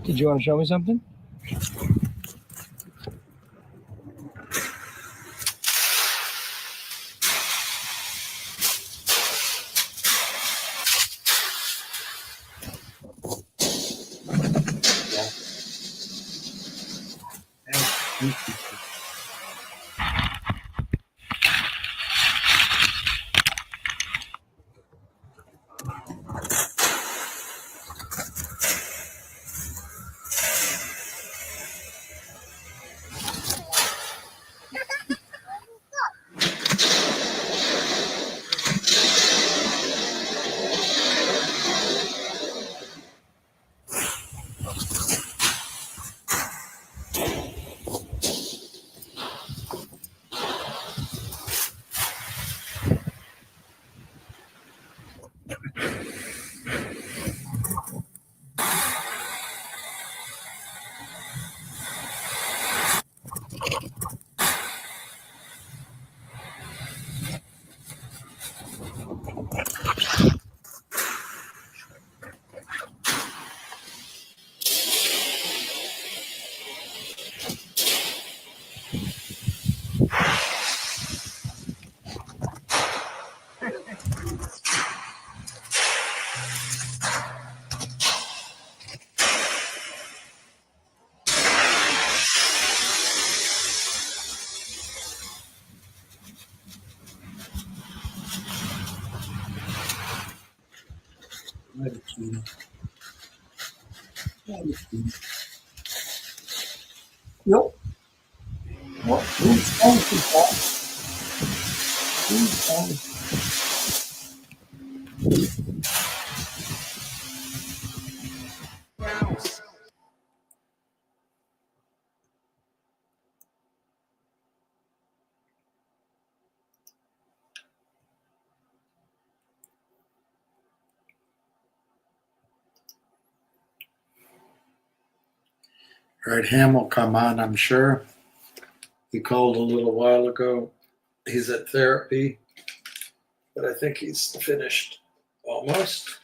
Did you want to show me something? Nope. What? Who's on to that? Who's on? All right, Ham will come on, I'm sure. He called a little while ago. He's at therapy, but I think he's finished almost.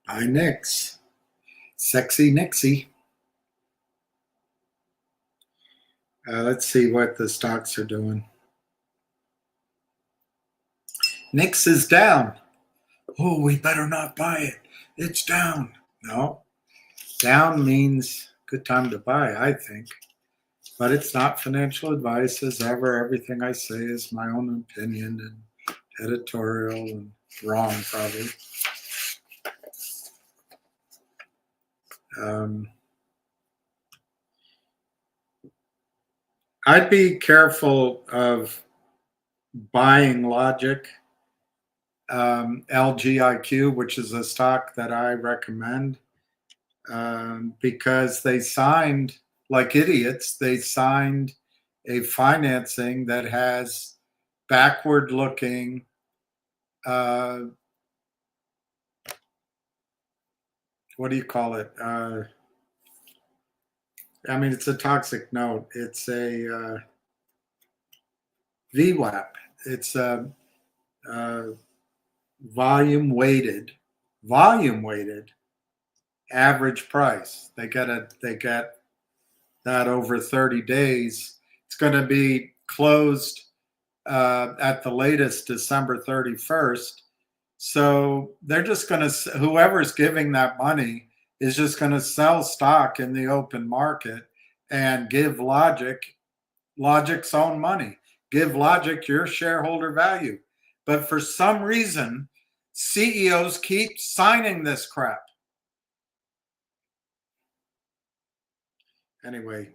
Hi, Nix. Sexy Nixie. Let's see what the stocks are doing. Nix is down. Oh, we better not buy it. It's down. No. Down means good time to buy, I think. But it's not financial advice as ever. Everything I say is my own opinion and editorial and wrong, probably. I'd be careful of buying Logic, LGIQ, which is a stock that I recommend, because they signed, like idiots, they signed a financing that has backward-looking what do you call it? I mean, it's a toxic note. It's a VWAP. It's a volume weighted average price. They get that over 30 days. It's going to be closed at the latest December 31st. So they're just going to, whoever's giving that money is just going to sell stock in the open market and give Logic's own money. Give Logic your shareholder value. But for some reason, CEOs keep signing this crap. Anyway,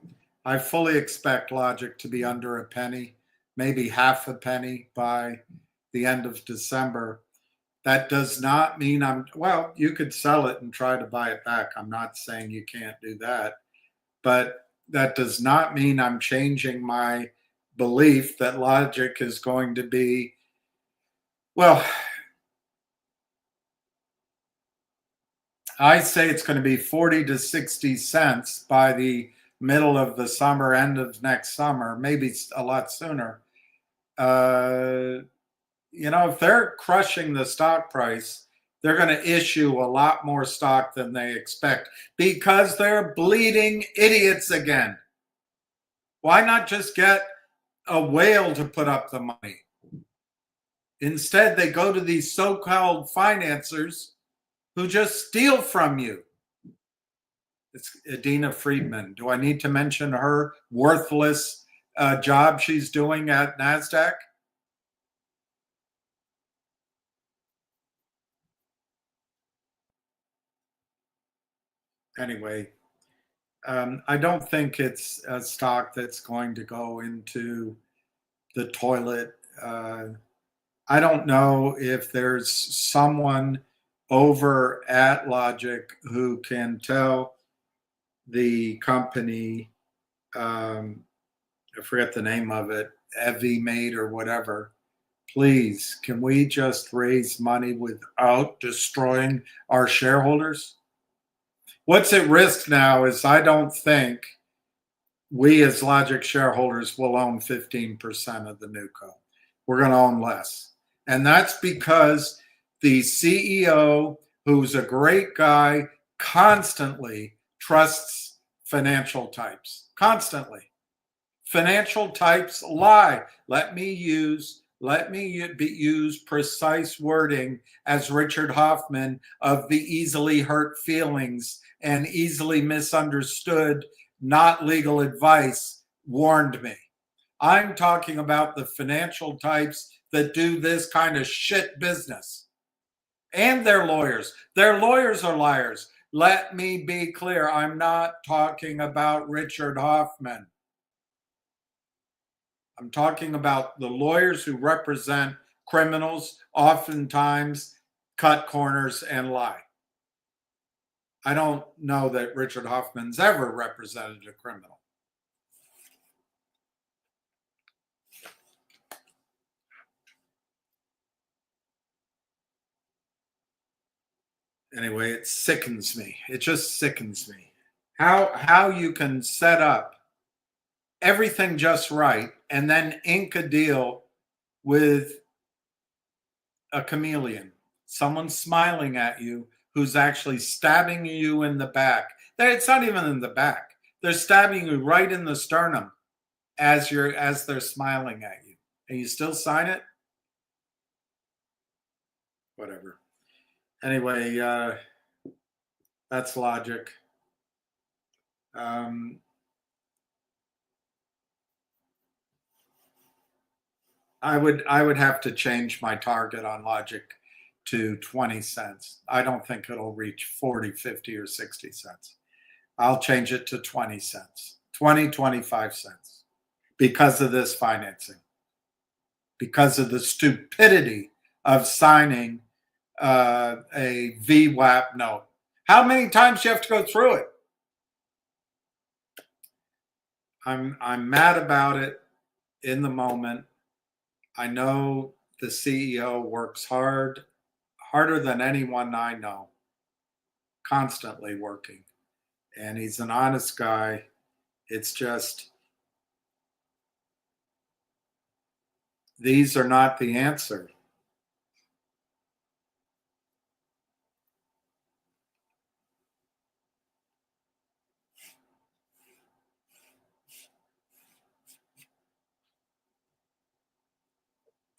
I fully expect Logic to be under $0.01, maybe half a penny by the end of December. That does not mean well, you could sell it and try to buy it back. I'm not saying you can't do that, but that does not mean I'm changing my belief that logic is going to be, well, I say it's going to be 40 to 60 cents by the middle of the summer, end of next summer, maybe a lot sooner. If they're crushing the stock price, they're going to issue a lot more stock than they expect because they're bleeding idiots again. Why not just get a whale to put up the money? Instead, they go to these so-called financiers who just steal from you. It's Adina Friedman. Do I need to mention her worthless job she's doing at NASDAQ? Anyway, I don't think it's a stock that's going to go into the toilet. I don't know if there's someone over at Logic who can tell the company, I forget the name of it, Evimate or whatever, please, can we just raise money without destroying our shareholders? What's at risk now is I don't think we as Logic shareholders will own 15% of the NewCo. We're going to own less. And that's because the CEO, who's a great guy, constantly trusts financial types. Constantly. Financial types lie. Let me use precise wording as Richard Hoffman of the easily hurt feelings and easily misunderstood, not legal advice warned me. I'm talking about the financial types that do this kind of shit business. And their lawyers. Their lawyers are liars. Let me be clear. I'm not talking about Richard Hoffman. I'm talking about the lawyers who represent criminals, oftentimes cut corners and lie. I don't know that Richard Hoffman's ever represented a criminal. Anyway, it sickens me. It just sickens me. How you can set up everything just right and then ink a deal with a chameleon, someone smiling at you who's actually stabbing you in the back. It's not even in the back. They're stabbing you right in the sternum as they're smiling at you. And you still sign it? Whatever. Anyway, that's Logic. I would have to change my target on Logic to 20 cents. I don't think it'll reach 40, 50, or 60 cents. I'll change it to 20 cents, 20, 25 cents because of this financing, because of the stupidity of signing a VWAP note. How many times do you have to go through it? I'm mad about it in the moment. I know the CEO works harder than anyone I know, constantly working. And he's an honest guy. It's just, these are not the answer.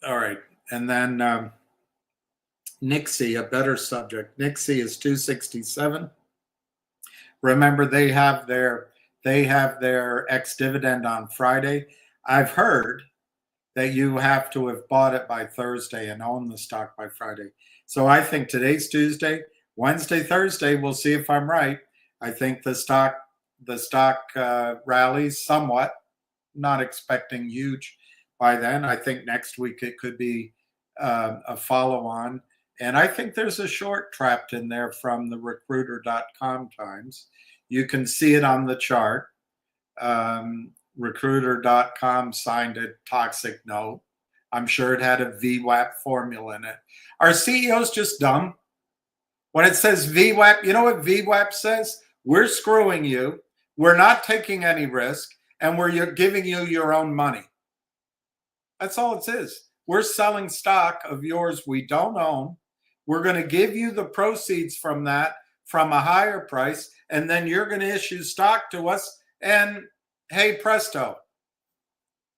All right. And then Nixie, a better subject. Nixie is 267. Remember, they have their ex-dividend on Friday. I've heard that you have to have bought it by Thursday and own the stock by Friday. So I think today's Tuesday, Wednesday, Thursday, we'll see if I'm right. I think the stock rallies somewhat. Not expecting huge by then. I think next week it could be a follow-on. And I think there's a short trapped in there from the recruiter.com times. You can see it on the chart. Recruiter.com signed a toxic note. I'm sure it had a VWAP formula in it. Are CEOs just dumb? When it says VWAP, you know what VWAP says? We're screwing you. We're not taking any risk, and we're giving you your own money. That's all it says. We're selling stock of yours we don't own. We're going to give you the proceeds from that from a higher price, and then you're going to issue stock to us, and hey, presto.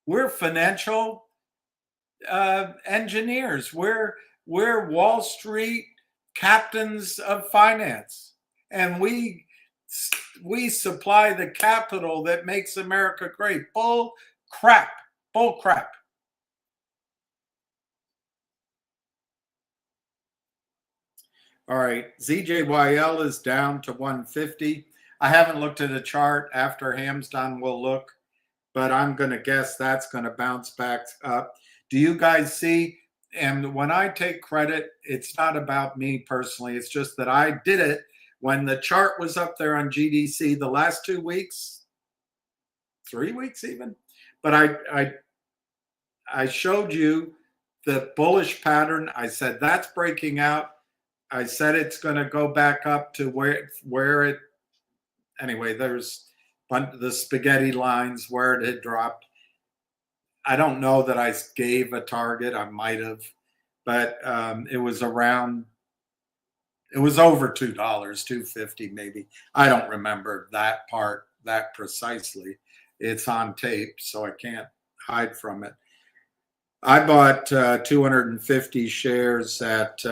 We're financial engineers. We're Wall Street captains of finance, and we supply the capital that makes America great. Bull crap. Bull crap. All right, ZJYL is down to 150. I haven't looked at a chart. After Ham's done, we'll look, but I'm going to guess that's going to bounce back up. Do you guys see? And when I take credit, it's not about me personally. It's just that I did it when the chart was up there on GDC the last 2 weeks, 3 weeks even. But I showed you the bullish pattern. I said that's breaking out. I said it's going to go back up to where it. Anyway, there's the spaghetti lines where it had dropped. I don't know that I gave a target. I might have, but it was around. It was over $2, $2.50 maybe. I don't remember that part that precisely. It's on tape, so I can't hide from it. I bought 250 shares at.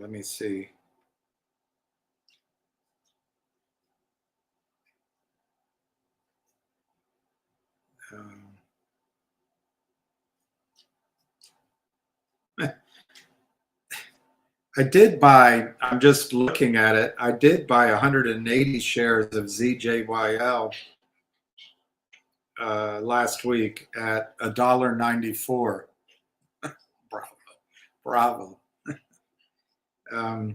Let me see. I did buy, I'm just looking at it, I did buy 180 shares of ZJYL last week at $1.94. Bravo. Bravo. All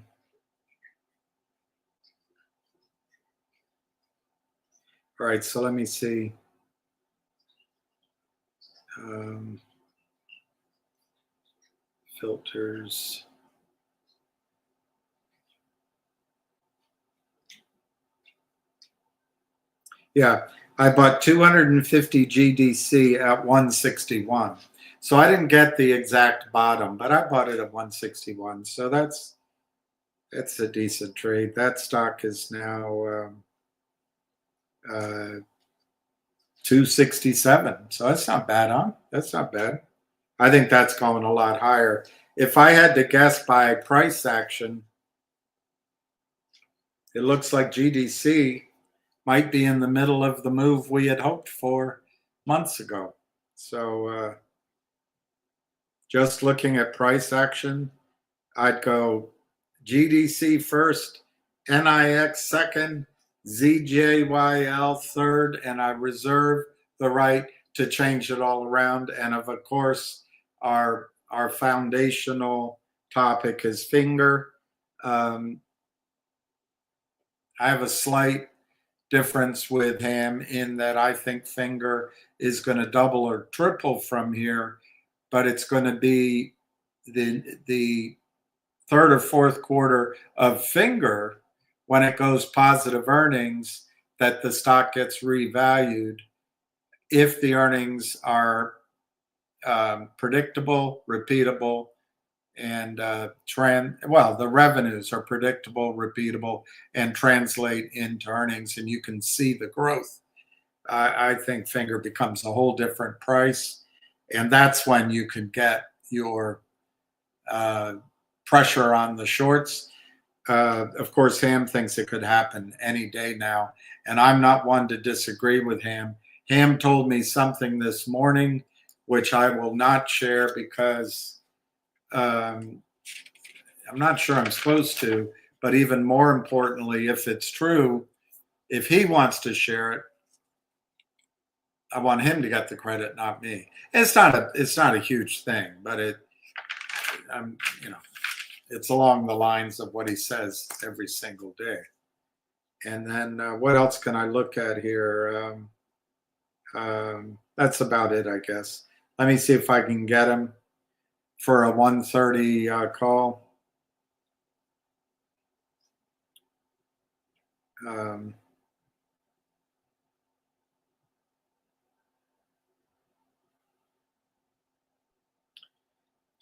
right, so let me see. Filters. Yeah, I bought 250 GDC at 161. So I didn't get the exact bottom, but I bought it at 161. So that's a decent trade. That stock is now 267. So that's not bad, huh? That's not bad. I think that's going a lot higher. If I had to guess by price action, it looks like GDC might be in the middle of the move we had hoped for months ago. So just looking at price action, I'd go GDC first, NIX second, ZJYL third, and I reserve the right to change it all around. And of course, our foundational topic is Finger. I have a slight difference with Ham in that I think Finger is going to double or triple from here, but it's going to be the third or fourth quarter of Finger when it goes positive earnings that the stock gets revalued if the earnings are predictable, repeatable, and the revenues are predictable, repeatable, and translate into earnings, and you can see the growth. I think Finger becomes a whole different price, and that's when you can get your pressure on the shorts. Of course, Ham thinks it could happen any day now, and I'm not one to disagree with Ham. Ham told me something this morning, which I will not share because I'm not sure I'm supposed to, but even more importantly, if it's true, if he wants to share it, I want him to get the credit, not me. It's not a huge thing, but you know, it's along the lines of what he says every single day. And then what else can I look at here? That's about it, I guess. Let me see if I can get him for a 1:30 call. I'm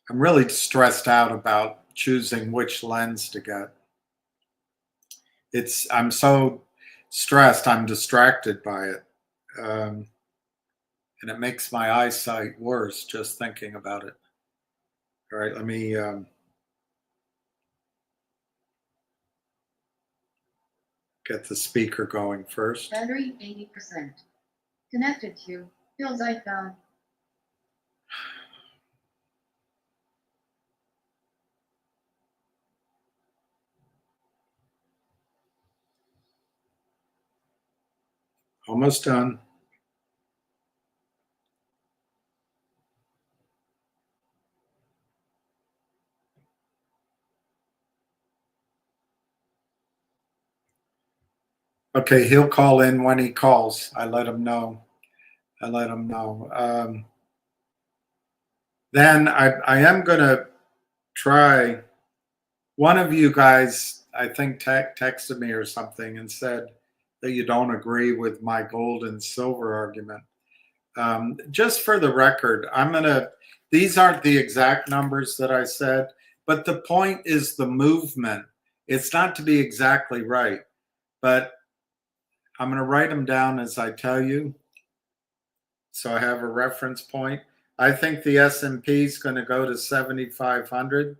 really stressed out about choosing which lens to get. I'm so stressed, I'm distracted by it. And it makes my eyesight worse just thinking about it. All right, let me get the speaker going first. Battery 80%. Connected to Bill's iPhone. Almost done. Okay, he'll call in when he calls. I let him know. Then I am going to try. One of you guys, I think, texted me or something and said that you don't agree with my gold and silver argument. Just for the record, these aren't the exact numbers that I said, but the point is the movement. It's not to be exactly right, but I'm going to write them down as I tell you, so I have a reference point. I think the S&P is going to go to 7,500.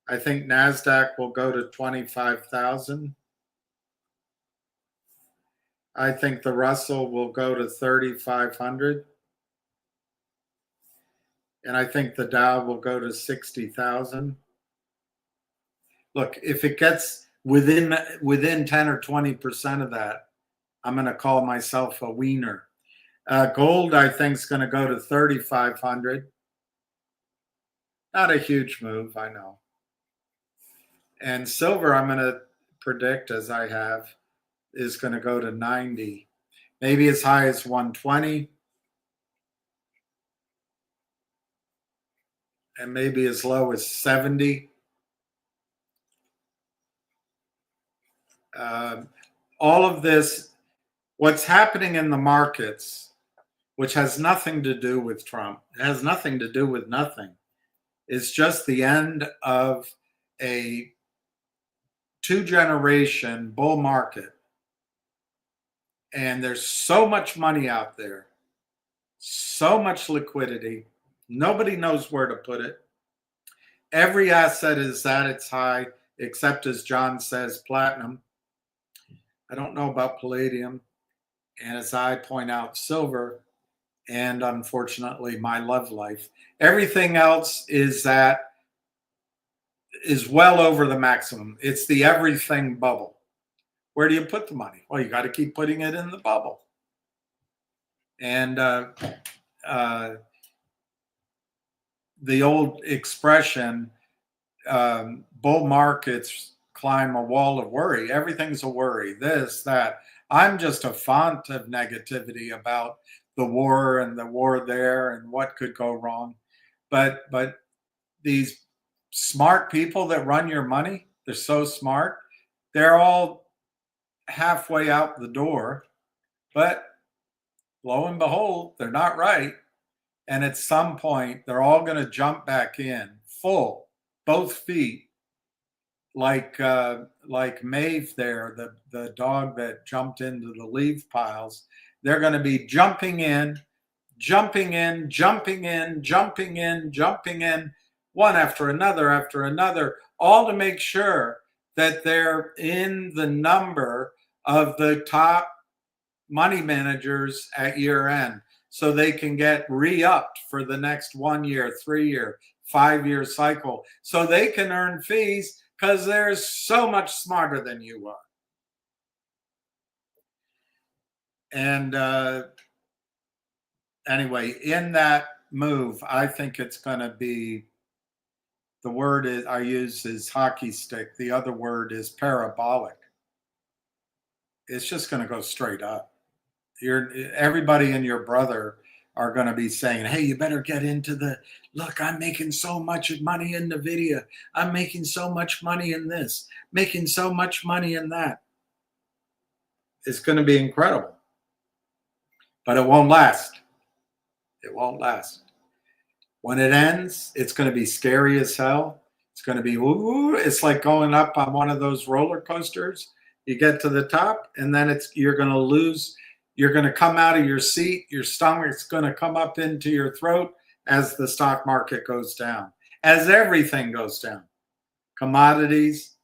I think NASDAQ will go to 25,000. I think the Russell will go to 3,500. And I think the Dow will go to 60,000. Look, if it gets within 10 or 20% of that, I'm going to call myself a wiener. Gold, I think, is going to go to 3,500. Not a huge move, I know. And silver, I'm going to predict, as I have, is going to go to 90. Maybe as high as 120. And maybe as low as 70. All of this, what's happening in the markets, which has nothing to do with Trump, it has nothing to do with nothing. It's just the end of a 2-generation bull market. And there's so much money out there, so much liquidity. Nobody knows where to put it. Every asset is at its high, except, as John says, platinum. I don't know about palladium. And as I point out, silver, and unfortunately, my love life. Everything else is well over the maximum. It's the everything bubble. Where do you put the money? Well, you got to keep putting it in the bubble. And the old expression, bull markets climb a wall of worry. Everything's a worry, this, that. I'm just a font of negativity about the war and the war there and what could go wrong. But these smart people that run your money, they're so smart. They're all halfway out the door, but lo and behold, they're not right. And at some point, they're all going to jump back in full, both feet, like Maeve there, the dog that jumped into the leaf piles. They're going to be jumping in, one after another, all to make sure that they're in the number of the top money managers at year end, so they can get re-upped for the next 1 year, 3 year, 5 year cycle, so they can earn fees because they're so much smarter than you are. And anyway, in that move, I think it's going to be, the word I use is hockey stick. The other word is parabolic. It's just going to go straight up. Everybody and your brother are going to be saying, hey, you better get into look, I'm making so much money in NVIDIA. I'm making so much money in this, making so much money in that. It's going to be incredible. But it won't last. It won't last. When it ends, it's going to be scary as hell. It's going to be, ooh, it's like going up on one of those roller coasters. You get to the top, and then you're going to lose. You're going to come out of your seat. Your stomach's going to come up into your throat as the stock market goes down, as everything goes down. Commodities,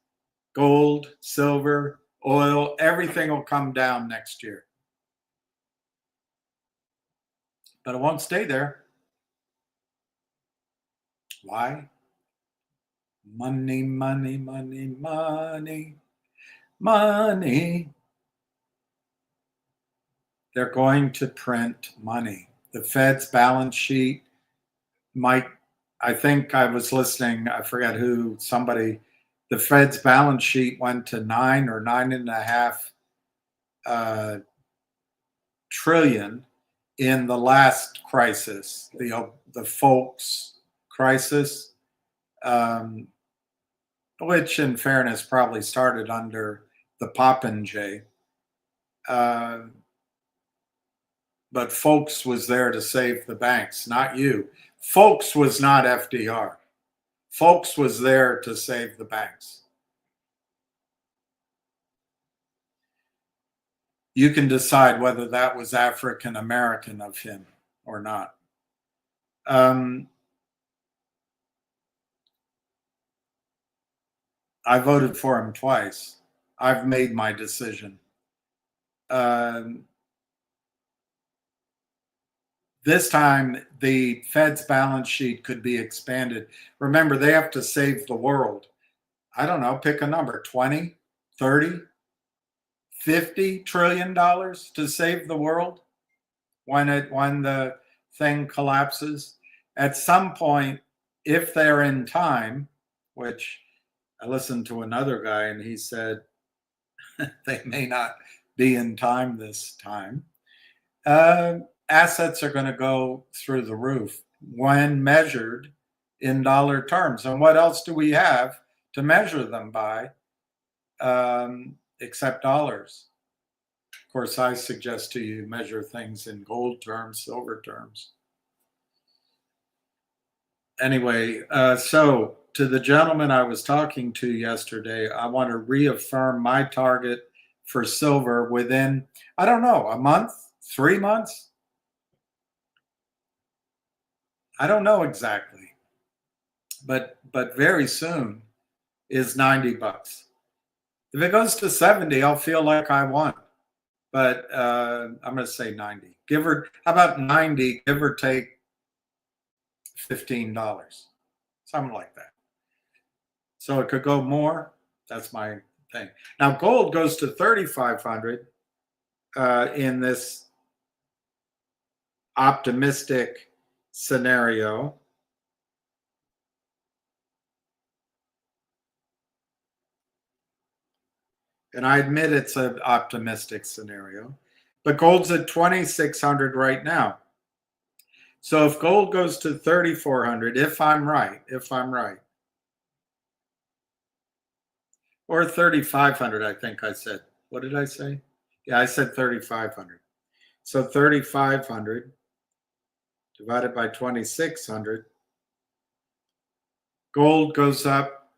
gold, silver, oil, everything will come down next year. But it won't stay there. Why? Money, money, money, money, money. They're going to print money. The Fed's balance sheet might, I think I was listening, I forget who, somebody, the Fed's balance sheet went to 9 or 9.5 trillion in the last crisis, the folks crisis, which in fairness probably started under the Popinjay. But folks was there to save the banks, not you. Folks was not FDR. Folks was there to save the banks. You can decide whether that was African American of him or not. I voted for him twice. I've made my decision. This time, the Fed's balance sheet could be expanded. Remember, they have to save the world. I don't know, pick a number, 20, 30, $50 trillion to save the world when the thing collapses. At some point, if they're in time, which I listened to another guy and he said they may not be in time this time, assets are going to go through the roof when measured in dollar terms. And what else do we have to measure them by except dollars? Of course, I suggest to you measure things in gold terms, silver terms. Anyway, so to the gentleman I was talking to yesterday, I want to reaffirm my target for silver within, I don't know, a month, 3 months? I don't know exactly, but very soon is $90. If it goes to 70, I'll feel like I won. But I'm going to say 90. How about 90? Give or take $15, something like that. So it could go more. That's my thing. Now gold goes to 3,500 in this optimistic scenario. And I admit it's an optimistic scenario, but gold's at 2,600 right now. So if gold goes to 3,400, if I'm right, or 3,500, I think I said. What did I say? Yeah, I said 3,500. So 3,500 divided by 2,600, gold goes up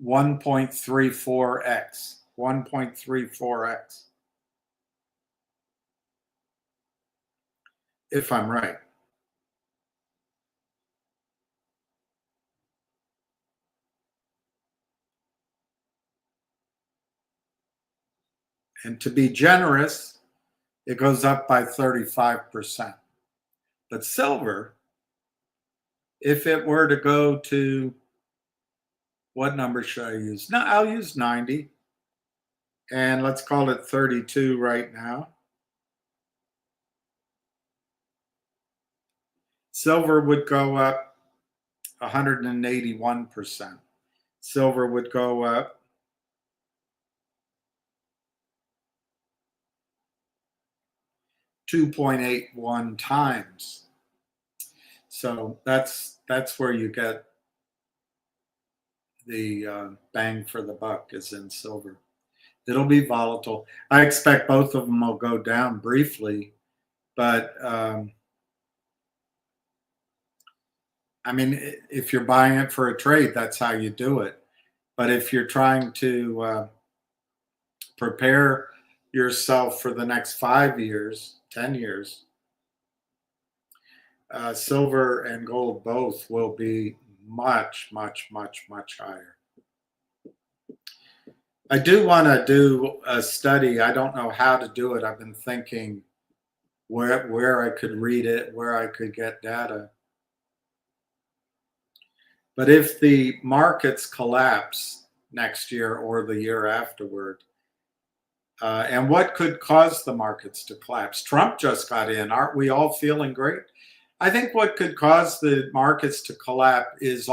1.34x. 1.34x. If I'm right. And to be generous, it goes up by 35%. But silver, if it were to go to, what number should I use? No, I'll use 90. And let's call it 32 right now. Silver would go up 181%. Silver would go up 2.81 times. So that's where you get the bang for the buck is in silver. It'll be volatile. I expect both of them will go down briefly, but I mean, if you're buying it for a trade, that's how you do it. But if you're trying to prepare yourself for the next 5 years, 10 years, silver and gold both will be much, much, much, much higher. I do want to do a study. I don't know how to do it. I've been thinking where I could read it, where I could get data. But if the markets collapse next year or the year afterward, and what could cause the markets to collapse? Trump just got in. Aren't we all feeling great? I think what could cause the markets to collapse is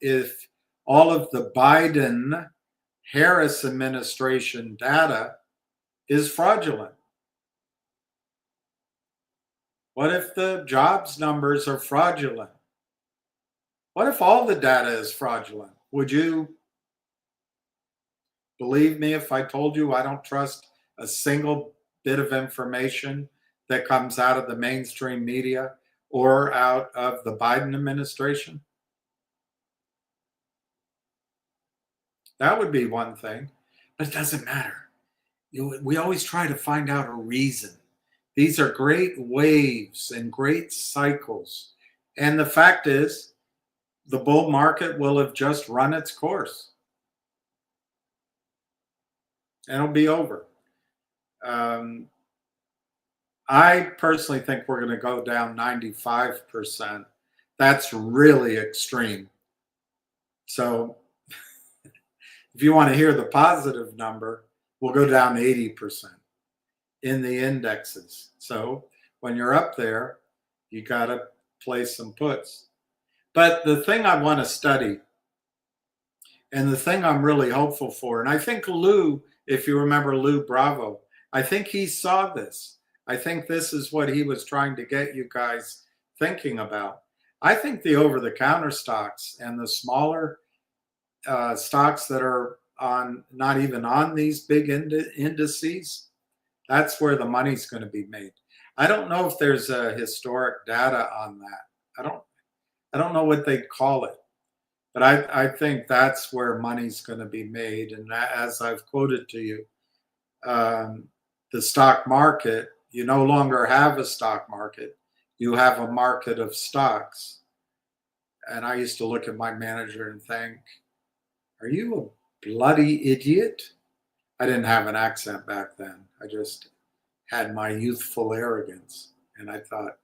if all of the Biden Harris administration data is fraudulent. What if the jobs numbers are fraudulent? What if all the data is fraudulent? Would you believe me if I told you I don't trust a single bit of information that comes out of the mainstream media or out of the Biden administration? That would be one thing, but it doesn't matter. We always try to find out a reason. These are great waves and great cycles. And the fact is, the bull market will have just run its course. And it'll be over. I personally think we're going to go down 95%. That's really extreme. So if you want to hear the positive number, we'll go down 80% in the indexes. So when you're up there, you got to place some puts. But the thing I want to study, and the thing I'm really hopeful for, and I think Lou, if you remember Lou Bravo, I think he saw this. I think this is what he was trying to get you guys thinking about. I think the over-the-counter stocks and the smaller stocks that are on not even on these big indices, that's where the money's going to be made. I don't know if there's a historic data on that. I don't know what they call it, but I think that's where money's going to be made. And as I've quoted to you, the stock market, you no longer have a stock market. You have a market of stocks. And I used to look at my manager and think, are you a bloody idiot? I didn't have an accent back then. I just had my youthful arrogance. And I thought,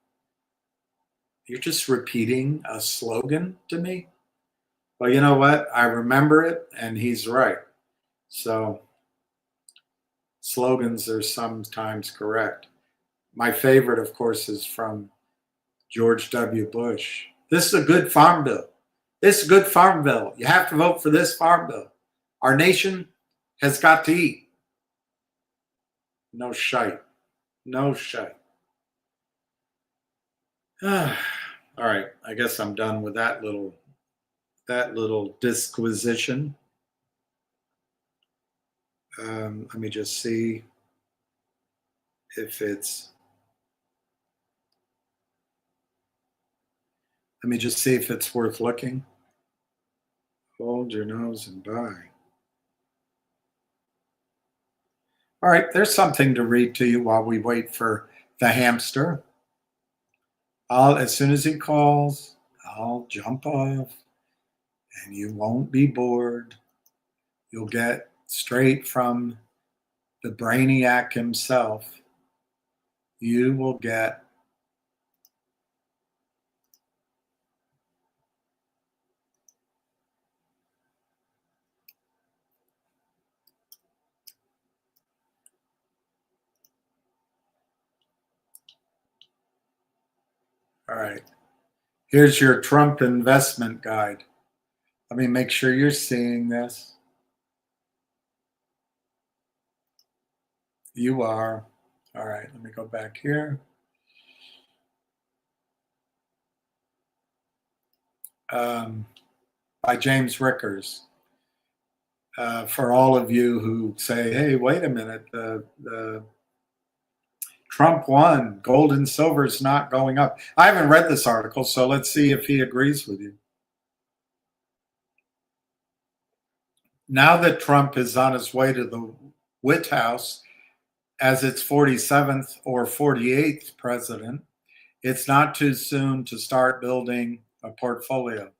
you're just repeating a slogan to me? Well, you know what? I remember it, and he's right. So slogans are sometimes correct. My favorite, of course, is from George W. Bush. This is a good farm bill. This is a good farm bill. You have to vote for this farm bill. Our nation has got to eat. No shite. No shite. All right. I guess I'm done with that little disquisition. Let me just see if it's. Let me just see if it's worth looking. Hold your nose and buy. All right, there's something to read to you while we wait for the hamster. As soon as he calls, I'll jump off, and you won't be bored. You'll get straight from the brainiac himself. You will get all right. Here's your Trump investment guide. Let me make sure you're seeing this. You are. All right, let me go back here. By James Rickers. For all of you who say, hey, wait a minute, the Trump won, gold and silver is not going up. I haven't read this article, so let's see if he agrees with you. Now that Trump is on his way to the White House as its 47th or 48th president, it's not too soon to start building a portfolio.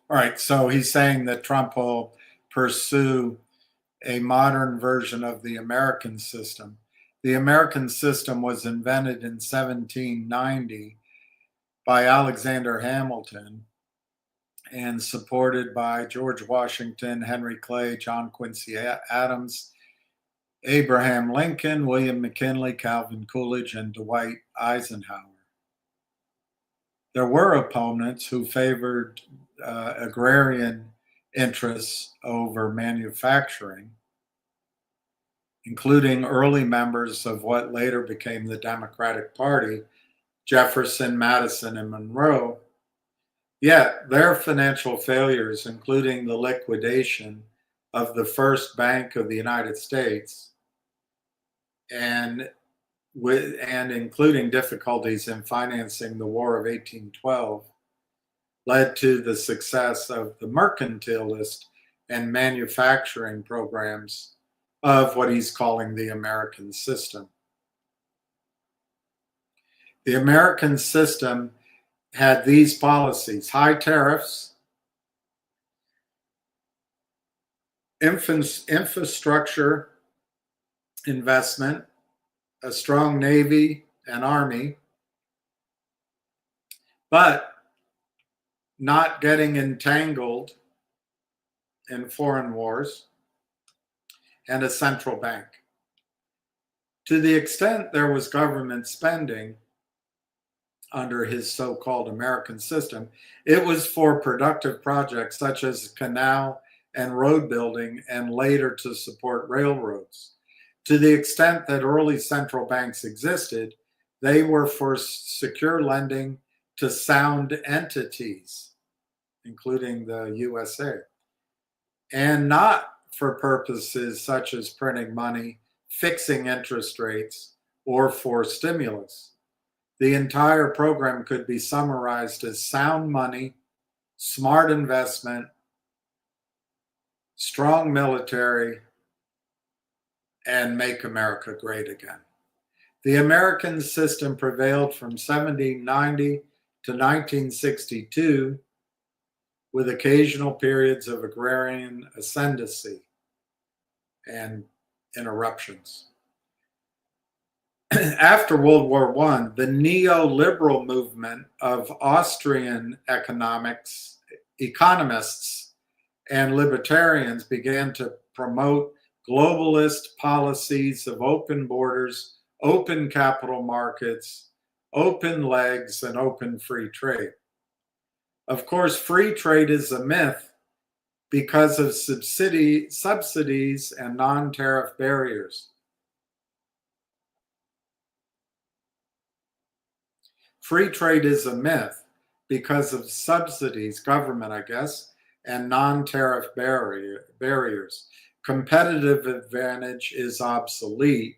All right, so he's saying that Trump will pursue a modern version of the American system. The American system was invented in 1790 by Alexander Hamilton and supported by George Washington, Henry Clay, John Quincy Adams, Abraham Lincoln, William McKinley, Calvin Coolidge, and Dwight Eisenhower. There were opponents who favored agrarian interests over manufacturing, including early members of what later became the Democratic Party, Jefferson, Madison, and Monroe. Yet their financial failures, including the liquidation of the first bank of the United States and including difficulties in financing the War of 1812, led to the success of the mercantilist and manufacturing programs of what he's calling the American system. The American system had these policies: high tariffs, infrastructure investment, a strong Navy and Army, but not getting entangled in foreign wars, and a central bank. To the extent there was government spending under his so-called American system, it was for productive projects such as canal and road building, and later to support railroads. To the extent that early central banks existed, they were for secure lending to sound entities, including the USA, and not for purposes such as printing money, fixing interest rates, or for stimulus. The entire program could be summarized as sound money, smart investment, strong military, and make America great again. The American system prevailed from 1790 to 1962, with occasional periods of agrarian ascendancy and interruptions. After World War I, the neoliberal movement of Austrian economists and libertarians began to promote globalist policies of open borders, open capital markets, open legs, and open free trade. Of course, free trade is a myth because of subsidies and non-tariff barriers. Free trade is a myth because of subsidies, government, I guess, and non-tariff barriers. Competitive advantage is obsolete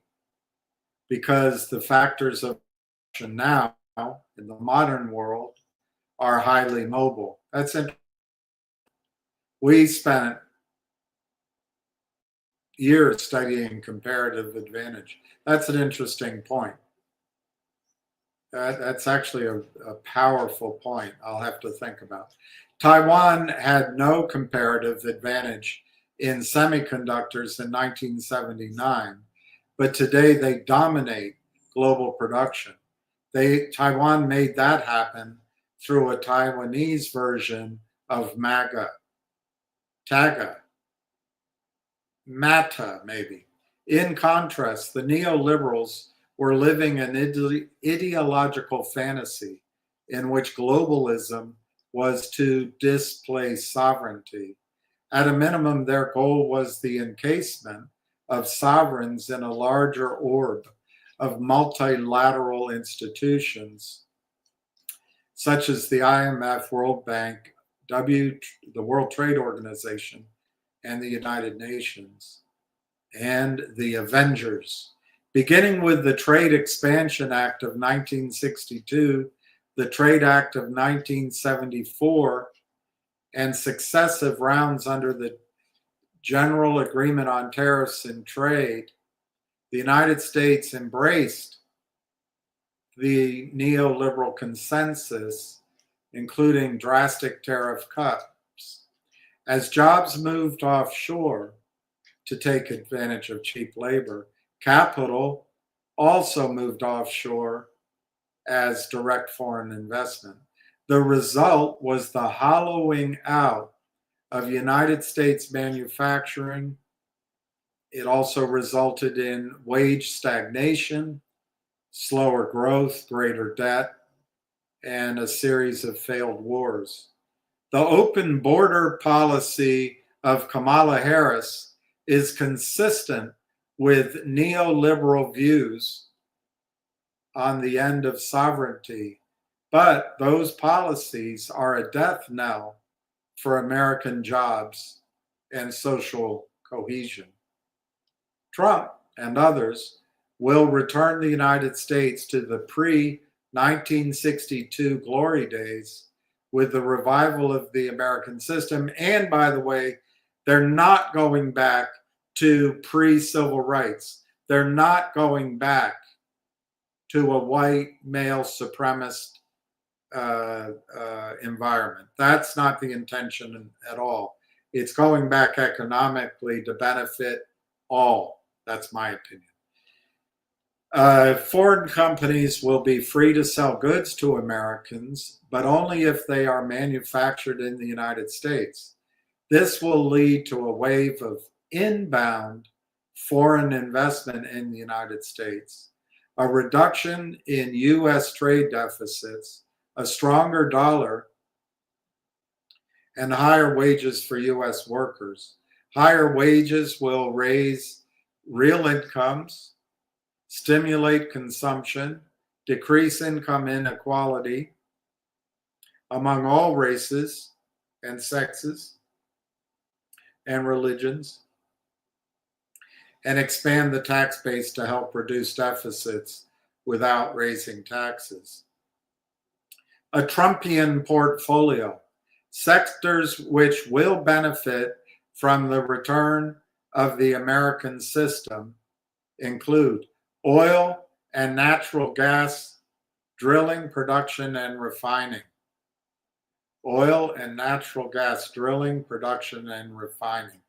because the factors of now in the modern world are highly mobile. That's interesting. We spent years studying comparative advantage. That's an interesting point. That's actually a powerful point I'll have to think about. Taiwan had no comparative advantage in semiconductors in 1979, but today they dominate global production. Taiwan made that happen through a Taiwanese version of MAGA. Taga, Mata, maybe. In contrast, the neoliberals were living an ideological fantasy in which globalism was to displace sovereignty. At a minimum, their goal was the encasement of sovereigns in a larger orb of multilateral institutions, such as the IMF, World Bank, the World Trade Organization, and the United Nations, and the Avengers. Beginning with the Trade Expansion Act of 1962, the Trade Act of 1974, and successive rounds under the General Agreement on Tariffs and Trade, the United States embraced the neoliberal consensus, including drastic tariff cuts. As jobs moved offshore to take advantage of cheap labor, capital also moved offshore as direct foreign investment. The result was the hollowing out of United States manufacturing. It also resulted in wage stagnation, slower growth, greater debt, and a series of failed wars. The open border policy of Kamala Harris is consistent with neoliberal views on the end of sovereignty, but those policies are a death knell for American jobs and social cohesion. Trump and others will return the United States to the pre-1962 glory days with the revival of the American system. And by the way, they're not going back to pre-civil rights. They're not going back to a white male supremacist environment. That's not the intention at all. It's going back economically to benefit all. That's my opinion. Foreign companies will be free to sell goods to Americans, but only if they are manufactured in the United States. This will lead to a wave of inbound foreign investment in the United States, a reduction in U.S. trade deficits, a stronger dollar, and higher wages for U.S. workers. Higher wages will raise real incomes, stimulate consumption, decrease income inequality among all races and sexes and religions, and expand the tax base to help reduce deficits without raising taxes. A Trumpian portfolio. Sectors which will benefit from the return of the American system include oil and natural gas drilling, production, and refining. Oil and natural gas drilling, production, and refining.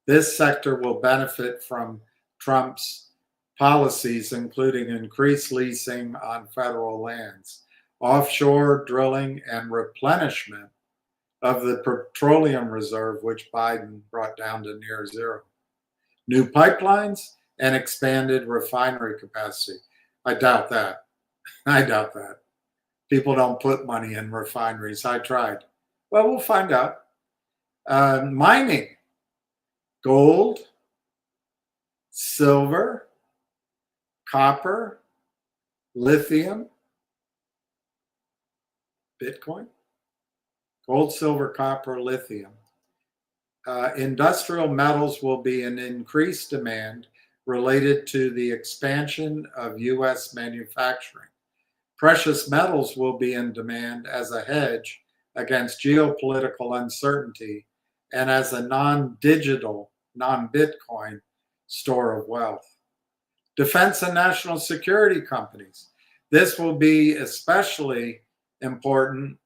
This sector will benefit from Trump's policies, including increased leasing on federal lands, offshore drilling, and replenishment of the petroleum reserve, which Biden brought down to near zero. New pipelines and expanded refinery capacity. I doubt that. I doubt that. People don't put money in refineries. I tried. Well, we'll find out. Mining. Gold, silver, copper, lithium, Bitcoin. Gold, silver, copper, lithium. Industrial metals will be in increased demand related to the expansion of U.S. manufacturing. Precious metals will be in demand as a hedge against geopolitical uncertainty and as a non-digital, non-Bitcoin store of wealth. Defense and national security companies. This will be especially important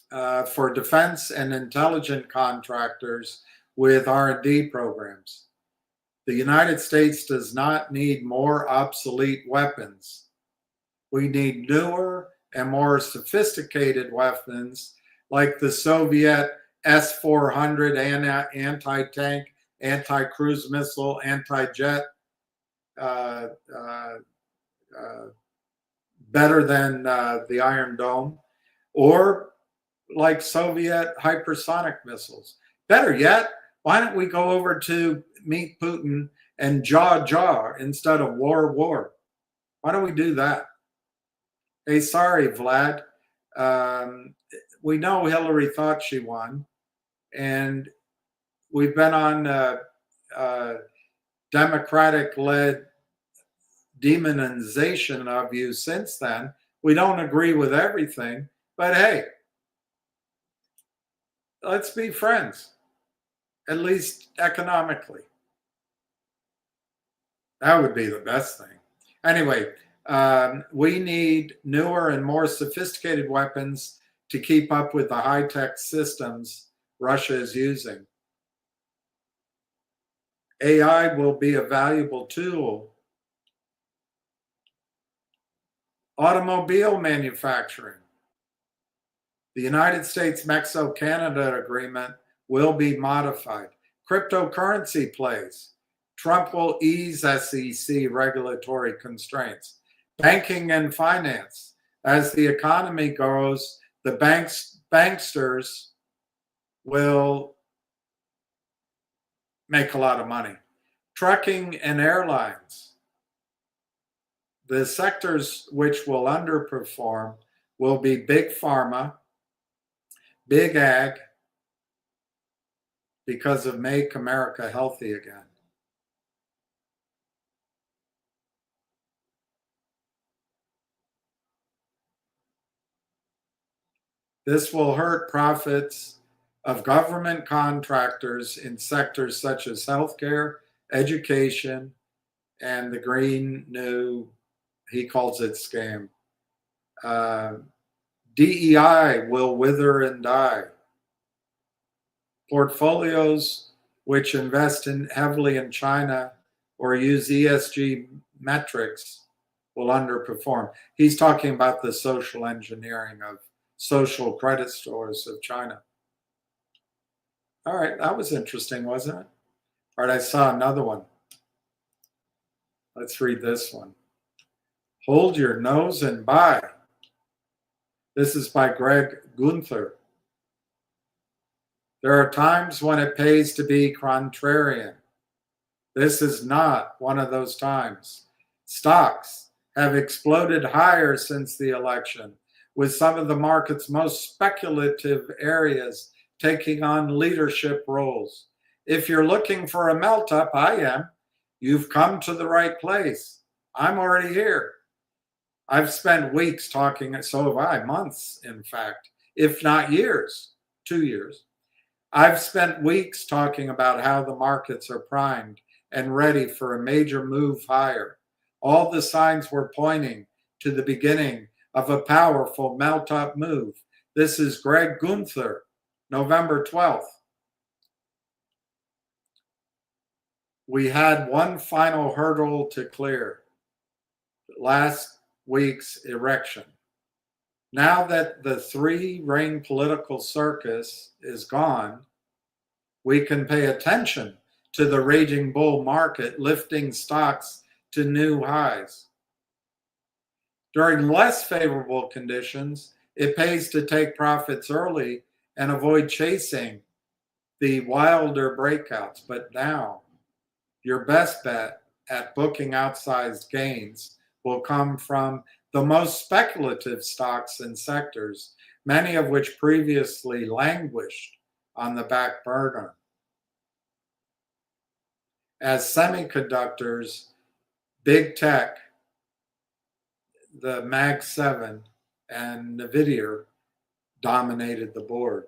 for defense and intelligence contractors with R&D programs. The United States does not need more obsolete weapons. We need newer and more sophisticated weapons like the Soviet S-400 anti-tank, anti-cruise missile, anti-jet, uh, uh, better than the Iron Dome, or like Soviet hypersonic missiles. Better yet, why don't we go over to meet Putin and jaw instead of war? Why don't we do that? Hey, sorry, Vlad. We know Hillary thought she won, and we've been on Democratic-led demonization of you since then. We don't agree with everything, but hey, let's be friends, at least economically. That would be the best thing. Anyway, we need newer and more sophisticated weapons to keep up with the high-tech systems Russia is using. AI will be a valuable tool. Automobile manufacturing. The United States-Mexico-Canada agreement will be modified. Cryptocurrency plays. Trump will ease SEC regulatory constraints. Banking and finance. As the economy grows, the banksters will make a lot of money. Trucking and airlines. The sectors which will underperform will be big pharma, big ag, because of Make America Healthy Again. This will hurt profits of government contractors in sectors such as healthcare, education, and the green new, he calls it scam. DEI will wither and die. Portfolios which invest heavily in China or use ESG metrics will underperform. He's talking about the social engineering of social credit scores of China. All right, that was interesting, wasn't it? All right, I saw another one. Let's read this one. Hold your nose and buy. This is by Greg Gunther. There are times when it pays to be contrarian. This is not one of those times. Stocks have exploded higher since the election, with some of the market's most speculative areas taking on leadership roles. If you're looking for a melt up, I am. You've come to the right place. I'm already here. I've spent weeks talking, so have I, months, in fact, if not years, 2 years. I've spent weeks talking about how the markets are primed and ready for a major move higher. All the signs were pointing to the beginning of a powerful melt-up move. This is Greg Gunther, November 12th. We had one final hurdle to clear, last week's election. Now that the three-ring political circus is gone, we can pay attention to the raging bull market lifting stocks to new highs. During less favorable conditions, it pays to take profits early and avoid chasing the wilder breakouts. But now, your best bet at booking outsized gains will come from the most speculative stocks and sectors, many of which previously languished on the back burner. As semiconductors, big tech, the Mag 7 and NVIDIA dominated the board.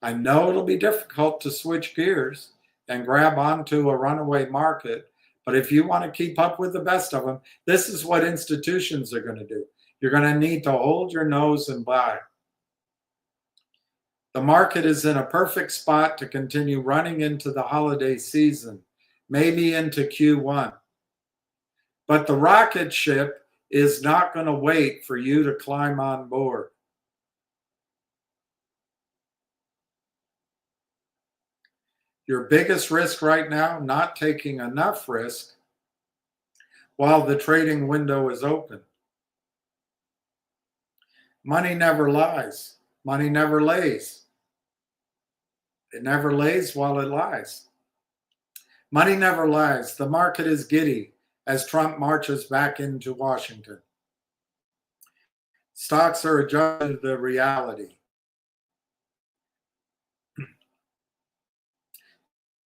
I know it'll be difficult to switch gears and grab onto a runaway market, but if you want to keep up with the best of them, this is what institutions are going to do. You're going to need to hold your nose and buy. The market is in a perfect spot to continue running into the holiday season, maybe into Q1. But the rocket ship is not going to wait for you to climb on board. Your biggest risk right now, not taking enough risk while the trading window is open. Money never lies. Money never lays. It never lays while it lies. Money never lies. The market is giddy as Trump marches back into Washington. Stocks are adjusted to the reality.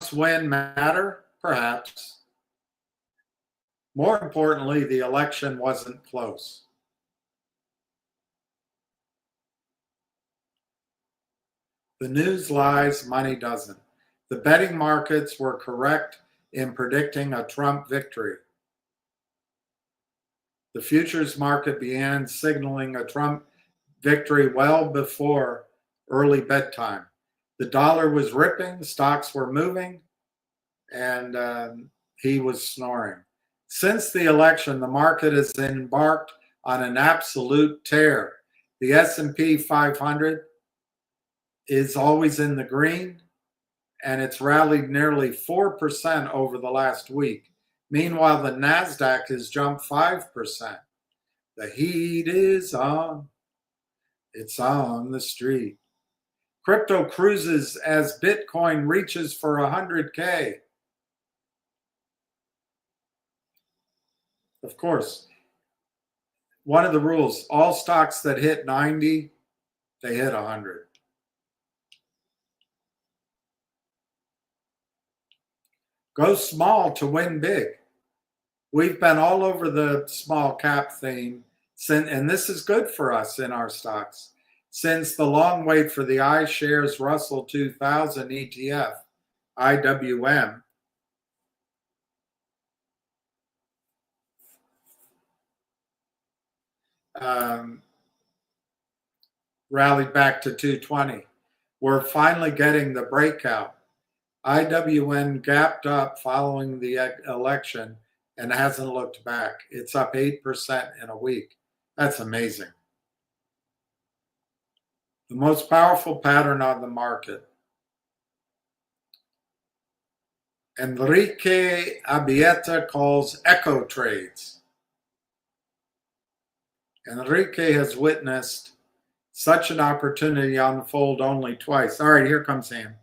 Does win matter? Perhaps. More importantly, the election wasn't close. The news lies, money doesn't. The betting markets were correct in predicting a Trump victory. The futures market began signaling a Trump victory well before early bedtime. The dollar was ripping, stocks were moving, and he was snoring. Since the election, the market has embarked on an absolute tear. The S&P 500 is always in the green, and it's rallied nearly 4% over the last week. Meanwhile, the NASDAQ has jumped 5%. The heat is on. It's on the street. Crypto cruises as Bitcoin reaches for 100K. Of course, one of the rules, all stocks that hit 90, they hit 100. Go small to win big. We've been all over the small cap theme, and this is good for us in our stocks. Since the long wait for the iShares Russell 2000 ETF, IWM, rallied back to 220. We're finally getting the breakout. IWM gapped up following the election and hasn't looked back. It's up 8% in a week. That's amazing. The most powerful pattern on the market. Enrique Abieta calls echo trades. Enrique has witnessed such an opportunity unfold only twice. All right, here comes Sam.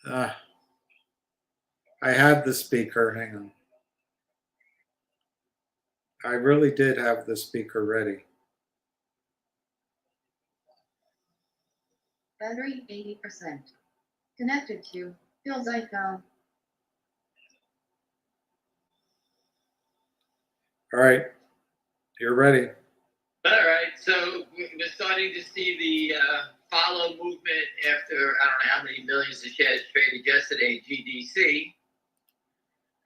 I had the speaker. Hang on. I really did have the speaker ready. Battery 80%. Connected to Phil's iPhone. All right, you're ready. All right, so we're starting to see the follow movement after I don't know how many millions of shares traded yesterday, GDC,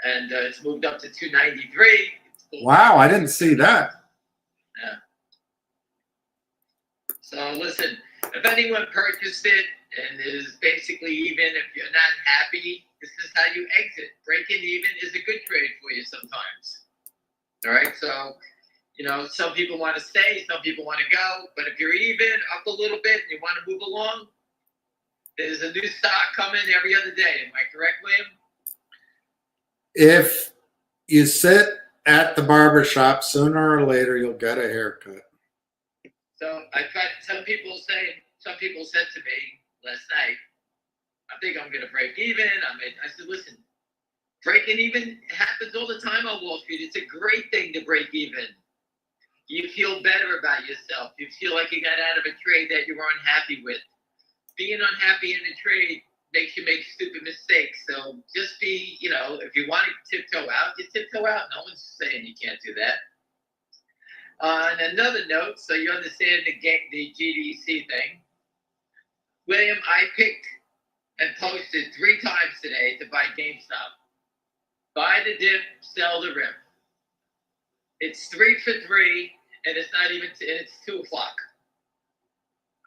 and it's moved up to 293. Wow, I didn't see that. Yeah. So listen, if anyone purchased it and is basically even, if you're not happy, this is how you exit. Breaking even is a good trade for you sometimes. All right, so some people want to stay, some people want to go, but if you're even up a little bit and you want to move along, there's a new stock coming every other day. Am I correct, William? If you sit at the barber shop, sooner or later you'll get a haircut. So some people said to me last night, I think I'm going to break even. I said, listen, breaking even happens all the time on Wall Street. It's a great thing to break even. You feel better about yourself. You feel like you got out of a trade that you were unhappy with. Being unhappy in a trade makes you make stupid mistakes. So just be, if you want to tiptoe out, you tiptoe out. No one's saying you can't do that. On another note, so you understand the GDC thing, William, I picked and posted 3 times today to buy GameStop. Buy the dip, sell the rip. It's 3 for 3, and it's not even. It's 2 o'clock.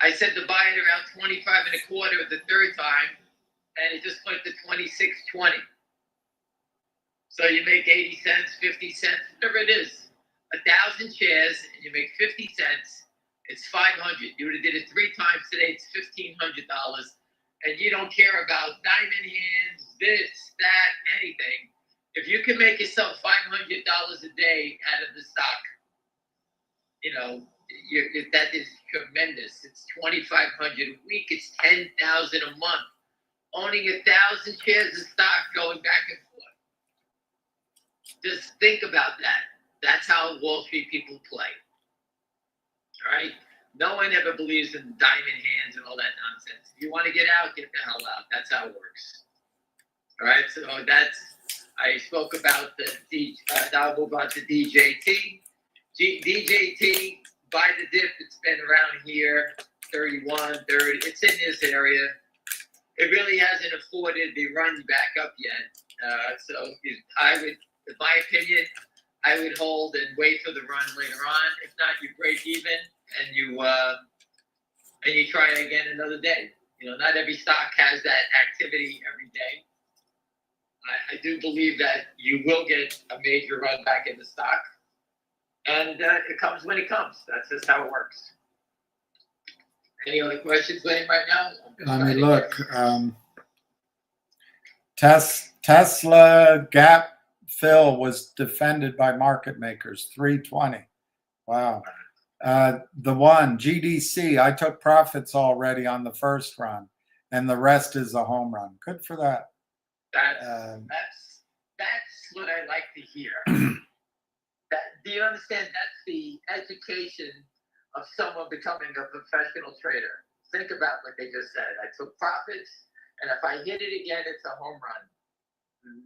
I said to buy it around 25 and a quarter the third time, and it just went to 26.20. So you make 80 cents, 50 cents, whatever it is, 1,000 shares, and you make 50 cents. It's $500. You would have did it 3 times today. It's $1,500, and you don't care about diamond hands, this, that, anything. If you can make yourself $500 a day out of the stock, you know, that is tremendous. It's $2,500 a week. It's $10,000 a month. Owning 1,000 shares of stock, going back and forth. Just think about that. That's how Wall Street people play. All right? No one ever believes in diamond hands and all that nonsense. If you want to get out, get the hell out. That's how it works. All right? So I spoke about now I'll move on to DJT. DJT, by the dip, it's been around here, 31, 30. It's in this area. It really hasn't afforded the run back up yet. So I would, in my opinion, I would hold and wait for the run later on. If not, you break even and you try again another day. You know, not every stock has that activity every day. I do believe that you will get a major run back in the stock, and it comes when it comes. That's just how it works. Any other questions, Wayne, right now? I mean, look, Tesla gap fill was defended by market makers, 320. Wow. The one, GDC, I took profits already on the first run, and the rest is a home run. Good for that. That's what I like to hear. Do you understand? That's the education of someone becoming a professional trader. Think about what they just said. I took profits, and if I hit it again, it's a home run.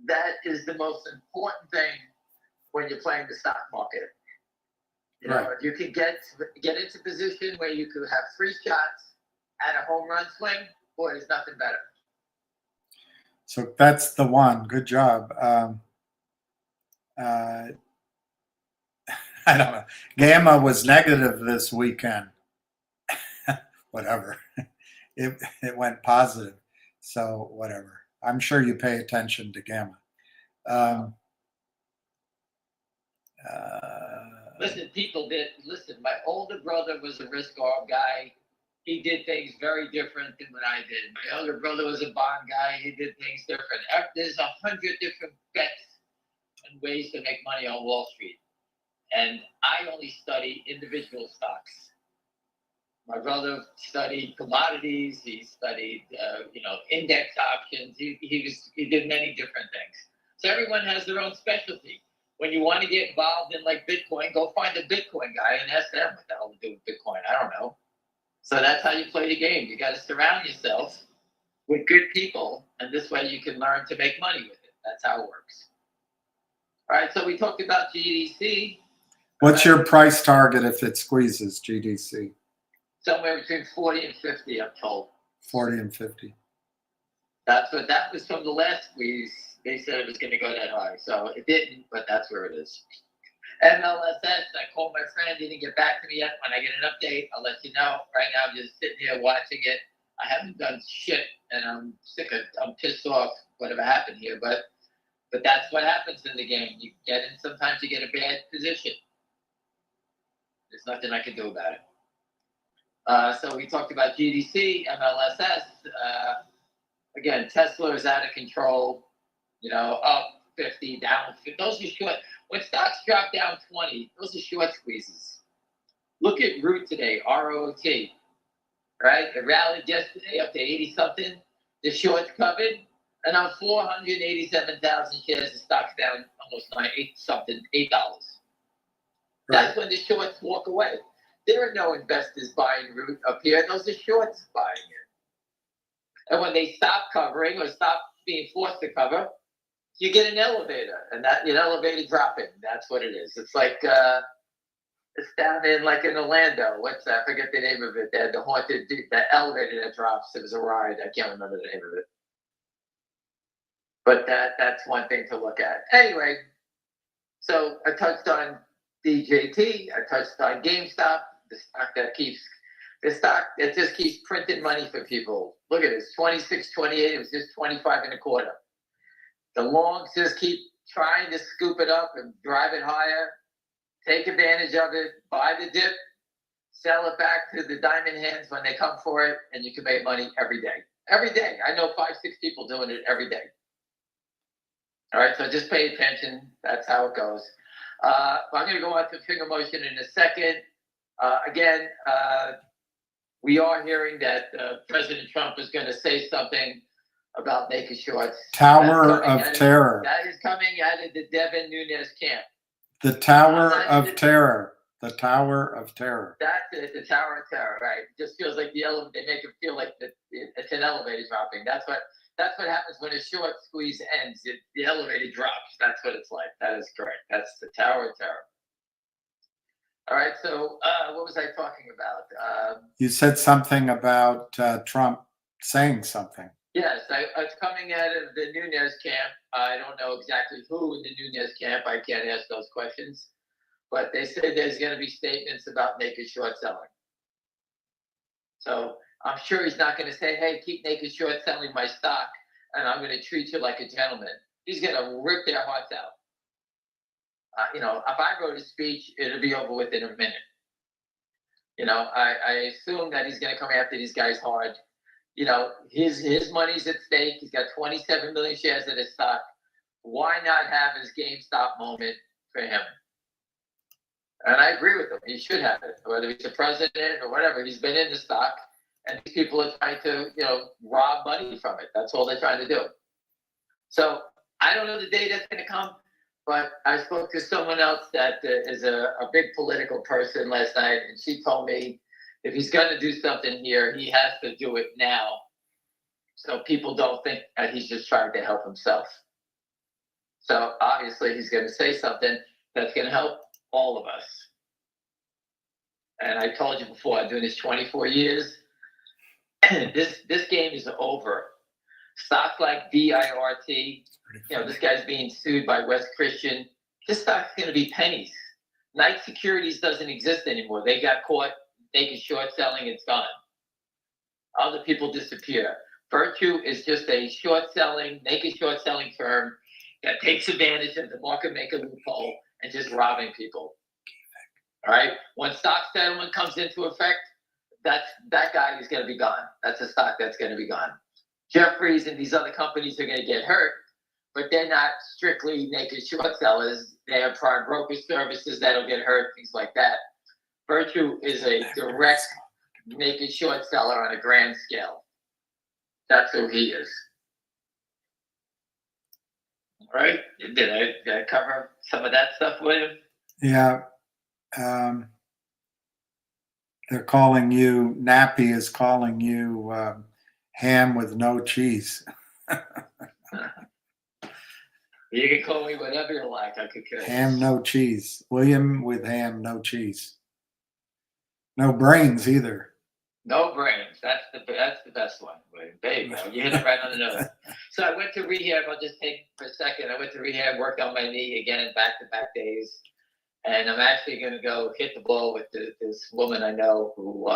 That is the most important thing when you're playing the stock market. You know, if you can get into a position where you could have 3 shots at a home run swing, boy, there's nothing better. So that's the one. Good job. I don't know. Gamma was negative this weekend. Whatever. It went positive. So whatever. I'm sure you pay attention to Gamma. Listen, my older brother was a risk arb guy. He did things very different than what I did. My younger brother was a bond guy. He did things different. There's 100 different bets and ways to make money on Wall Street. And I only study individual stocks. My brother studied commodities. He studied, index options. He did many different things. So everyone has their own specialty. When you want to get involved in like Bitcoin, go find a Bitcoin guy and ask them what the hell to do with Bitcoin. I don't know. So that's how you play the game. You got to surround yourself with good people, and this way you can learn to make money with it. That's how it works. All right, so we talked about GDC. What's your price target if it squeezes GDC? Somewhere between 40 and 50, I'm told. 40 and 50. That was from the last squeeze. They said it was going to go that high, so it didn't, but that's where it is. MLSS, I called my friend, he didn't get back to me yet. When I get an update, I'll let you know. Right now, I'm just sitting here watching it. I haven't done shit, and I'm pissed off whatever happened here, but that's what happens in the game. You get in, sometimes you get a bad position. There's nothing I can do about it. So we talked about GDC, MLSS. Again, Tesla is out of control. Up 50, down 50. Those are short. When stocks drop down 20, those are short squeezes. Look at Root today, ROT. Right? It rallied yesterday up to 80-something. The shorts covered. And on 487,000 shares, the stock's down almost $8. That's when the shorts walk away. There are no investors buying Root up here. Those are shorts buying it. And when they stop covering or stop being forced to cover, you get an elevator, and that an elevator dropping. That's what it is. It's like it's down in Orlando. What's that? I forget the name of it. They had the elevator that drops. It was a ride. I can't remember the name of it. But that's one thing to look at. Anyway, so I touched on DJT. I touched on GameStop, the stock that just keeps printing money for people. Look at this, 26.28. It was just 25.25. The longs just keep trying to scoop it up and drive it higher. Take advantage of it. Buy the dip. sell it back to the diamond hands when they come for it, and you can make money every day. Every day. I know 5, 6 people doing it every day. All right, so just pay attention. That's how it goes. I'm going to go on to FingerMotion in a second. Again, we are hearing that President Trump is going to say something about naked shorts. Tower of Terror. That is coming out of the Devin Nunes camp. The Tower of Terror. The Tower of Terror. That's it, the Tower of Terror, right? It just feels like the elevator. They make it feel like it's an elevator dropping. That's what happens when a short squeeze ends. The elevator drops. That's what it's like. That is correct. That's the Tower of Terror. All right. So what was I talking about? You said something about Trump saying something. Yes, I was coming out of the Nunes camp. I don't know exactly who in the Nunes camp. I can't ask those questions. But they said there's going to be statements about naked short selling. So I'm sure he's not going to say, hey, keep naked short selling my stock, and I'm going to treat you like a gentleman. He's going to rip their hearts out. If I wrote a speech, it'll be over within a minute. I assume that he's going to come after these guys hard. His money's at stake. He's got 27 million shares of his stock. Why not have his GameStop moment for him? And I agree with him. He should have it, whether he's the president or whatever. He's been in the stock, and these people are trying to, rob money from it. That's all they're trying to do. So I don't know the day that's going to come, but I spoke to someone else that is a big political person last night, and she told me if he's going to do something here, he has to do it now, so people don't think that he's just trying to help himself. So obviously he's going to say something that's going to help all of us. And I told you before, I'm doing this 24 years. This game is over. Stocks like DIRT, this guy's being sued by West Christian. This stock's going to be pennies. Knight Securities doesn't exist anymore. They got caught naked short selling. It's gone. Other people disappear. Virtue is just a naked short selling firm that takes advantage of the market maker loophole and just robbing people. All right. When stock settlement comes into effect, that guy is going to be gone. That's a stock that's going to be gone. Jeffries and these other companies are going to get hurt, but they're not strictly naked short sellers. They have prime broker services that'll get hurt, things like that. Virtue is a direct naked short seller on a grand scale. That's who he is. All right? Did I cover some of that stuff with him? Yeah. They're calling you, Nappy is calling you ham with no cheese. You can call me whatever you like. I could care. Ham, no cheese. William with ham, no cheese. No brains either. No brains. That's the best one. There you go. You hit it right on the nose. So I went to rehab. I'll just take for a second. I went to rehab, worked on my knee again, back-to-back days. And I'm actually going to go hit the ball with this woman I know who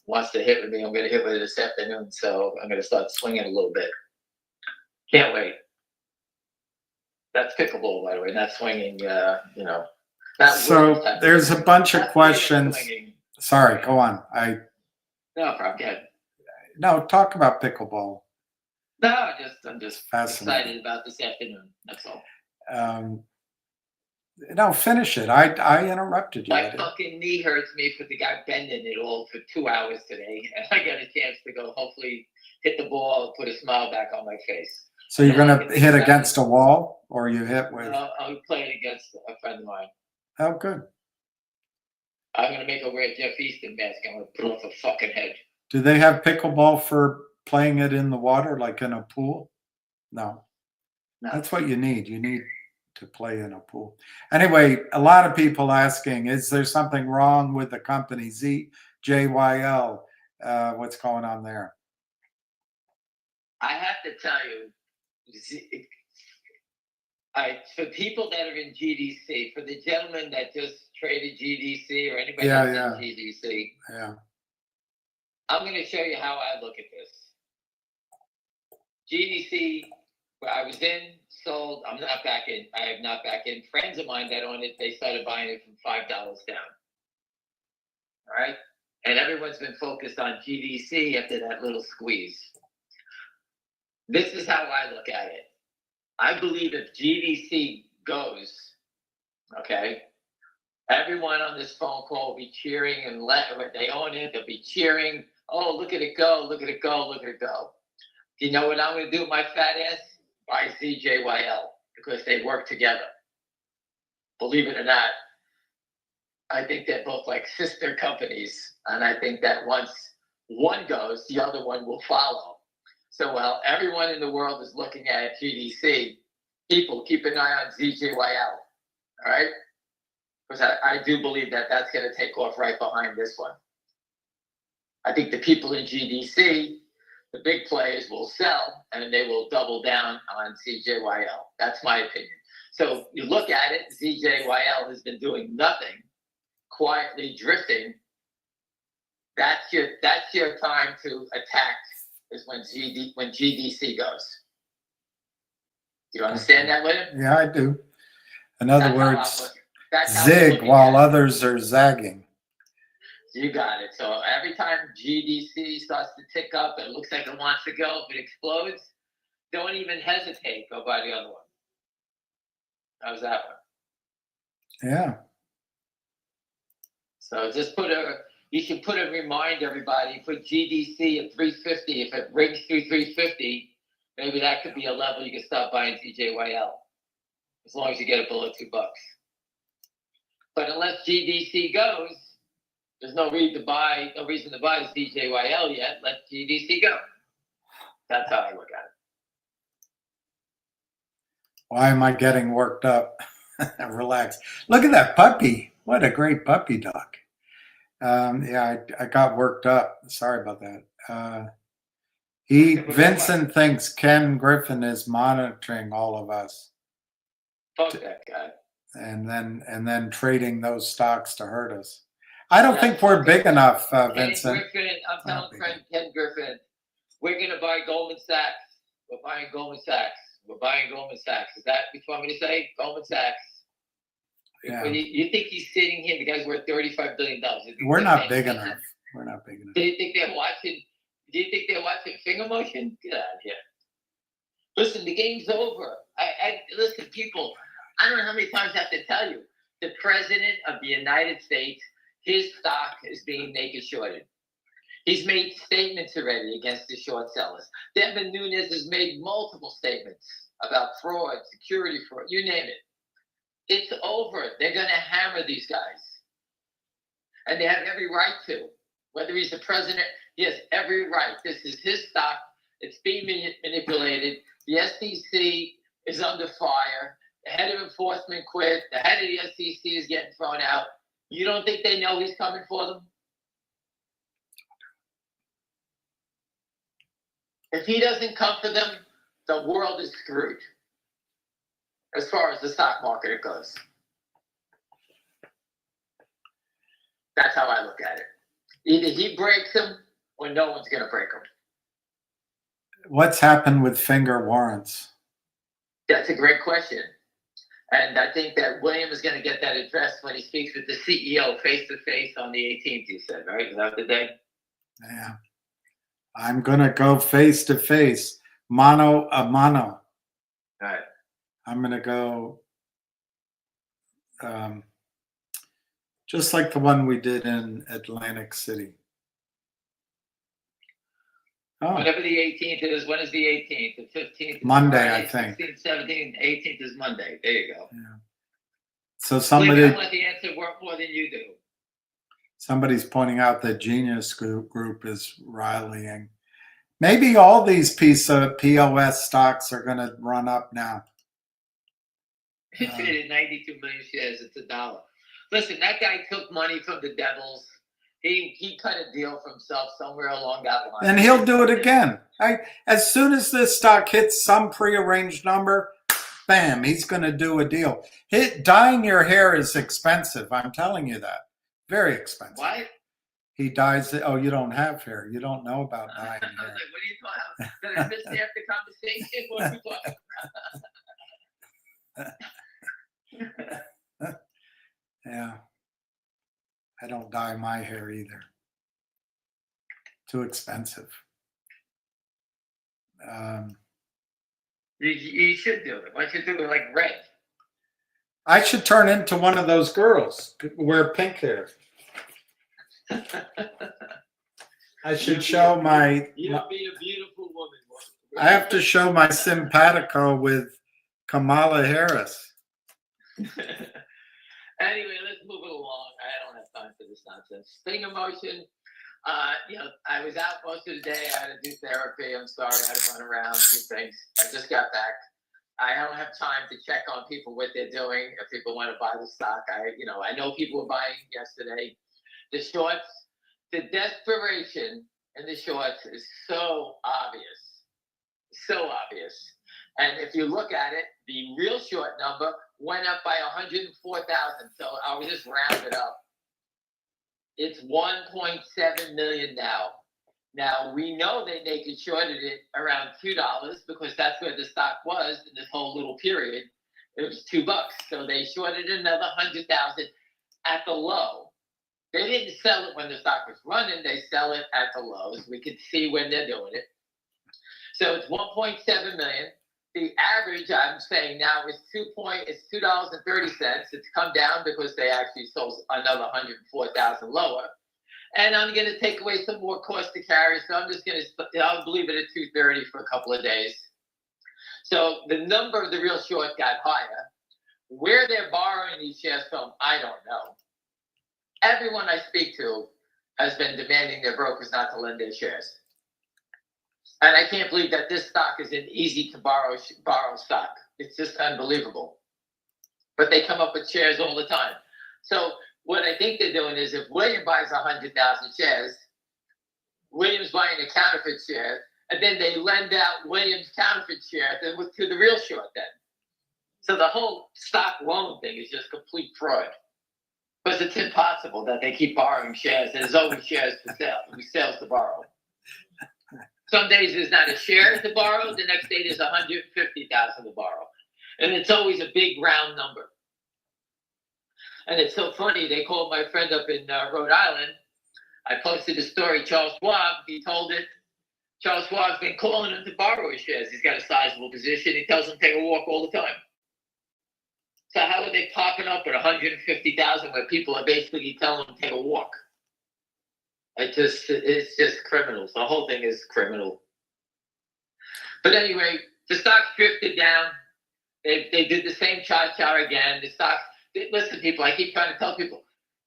wants to hit with me. I'm going to hit with her this afternoon. So I'm going to start swinging a little bit. Can't wait. That's pickleball, by the way, not swinging, So there's a bunch of questions. Sorry, go on. No problem. Go ahead. No, talk about pickleball. No, I'm just excited about this afternoon. That's all. No, finish it. I interrupted you. My fucking knee hurts me for the guy bending it all for 2 hours today, and I got a chance to go hopefully hit the ball, put a smile back on my face. So you're going to hit against a wall, or you hit with? I'll play it against a friend of mine. Oh, good. I'm going to make her wear a Jeff Easton mask. I'm going to put off her fucking head. Do they have pickleball for playing it in the water, like in a pool? No. That's what you need. You need to play in a pool. Anyway, a lot of people asking, is there something wrong with the company ZJYL? What's going on there? I have to tell you, for people that are in GDC, for the gentleman that just traded GDC or anybody that's in GDC, I'm going to show you how I look at this. GDC, where I was in, sold. I'm not back in. I am not back in. Friends of mine that own it, they started buying it from $5 down. All right? and everyone's been focused on GDC after that little squeeze. This is how I look at it. I believe if GDC goes, okay, everyone on this phone call will be cheering and they own it. They'll be cheering. Oh, look at it go! Look at it go! Look at it go! Do you know what I'm going to do with my fat ass? Buy CJYL because they work together. Believe it or not, I think they're both like sister companies, and I think that once one goes, the other one will follow. So while everyone in the world is looking at GDC, people keep an eye on ZJYL, all right? Because I do believe that that's going to take off right behind this one. I think the people in GDC, the big players, will sell, and they will double down on CJYL. That's my opinion. So you look at it, CJYL has been doing nothing, quietly drifting. That's your time to attack, is when GDC goes. Do you understand that, William? Yeah, I do. In other words, That's zig while others are zagging. You got it. So every time GDC starts to tick up, it looks like it wants to go. If it explodes, don't even hesitate. Go buy the other one. How's that one? Yeah. So just you should remind everybody, put GDC at 350. If it rings through 350, maybe that could be a level you can start buying CJYL. As long as you get it below $2. But unless GDC goes, there's no reason to buy CJYL yet. Let GDC go. That's how I look at it. Why am I getting worked up? Relax. Look at that puppy. What a great puppy dog. Yeah, I got worked up. Sorry about that. Vincent thinks Ken Griffin is monitoring all of us. Fuck that guy. And then trading those stocks to hurt us. I don't think we're big enough, Vincent. Ken Griffin, I'm telling friend Ken Griffin, we're going to buy Goldman Sachs. We're buying Goldman Sachs. We're buying Goldman Sachs. Is that what you want me to say? Goldman Sachs. Yeah. You think he's sitting here? The guy's worth $35 billion. We're not big enough. We're not big enough. Do you think they're watching FingerMotion? Get out of here. Listen, the game's over. Listen, people, I don't know how many times I have to tell you. The President of the United States, his stock is being naked shorted. He's made statements already against the short sellers. Devin Nunes has made multiple statements about fraud, security fraud, you name it. It's over. They're going to hammer these guys. And they have every right to. Whether he's the president, he has every right. This is his stock. It's being manipulated. The SEC is under fire. The head of enforcement quit. The head of the SEC is getting thrown out. You don't think they know he's coming for them? If he doesn't come for them, the world is screwed as far as the stock market goes. That's how I look at it. Either he breaks them or no one's going to break them. What's happened with finger warrants? That's a great question. And I think that William is going to get that addressed when he speaks with the CEO face-to-face on the 18th, you said, right? Is that the day? Yeah. I'm going to go face-to-face, mano a mano. All right. I'm going to go just like the one we did in Atlantic City. Oh. Whatever the 18th is, when is the 18th? The 15th? Is Monday, Friday, I think. 16th, 17th, 18th is Monday. There you go. Yeah. So somebody... I want the answer work more than you do. Somebody's pointing out that Genius Group is rallying. Maybe all these POS stocks are going to run up now. He traded 92 million shares. It's $1. Listen, that guy took money from the Devils. He cut a deal for himself somewhere along that line. And he'll do it again. As soon as this stock hits some prearranged number, bam, he's going to do a deal. Dyeing your hair is expensive. I'm telling you that. Very expensive. What? He dyes it. Oh, you don't have hair. You don't know about dyeing I was hair. like, what are you talking about? Did I miss half the conversation? What are you talking about? Yeah. I don't dye my hair either. too expensive. You should do it. Why don't you do it like red? I should turn into one of those girls, wear pink hair. I should show my. You'll be a beautiful woman. I have to show my simpatico with Kamala Harris. Anyway, let's move it along. I don't have time for this nonsense. FingerMotion. I was out most of the day. I had to do therapy. I'm sorry. I had to run around, do things. I just got back. I don't have time to check on people what they're doing. If people want to buy the stock, I know people were buying yesterday. The shorts, the desperation in the shorts is so obvious, so obvious. And if you look at it, the real short number went up by 104,000. So I'll just round it up. It's 1.7 million now. Now, we know they naked shorted it around $2 because that's where the stock was in this whole little period. It was $2. So they shorted another 100,000 at the low. They didn't sell it when the stock was running. They sell it at the lows. We could see when they're doing it. So it's 1.7 million. The average, I'm saying now, is $2.30. It's come down because they actually sold another 104,000 lower. And I'm going to take away some more cost to carry. So I'm just going to, I'll leave it at 230 for a couple of days. So the number of the real short got higher. Where they're borrowing these shares from, I don't know. Everyone I speak to has been demanding their brokers not to lend their shares. And I can't believe that this stock is an easy to borrow stock. It's just unbelievable. But they come up with shares all the time. So what I think they're doing is if William buys 100,000 shares, William's buying a counterfeit share, and then they lend out William's counterfeit share to the real short then. So the whole stock loan thing is just complete fraud. Because it's impossible that they keep borrowing shares. There's always shares to sell. We sales to borrow. Some days there's not a share to borrow. The next day there's 150,000 to borrow. And it's always a big round number. And it's so funny. They called my friend up in Rhode Island. I posted a story, Charles Schwab. He told it. Charles Schwab's been calling him to borrow his shares. He's got a sizable position. He tells him to take a walk all the time. So how are they popping up at 150,000 where people are basically telling them to take a walk? It's just criminals. The whole thing is criminal. But anyway, the stock drifted down. They did the same cha-cha again. The stock, listen, people, I keep trying to tell people,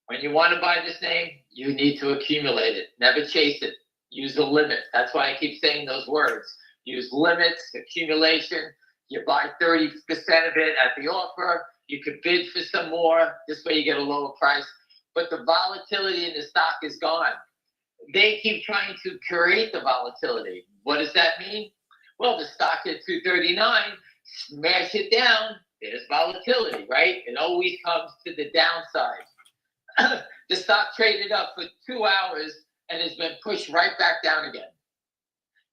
when you want to buy this name, you need to accumulate it. Never chase it. Use a limit. That's why I keep saying those words. Use limits, accumulation. You buy 30% of it at the offer. You could bid for some more. This way you get a lower price. But the volatility in the stock is gone. They keep trying to create the volatility. What does that mean? Well, the stock at 239, smash it down, there's volatility, right? It always comes to the downside. The stock traded up for 2 hours and has been pushed right back down again.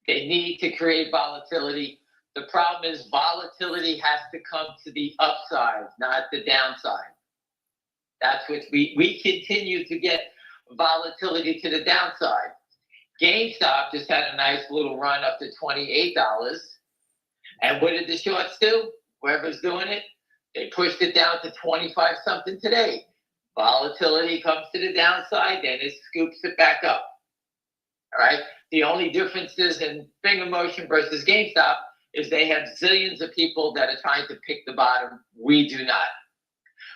They need to create volatility. The problem is volatility has to come to the upside, not the downside. That's what we continue to get volatility to the downside. GameStop just had a nice little run up to $28. And what did the shorts do? Whoever's doing it, they pushed it down to 25 something today. Volatility comes to the downside, then it scoops it back up. All right. The only differences in FingerMotion versus GameStop is they have zillions of people that are trying to pick the bottom. We do not.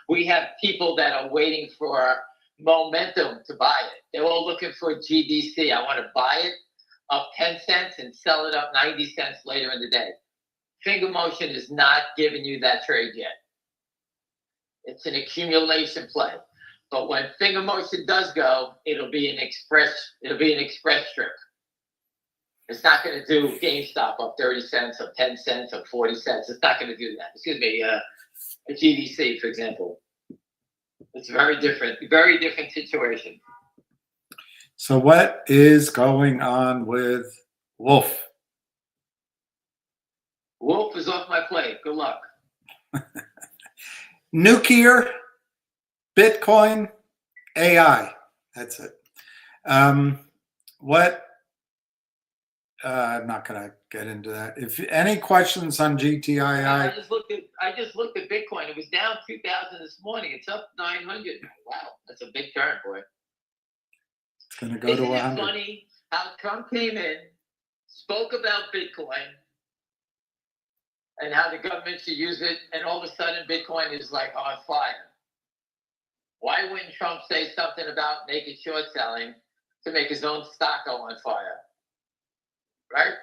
We have people that are waiting for momentum to buy it. They're all looking for GDC. I want to buy it up 10 cents and sell it up 90 cents later in the day. FingerMotion is not giving you that trade yet. It's an accumulation play. But when FingerMotion does go, it'll be an express strip. It's not going to do GameStop up 30 cents, up 10 cents, up 40 cents. It's not going to do that. Excuse me, a GDC, for example. It's very different situation. So what is going on with Wolf? Wolf is off my plate. Good luck. Nuclear, Bitcoin, AI. That's it. I'm not going to get into that. If any questions on I GTII, just looked at Bitcoin. It was down 2,000 this morning. It's up 900. Wow, that's a big turn, boy. it's going to go to Isn't it 100. funny how Trump came in, spoke about Bitcoin, and how the government should use it, and all of a sudden Bitcoin is like on fire. Why wouldn't Trump say something about naked short selling to make his own stock go on fire? Right?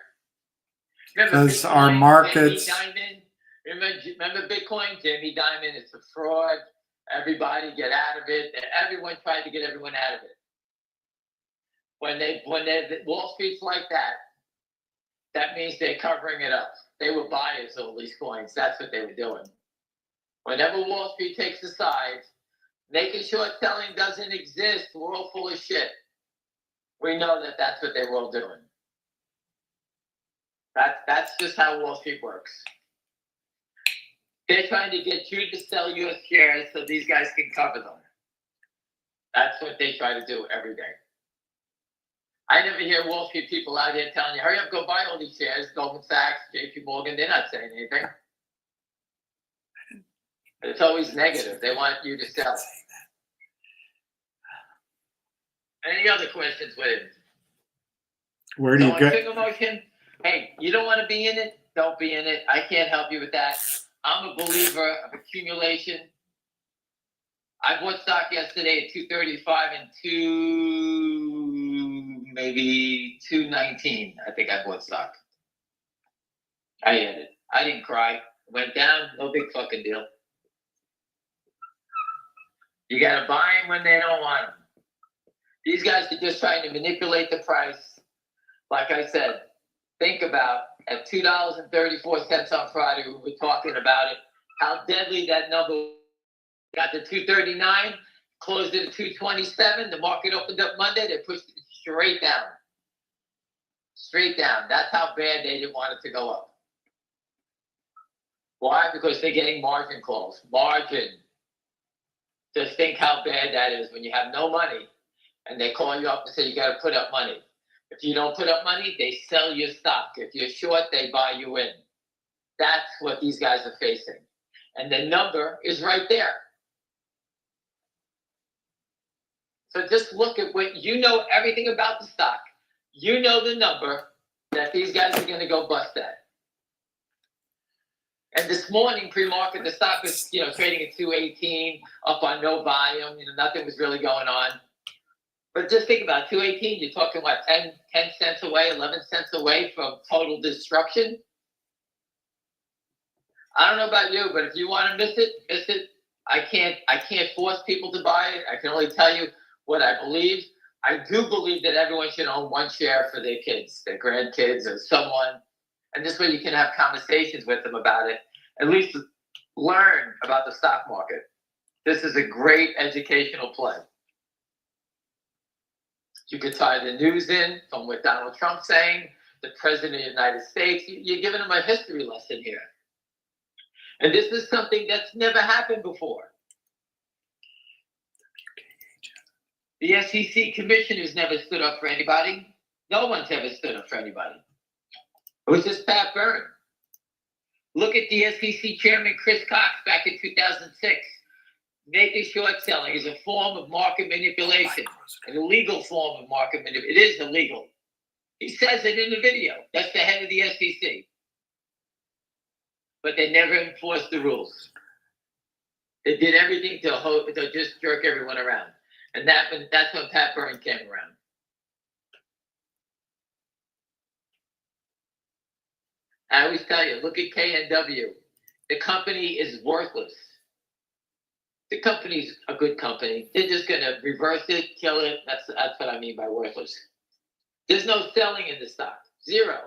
Because our markets, Jamie Dimon, remember Bitcoin? Jamie Dimon, it's a fraud. Everybody get out of it. Everyone tried to get everyone out of it. When Wall Street's like that, that means they're covering it up. They were buyers of all these coins. That's what they were doing. Whenever Wall Street takes the sides, naked short selling doesn't exist. We're all full of shit. We know that that's what they were all doing. That's just how Wall Street works. They're trying to get you to sell your shares so these guys can cover them. That's what they try to do every day. I never hear Wall Street people out here telling you, hurry up, go buy all these shares. Goldman Sachs, JP Morgan, they're not saying anything. It's always negative. They want you to sell. Any other questions with him? where do you get? FingerMotion, hey, you don't want to be in it? Don't be in it. I can't help you with that. I'm a believer of accumulation. I bought stock yesterday at 235 and maybe 219. I think I bought stock. I had it. I didn't cry. Went down. No big fucking deal. You gotta buy them when they don't want them. These guys are just trying to manipulate the price. Like I said, think about at $2.34 on Friday, we were talking about it, how deadly that number got to 239, closed it at 227. The market opened up Monday. They pushed it straight down. Straight down. That's how bad they didn't want it to go up. Why? Because they're getting margin calls. Margin. Just think how bad that is when you have no money and they call you up and say you got to put up money. If you don't put up money, they sell your stock. If you're short, they buy you in. That's what these guys are facing. And the number is right there. So just look at what you know, everything about the stock. You know the number that these guys are going to go bust at. And this morning, pre-market, the stock was, trading at 218, up on no volume. Nothing was really going on. But just think about 218. You're talking, 10 cents away, 11 cents away from total destruction? I don't know about you, but if you want to miss it, miss it. I can't force people to buy it. I can only tell you what I believe. I do believe that everyone should own one share for their kids, their grandkids, or someone. And this way you can have conversations with them about it. At least learn about the stock market. This is a great educational play. You could tie the news in from what Donald Trump's saying, the President of the United States. You're giving them a history lesson here. And this is something that's never happened before. The SEC commissioners never stood up for anybody. No one's ever stood up for anybody. It was just Pat Byrne. Look at the SEC chairman, Chris Cox, back in 2006. Naked short selling is a form of market manipulation, an illegal form of market manipulation. It is illegal. He says it in the video. That's the head of the SEC. But they never enforced the rules. They did everything to just jerk everyone around. And that's when Pat Byrne came around. I always tell you, look at KNW. The company is worthless. The company's a good company. They're just going to reverse it, kill it. That's what I mean by worthless. There's no selling in the stock. Zero.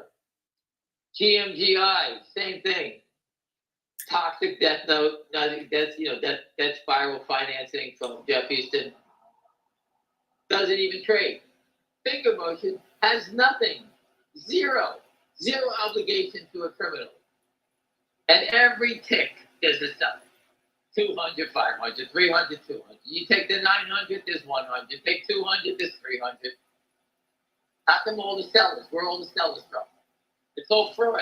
GMGI, same thing. Toxic death note. Death spiral financing from Jeff Easton. Doesn't even trade. FingerMotion has nothing. Zero obligation to a criminal. And every tick there's a stuff. 200, 500, 300, 200. You take the 900, there's 100. Take 200, there's 300. How come all the sellers? Where all the sellers from? It's all fraud.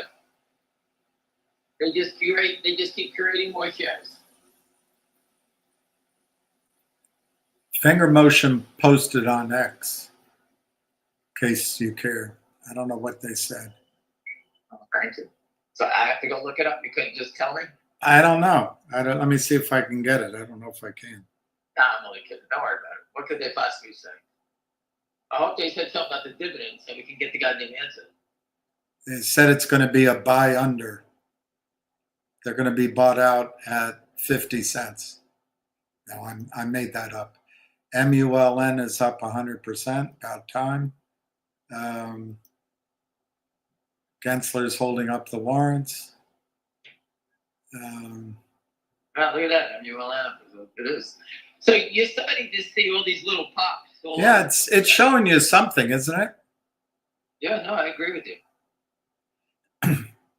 They just keep creating more shares. FingerMotion posted on X, in case you care. I don't know what they said. Oh, thank you. So I have to go look it up. You couldn't just tell me? I don't know. Let me see if I can get it. I don't know if I can. Nah, I'm only kidding. Don't worry about it. What could they possibly say? I hope they said something about the dividends so we can get the goddamn answer. They said it's going to be a buy under. They're going to be bought out at 50 cents. No, I made that up. MULN is up 100%, about time. Gensler's holding up the warrants. Wow, look at that. MULM. It is. So you're starting to see all these little pops. Yeah, it's showing you something, isn't it? Yeah, no, I agree with you.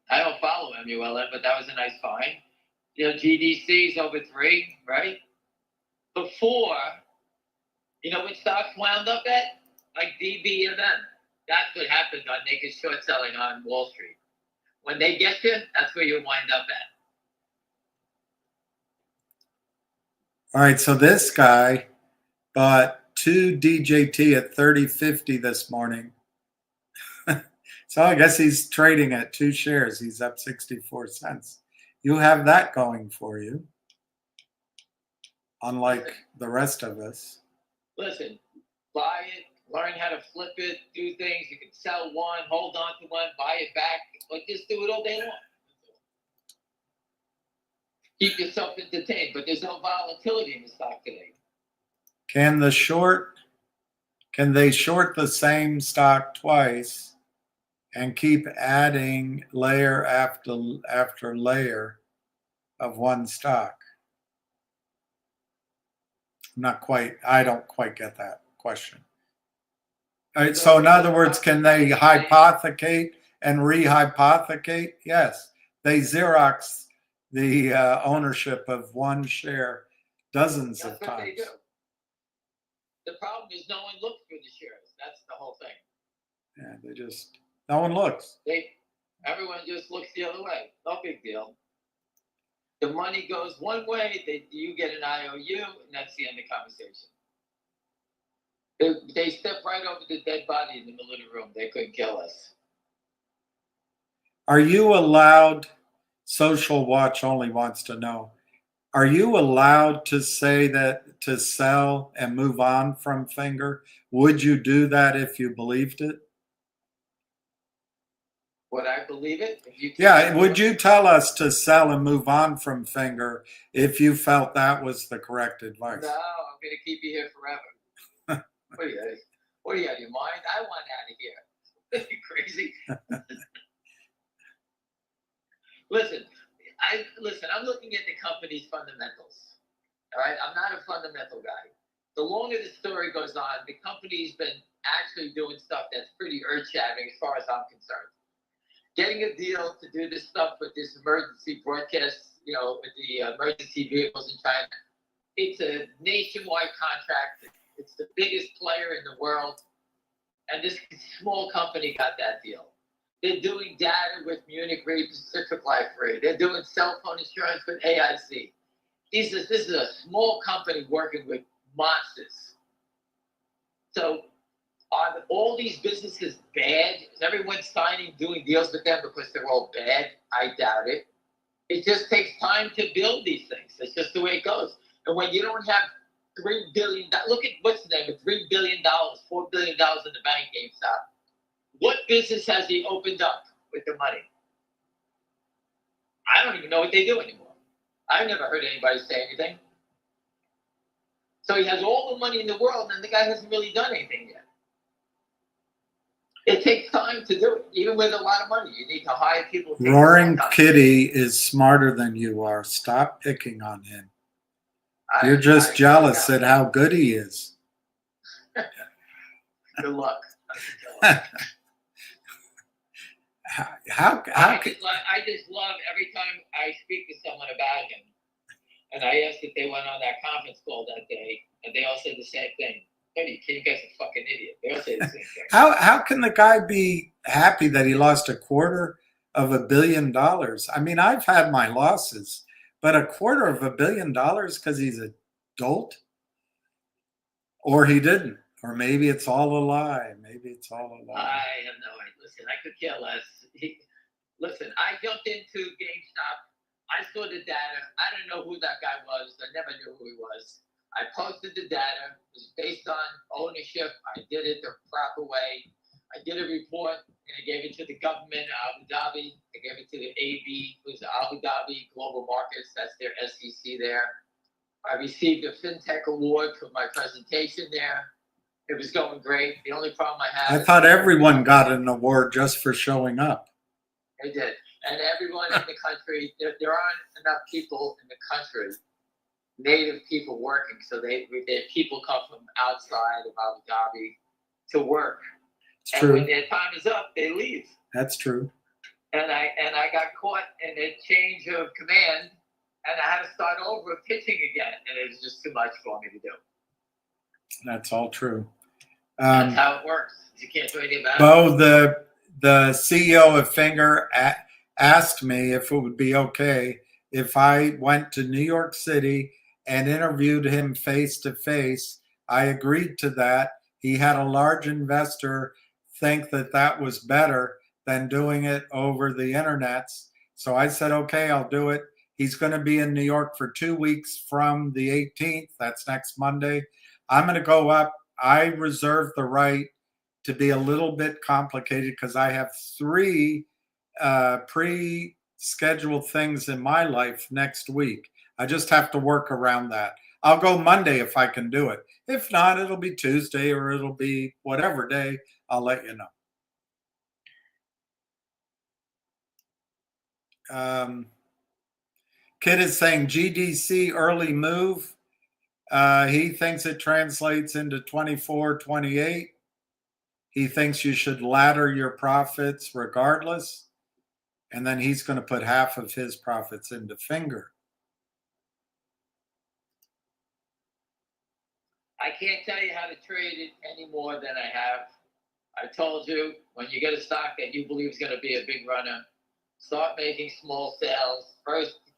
I don't follow MULM, but that was a nice find. You know, GDC is over 3, right? Before, you know what stocks wound up at? Like DBM. That's what happens on naked short selling on Wall Street. When they get you, that's where you wind up at. All right, so this guy bought 2 DJT at 30.50 this morning. So I guess he's trading at 2 shares. He's up 64 cents. You have that going for you, unlike the rest of us. Listen, buy it, learn how to flip it, do things. You can sell one, hold on to one, buy it back, or just do it all day long. Keep yourself entertained, but there's no volatility in the stock today. Can they short the same stock twice and keep adding layer after layer of one stock? I don't quite get that question. All right, so in other words, can they hypothecate and rehypothecate? Yes. They Xerox the ownership of one share dozens of That's what they times. do. The problem is no one looks for the shares. That's the whole thing. Yeah, no one looks. Everyone just looks the other way. No big deal. The money goes one way, you get an IOU, and that's the end of the conversation. They step right over the dead body in the middle of the room. They couldn't kill us. Are you allowed, Social Watch only wants to know, are you allowed to say that to sell and move on from Finger? Would you do that if you believed it? Would I believe it? Would you tell us to sell and move on from Finger if you felt that was the correct advice? No, I'm going to keep you here forever. What are you out of your mind? I want out of here. Are you crazy? Listen, I'm looking at the company's fundamentals. All right, I'm not a fundamental guy. The longer the story goes on, the company's been actually doing stuff that's pretty earth-shattering as far as I'm concerned. Getting a deal to do this stuff with this emergency broadcast, with the emergency vehicles in China. It's a nationwide contract. It's the biggest player in the world. And this small company got that deal. They're doing data with Munich Re, Pacific Life Re. They're doing cell phone insurance with AIC. This is a small company working with monsters. So are all these businesses bad? Is everyone doing deals with them because they're all bad? I doubt it. It just takes time to build these things. That's just the way it goes. And when you don't have $3 billion, look at what's the name of $3 billion, $4 billion in the bank, GameStop. What business has he opened up with the money? I don't even know what they do anymore. I've never heard anybody say anything. So he has all the money in the world, and the guy hasn't really done anything yet. It takes time to do it, even with a lot of money. You need to hire people. Roaring Kitty is smarter than you are. Stop picking on him. You're just jealous at how good he is. Good luck. How could I just love every time I speak to someone about him, and I asked if they went on that conference call that day, and they all said the same thing. You guy's a fucking idiot. They all say the same thing. How can the guy be happy that he lost $250 million? I mean, I've had my losses, but $250 million because he's a dolt? Or he didn't. Or maybe it's all a lie. Maybe it's all a lie. I have no idea. Listen, I could care less. Listen, I jumped into GameStop. I saw the data. I don't know who that guy was. I never knew who he was. I posted the data. It was based on ownership. I did it the proper way. I did a report and I gave it to the government of Abu Dhabi. I gave it to the AB, who's Abu Dhabi Global Markets. That's their SEC there. I received a FinTech award for my presentation there. It was going great. The only problem I had. I thought everyone got an award just for showing up. They did. And everyone in the country, there aren't enough people in the country, native people working. So people come from outside of Abu Dhabi to work. It's and true. When their time is up, they leave. That's true. And I got caught in a change of command, and I had to start over pitching again, and it was just too much for me to do. That's all true. That's how it works. You can't do anything about it. Bo, the CEO of Finger asked me if it would be okay if I went to New York City and interviewed him face to face. I agreed to that. He had a large investor think that was better than doing it over the internets. So I said, okay, I'll do it. He's going to be in New York for 2 weeks from the 18th. That's next Monday. I'm going to go up. I reserve the right to be a little bit complicated because I have 3 pre-scheduled things in my life next week. I just have to work around that. I'll go Monday if I can do it. If not, it'll be Tuesday or it'll be whatever day. I'll let you know. Kid is saying GDC early move. He thinks it translates into 24, 28. He thinks you should ladder your profits regardless. And then he's going to put half of his profits into Finger. I can't tell you how to trade it any more than I have. I told you, when you get a stock that you believe is going to be a big runner, start making small sales.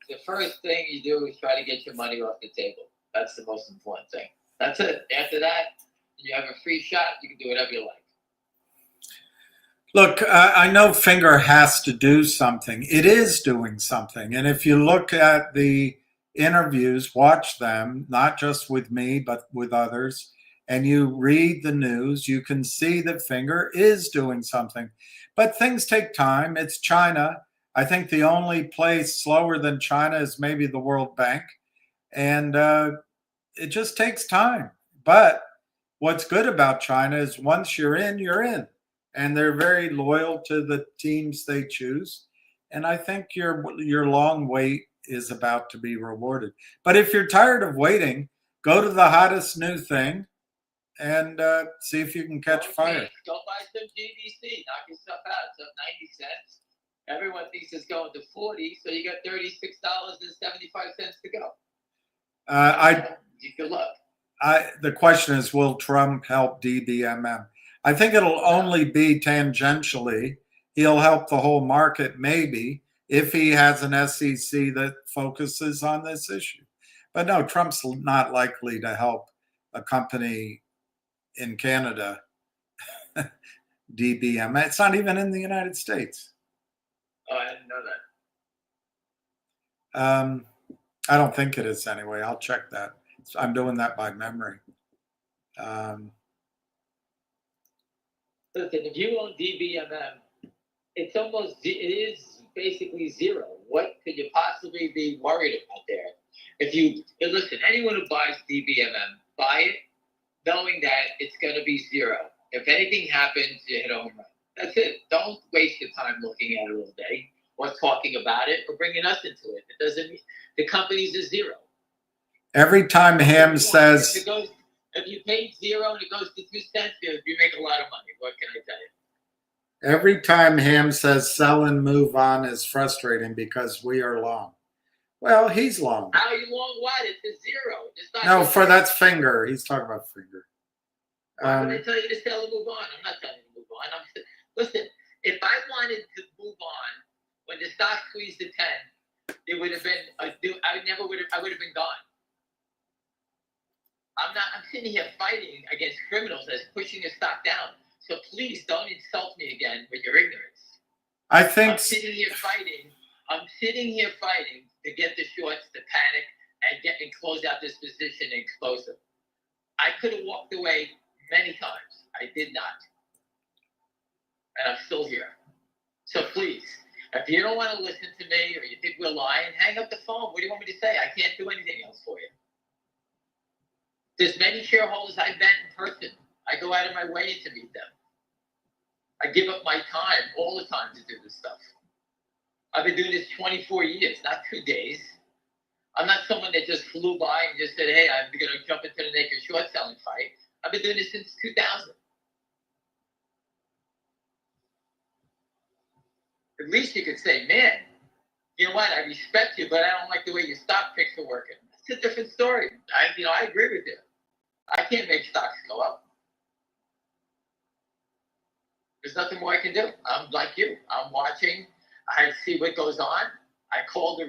The first thing you do is try to get your money off the table. That's the most important thing. That's it. After that, you have a free shot. You can do whatever you like. Look, I know Finger has to do something. It is doing something. And if you look at the interviews, watch them, not just with me, but with others, and you read the news, you can see that Finger is doing something. But things take time. It's China. I think the only place slower than China is maybe the World Bank. And it just takes time. But what's good about China is once you're in, you're in. And they're very loyal to the teams they choose. And I think your long wait is about to be rewarded. But if you're tired of waiting, go to the hottest new thing and see if you can catch fire. Go buy some GDC. Knock yourself out. It's up 90 cents. Everyone thinks it's going to 40, so you got $36.75 to go. Good luck. The question is, will Trump help DBMM? I think it'll only be tangentially. He'll help the whole market, maybe, if he has an SEC that focuses on this issue. But no, Trump's not likely to help a company in Canada, DBM. It's not even in the United States. Oh, I didn't know that. I don't think it is anyway. I'll check that. I'm doing that by memory. Listen, if you own DBMM, it is basically zero. What could you possibly be worried about there? Listen, anyone who buys DBMM, buy it knowing that it's going to be zero. If anything happens, you hit a home run. That's it. Don't waste your time looking at it all day or talking about it or bringing us into it. It doesn't mean the company's a zero. Every time Ham says, if you paid zero and it goes to 2 cents, you make a lot of money. What can I tell you? every time Ham says sell and move on is frustrating because we are long. Well, he's long. How are you long what? It's a zero. It's not No, that's Finger. He's talking about Finger. Why would I tell you to sell and move on? I'm not telling you to move on. Listen, if I wanted to move on when the stock squeezed to 10, it would have been, I would have been gone. I'm sitting here fighting against criminals that's pushing the stock down. So please don't insult me again with your ignorance. I think I'm sitting here fighting to get the shorts to panic and close out this position and expose them. I could have walked away many times. I did not. And I'm still here. So please, if you don't want to listen to me or you think we're lying, hang up the phone. What do you want me to say? I can't do anything else for you. There's many shareholders I've met in person. I go out of my way to meet them. I give up my time all the time to do this stuff. I've been doing this 24 years, not 2 days. I'm not someone that just flew by and just said, hey, I'm going to jump into the naked short selling fight. I've been doing this since 2000. At least you could say, man, you know what? I respect you, but I don't like the way your stock picks are working. That's a different story. I agree with you. I can't make stocks go up. There's nothing more I can do. I'm like you. I'm watching. I see what goes on. I called the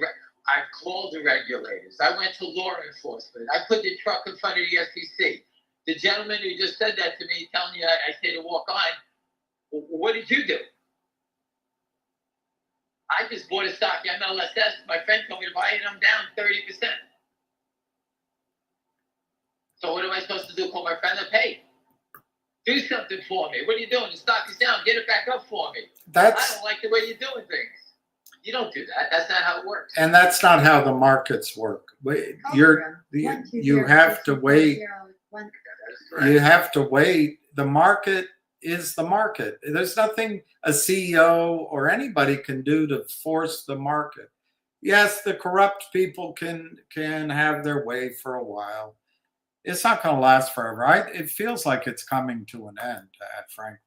regulators. I went to law enforcement. I put the truck in front of the SEC. The gentleman who just said that to me, telling you I say to walk on, what did you do? I just bought a stock, MLSS. My friend told me to buy it, and I'm down 30%. So what am I supposed to do? Call my friend up? Hey, do something for me. What are you doing? The stock is down. Get it back up for me. I don't like the way you're doing things. You don't do that. That's not how it works. And that's not how the markets work. You have to wait. You have to wait. The market is the market. There's nothing a CEO or anybody can do to force the market. Yes, the corrupt people can have their way for a while. It's not going to last forever. It feels like it's coming to an end, frankly.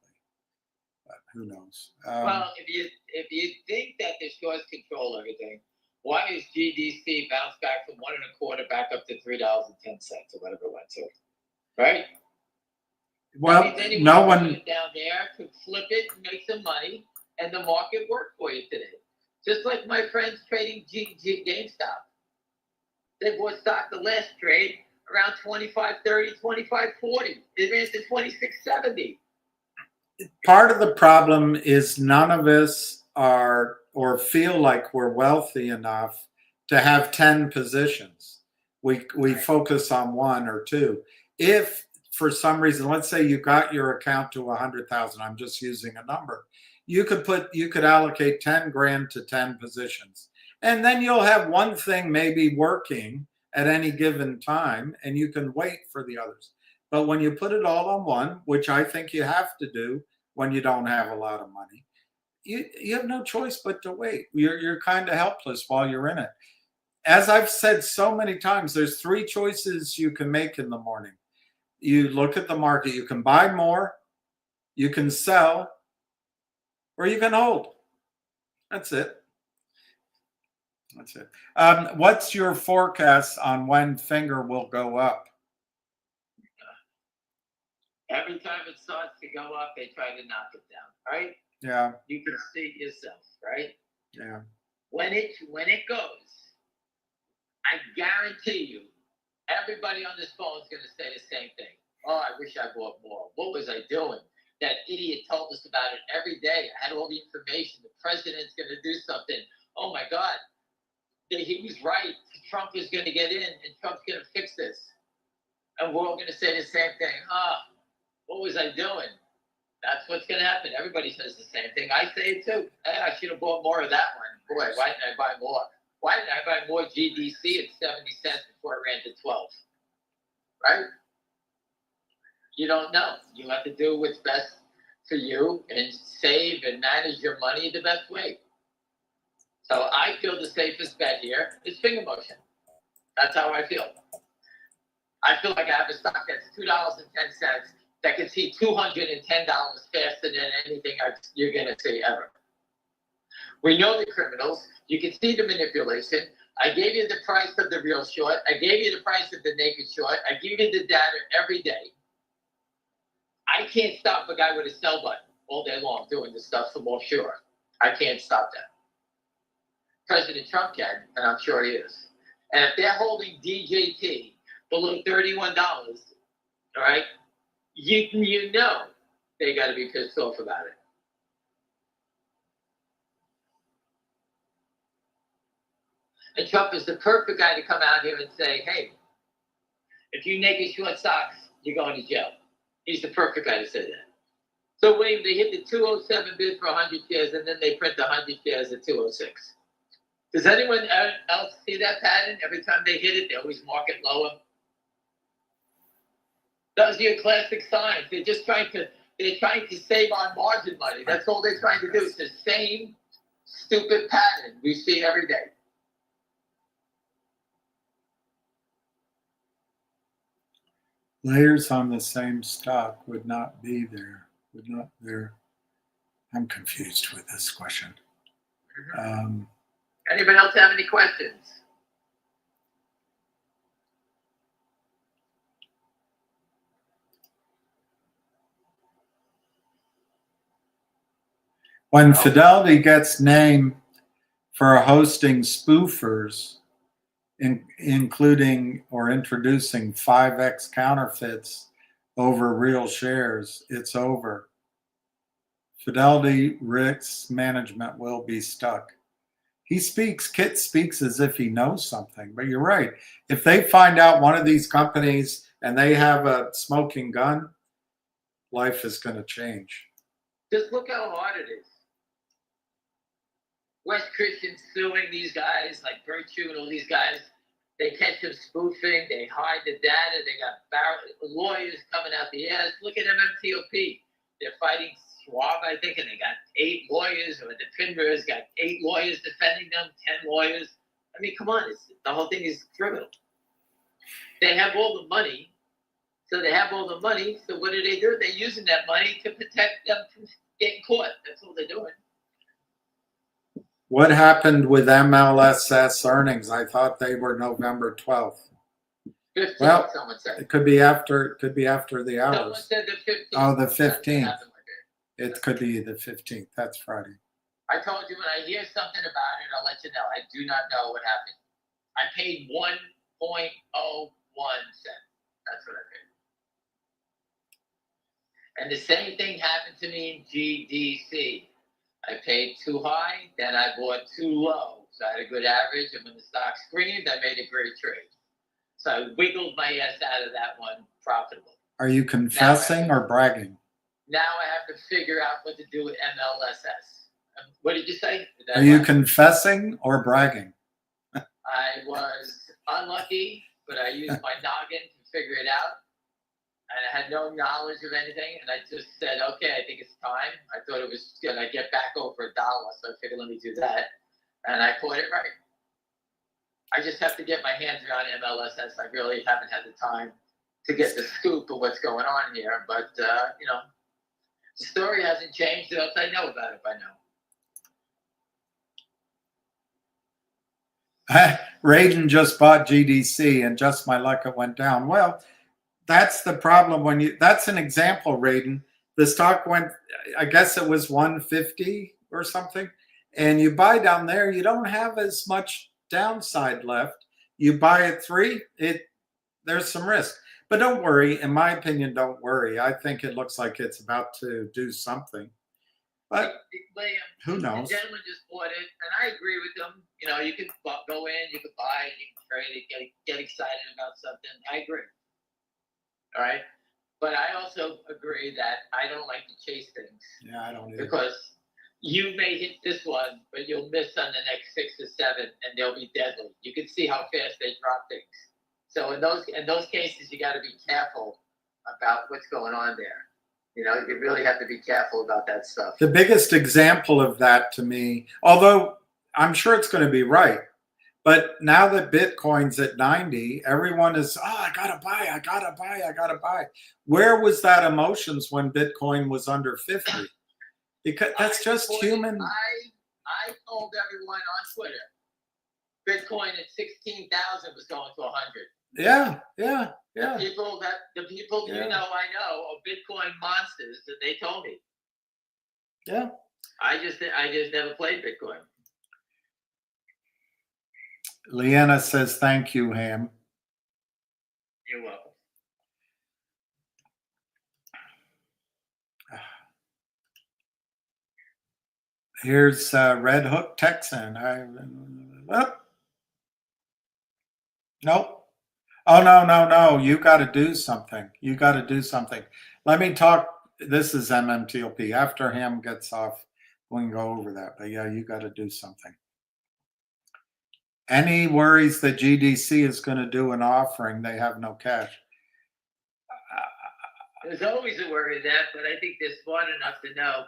But who knows? Well, if you think that the shorts control everything, why is GDC bounced back from 1.25 back up to $3.10 or whatever it went to? Right? Well, no one down there could flip it and make some money, and the market worked for you today. Just like my friends trading GameStop. They bought stock the last trade around 25.30, 25.40. It ran to 26.70. Part of the problem is none of us are or feel like we're wealthy enough to have 10 positions. We focus on 1 or 2. If for some reason, let's say you got your account to 100,000, I'm just using a number. You could allocate 10 grand to 10 positions. And then you'll have one thing maybe working at any given time, and you can wait for the others. But when you put it all on one, which I think you have to do when you don't have a lot of money, you have no choice but to wait. You're kind of helpless while you're in it. As I've said so many times, there's 3 choices you can make in the morning. You look at the market. You can buy more, you can sell, or you can hold. That's it. That's it. What's your forecast on when Finger will go up? Every time it starts to go up, they try to knock it down, right? Yeah. You can see it yourself, right? Yeah. When it goes, I guarantee you, everybody on this phone is going to say the same thing. Oh, I wish I bought more. What was I doing? That idiot told us about it every day. I had all the information. The president's going to do something. Oh, my God. He was right. Trump is going to get in, and Trump's going to fix this. And we're all going to say the same thing. What was I doing? That's what's going to happen. Everybody says the same thing. I say it too. Hey, I should have bought more of that one. Boy, why didn't I buy more? Why didn't I buy more GDC at 70 cents before it ran to 12? Right? You don't know. You have to do what's best for you and save and manage your money the best way. So I feel the safest bet here is FingerMotion. That's how I feel. I feel like I have a stock that's $2.10 that can see $210 faster than anything you're going to see ever. We know the criminals. You can see the manipulation. I gave you the price of the real short. I gave you the price of the naked short. I give you the data every day. I can't stop a guy with a sell button all day long doing this stuff from offshore. I can't stop that. President Trump can, and I'm sure he is. And if they're holding DJT below $31, all right, you know they got to be pissed off about it. And Trump is the perfect guy to come out here and say, hey, if you naked short socks, you're going to jail. He's the perfect guy to say that. So, William, they hit the 207 bid for 100 shares, and then they print the 100 shares at 206. Does anyone else see that pattern? Every time they hit it, they always mark it lower. Those are your classic signs. They're trying to save on margin money. That's all they're trying to do. It's the same stupid pattern we see every day. Layers on the same stock would not be there. I'm confused with this question. Anybody else have any questions? When Fidelity gets named for hosting spoofers, including or introducing 5x counterfeits over real shares, it's over. Fidelity risk management will be stuck. Kit speaks as if he knows something, but you're right. If they find out one of these companies and they have a smoking gun, life is going to change. Just look how hard it is. West Christian suing these guys like Virtue and all these guys. They catch them spoofing. They hide the data. They got lawyers coming out the ass. Look at MMTLP. They're fighting Schwab, I think, and they got 8 lawyers, or the defenders got 8 lawyers defending them, 10 lawyers. I mean, come on, the whole thing is criminal. They have all the money, so what do? They're using that money to protect them from getting caught. That's all they're doing. What happened with MLSS earnings? I thought they were November 12th. 15th, well, someone said. It could be after the hours. Someone said the 15th. Oh, the 15th. It could be the 15th. That's Friday. I told you when I hear something about it, I'll let you know. I do not know what happened. I paid 1.01 cents. That's what I paid. And the same thing happened to me in GDC. I paid too high, then I bought too low. So I had a good average, and when the stock screamed, I made a great trade. So I wiggled my ass out of that one profitable. Are you confessing or bragging? Now I have to figure out what to do with MLSS. What did you say? Are you confessing or bragging? I was unlucky, but I used my noggin to figure it out. And I had no knowledge of anything. And I just said, okay, I think it's time. I thought it was going to get back over $1. So I figured, let me do that. And I caught it right. I just have to get my hands around MLSS. I really haven't had the time to get the scoop of what's going on here. But, the story hasn't changed, or else I know about it by now. Raiden just bought GDC, and just my luck, it went down. Well, that's the problem that's an example, Raiden. The stock went, I guess it was 150 or something, and you buy down there, you don't have as much downside left. You buy at 3, there's some risk. But don't worry, in my opinion, don't worry. I think it looks like it's about to do something. But William, who knows? The gentleman just bought it, and I agree with him. You can go in, you can buy it, you can trade it, get excited about something. I agree. All right? But I also agree that I don't like to chase things. Yeah, I don't either. Because you may hit this one, but you'll miss on the next 6 or 7, and they'll be deadly. You can see how fast they drop things. So in those cases, you got to be careful about what's going on there. You really have to be careful about that stuff. The biggest example of that to me, although I'm sure it's going to be right, but now that Bitcoin's at 90, everyone is, I got to buy. Where was that emotions when Bitcoin was under 50? Because that's just human. I told everyone on Twitter, Bitcoin at 16,000 was going to 100. Yeah. The people Yeah. I know are Bitcoin monsters, and they told me. Yeah. I just never played Bitcoin. Leanna says, thank you, Ham. You're welcome. Here's Red Hook Texan. Nope. Oh, no. You got to do something. Let me talk. This is MMTLP. After Ham gets off, we can go over that. But yeah, you got to do something. Any worries that GDC is going to do an offering? They have no cash. There's always a worry of that, but I think they're smart enough to know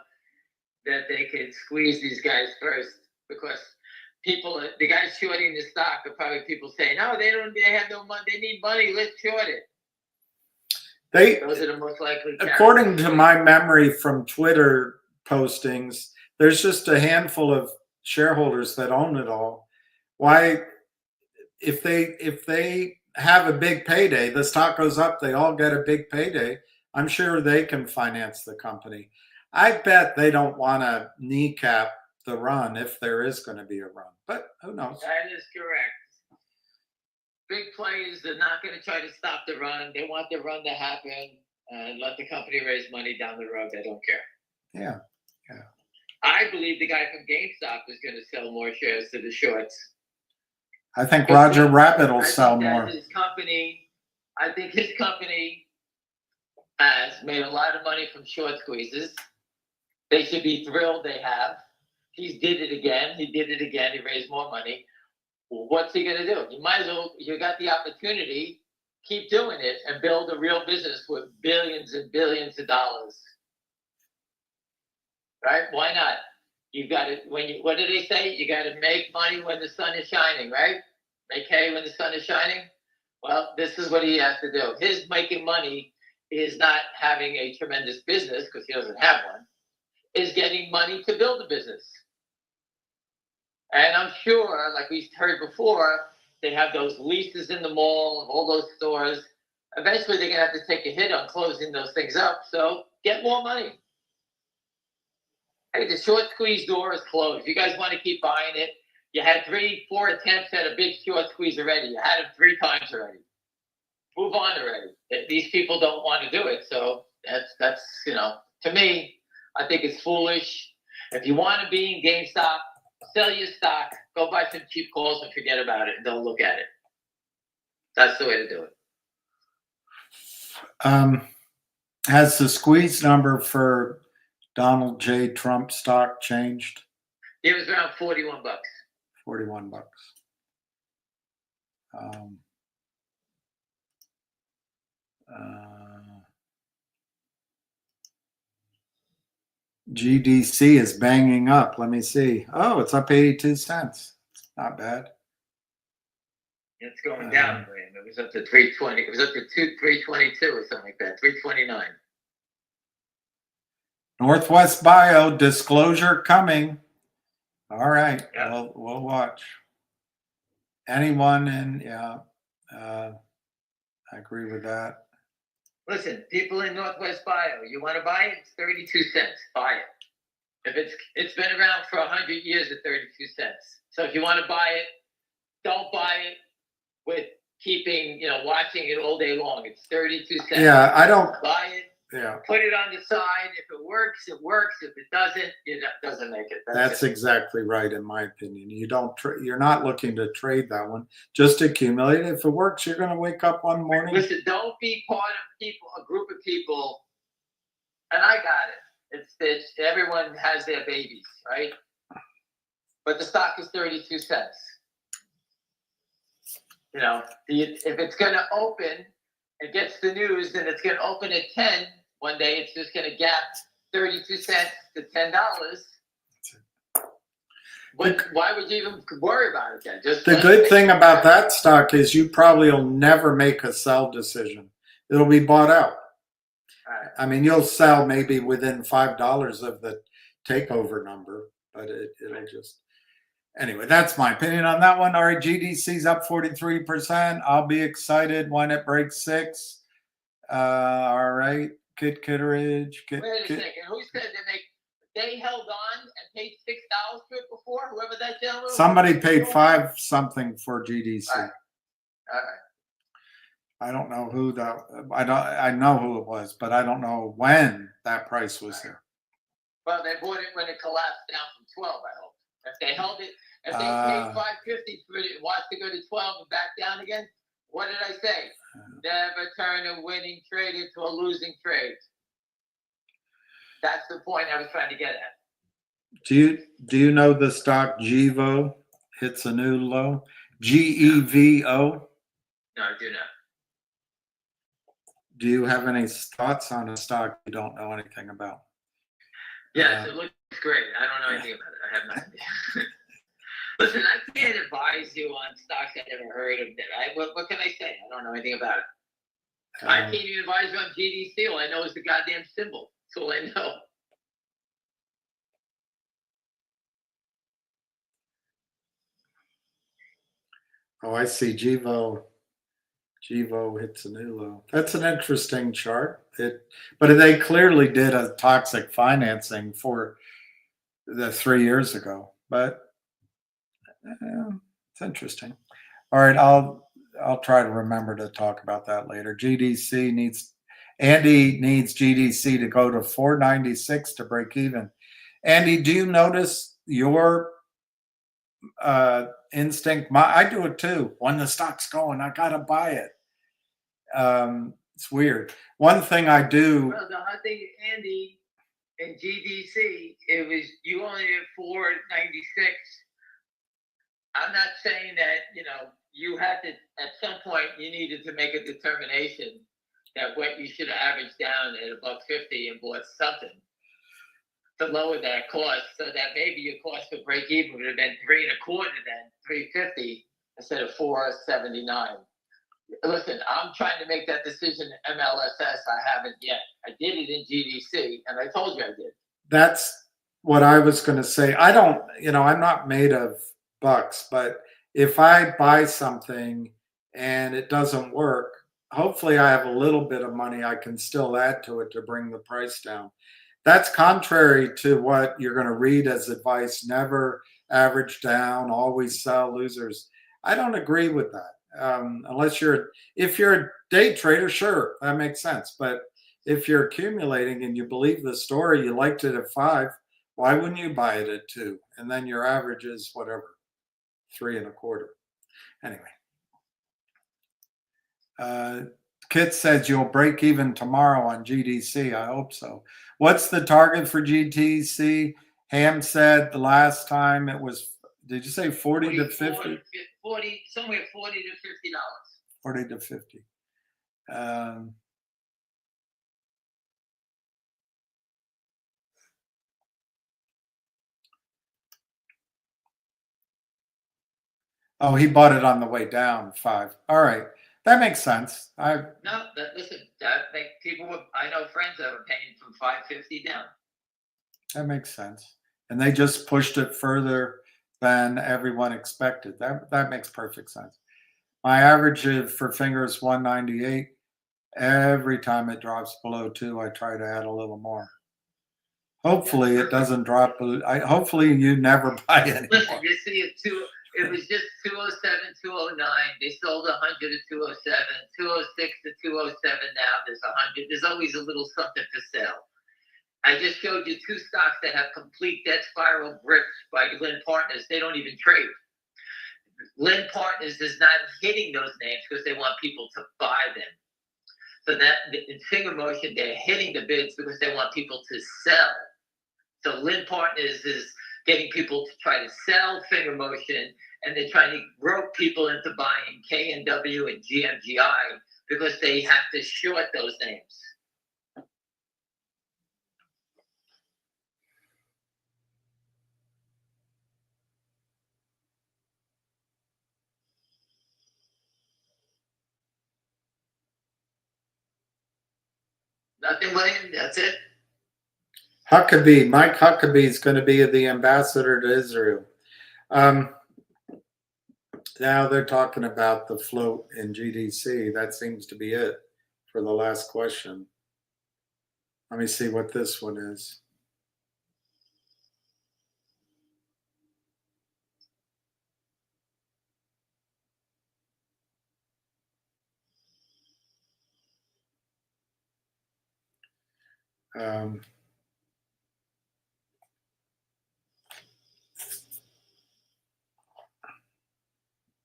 that they can squeeze these guys first, because the guys shorting the stock are probably people saying, "No, they have no money. They need money. Let's short it." Those are the most likely. According to my memory from Twitter postings, there's just a handful of shareholders that own it all. Why, if they have a big payday, the stock goes up, they all get a big payday. I'm sure they can finance the company. I bet they don't want to kneecap the run if there is going to be a run, but who knows? That is correct. Big players are not going to try to stop the run. They want the run to happen and let the company raise money down the road. They don't care. Yeah. I believe the guy from GameStop is going to sell more shares to the shorts. I think Roger Rabbit will sell more. I think his company has made a lot of money from short squeezes. They should be thrilled they have. He did it again. He raised more money. Well, what's he going to do? You might as well, you got the opportunity, keep doing it and build a real business with billions and billions of dollars. Right? Why not? You've got to, what do they say? You got to make money when the sun is shining, right? Make hay when the sun is shining. Well, this is what he has to do. His making money is not having a tremendous business, because he doesn't have one, is getting money to build a business. And I'm sure, like we heard before, they have those leases in the mall of all those stores. Eventually, they're going to have to take a hit on closing those things up. So get more money. Hey, the short squeeze door is closed. You guys want to keep buying it? You had 3-4 attempts at a big short squeeze already. You had them 3 times already. Move on already. These people don't want to do it. So that's to me, I think it's foolish. If you want to be in GameStop, sell your stock, go buy some cheap calls and forget about it and don't look at it. That's the way to do it. Has the squeeze number for Donald J. Trump stock changed? It was around $41. $41. GDC is banging up. Let me see. Oh, it's up 82 cents. Not bad. It's going down, Graham. It was up to 320. It was up to 322 or something like that. 329. Northwest Bio disclosure coming. All right. Yeah. We'll watch. Anyone in? Yeah. I agree with that. Listen, people in Northwest Bio, you want to buy it? It's 32 cents. Buy it. If it's been around for 100 years at 32 cents. So if you want to buy it, don't buy it with keeping, watching it all day long. It's 32 cents. Yeah, I don't buy it. Yeah. Put it on the side. If it works, it works. If it doesn't, it doesn't make it. That's exactly right, in my opinion. You're not looking to trade that one. Just accumulate. If it works, you're going to wake up one morning. Listen, don't be part of a group of people. And I got it. It's everyone has their babies, right? But the stock is 32 cents. If it's going to open, it gets the news, and it's going to open at 10. One day, it's just going to gap 32 cents to $10. Why would you even worry about it then? The good thing about that stock is you probably will never make a sell decision. It'll be bought out. Right. I mean, you'll sell maybe within $5 of the takeover number, but it'll just. Anyway, that's my opinion on that one. All right, GDC's up 43%. I'll be excited when it breaks 6. All right, Kitteridge. Wait a second. Who said that they held on and paid $6 for it before? Whoever that gentleman was? Somebody paid 5 something for GDC. All right. All right. I don't know who that. I know who it was, but I don't know when that price was there. Well, they bought it when it collapsed down from 12. I hope if they held it, if they paid $5.50 for it, watched it go to 12 and back down again. What did I say? Never turn a winning trade into a losing trade. That's the point I was trying to get at. Do you know the stock Gevo hits a new low? GEVO. No, I do not. Do you have any thoughts on a stock you don't know anything about? Yes, it looks great. I don't know anything about it. I have no idea. Listen, I can't advise you on stocks I never heard of. What can I say? I don't know anything about it. I can't even advise you on GDC. All I know is the goddamn symbol. That's all I know. Oh, I see. Gevo hits a new low. That's an interesting chart. But they clearly did a toxic financing for the 3 years ago. But it's interesting. All right, I'll try to remember to talk about that later. Andy needs GDC to go to 496 to break even. Andy, do you notice your instinct? I do it too. When the stock's going, I gotta buy it. It's weird. One thing I do. Well, the hot thing, Andy, in GDC, it was you only at 496. I'm not saying that you had to at some point you needed to make a determination that what you should have averaged down at $1.50 and bought something to lower that cost, so that maybe your cost to break even would have been 3.25 then, 3.50 instead of 4.79. Listen, I'm trying to make that decision in MLSS. I haven't yet. I did it in GDC, and I told you I did. That's what I was going to say. I don't, I'm not made of bucks, but if I buy something and it doesn't work, hopefully I have a little bit of money I can still add to it to bring the price down. That's contrary to what you're going to read as advice. Never average down, always sell losers. I don't agree with that. If you're a day trader, sure, that makes sense. But if you're accumulating and you believe the story, you liked it at 5, why wouldn't you buy it at 2? And then your average is whatever, 3.25. Anyway, Kit says you'll break even tomorrow on GDC. I hope so. What's the target for GDC? Ham said the last time it was, did you say 40 to 50? 40, somewhere $40 to $50. 40 to 50. Oh, he bought it on the way down 5. All right. That makes sense. Listen, that make people. I know friends that are paying from $5.50 down. That makes sense, and they just pushed it further than everyone expected. That makes perfect sense. My average for Finger is 198. Every time it drops below 2, I try to add a little more. Hopefully, it doesn't drop. Hopefully, you never buy anymore. Listen, you see it was just 207, 209. They sold 100 to 207, 206 to 207. Now there's 100. There's always a little something for sale. I just showed you 2 stocks that have complete debt spiral bricks by Lynn Partners. They don't even trade. Lynn Partners is not hitting those names because they want people to buy them. So that in FingerMotion, they're hitting the bids because they want people to sell. So Lynn Partners is getting people to try to sell FingerMotion, and they're trying to rope people into buying K&W and GMGI because they have to short those names. Nothing, William. That's it. Huckabee, Mike Huckabee is going to be the ambassador to Israel. Now they're talking about the float in GDC. That seems to be it for the last question. Let me see what this one is. Um,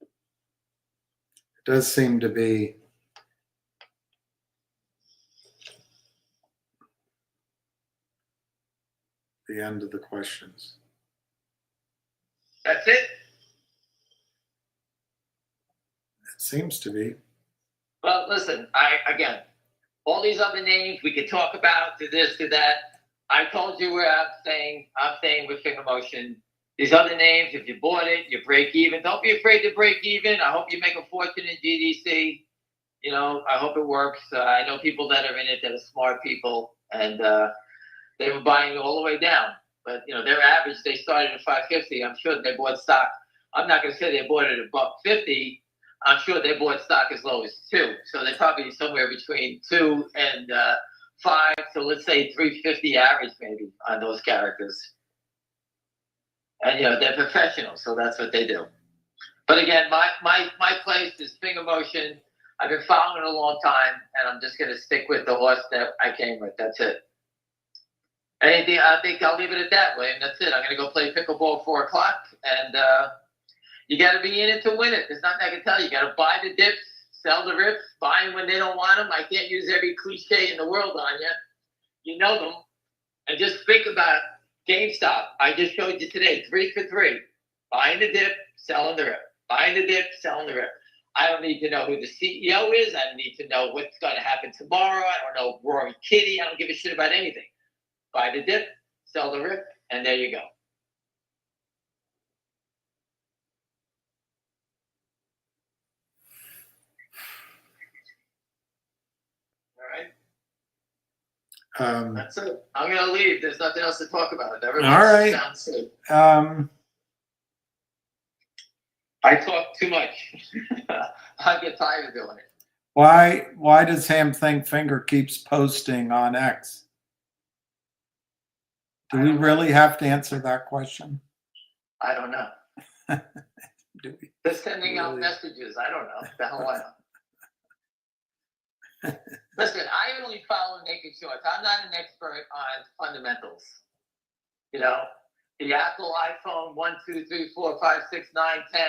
it does seem to be the end of the questions. That's it? It seems to be. Well, listen, again, all these other names we could talk about, to this, to that. I told you where I'm staying with FingerMotion. These other names, if you bought it, you break even. Don't be afraid to break even. I hope you make a fortune in GDC. You know, I hope it works. I know people that are in it that are smart people, and they were buying all the way down. But, you know, their average, they started at 550. I'm sure they bought stock. I'm not going to say they bought it at $1.50. I'm sure they bought stock as low as 2. So they're probably somewhere between 2 and 5. So let's say 350 average maybe on those characters. And, you know, they're professionals, so that's what they do. But again, my place is FingerMotion. I've been following it a long time, and I'm just going to stick with the horse that I came with. That's it. Anything, I think I'll leave it at that, William. That's it. I'm going to go play pickleball at 4 o'clock, and you got to be in it to win it. There's nothing I can tell you. You got to buy the dips, sell the rips, buy them when they don't want them. I can't use every cliche in the world on you. You know them. And just think about GameStop. I just showed you today, 3 for 3. Buying the dip, selling the rip. Buying the dip, selling the rip. I don't need to know who the CEO is. I don't need to know what's going to happen tomorrow. I don't know Rory Kitty. I don't give a shit about anything. Buy the dip, sell the rip, and there you go. All right. That's it. I'm going to leave. There's nothing else to talk about. Everyone all right. Sounds good. I talk too much. I get tired of doing it. Why does Ham think Finger keeps posting on X? Do we really have to answer that question? I don't know. Do we? They're sending out messages. I don't know. The hell I know. Listen, I only follow naked shorts. I'm not an expert on fundamentals. You know, the Apple iPhone 1, 2, 3, 4, 5, 6, 9, 10.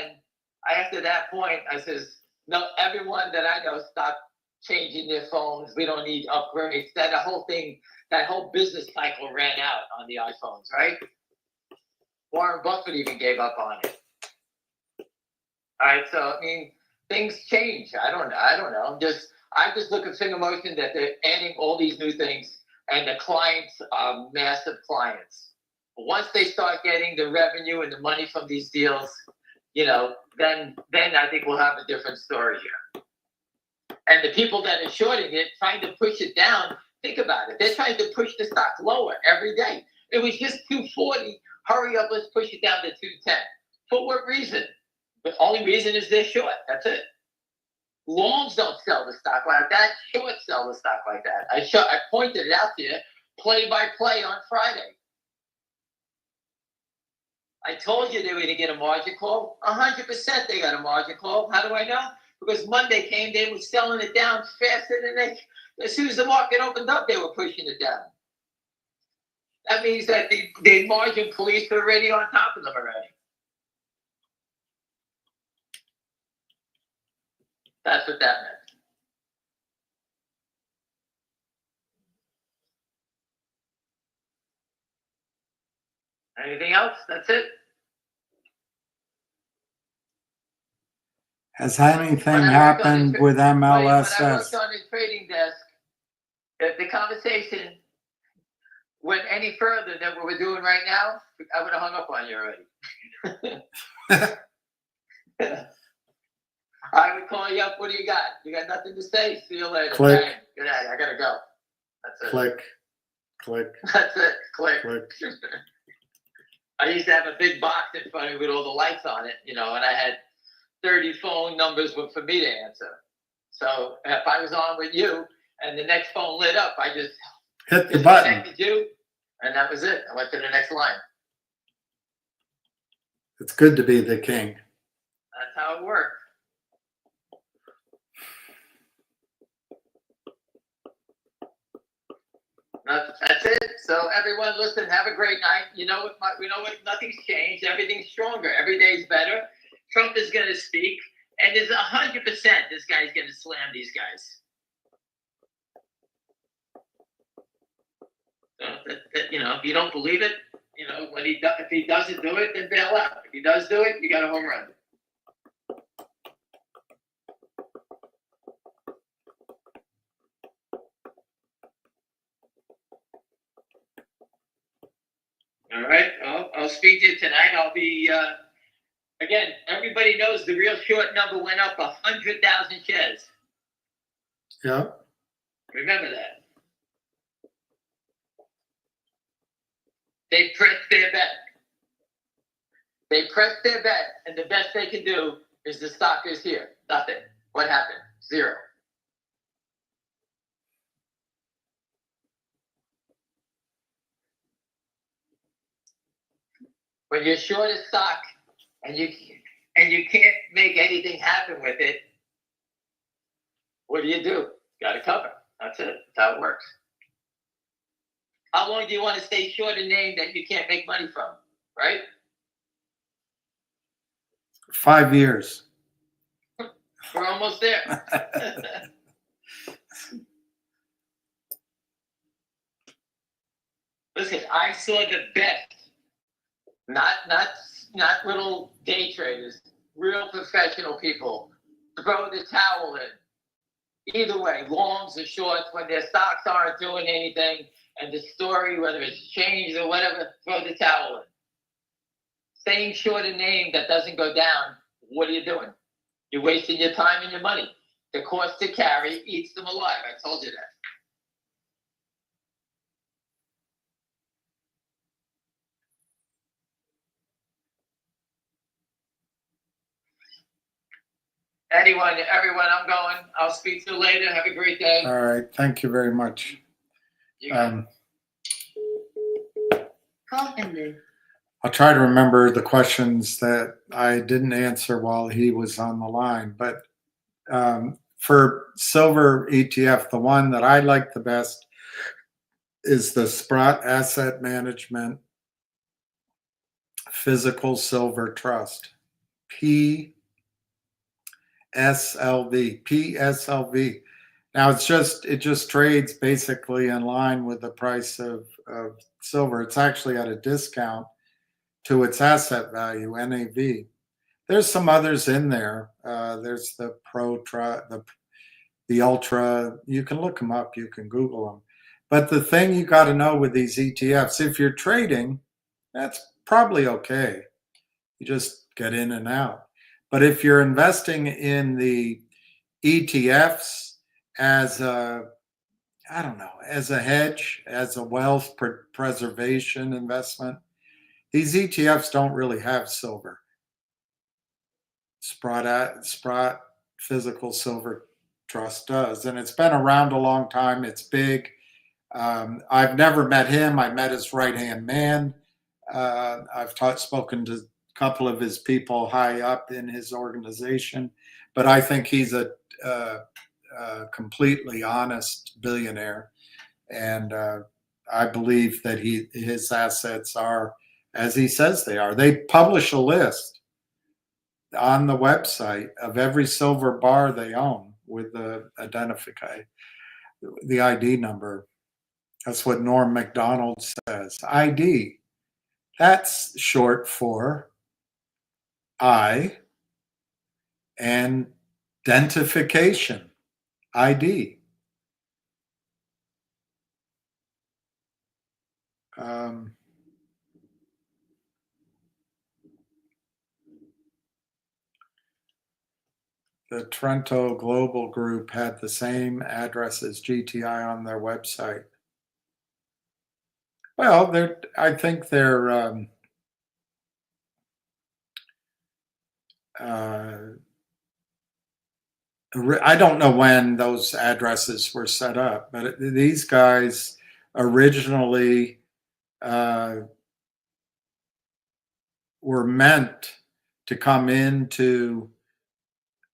After that point, I says, no, everyone that I know stop changing their phones. We don't need upgrades. That whole thing, that whole business cycle ran out on the iPhones, right? Warren Buffett even gave up on it. All right, so I mean, things change. I don't know. I just look at FingerMotion that they're adding all these new things, and the clients are massive clients. Once they start getting the revenue and the money from these deals, you know, then I think we'll have a different story here. And the people that are shorting it, trying to push it down, think about it. They're trying to push the stock lower every day. It was just 240. Hurry up, let's push it down to 210. For what reason? The only reason is they're short. That's it. Longs don't sell the stock like that. Shorts sell the stock like that. I pointed it out to you, play by play on Friday. I told you they were going to get a margin call. 100% they got a margin call. How do I know? Because Monday came, they were selling it down faster than as soon as the market opened up, they were pushing it down. That means that the margin police are already on top of them already. That's what that meant. Anything else? That's it. Has anything happened with When I MLSS? worked on the trading desk, if the conversation went any further than what we're doing right now, I would have hung up on you already. I would call you up. What do you got? You got nothing to say? See you later. Click. Bang. Good night. I gotta go. That's it. Click, click, That's it. Click. click. I used to have a big box in front of me with all the lights on it, and I had 30 phone numbers for me to answer. So if I was on with you and the next phone lit up, I just hit the button. Connected you, and that was it. I went to the next line. It's good to be the king. That's how it worked. That's it. So everyone, listen. Have a great night. You know what? Nothing's changed. Everything's stronger. Every day's better. Trump is going to speak, and there's 100% this guy's going to slam these guys. So if you don't believe it, if he doesn't do it, then bail out. If he does do it, you got a home run. All right. I'll speak to you tonight. I'll be again. Everybody knows the real short number went up 100,000 shares. Yeah. Remember that. They pressed their bet. And the best they can do is the stock is here. Nothing. What happened? Zero. When you're short a stock and you can't make anything happen with it, what do? Got to cover. That's it. That's how it works. How long do you want to stay short a name that you can't make money from, right? 5 years. We're almost there. Listen, I saw the best, not little day traders, real professional people throw the towel in. Either way, longs or shorts, when their stocks aren't doing anything, and the story, whether it's changed or whatever, throw the towel in. Staying short a name that doesn't go down, what are you doing? You're wasting your time and your money. The cost to carry eats them alive. I told you that. Everyone, I'm going. I'll speak to you later. Have a great day. All right. Thank you very much. Call ended. I'll try to remember the questions that I didn't answer while he was on the line. But for silver ETF, the one that I like the best is the Sprott Asset Management Physical Silver Trust, PSLV. Now it just trades basically in line with the price of silver. It's actually at a discount to its asset value, NAV. There's some others in there. There's the the Ultra. You can look them up. You can Google them. But the thing you got to know with these ETFs, if you're trading, that's probably okay. You just get in and out. But if you're investing in the ETFs as a hedge, as a wealth preservation investment, these ETFs don't really have silver. Sprott Physical Silver Trust does, and it's been around a long time. It's big. I've never met him. I met his right-hand man. I've spoken to a couple of his people high up in his organization, but I think he's a completely honest billionaire, and I believe that his assets are as he says they are. They publish a list on the website of every silver bar they own with the the ID number. That's what Norm MacDonald says. ID. That's short for I and identification. ID. The Trento Global Group had the same address as GTI on their website. Well, I think they're I don't know when those addresses were set up, but these guys originally were meant to come into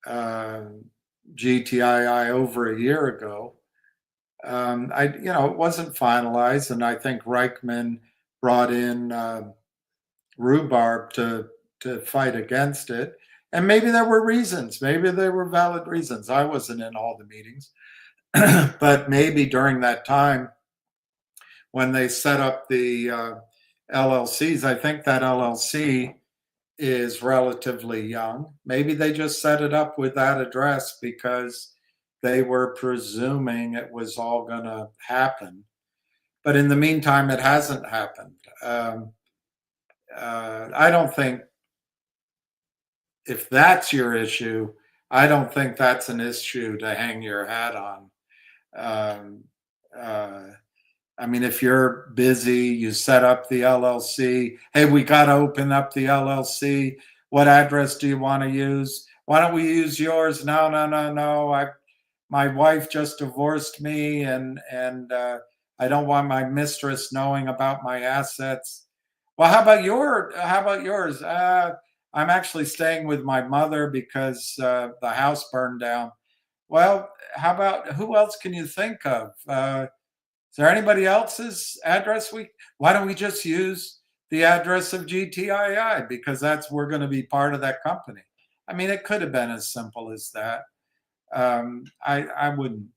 GTII over a year ago. It wasn't finalized, and I think Reichman brought in rhubarb to fight against it. And maybe there were reasons. Maybe there were valid reasons. I wasn't in all the meetings, but maybe during that time when they set up the LLCs, I think that LLC is relatively young. Maybe they just set it up with that address because they were presuming it was all going to happen. But in the meantime, it hasn't happened. I don't think, if that's your issue, I don't think that's an issue to hang your hat on. I mean, if you're busy, you set up the LLC. Hey, we got to open up the LLC. What address do you want to use? Why don't we use yours? No. My wife just divorced me, and I don't want my mistress knowing about my assets. Well, how about yours? I'm actually staying with my mother because the house burned down. Well, who else can you think of? Is there anybody else's address? Why don't we just use the address of GTII because we're going to be part of that company? I mean, it could have been as simple as that. I wouldn't.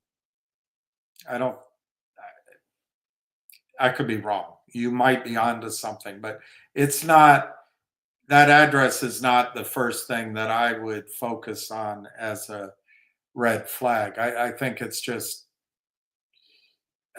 I could be wrong. You might be onto something, but it's not. That address is not the first thing that I would focus on as a red flag. I think it's just,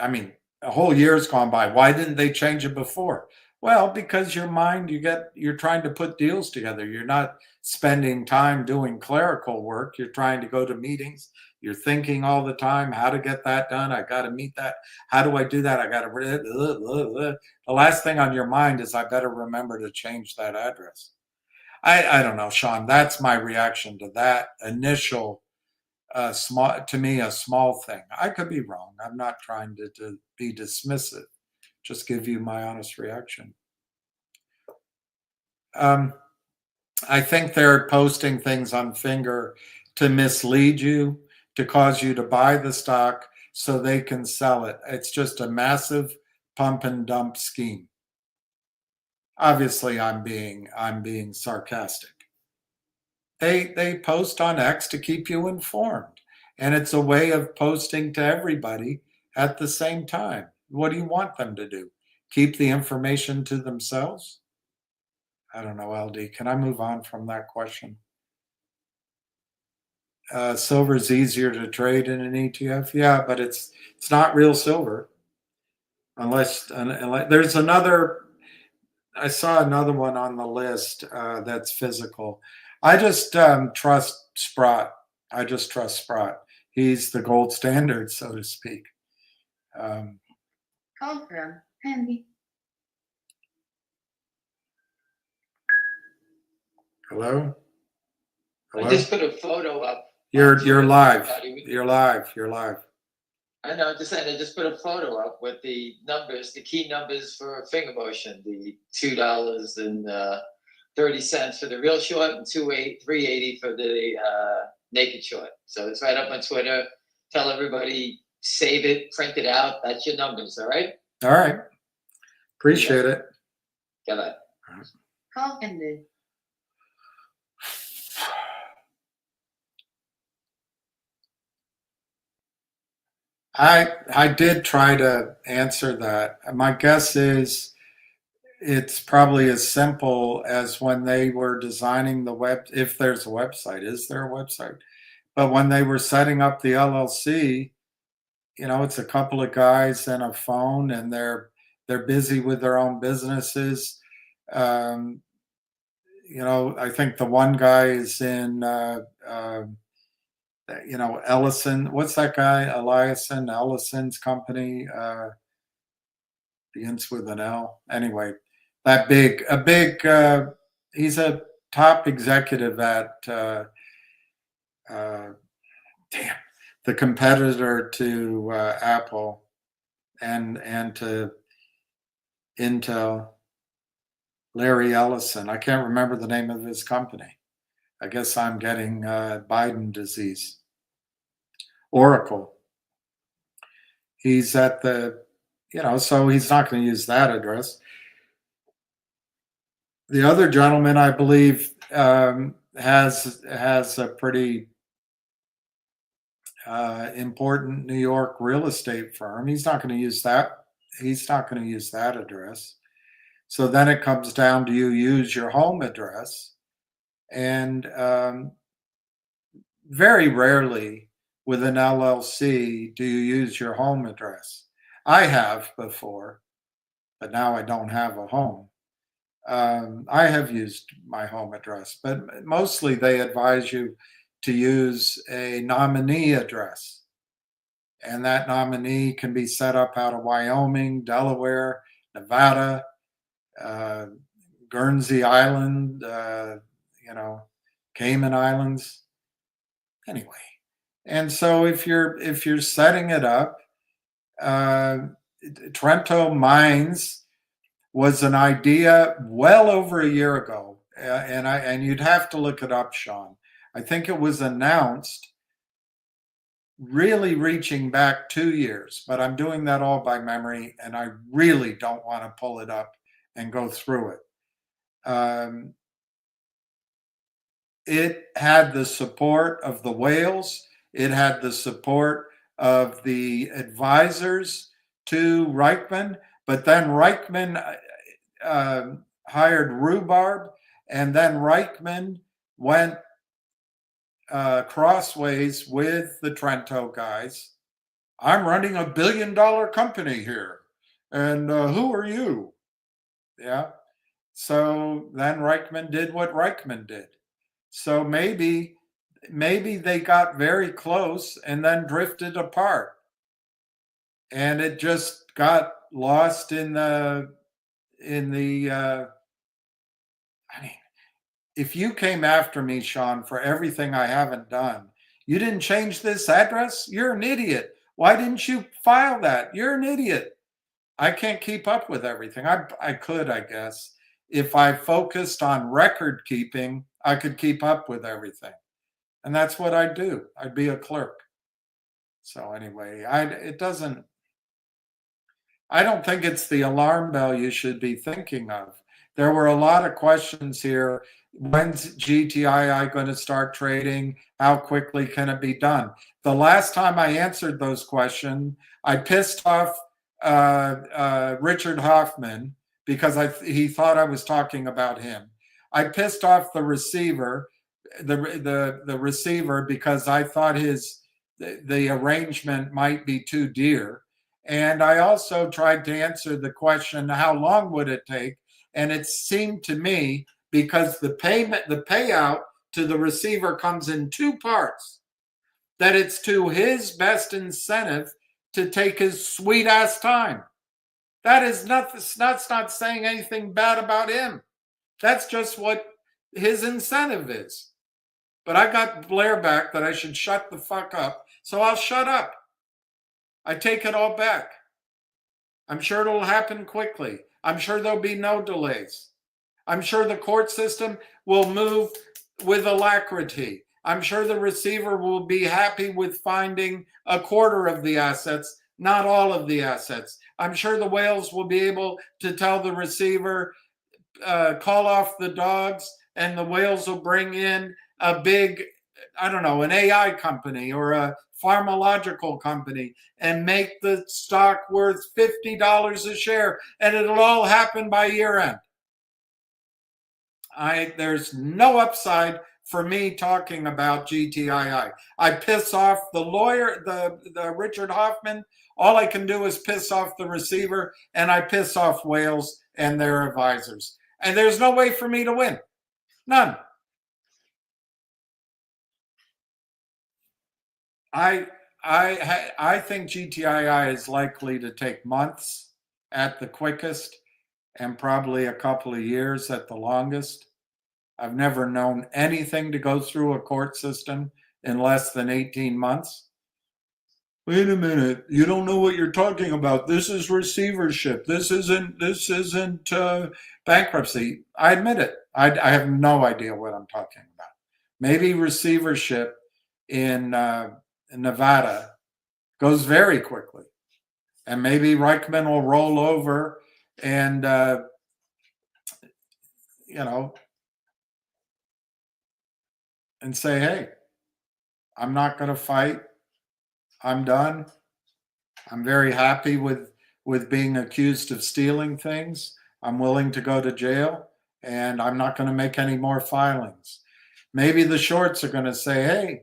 I mean, a whole year's gone by. Why didn't they change it before? Well, because you're trying to put deals together. You're not spending time doing clerical work. You're trying to go to meetings. You're thinking all the time, how to get that done. I got to meet that. How do I do that? I got to. The last thing on your mind is I better remember to change that address. I don't know, Sean. That's my reaction to that initial to me, a small thing. I could be wrong. I'm not trying to be dismissive. Just give you my honest reaction. I think they're posting things on Finger to mislead you, to cause you to buy the stock so they can sell it. It's just a massive pump and dump scheme. Obviously, I'm being sarcastic. They post on X to keep you informed, and it's a way of posting to everybody at the same time. What do you want them to do? Keep the information to themselves? I don't know, LD. Can I move on from that question? Silver's easier to trade in an ETF. Yeah, but it's not real silver. Unless there's another. I saw another one on the list that's physical. I just trust Sprott. I just trust Sprott. He's the gold standard, so to speak. Call from Andy. Hello? I just put a photo up. You're live. You're live. I know. I just put a photo up with the numbers, the key numbers for FingerMotion, the $2.30 for the real short and $3.80 for the naked short. So it's right up on Twitter. Tell everybody, save it, print it out. That's your numbers. All right. All right. Appreciate it. Got it. Call ended. I did try to answer that. My guess is it's probably as simple as when they were designing the web, if there's a website. Is there a website? But when they were setting up the LLC, it's a couple of guys and a phone, and they're busy with their own businesses. I think the one guy is in Ellison, what's that guy? Ellison's company, begins with an L. Anyway, he's a top executive at the competitor to Apple and to Intel, Larry Ellison. I can't remember the name of his company. I guess I'm getting Biden disease. Oracle. He's at the, so he's not going to use that address. The other gentleman, I believe, has a pretty important New York real estate firm. He's not going to use that. He's not going to use that address. So then it comes down to you use your home address, and very rarely with an LLC do you use your home address. I have before, but now I don't have a home. I have used my home address, but mostly they advise you to use a nominee address. And that nominee can be set up out of Wyoming, Delaware, Nevada, Guernsey Island, Cayman Islands. Anyway, and so if you're setting it up, Trento Mines was an idea well over a year ago, and you'd have to look it up, Sean. I think it was announced really reaching back 2 years, but I'm doing that all by memory, and I really don't want to pull it up and go through it. It had the support of the whales. It had the support of the advisors to Reichman, but then Reichman hired Rhubarb, and then Reichman went crossways with the Trento guys. I'm running $1 billion company here, and who are you? Yeah. So then Reichman did what Reichman did. So maybe they got very close and then drifted apart, and it just got lost in the. I mean, if you came after me, Sean, for everything I haven't done, you didn't change this address? You're an idiot. Why didn't you file that? You're an idiot. I can't keep up with everything. I could, I guess. If I focused on record keeping, I could keep up with everything. And that's what I'd do. I'd be a clerk. So anyway, I don't think it's the alarm bell you should be thinking of. There were a lot of questions here. When's GTII going to start trading? How quickly can it be done? The last time I answered those questions, I pissed off Richard Hoffman because he thought I was talking about him. I pissed off the receiver, the receiver, because I thought the arrangement might be too dear. And I also tried to answer the question, how long would it take? And it seemed to me, because the payout to the receiver comes in two parts, that it's to his best incentive to take his sweet ass time. That is that's not saying anything bad about him. That's just what his incentive is. But I got Blair back that I should shut the fuck up, so I'll shut up. I take it all back. I'm sure it'll happen quickly. I'm sure there'll be no delays. I'm sure the court system will move with alacrity. I'm sure the receiver will be happy with finding a quarter of the assets, not all of the assets. I'm sure the whales will be able to tell the receiver, call off the dogs, and the whales will bring in a big, an AI company or a pharmacological company and make the stock worth $50 a share, and it'll all happen by year end. There's no upside for me talking about GTII. I piss off the lawyer, the Richard Hoffman. All I can do is piss off the receiver, and I piss off whales and their advisors. And there's no way for me to win. None. I think GTII is likely to take months at the quickest, and probably a couple of years at the longest. I've never known anything to go through a court system in less than 18 months. Wait a minute, you don't know what you're talking about. This is receivership. This isn't bankruptcy. I admit it. I have no idea what I'm talking about. Maybe receivership in Nevada goes very quickly, and maybe Reichman will roll over and and say, "Hey, I'm not going to fight. I'm done. I'm very happy with being accused of stealing things. I'm willing to go to jail, and I'm not going to make any more filings." Maybe the shorts are going to say, "Hey,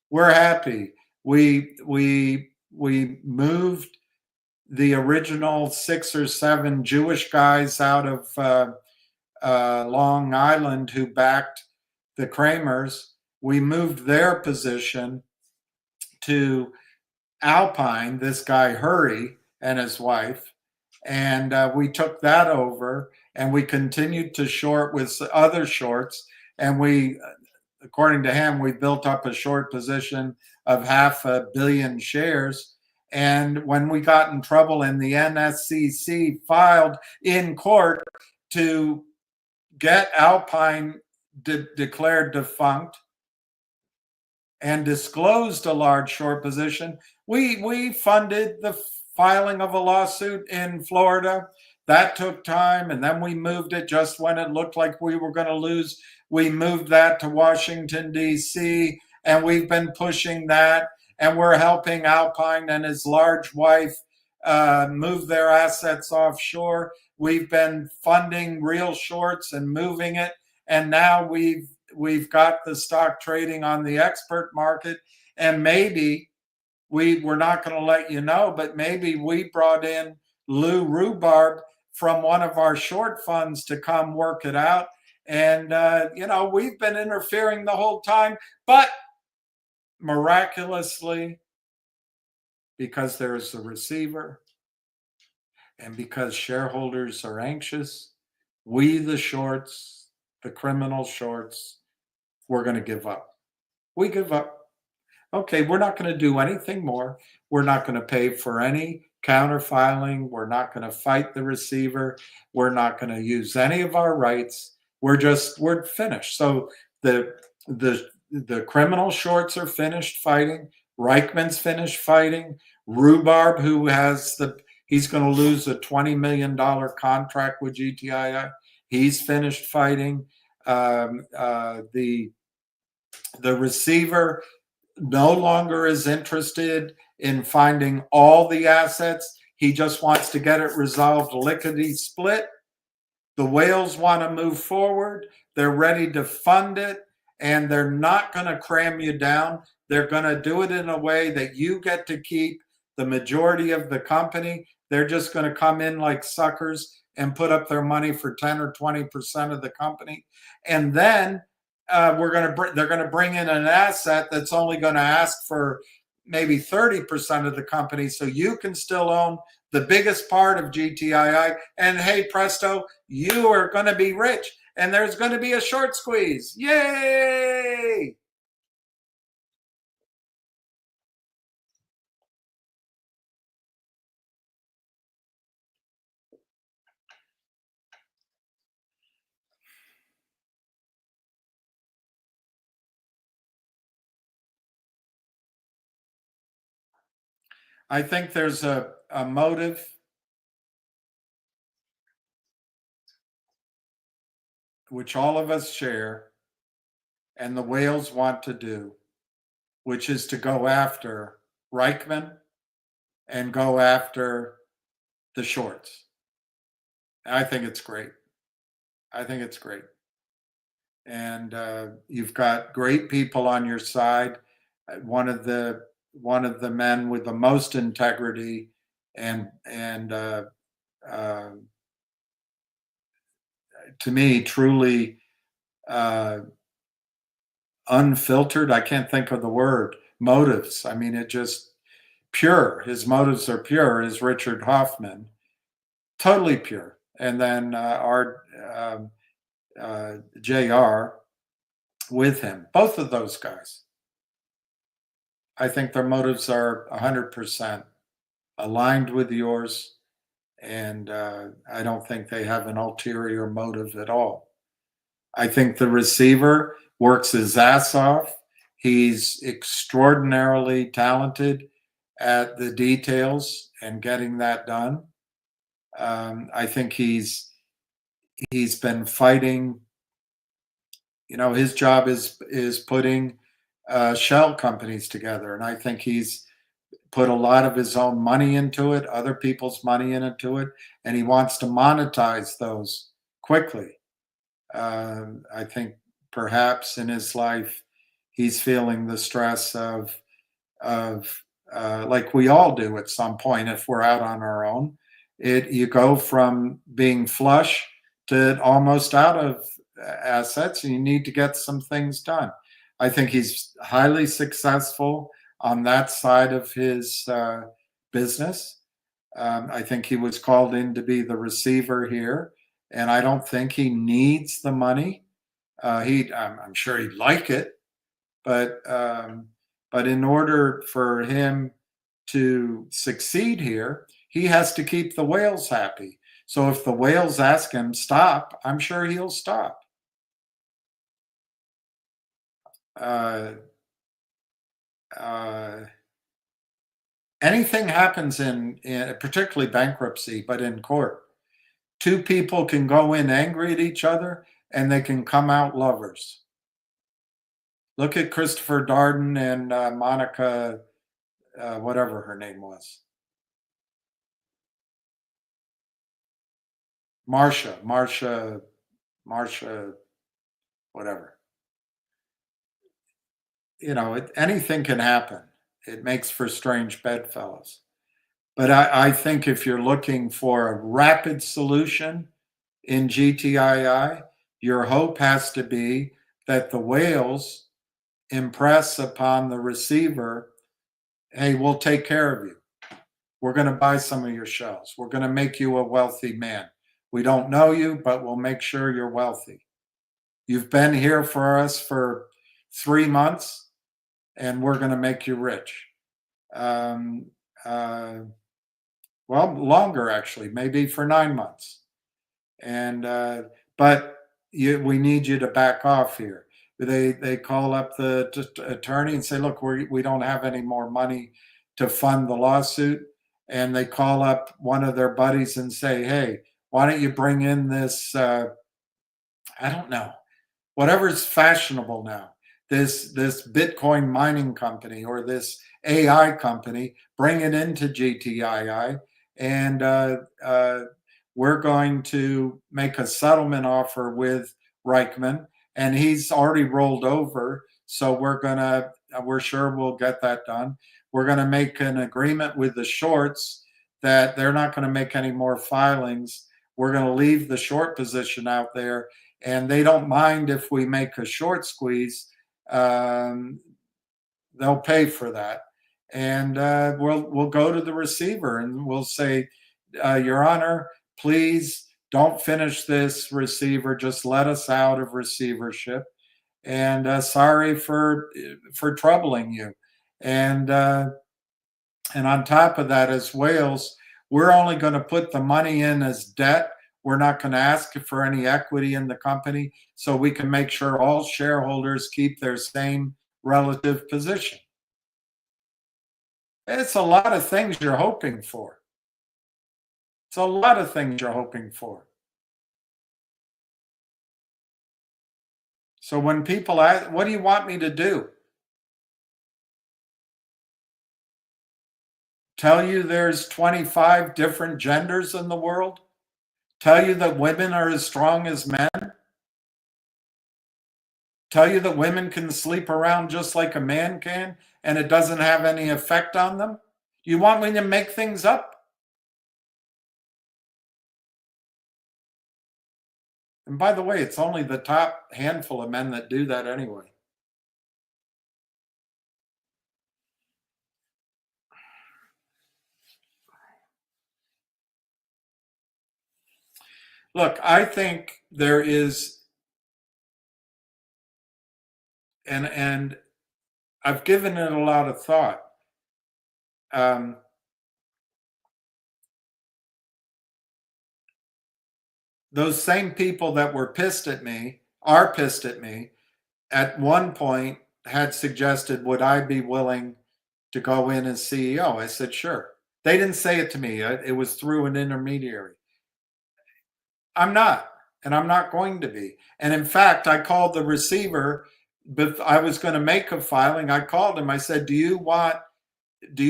we're happy. We moved the original 6 or 7 Jewish guys out of Long Island who backed the Kramers. We moved their position to Alpine, this guy Hurry and his wife, and we took that over, and we continued to short with other shorts, and we, according to him, we built up a short position of 500 million shares. And when we got in trouble and the NSCC filed in court to get Alpine declared defunct and disclosed a large short position, we funded the filing of a lawsuit in Florida. That took time, and then we moved it just when it looked like we were going to lose. We moved that to Washington, D.C., and we've been pushing that, and we're helping Alpine and his large wife move their assets offshore. We've been funding real shorts and moving it, and now we've got the stock trading on the expert market, and maybe we're not going to let you know, but maybe we brought in Lou Rhubarb from one of our short funds to come work it out. And, we've been interfering the whole time, but miraculously, because there's a receiver and because shareholders are anxious, we, the shorts, the criminal shorts, we're going to give up. We give up. Okay, we're not going to do anything more. We're not going to pay for any counterfiling. We're not going to fight the receiver. We're not going to use any of our rights. We're finished. So the criminal shorts are finished fighting. Reichman's finished fighting. Rhubarb, he's going to lose a $20 million contract with GTII. He's finished fighting. The receiver no longer is interested in finding all the assets. He just wants to get it resolved lickety split. The whales want to move forward. They're ready to fund it, and they're not going to cram you down. They're going to do it in a way that you get to keep the majority of the company. They're just going to come in like suckers and put up their money for 10 or 20% of the company. And then they're going to bring in an asset that's only going to ask for maybe 30% of the company, so you can still own the biggest part of GTII. And hey, presto, you are going to be rich, and there's going to be a short squeeze. Yay! I think there's a motive which all of us share, and the whales want to do, which is to go after Reichman and go after the shorts. I think it's great. I think it's great. And you've got great people on your side. One of the men with the most integrity and to me, truly unfiltered. I can't think of the word. Motives. I mean, it just pure. His motives are pure. Is Richard Hoffman, totally pure. And then JR with him. Both of those guys. I think their motives are 100% aligned with yours, and I don't think they have an ulterior motive at all. I think the receiver works his ass off. He's extraordinarily talented at the details and getting that done. I think he's been fighting. You know, his job is putting shell companies together, and I think he's put a lot of his own money into it, other people's money into it, and he wants to monetize those quickly. I think perhaps in his life he's feeling the stress of like we all do at some point if we're out on our own. You go from being flush to almost out of assets, and you need to get some things done. I think he's highly successful on that side of his business. I think he was called in to be the receiver here, and I don't think he needs the money. I'm sure he'd like it, but in order for him to succeed here, he has to keep the whales happy. So if the whales ask him stop, I'm sure he'll stop. Anything happens in particularly bankruptcy, but in court, two people can go in angry at each other and they can come out lovers. Look at Christopher Darden and Monica, whatever her name was. Marsha, whatever. You know, anything can happen. It makes for strange bedfellows. But I think if you're looking for a rapid solution in GTII, your hope has to be that the whales impress upon the receiver, hey, we'll take care of you. We're going to buy some of your shells. We're going to make you a wealthy man. We don't know you, but we'll make sure you're wealthy. You've been here for us for 3 months, and we're going to make you rich. Well, longer actually, maybe for 9 months. And but we need you to back off here. They call up the attorney and say, look, we don't have any more money to fund the lawsuit. And they call up one of their buddies and say, hey, why don't you bring in this, I don't know, whatever's fashionable now, this Bitcoin mining company or this AI company, bring it into GTII, and we're going to make a settlement offer with Reichman, and he's already rolled over, so we're sure we'll get that done. We're going to make an agreement with the shorts that they're not going to make any more filings. We're going to leave the short position out there, and they don't mind if we make a short squeeze. They'll pay for that. And we'll go to the receiver and we'll say, Your Honor, please don't finish this receiver. Just let us out of receivership. And sorry for troubling you. And on top of that, as whales, we're only going to put the money in as debt. We're not going to ask for any equity in the company, so we can make sure all shareholders keep their same relative position. It's a lot of things you're hoping for. It's a lot of things you're hoping for. So when people ask, what do you want me to do? Tell you there's 25 different genders in the world? Tell you that women are as strong as men? Tell you that women can sleep around just like a man can and it doesn't have any effect on them? You want me to make things up? And by the way, it's only the top handful of men that do that anyway. Look, I think there is and I've given it a lot of thought. Those same people that were pissed at me, are pissed at me, at one point had suggested, would I be willing to go in as CEO? I said, sure. They didn't say it to me. It was through an intermediary. I'm not, and I'm not going to be. And in fact, I called the receiver, but I was going to make a filing. I called him. I said, do you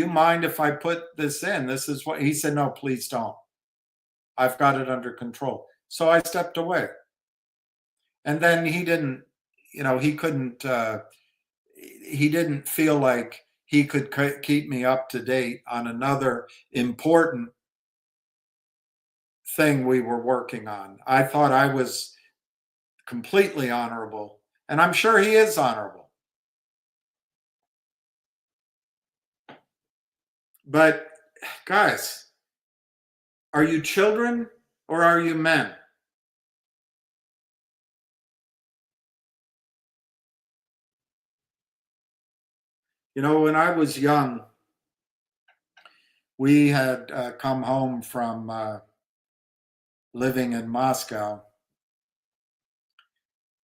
mind if I put this in? This is what he said. No, please don't. I've got it under control. So I stepped away. And then he didn't, he couldn't, he didn't feel like he could keep me up to date on another important thing we were working on. I thought I was completely honorable, and I'm sure he is honorable. But guys, are you children or are you men? When I was young, we had come home from living in Moscow,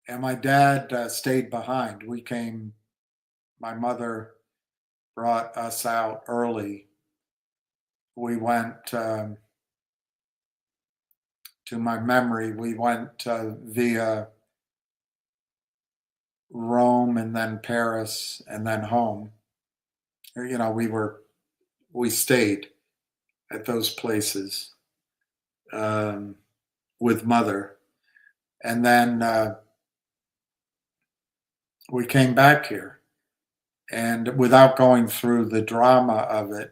and my dad stayed behind. My mother brought us out early. We went, to my memory, we went via Rome and then Paris and then home. We stayed at those places with mother. And then we came back here. And without going through the drama of it,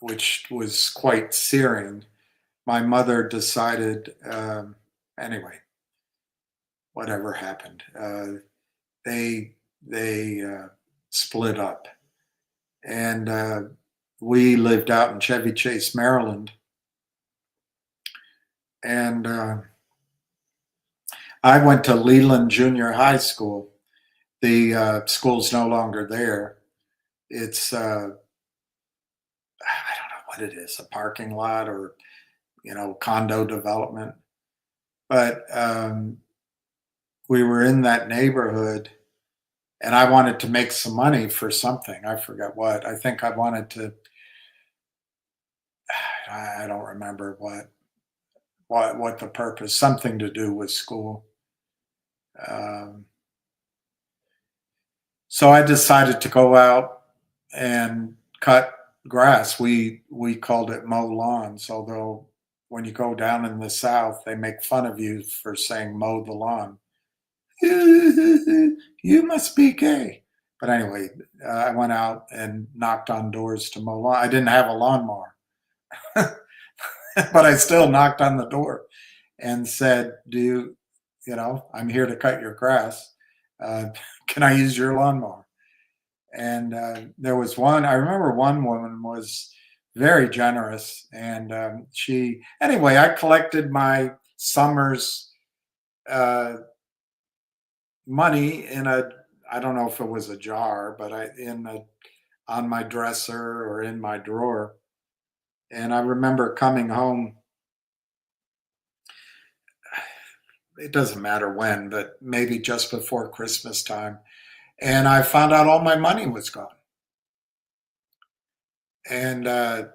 which was quite searing, my mother decided, anyway, whatever happened, they split up, and we lived out in Chevy Chase, Maryland, and I went to Leland Junior High School. The school's no longer there. It's I don't know what it is, a parking lot or condo development, but we were in that neighborhood, and I wanted to make some money for something. I forget what. I think I wanted to. I don't remember what the purpose. Something to do with school. So I decided to go out and cut grass. We called it mow lawns, although when you go down in the South, they make fun of you for saying mow the lawn. You must be gay. But anyway, I went out and knocked on doors to mow lawn. I didn't have a lawnmower, but I still knocked on the door and said, I'm here to cut your grass. Can I use your lawnmower? And there was I remember one woman was very generous, and anyway, I collected my summer's money in I don't know if it was a jar, but on my dresser or in my drawer. And I remember coming home, it doesn't matter when, but maybe just before Christmas time, and I found out all my money was gone. And I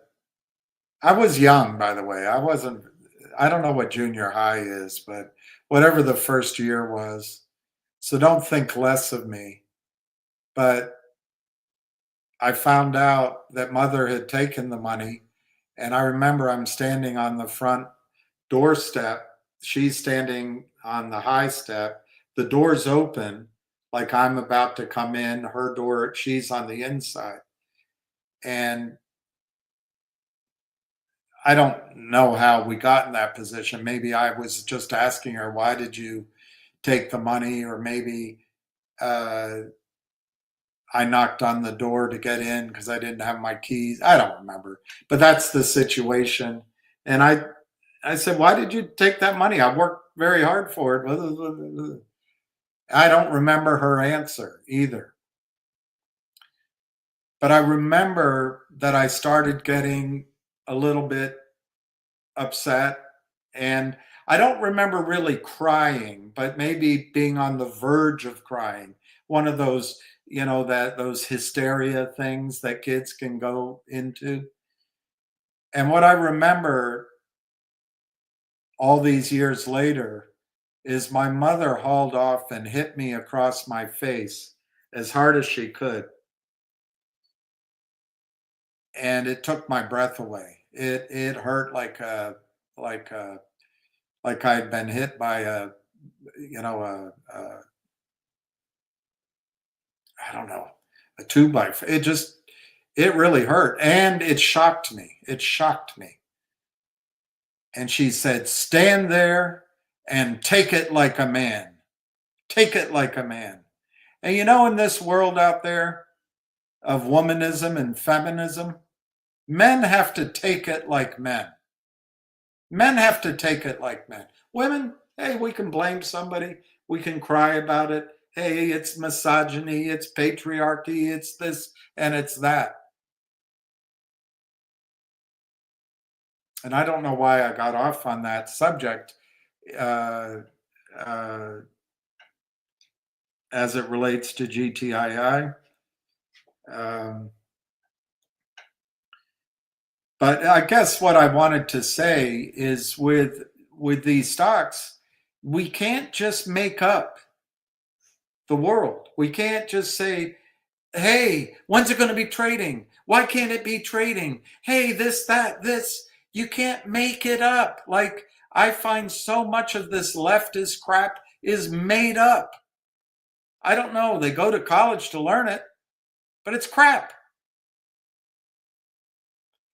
was young, by the way. I don't know what junior high is, but whatever the first year was. So don't think less of me. But I found out that mother had taken the money, and I remember I'm standing on the front doorstep. She's standing on the high step. The door's open, like I'm about to come in. Her door, she's on the inside. And I don't know how we got in that position. Maybe I was just asking her, why did you take the money? Or maybe I knocked on the door to get in because I didn't have my keys. I don't remember. But that's the situation. And I said, why did you take that money? I worked very hard for it. I don't remember her answer either. But I remember that I started getting a little bit upset. And I don't remember really crying, but maybe being on the verge of crying. One of those, those hysteria things that kids can go into. And what I remember all these years later is my mother hauled off and hit me across my face as hard as she could. And it took my breath away. It hurt like I'd been hit by I don't know, a 2x4. It really hurt. And it shocked me. It shocked me. And she said, stand there and take it like a man. Take it like a man. And in this world out there of womanism and feminism, men have to take it like men. Men have to take it like men. Women, hey, we can blame somebody. We can cry about it. Hey, it's misogyny, it's patriarchy, it's this and it's that. And I don't know why I got off on that subject as it relates to GTII. But I guess what I wanted to say is with these stocks, we can't just make up the world. We can't just say, hey, when's it going to be trading? Why can't it be trading? Hey, this, that, this. You can't make it up. Like, I find so much of this leftist crap is made up. I don't know. They go to college to learn it, but it's crap.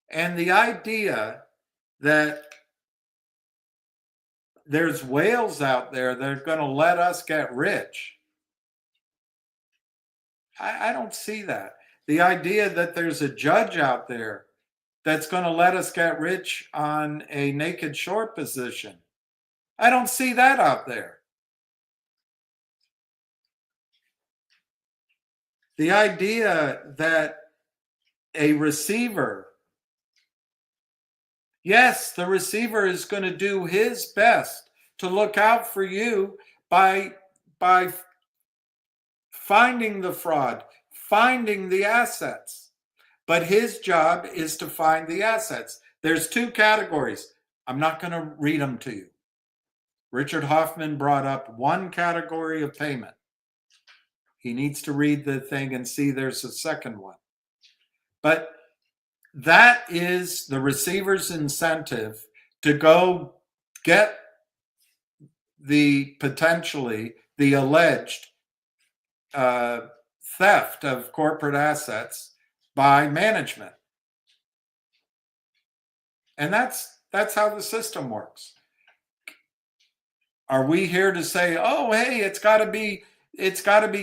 And the idea that there's whales out there that are going to let us get rich, I don't see that. The idea that there's a judge out there that's going to let us get rich on a naked short position, I don't see that out there. The idea that a receiver, yes, the receiver is going to do his best to look out for you by finding the fraud, finding the assets. But his job is to find the assets. There's two categories. I'm not going to read them to you. Richard Hoffman brought up one category of payment. He needs to read the thing and see there's a second one. But that is the receiver's incentive to go get the alleged theft of corporate assets by management. And that's how the system works. Are we here to say, oh, hey, it's got to be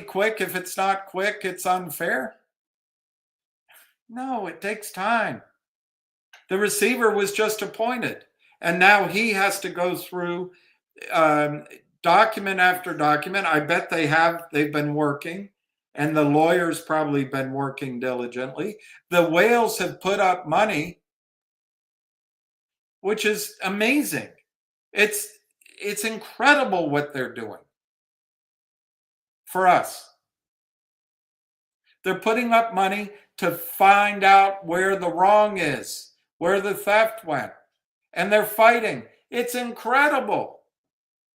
quick. If it's not quick, it's unfair? No, it takes time. The receiver was just appointed, and now he has to go through document after document. I bet they've been working, and the lawyers probably been working diligently. The whales have put up money, which is amazing. It's incredible what they're doing for us. They're putting up money to find out where the wrong is, where the theft went, and they're fighting. It's incredible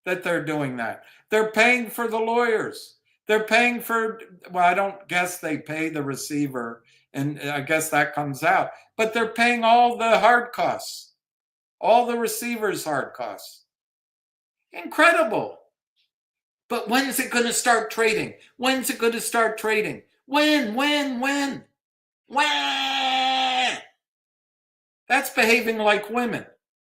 that they're doing that. They're paying for the lawyers. They're paying for, well, I don't guess they pay the receiver, and I guess that comes out, but they're paying all the hard costs, all the receiver's hard costs. Incredible. But when is it going to start trading? When's it going to start trading? When? That's behaving like women.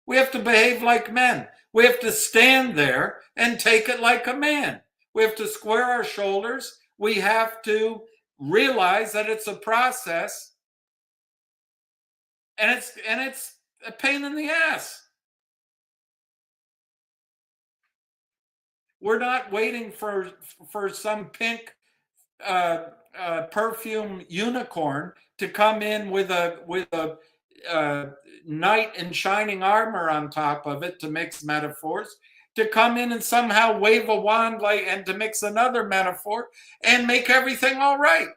We have to behave like men. We have to stand there and take it like a man. We have to square our shoulders. We have to realize that it's a process, and it's a pain in the ass. We're not waiting for some pink perfume unicorn to come in with a knight in shining armor on top of it, to mix metaphors, to come in and somehow wave a wand and to mix another metaphor and make everything all right.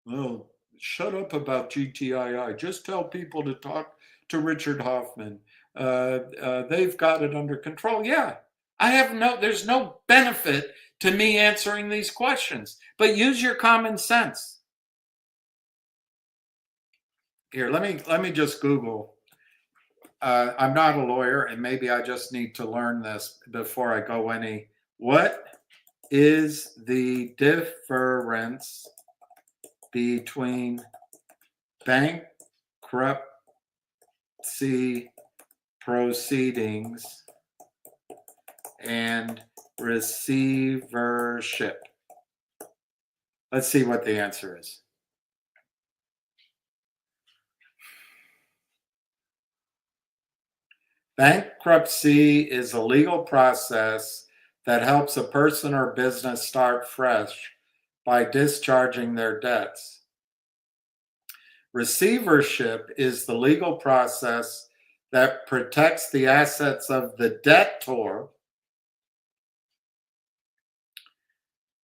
Oh, shut up about GTII. Just tell people to talk to Richard Hoffman. They've got it under control. Yeah, there's no benefit to me answering these questions, but use your common sense. Here, let me just Google. I'm not a lawyer, and maybe I just need to learn this before I go any. What is the difference between bankruptcy proceedings and receivership? Let's see what the answer is. Bankruptcy is a legal process that helps a person or business start fresh by discharging their debts. Receivership is the legal process that protects the assets of the debtor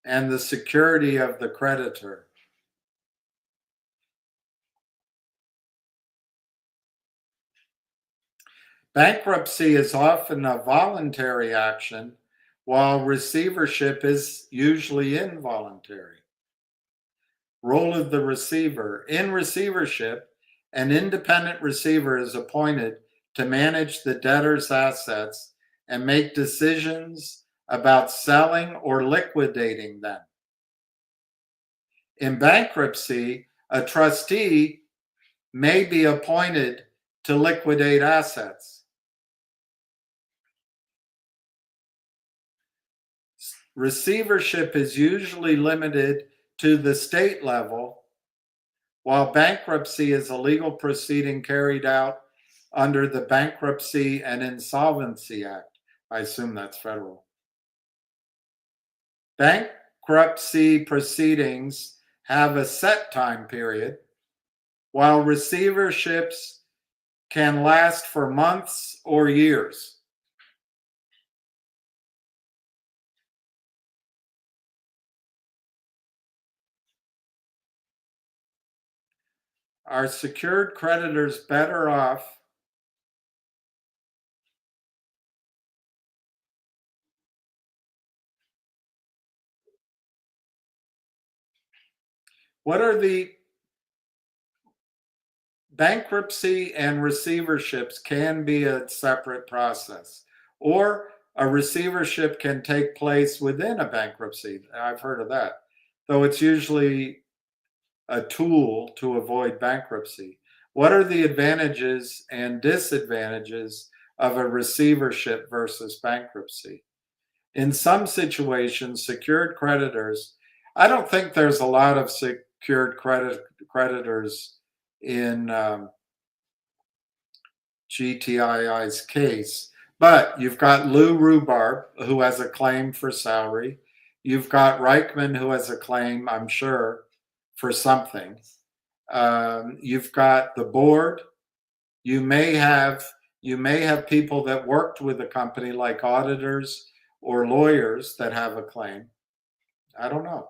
and the security of the creditor. Bankruptcy is often a voluntary action, while receivership is usually involuntary. Role of the receiver. In receivership, an independent receiver is appointed to manage the debtor's assets and make decisions about selling or liquidating them. In bankruptcy, a trustee may be appointed to liquidate assets. Receivership is usually limited to the state level, while bankruptcy is a legal proceeding carried out under the Bankruptcy and Insolvency Act. I assume that's federal. Bankruptcy proceedings have a set time period, while receiverships can last for months or years. Are secured creditors better off What are the bankruptcy and receiverships can be a separate process, or a receivership can take place within a bankruptcy. I've heard of that, though it's usually a tool to avoid bankruptcy. What are the advantages and disadvantages of a receivership versus bankruptcy? In some situations, secured creditors, I don't think there's a lot of secured creditors in GTII's case, but you've got Lou Rhubarb, who has a claim for salary. You've got Reichman, who has a claim, I'm sure, for something. You've got the board. You may have people that worked with the company, like auditors or lawyers, that have a claim. I don't know.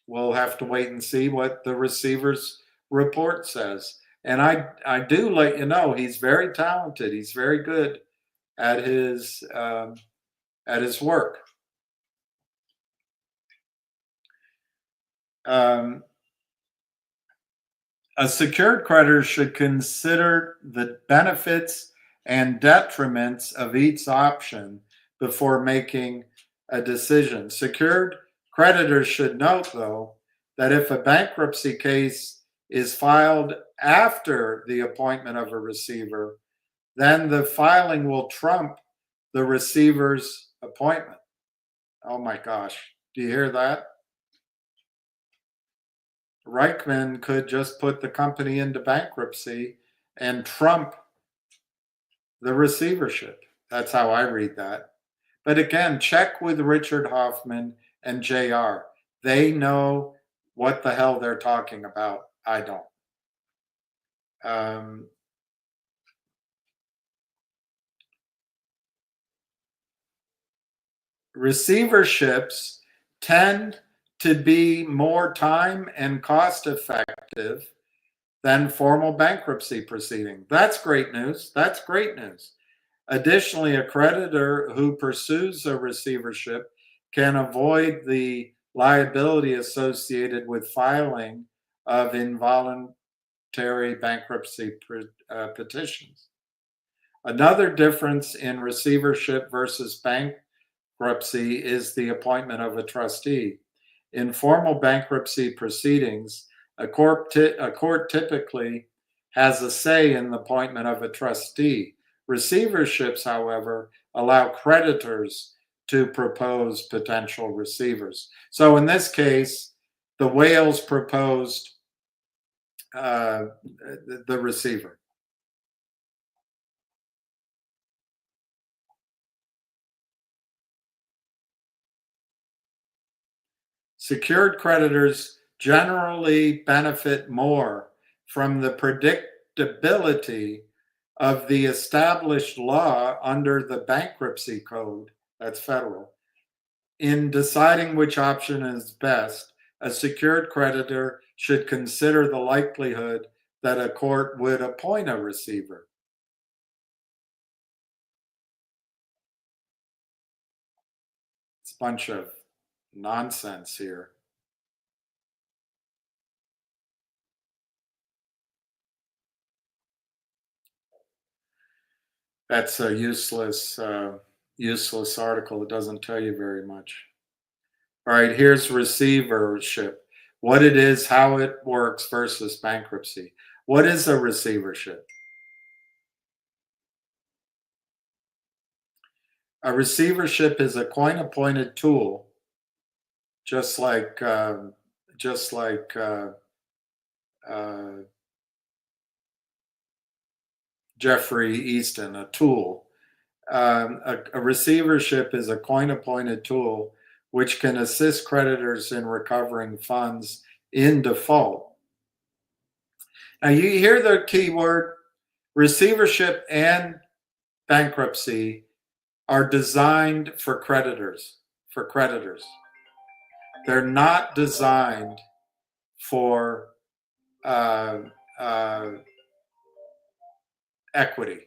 We'll have to wait and see what the receiver's report says. And I do let you know, he's very talented. He's very good at his work. A secured creditor should consider the benefits and detriments of each option before making a decision. Secured creditors should note, though, that if a bankruptcy case is filed after the appointment of a receiver, then the filing will trump the receiver's appointment. Oh my gosh, do you hear that? Reichman could just put the company into bankruptcy and trump the receivership. That's how I read that. But again, check with Richard Hoffman and JR. They know what the hell they're talking about. I don't. Receiverships tend to be more time and cost effective than formal bankruptcy proceeding. That's great news. That's great news. Additionally, a creditor who pursues a receivership can avoid the liability associated with filing of involuntary bankruptcy petitions. Another difference in receivership versus bankruptcy is the appointment of a trustee. In formal bankruptcy proceedings, a court typically has a say in the appointment of a trustee. Receiverships, however, allow creditors to propose potential receivers. So in this case, the Wales proposed the receiver. Secured creditors generally benefit more from the predictability of the established law under the bankruptcy code, that's federal. In deciding which option is best, a secured creditor should consider the likelihood that a court would appoint a receiver. It's a bunch of nonsense here. That's a useless article. It doesn't tell you very much. All right, here's receivership. What it is, how it works versus bankruptcy. What is a receivership? A receivership is a court-appointed tool, just like Jeffrey Easton, a tool. A receivership is a court-appointed tool which can assist creditors in recovering funds in default. Now you hear the key word, receivership and bankruptcy are designed for creditors. They're not designed for equity.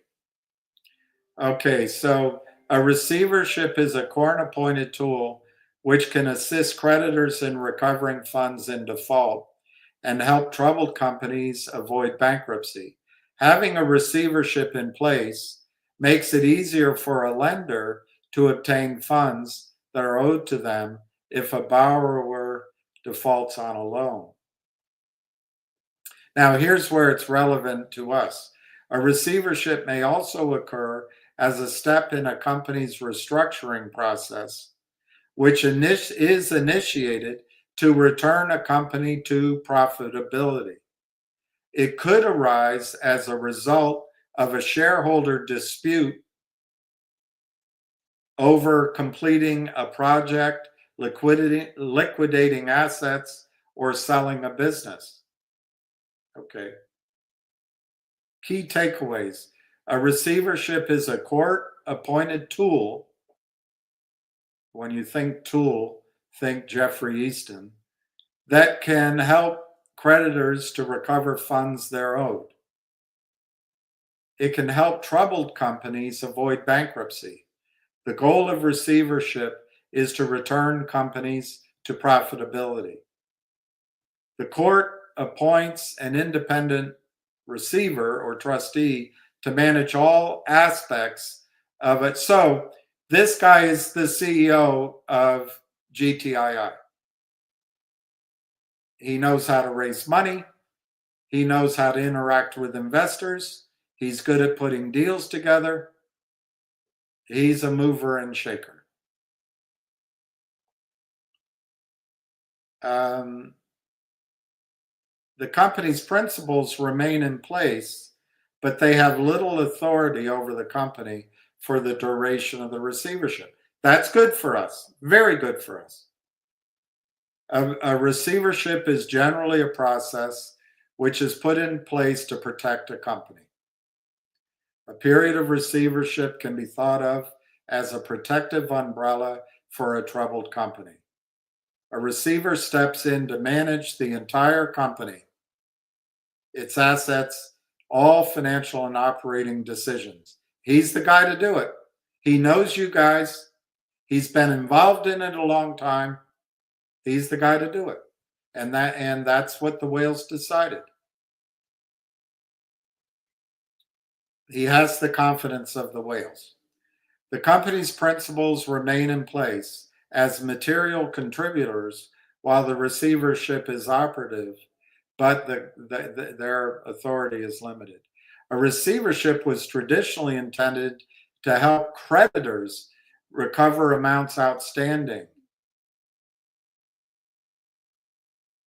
Okay, so a receivership is a court-appointed tool which can assist creditors in recovering funds in default and help troubled companies avoid bankruptcy. Having a receivership in place makes it easier for a lender to obtain funds that are owed to them if a borrower defaults on a loan. Now, here's where it's relevant to us. A receivership may also occur as a step in a company's restructuring process, which is initiated to return a company to profitability. It could arise as a result of a shareholder dispute over completing a project, liquidating assets, or selling a business. Okay. Key takeaways. A receivership is a court-appointed tool. When you think tool, think Jeffrey Easton, that can help creditors to recover funds they're owed. It can help troubled companies avoid bankruptcy. The goal of receivership is to return companies to profitability. The court appoints an independent receiver or trustee to manage all aspects of it. So this guy is the CEO of GTII. He knows how to raise money. He knows how to interact with investors. He's good at putting deals together. He's a mover and shaker. The company's principles remain in place, but they have little authority over the company for the duration of the receivership. That's good for us, very good for us. A receivership is generally a process which is put in place to protect a company. A period of receivership can be thought of as a protective umbrella for a troubled company. A receiver steps in to manage the entire company, its assets, all financial and operating decisions. He's the guy to do it. He knows you guys. He's been involved in it a long time. He's the guy to do it. And that's what the whales decided. He has the confidence of the whales. The company's principals remain in place as material contributors while the receivership is operative, but their authority is limited. A receivership was traditionally intended to help creditors recover amounts outstanding.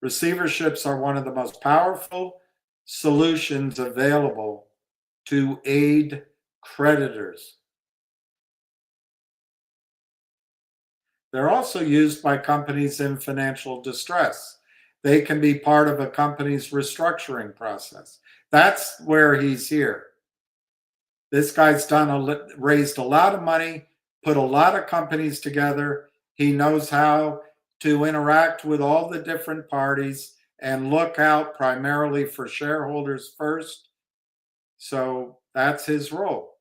Receiverships are one of the most powerful solutions available to aid creditors. They're also used by companies in financial distress. They can be part of a company's restructuring process. That's where he's here. This guy's raised a lot of money, put a lot of companies together. He knows how to interact with all the different parties and look out primarily for shareholders first. So that's his role.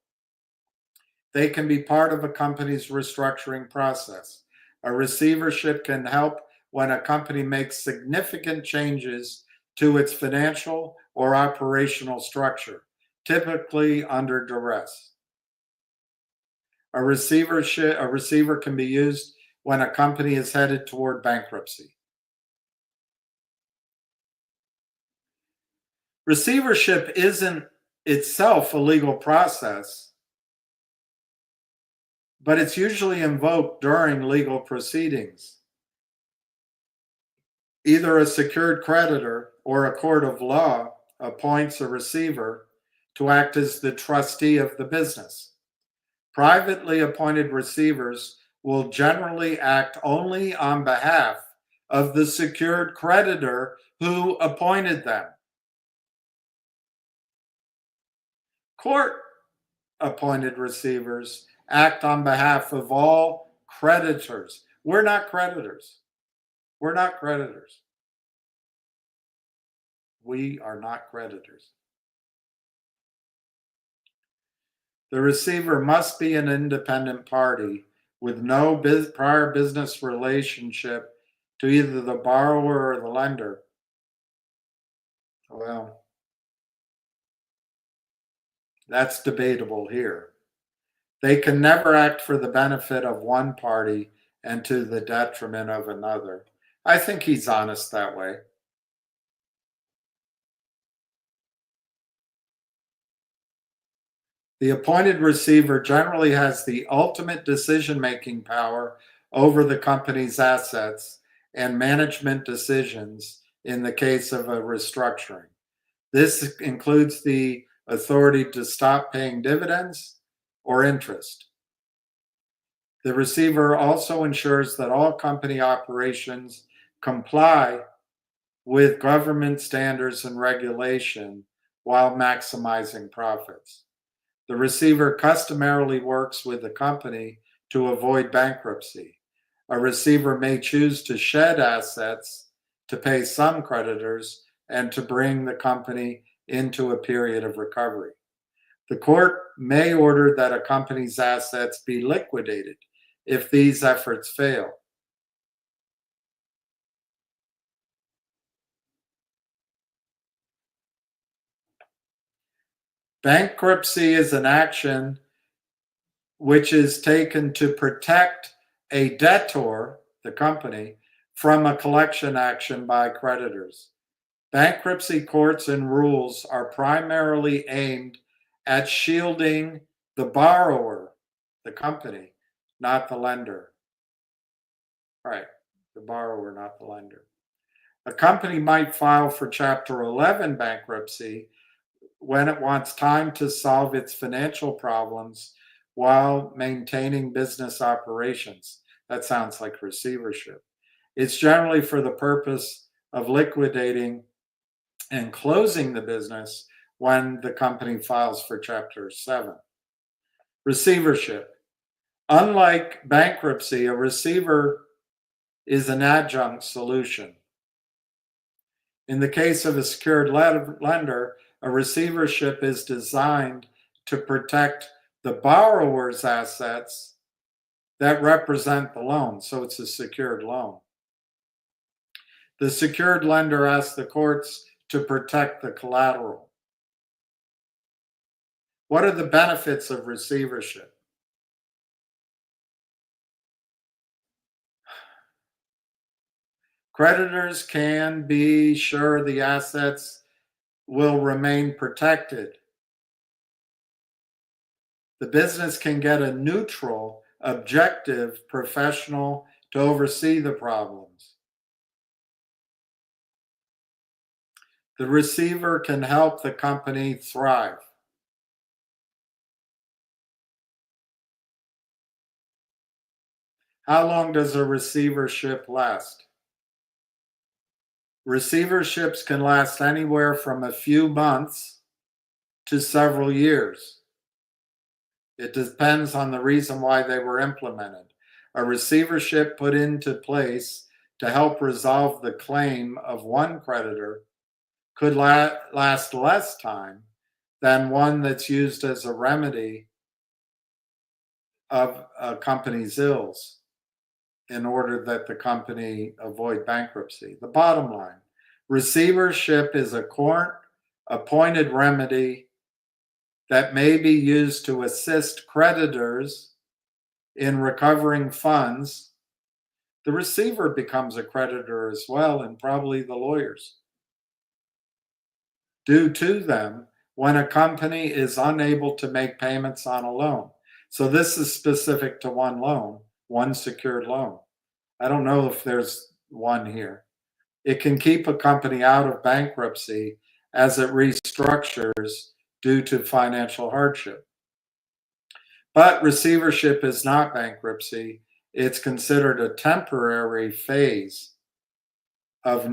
They can be part of a company's restructuring process. A receivership can help when a company makes significant changes to its financial or operational structure, typically under duress. A receiver can be used when a company is headed toward bankruptcy. Receivership isn't itself a legal process, but it's usually invoked during legal proceedings. Either a secured creditor or a court of law appoints a receiver to act as the trustee of the business. Privately appointed receivers will generally act only on behalf of the secured creditor who appointed them. Court-appointed receivers act on behalf of all creditors. We're not creditors. We're not creditors. We are not creditors. The receiver must be an independent party with no prior business relationship to either the borrower or the lender. Well, that's debatable here. They can never act for the benefit of one party and to the detriment of another. I think he's honest that way. The appointed receiver generally has the ultimate decision-making power over the company's assets and management decisions in the case of a restructuring. This includes the authority to stop paying dividends or interest. The receiver also ensures that all company operations comply with government standards and regulation while maximizing profits. The receiver customarily works with the company to avoid bankruptcy. A receiver may choose to shed assets to pay some creditors and to bring the company into a period of recovery. The court may order that a company's assets be liquidated if these efforts fail. Bankruptcy is an action which is taken to protect a debtor, the company, from a collection action by creditors. Bankruptcy courts and rules are primarily aimed at shielding the borrower, the company, not the lender. Right, the borrower, not the lender. A company might file for Chapter 11 bankruptcy when it wants time to solve its financial problems while maintaining business operations. That sounds like receivership. It's generally for the purpose of liquidating and closing the business when the company files for Chapter 7. Receivership. Unlike bankruptcy, a receiver is an adjunct solution. In the case of a secured lender, a receivership is designed to protect the borrower's assets that represent the loan, so it's a secured loan. The secured lender asks the courts to protect the collateral. What are the benefits of receivership? Creditors can be sure the assets will remain protected. The business can get a neutral, objective professional to oversee the problems. The receiver can help the company thrive. How long does a receivership last? Receiverships can last anywhere from a few months to several years. It depends on the reason why they were implemented. A receivership put into place to help resolve the claim of one creditor could last less time than one that's used as a remedy of a company's ills in order that the company avoid bankruptcy. The bottom line, receivership is a court-appointed remedy that may be used to assist creditors in recovering funds. The receiver becomes a creditor as well, and probably the lawyers, due to them when a company is unable to make payments on a loan. So this is specific to one loan, one secured loan. I don't know if there's one here. It can keep a company out of bankruptcy as it restructures due to financial hardship. But receivership is not bankruptcy. It's considered a temporary phase of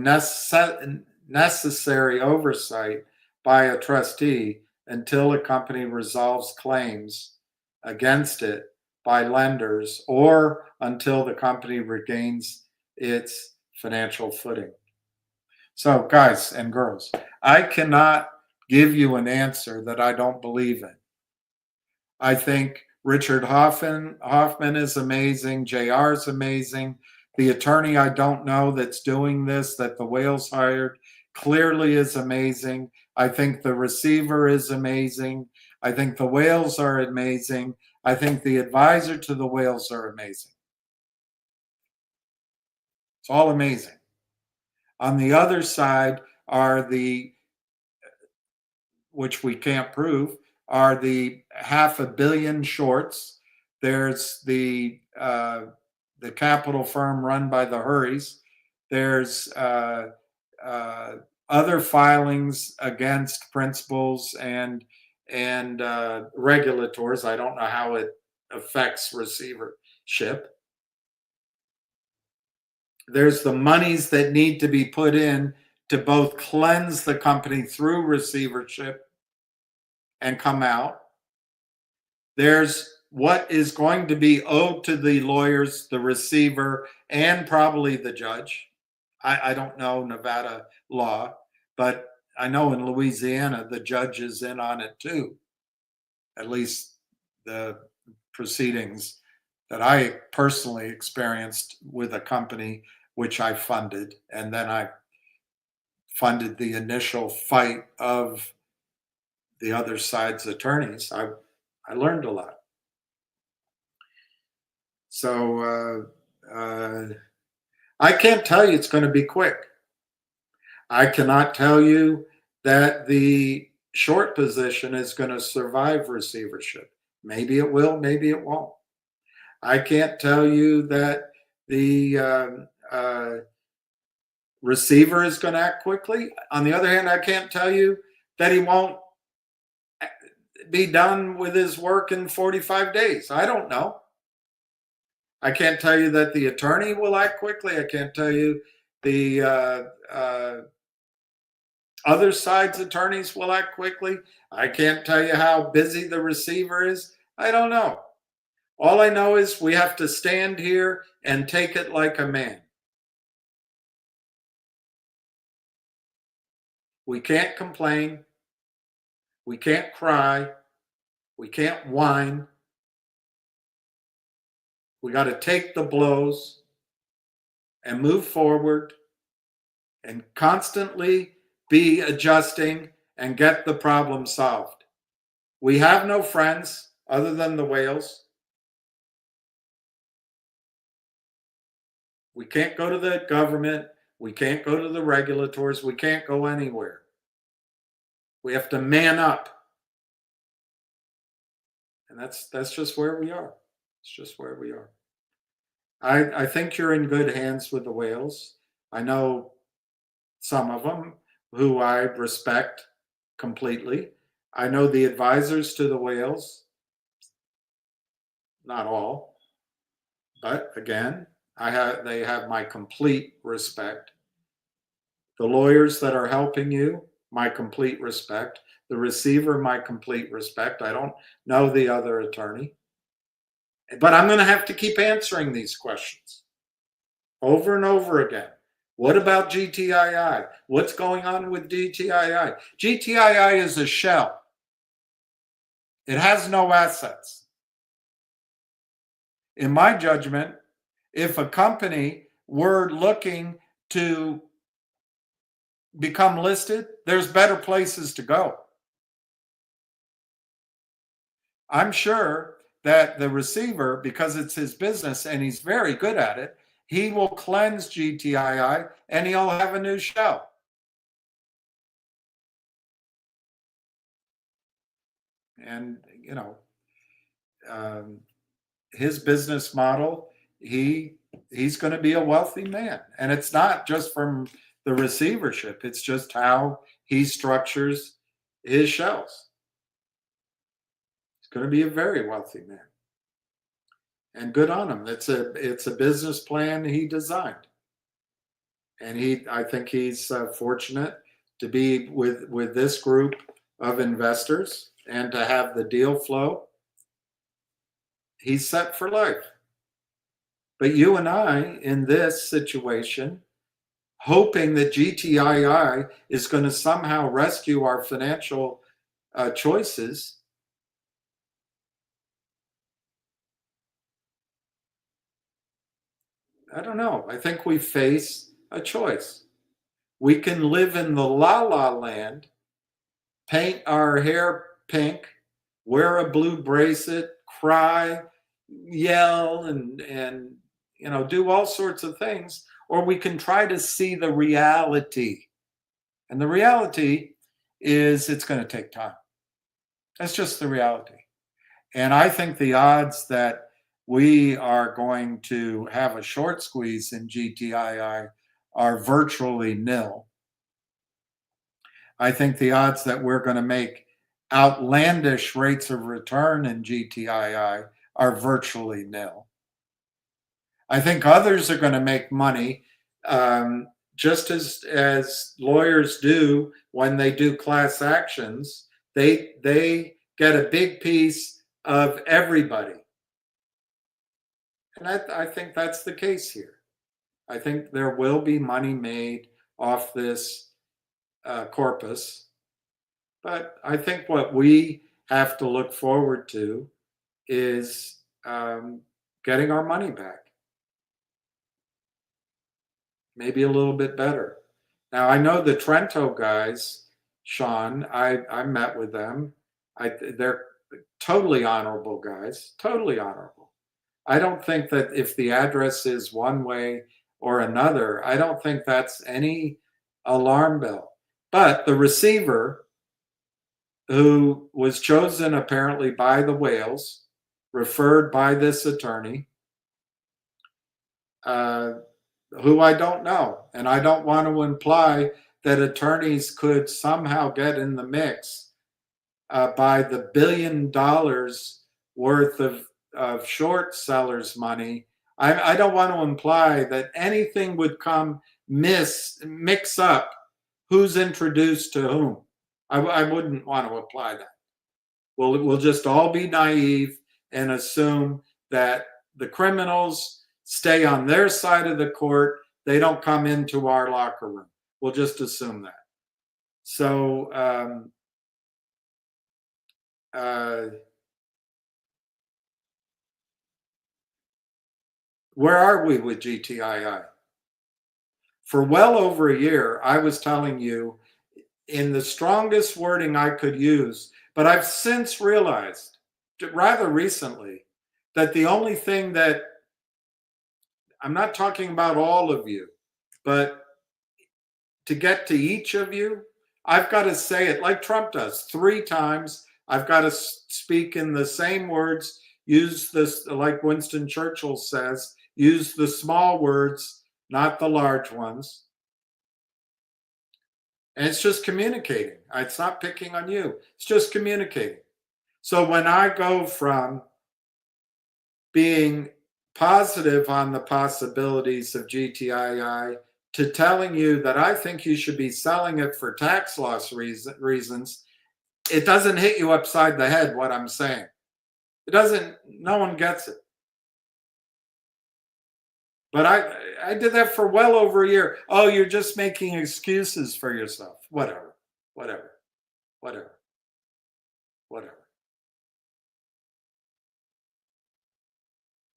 necessary oversight by a trustee until a company resolves claims against it by lenders or until the company regains its financial footing. So, guys and girls, I cannot give you an answer that I don't believe in. I think Richard Hoffman is amazing. JR is amazing. The attorney I don't know that's doing this, that the Wales hired, clearly is amazing. I think the receiver is amazing. I think the Wales are amazing. I think the advisor to the Wales are amazing. It's all amazing. On the other side are the, which we can't prove, are the 500 million shorts. There's the capital firm run by the Hurries. There's other filings against principals and regulators. I don't know how it affects receivership. There's the monies that need to be put in to both cleanse the company through receivership and come out. There's what is going to be owed to the lawyers, the receiver, and probably the judge. I don't know Nevada law, but I know in Louisiana, the judge is in on it too. At least the proceedings that I personally experienced with a company which I funded, and then I funded the initial fight of the other side's attorneys. I learned a lot. So I can't tell you it's going to be quick. I cannot tell you that the short position is going to survive receivership. Maybe it will, maybe it won't. I can't tell you that the receiver is going to act quickly. On the other hand, I can't tell you that he won't be done with his work in 45 days. I don't know. I can't tell you that the attorney will act quickly. I can't tell you the other side's attorneys will act quickly. I can't tell you how busy the receiver is. I don't know. All I know is we have to stand here and take it like a man. We can't complain. We can't cry. We can't whine. We got to take the blows and move forward and constantly be adjusting and get the problem solved. We have no friends other than the whales. We can't go to the government. We can't go to the regulators. We can't go anywhere. We have to man up. And that's just where we are. It's just where we are. I think you're in good hands with the whales. I know some of them who I respect completely. I know the advisors to the whales. Not all. But again, they have my complete respect. The lawyers that are helping you, my complete respect. The receiver, my complete respect. I don't know the other attorney. But I'm going to have to keep answering these questions over and over again. What about GTII? What's going on with GTII? GTII is a shell. It has no assets. In my judgment, if a company were looking to become listed, there's better places to go. I'm sure that the receiver, because it's his business and he's very good at it, he will cleanse GTII and he'll have a new shell. And, you know, his business model, he's going to be a wealthy man. And it's not just from the receivership. It's just how he structures his shells. He's going to be a very wealthy man. And good on him. It's a business plan he designed. And I think he's fortunate to be with this group of investors and to have the deal flow. He's set for life. But you and I, in this situation, hoping that GTII is going to somehow rescue our financial choices, I don't know. I think we face a choice. We can live in the la-la land, paint our hair pink, wear a blue bracelet, cry, yell, and you know, do all sorts of things, or we can try to see the reality. And the reality is it's going to take time. That's just the reality. And I think the odds that we are going to have a short squeeze in GTII are virtually nil. I think the odds that we're going to make outlandish rates of return in GTII are virtually nil. I think others are going to make money just as lawyers do when they do class actions. They get a big piece of everybody. And I think that's the case here. I think there will be money made off this corpus. But I think what we have to look forward to is getting our money back. Maybe a little bit better. Now, I know the Trento guys, Sean, I met with them. They're totally honorable guys, totally honorable. I don't think that if the address is one way or another, I don't think that's any alarm bell. But the receiver, who was chosen apparently by the whales, referred by this attorney, who I don't know. And I don't want to imply that attorneys could somehow get in the mix by the $1 billion worth of short sellers' money, I don't want to imply that anything would come mix up who's introduced to whom. I wouldn't want to apply that. We'll just all be naive and assume that the criminals stay on their side of the court. They don't come into our locker room. We'll just assume that. So, where are we with GTII? For well over a year, I was telling you in the strongest wording I could use, but I've since realized, rather recently, that the only thing that, I'm not talking about all of you, but to get to each of you, I've got to say it like Trump does 3 times. I've got to speak in the same words, use this, like Winston Churchill says, use the small words, not the large ones. And it's just communicating. It's not picking on you. It's just communicating. So when I go from being positive on the possibilities of GTII to telling you that I think you should be selling it for tax loss reasons, it doesn't hit you upside the head what I'm saying. It doesn't, no one gets it. But I did that for well over a year. Oh, you're just making excuses for yourself. Whatever.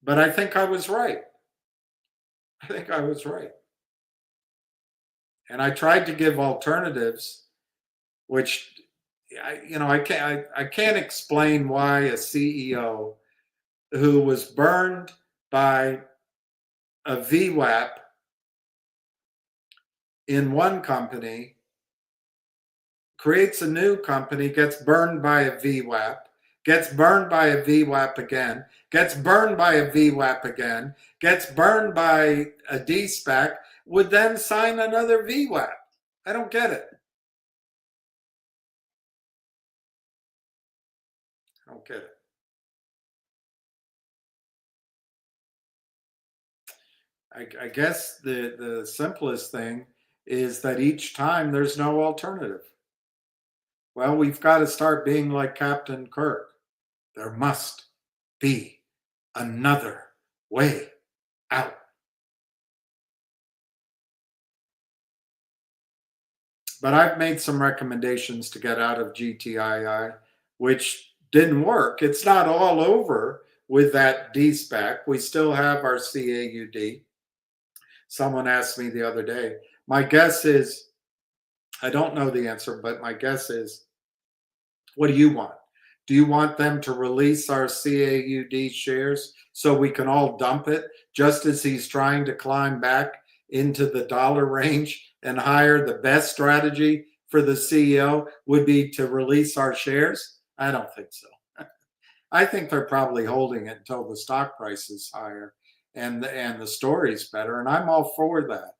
But I think I was right. And I tried to give alternatives, which I can't explain why a CEO who was burned by a VWAP in one company creates a new company, gets burned by a VWAP, gets burned by a VWAP again, gets burned by a VWAP again, gets burned by a DSPAC, would then sign another VWAP. I don't get it. I guess the simplest thing is that each time there's no alternative. Well, we've got to start being like Captain Kirk. There must be another way out. But I've made some recommendations to get out of GTII, which didn't work. It's not all over with that DSPAC. We still have our CAUD. Someone asked me the other day. My guess is, I don't know the answer, but my guess is, what do you want? Do you want them to release our CAUD shares so we can all dump it just as he's trying to climb back into the dollar range and hire? The best strategy for the CEO would be to release our shares? I don't think so. I think they're probably holding it until the stock price is higher and the story's better, and I'm all for that.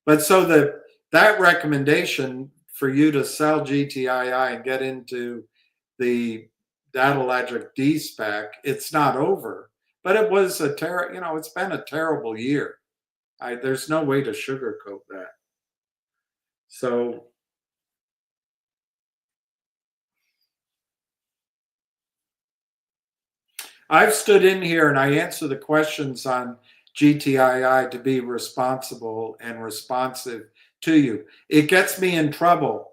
But so that recommendation for you to sell GTII and get into the Datalogic DSPAC, it's not over, but it was it's been a terrible year. There's no way to sugarcoat that. So I've stood in here and I answer the questions on GTII to be responsible and responsive to you. It gets me in trouble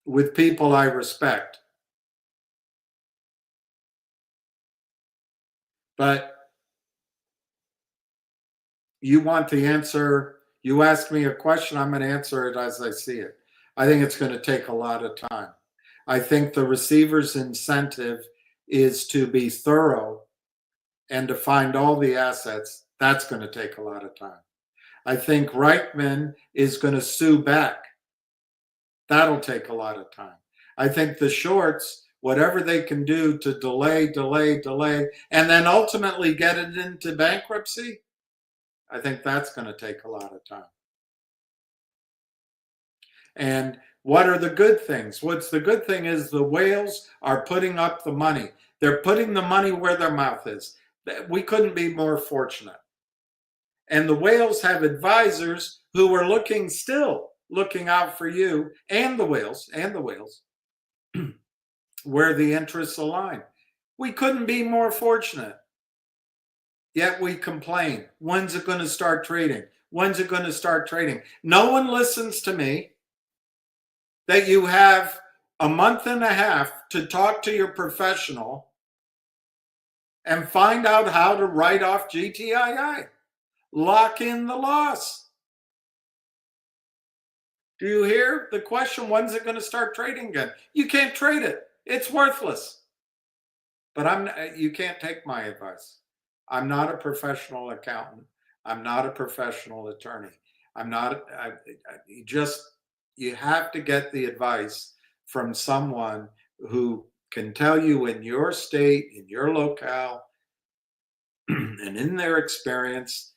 with people I respect. But you want the answer. You ask me a question, I'm going to answer it as I see it. I think it's going to take a lot of time. I think the receiver's incentive is to be thorough and to find all the assets. That's going to take a lot of time. I think Reichman is going to sue back. That'll take a lot of time. I think the shorts, whatever they can do to delay, and then ultimately get it into bankruptcy, I think that's going to take a lot of time. And What are the good things? What's the good thing is the whales are putting up the money. They're putting the money where their mouth is. We couldn't be more fortunate. And the whales have advisors who are still looking out for you and the whales, where the interests align. We couldn't be more fortunate. Yet we complain. When's it going to start trading? When's it going to start trading? No one listens to me that you have a month and a half to talk to your professional and find out how to write off GTII. Lock in the loss. Do you hear the question? When's it going to start trading again? You can't trade it. It's worthless. But you can't take my advice. I'm not a professional accountant. I'm not a professional attorney. You have to get the advice from someone who can tell you in your state, in your locale, and in their experience,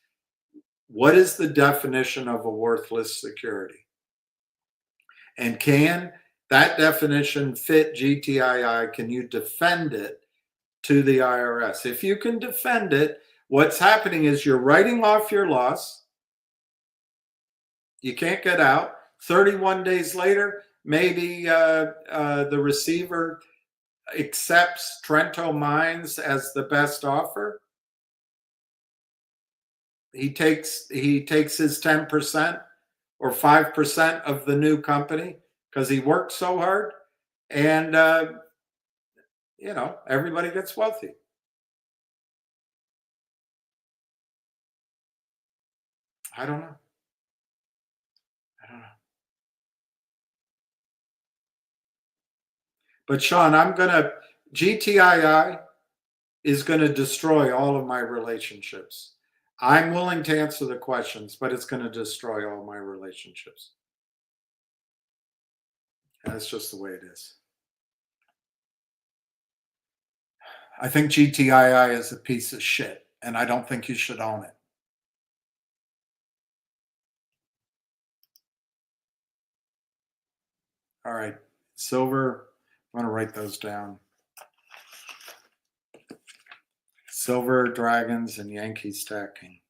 what is the definition of a worthless security? And can that definition fit GTII? Can you defend it to the IRS? If you can defend it, what's happening is you're writing off your loss. You can't get out. 31 days later, maybe the receiver accepts Trento Mines as the best offer. He takes his 10% or 5% of the new company because he worked so hard, and everybody gets wealthy. I don't know. But Sean, GTII is going to destroy all of my relationships. I'm willing to answer the questions, but it's going to destroy all my relationships. And that's just the way it is. I think GTII is a piece of shit, and I don't think you should own it. All right, silver. I'm going to write those down. Silver, Dragons, and Yankee stacking.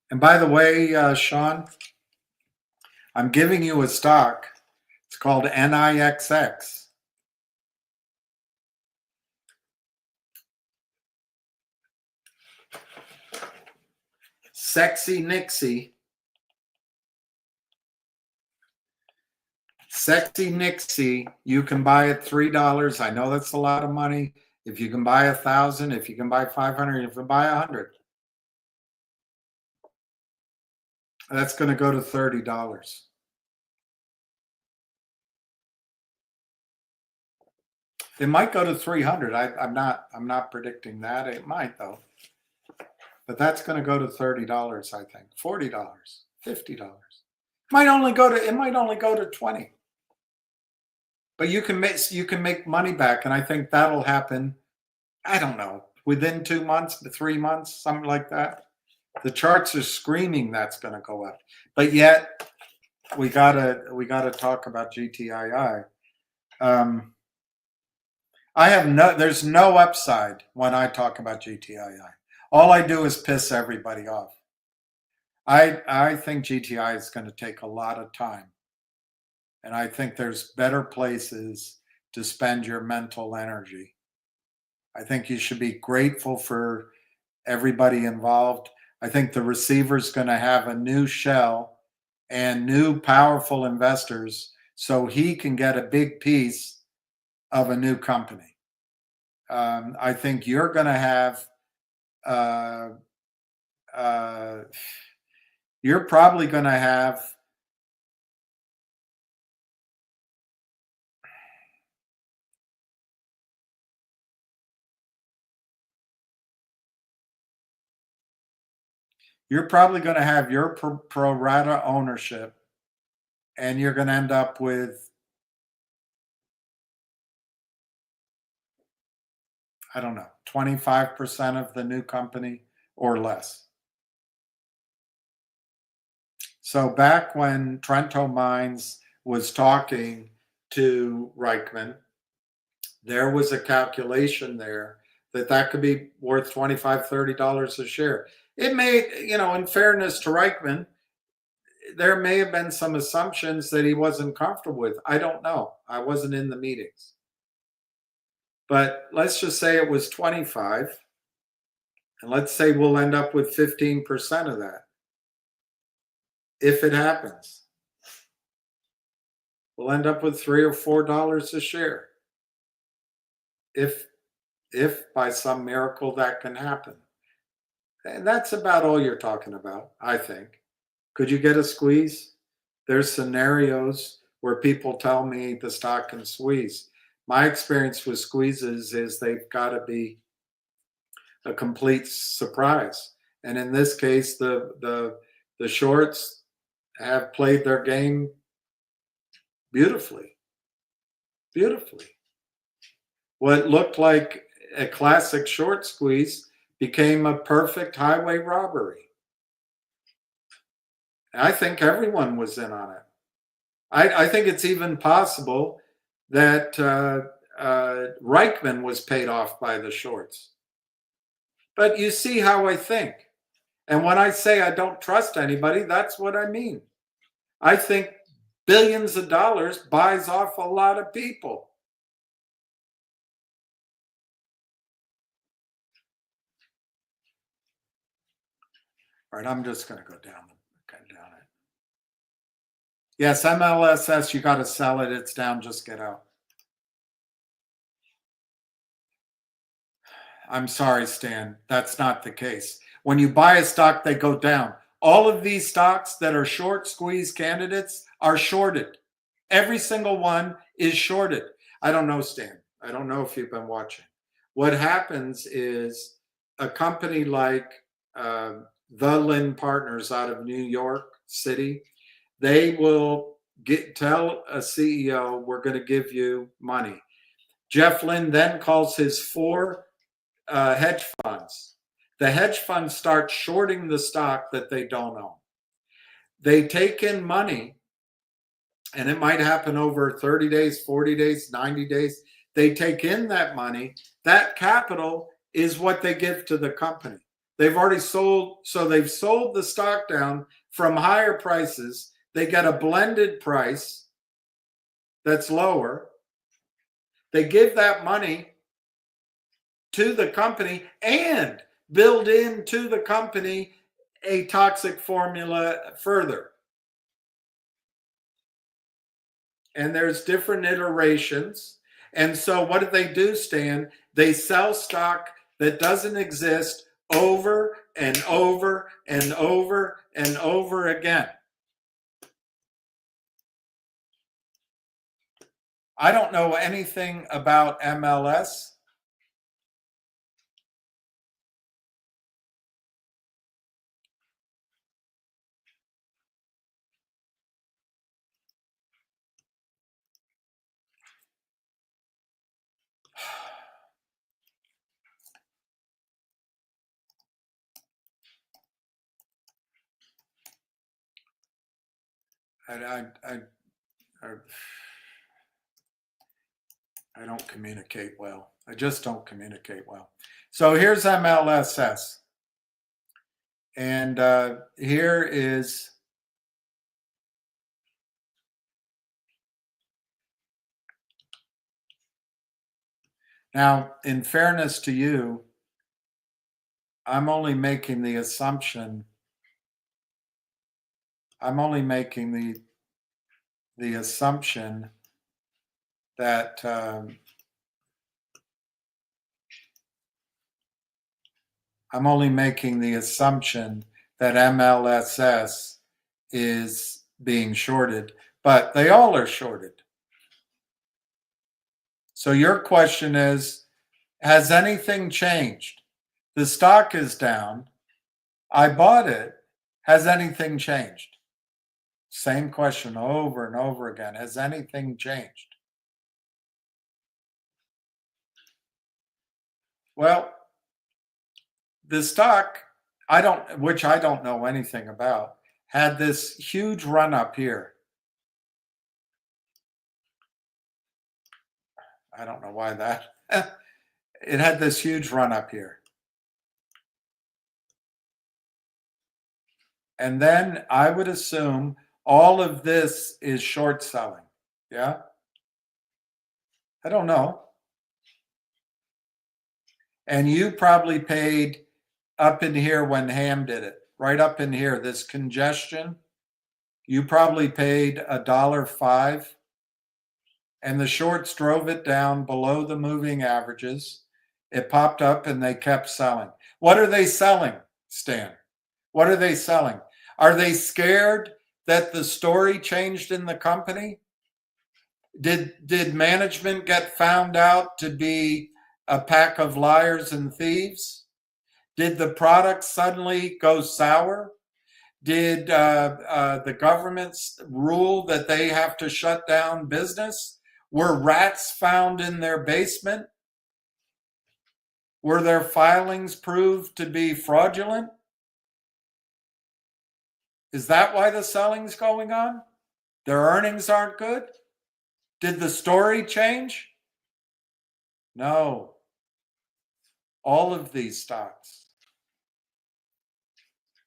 And by the way, Sean, I'm giving you a stock. It's called NIXX. Sexy Nixie. Sexy Nixie, you can buy at $3. I know that's a lot of money. If you can buy 1,000, if you can buy 500, if you can buy 100, that's going to go to $30. It might go to 300. I'm not predicting that. It might though. But that's going to go to $30, I think. $40, $50. It might only go to 20. But you can make money back, and I think that'll happen, I don't know, within 2 months, 3 months, something like that. The charts are screaming that's going to go up. But yet we gotta talk about GTII. There's no upside when I talk about GTII. All I do is piss everybody off. I think GTI is going to take a lot of time. And I think there's better places to spend your mental energy. I think you should be grateful for everybody involved. I think the receiver's going to have a new shell and new powerful investors so he can get a big piece of a new company. I think you're going to have you're probably going to have your pro rata ownership, and you're going to end up with I don't know, 25% of the new company or less. So back when Trento Mines was talking to Reichman, there was a calculation there that could be worth $25, $30 a share. It may, in fairness to Reichman, there may have been some assumptions that he wasn't comfortable with. I don't know. I wasn't in the meetings. But let's just say it was 25, and let's say we'll end up with 15% of that. If it happens, we'll end up with $3 or $4 a share. If by some miracle that can happen. And that's about all you're talking about, I think. Could you get a squeeze? There's scenarios where people tell me the stock can squeeze. My experience with squeezes is they've got to be a complete surprise. And in this case, the shorts have played their game beautifully. Beautifully. What looked like a classic short squeeze became a perfect highway robbery. I think everyone was in on it. I think it's even possible that Reichman was paid off by the shorts. But you see how I think. And when I say I don't trust anybody, that's what I mean. I think billions of dollars buys off a lot of people. All right, I'm just going to go down it. Yes, MLSS, you got to sell it. It's down. Just get out. I'm sorry, Stan. That's not the case. When you buy a stock, they go down. All of these stocks that are short squeeze candidates are shorted. Every single one is shorted. I don't know, Stan. I don't know if you've been watching. What happens is a company like the Lynn Partners out of New York City, they will tell a CEO, we're going to give you money. Jeff Lynn then calls his 4 hedge funds. The hedge funds start shorting the stock that they don't own. They take in money, and it might happen over 30 days, 40 days, 90 days. They take in that money. That capital is what they give to the company. They've already sold, so they've sold the stock down from higher prices. They get a blended price that's lower. They give that money to the company and build into the company a toxic formula further. And there's different iterations. And so what do, Stan? They sell stock that doesn't exist over and over and over and over again. I don't know anything about MLS. I don't communicate well. I just don't communicate well. So here's MLSS. And here is now, in fairness to you, I'm only making the assumption. I'm only making the assumption that I'm only making the assumption that MLSS is being shorted, but they all are shorted. So your question is, has anything changed? The stock is down. I bought it. Has anything changed? Same question over and over again. Has anything changed? Well, the stock, which I don't know anything about, had this huge run up here. I don't know why that. It had this huge run up here. And then I would assume all of this is short selling. Yeah? I don't know. And you probably paid up in here when Ham did it, right up in here, this congestion. You probably paid $1.05, and the shorts drove it down below the moving averages. It popped up and they kept selling. What are they selling, Stan? What are they selling? Are they scared that the story changed in the company? Did management get found out to be a pack of liars and thieves? Did the product suddenly go sour? Did the government's rule that they have to shut down business? Were rats found in their basement? Were their filings proved to be fraudulent? Is that why the selling's going on? Their earnings aren't good? Did the story change? No. All of these stocks,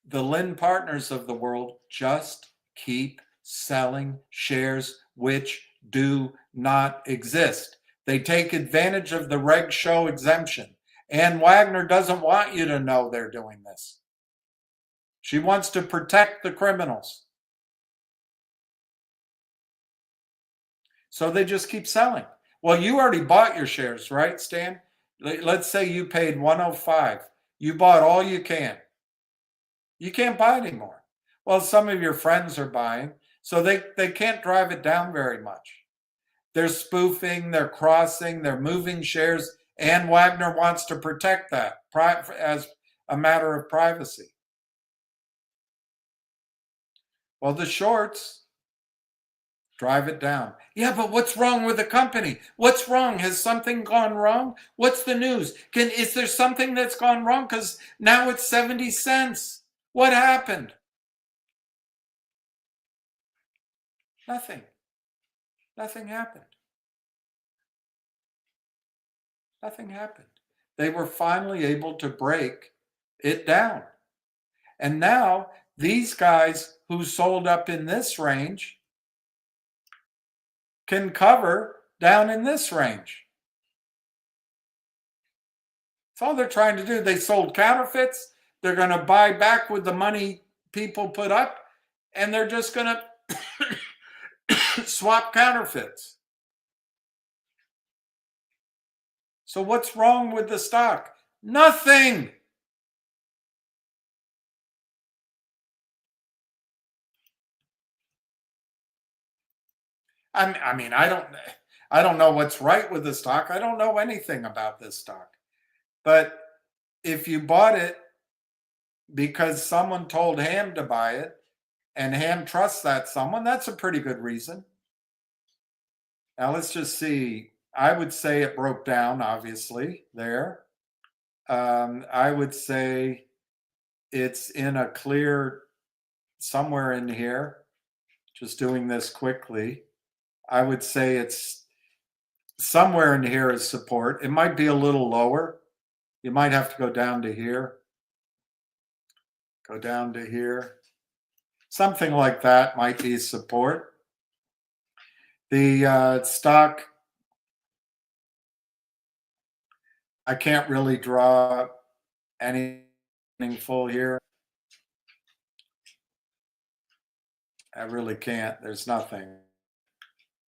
the Lynn Partners of the world, just keep selling shares which do not exist. They take advantage of the reg show exemption. Ann Wagner doesn't want you to know they're doing this. She wants to protect the criminals. So they just keep selling. Well, you already bought your shares, right, Stan? Let's say you paid 105. You bought all you can. You can't buy anymore. Well, some of your friends are buying, so they can't drive it down very much. They're spoofing, they're crossing, they're moving shares. Ann Wagner wants to protect that as a matter of privacy. Well, the shorts drive it down. Yeah, but what's wrong with the company? What's wrong? Has something gone wrong? What's the news? Is there something that's gone wrong? Because now it's 70 cents. What happened? Nothing. Nothing happened. Nothing happened. They were finally able to break it down. And now these guys who sold up in this range can cover down in this range. That's all they're trying to do. They sold counterfeits. They're going to buy back with the money people put up, and they're just going to swap counterfeits. So what's wrong with the stock? Nothing. I mean, I don't know what's right with the stock. I don't know anything about this stock. But if you bought it because someone told Ham to buy it and Ham trusts that someone, that's a pretty good reason. Now let's just see. I would say it broke down, obviously, there. I would say it's in a clear somewhere in here. Just doing this quickly. I would say it's somewhere in here is support. It might be a little lower. You might have to go down to here. Go down to here. Something like that might be support. The stock, I can't really draw anything full here. I really can't. There's nothing.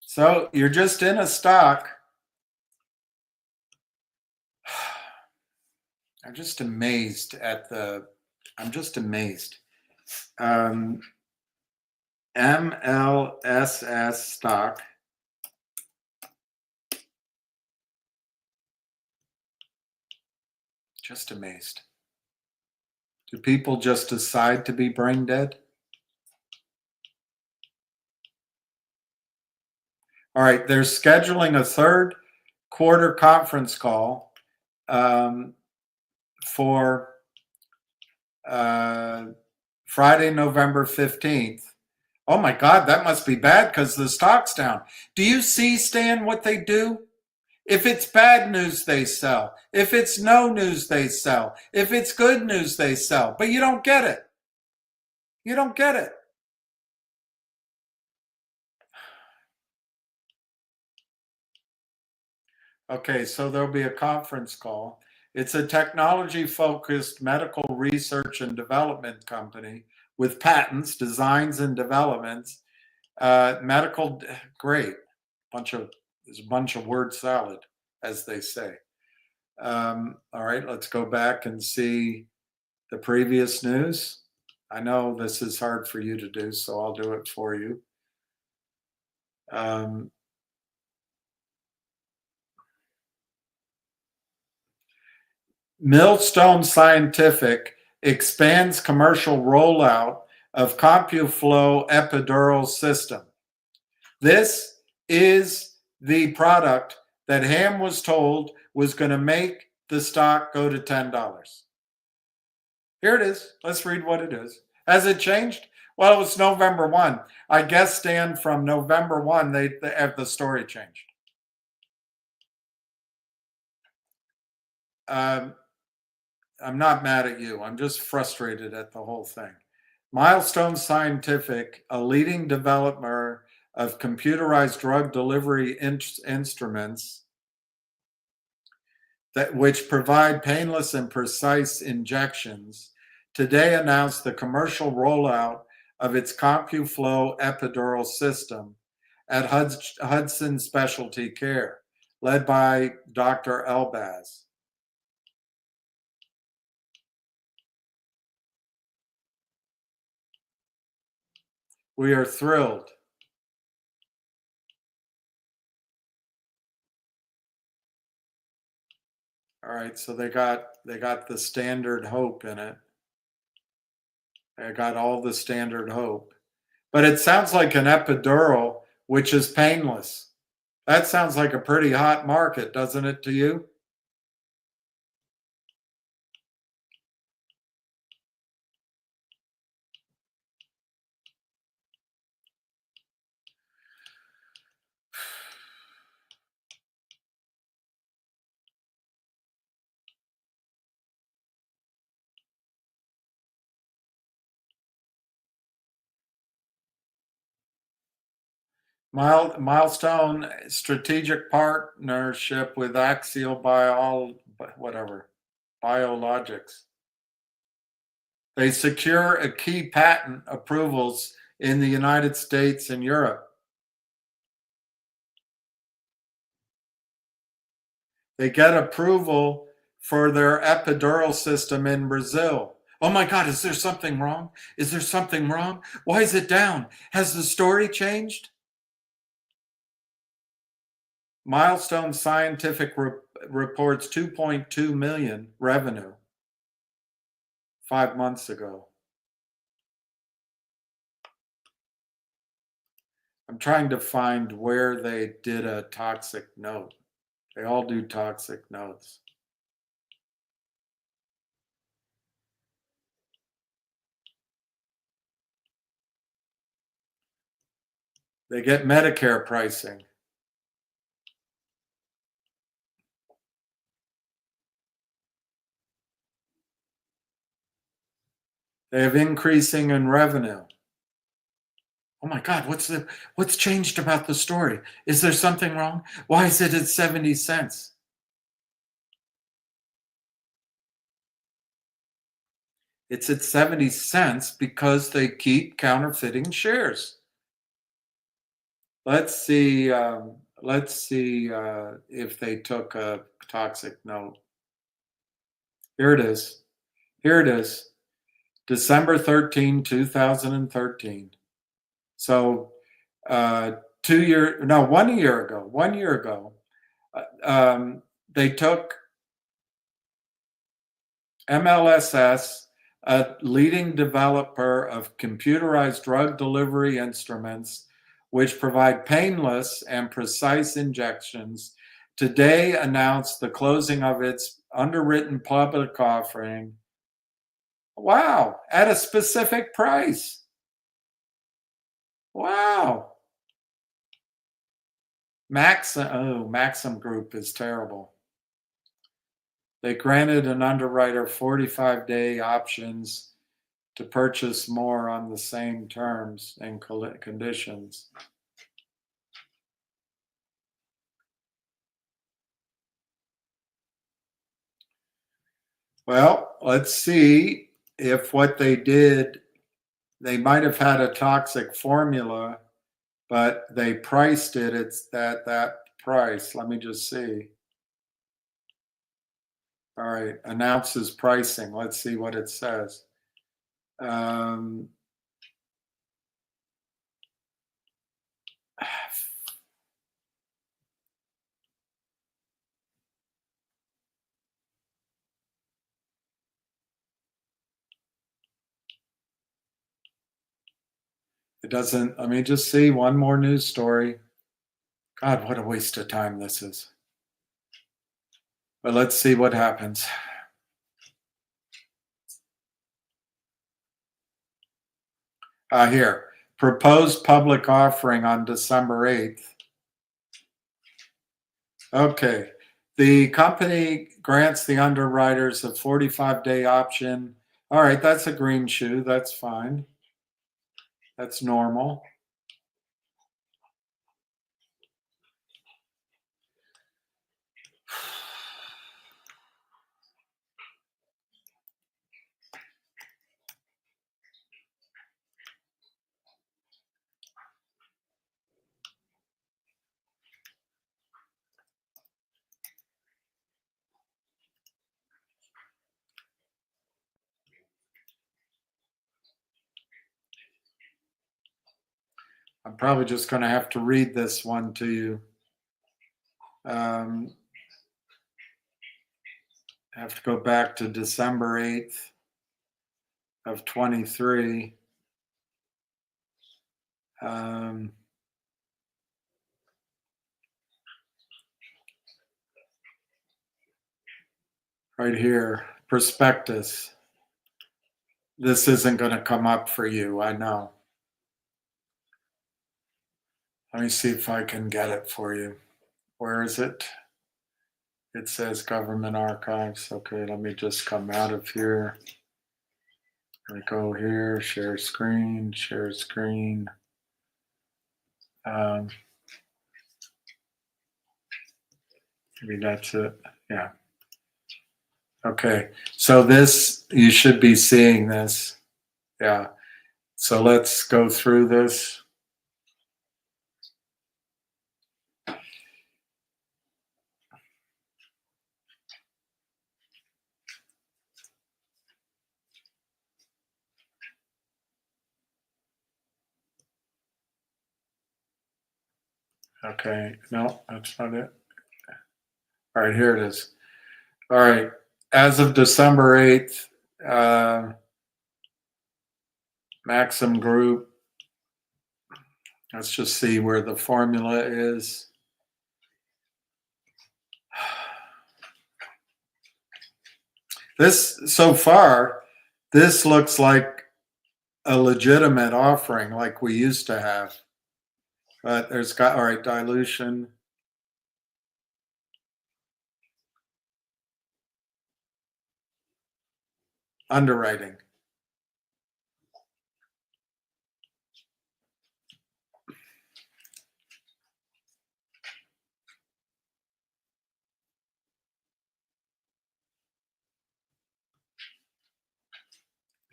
So you're just in a stock. I'm just amazed at I'm just amazed. MLSS stock. Just amazed. Do people just decide to be brain dead? All right, they're scheduling a third quarter conference call for Friday, November 15th. Oh my God, that must be bad because the stock's down. Do you see, Stan, what they do? If it's bad news, they sell. If it's no news, they sell. If it's good news, they sell. But you don't get it. You don't get it. Okay, so there'll be a conference call. It's a technology-focused medical research and development company with patents, designs, and developments. Medical, great. There's a bunch of word salad, as they say. All right, let's go back and see the previous news. I know this is hard for you to do, so I'll do it for you. Millstone Scientific expands commercial rollout of CompuFlow epidural system. This is the product that Ham was told was going to make the stock go to $10. Here it is. Let's read what it is. Has it changed? Well, it was November 1. I guess, Stan, from November 1, they have the story changed. I'm not mad at you. I'm just frustrated at the whole thing. Milestone Scientific, a leading developer of computerized drug delivery instruments which provide painless and precise injections, today announced the commercial rollout of its CompuFlow epidural system at Hudson Specialty Care, led by Dr. Elbaz. We are thrilled. All right, so they got the standard hope in it. They got all the standard hope. But it sounds like an epidural, which is painless. That sounds like a pretty hot market, doesn't it to you? Milestone strategic partnership with Axial Biologics. They secure a key patent approvals in the United States and Europe. They get approval for their epidural system in Brazil. Oh my God, is there something wrong? Is there something wrong? Why is it down? Has the story changed? Milestone Scientific reports 2.2 million revenue 5 months ago. I'm trying to find where they did a toxic note. They all do toxic notes. They get Medicare pricing. They have increasing in revenue. Oh my God, what's changed about the story? Is there something wrong? Why is it at 70 cents? It's at 70 cents because they keep counterfeiting shares. Let's see if they took a toxic note. Here it is. Here it is. December 13, 2013. So 1 year ago, they took MLSS, a leading developer of computerized drug delivery instruments, which provide painless and precise injections, today announced the closing of its underwritten public offering. Wow, at a specific price. Wow. Maxim Group is terrible. They granted an underwriter 45-day options to purchase more on the same terms and conditions. Well, let's see if what they did, they might have had a toxic formula, but they priced it. It's that price. Let me just see. All right, announces pricing. Let's see what it says. It doesn't, let me just see one more news story. God, what a waste of time this is. But let's see what happens. Here, proposed public offering on December 8th. Okay, the company grants the underwriters a 45-day option. All right, that's a green shoe, that's fine. That's normal. I'm probably just going to have to read this one to you. I have to go back to December 8th of 23. Right here, prospectus. This isn't going to come up for you, I know. Let me see if I can get it for you. Where is it? It says government archives. Okay, let me just come out of here. Let me go here, share screen, share screen. Maybe that's it. Yeah. Okay, so this, you should be seeing this. Yeah. So let's go through this. Okay, no, that's not it. All right, here it is. All right, as of December 8th, Maxim Group, let's just see where the formula is. This, so far, this looks like a legitimate offering like we used to have. But there's got, all right, dilution. Underwriting.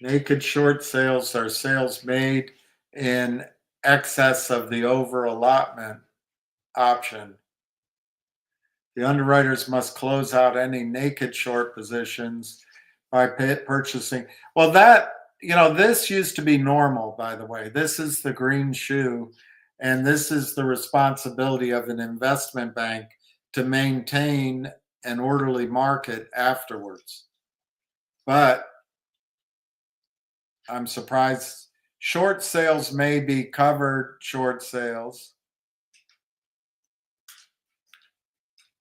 Naked short sales are sales made in excess of the over allotment option. The underwriters must close out any naked short positions by purchasing. Well, that, you know, this used to be normal, by the way. This is the green shoe, and this is the responsibility of an investment bank to maintain an orderly market afterwards. But I'm surprised. Short sales may be covered short sales,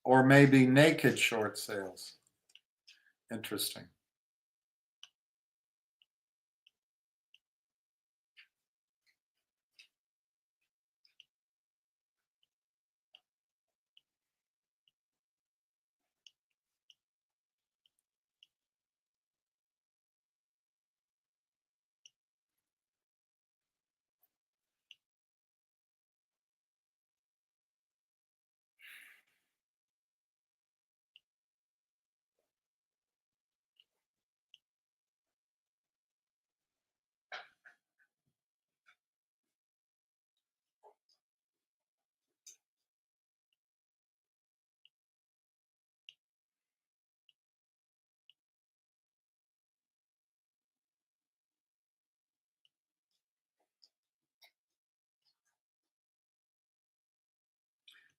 or maybe naked short sales. Interesting.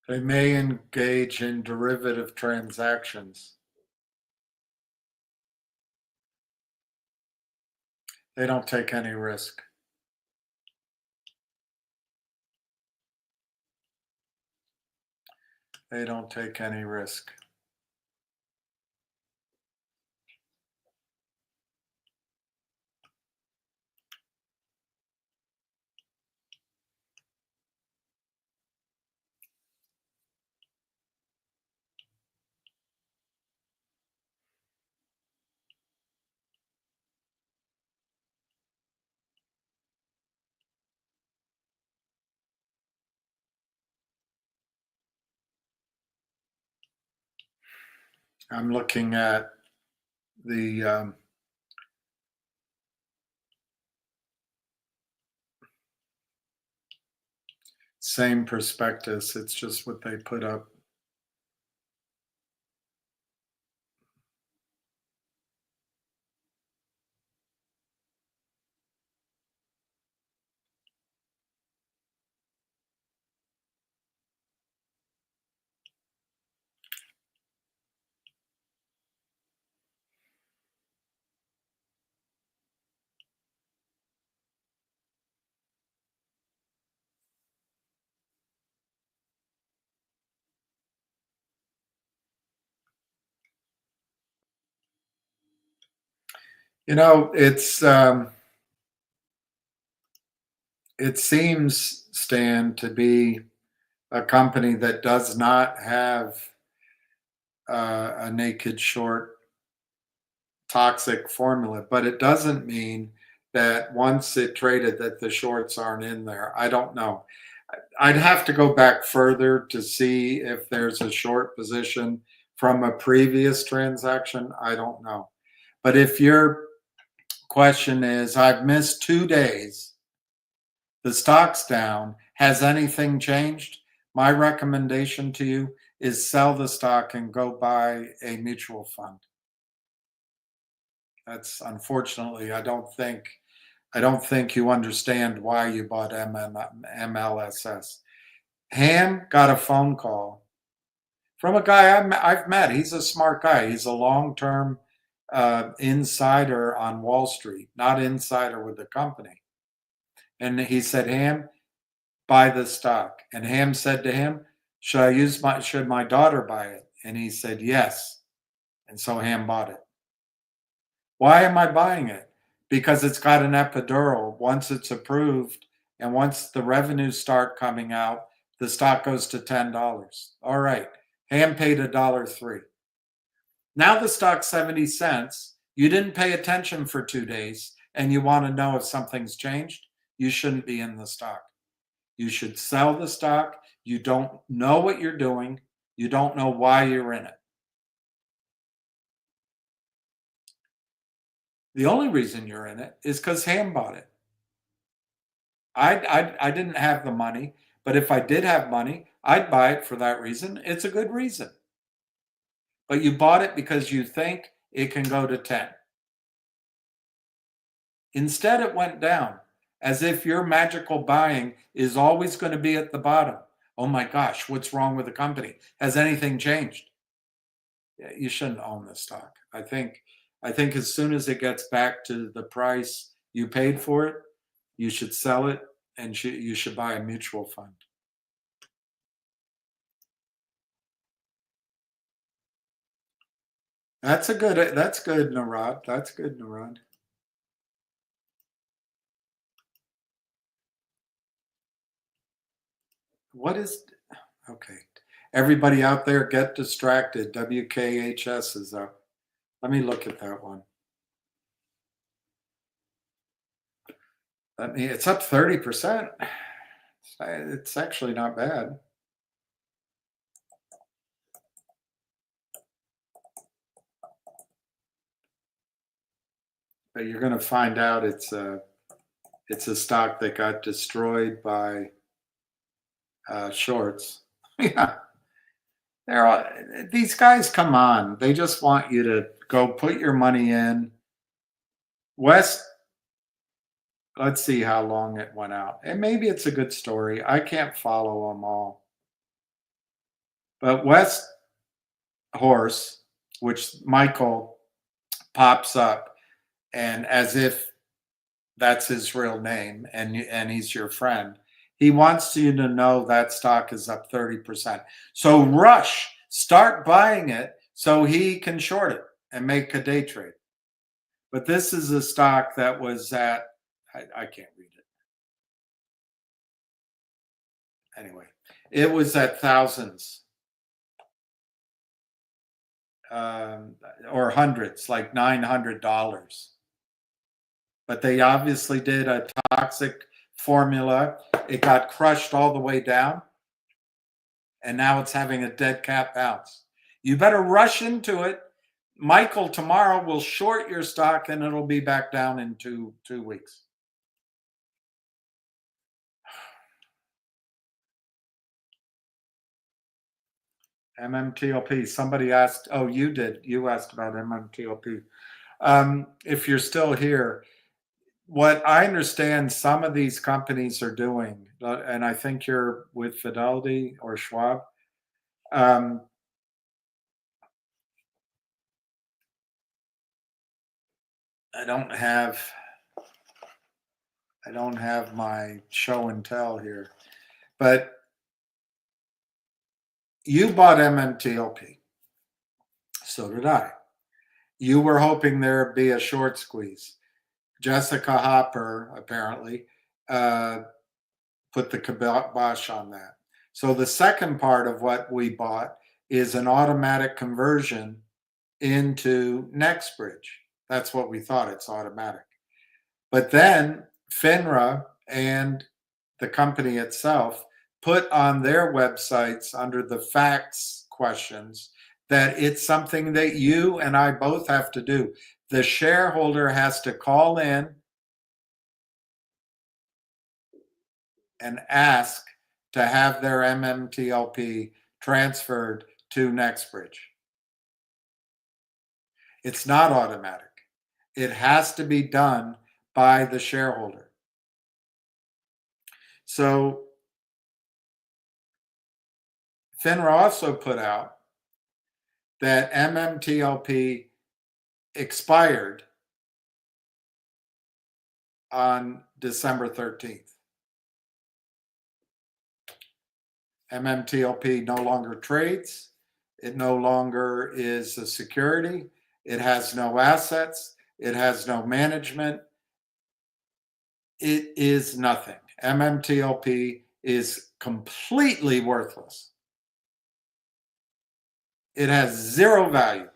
They may engage in derivative transactions. They don't take any risk. They don't take any risk. I'm looking at the same prospectus. It's just what they put up. You know, it seems, Stan, to be a company that does not have a naked short toxic formula, but it doesn't mean that once it traded that the shorts aren't in there. I don't know. I'd have to go back further to see if there's a short position from a previous transaction. I don't know. But if your question is, I've missed 2 days, the stock's down, has anything changed? My recommendation to you is sell the stock and go buy a mutual fund. That's unfortunately, I don't think you understand why you bought MLSS. Ham got a phone call from a guy I've met. He's a smart guy. He's a long-term insider on Wall Street, not insider with the company. And he said, Ham, buy the stock. And Ham said to him, should my daughter buy it? And he said, yes. And so Ham bought it. Why am I buying it? Because it's got an epidural. Once it's approved and once the revenues start coming out, the stock goes to $10. All right. Ham paid $1.03. Now the stock's 70 cents. You didn't pay attention for 2 days and you want to know if something's changed. You shouldn't be in the stock. You should sell the stock. You don't know what you're doing. You don't know why you're in it. The only reason you're in it is because Ham bought it. I didn't have the money, but if I did have money, I'd buy it for that reason. It's a good reason. But you bought it because you think it can go to 10. Instead, it went down, as if your magical buying is always going to be at the bottom. Oh my gosh, what's wrong with the company? Has anything changed? You shouldn't own the stock. I think as soon as it gets back to the price you paid for it, you should sell it and you should buy a mutual fund. That's good, Narad. That's good, Narad. What is, okay. Everybody out there get distracted. WKHS is up. Let me look at that one. It's up 30%. It's actually not bad. But you're going to find out it's a stock that got destroyed by shorts. Yeah, these guys. Come on, they just want you to go put your money in. West. Let's see how long it went out, and maybe it's a good story. I can't follow them all, but West Horse, which Michael pops up, and as if that's his real name, and he's your friend. He wants you to know that stock is up 30%. So rush, start buying it so he can short it and make a day trade. But this is a stock that was at, I can't read it. Anyway, it was at thousands or hundreds, like $900. But they obviously did a toxic formula. It got crushed all the way down, and now it's having a dead cat bounce. You better rush into it. Michael tomorrow will short your stock, and it'll be back down in two weeks. MMTLP. Somebody asked. Oh, you did. You asked about MMTLP. If you're still here, what I understand some of these companies are doing, and I think you're with Fidelity or Schwab, I don't have my show and tell here, but you bought MMTLP. So did I. You were hoping there'd be a short squeeze. Jessica Hopper apparently put the kibosh on that. So the second part of what we bought is an automatic conversion into NextBridge. That's what we thought. It's automatic. But then FINRA and the company itself put on their websites under the facts questions that it's something that you and I both have to do. The shareholder has to call in and ask to have their MMTLP transferred to NextBridge. It's not automatic. It has to be done by the shareholder. So FINRA also put out that MMTLP expired on December 13th. MMTLP no longer trades. It no longer is a security. It has no assets. It has no management. It is nothing. MMTLP is completely worthless. It has zero value.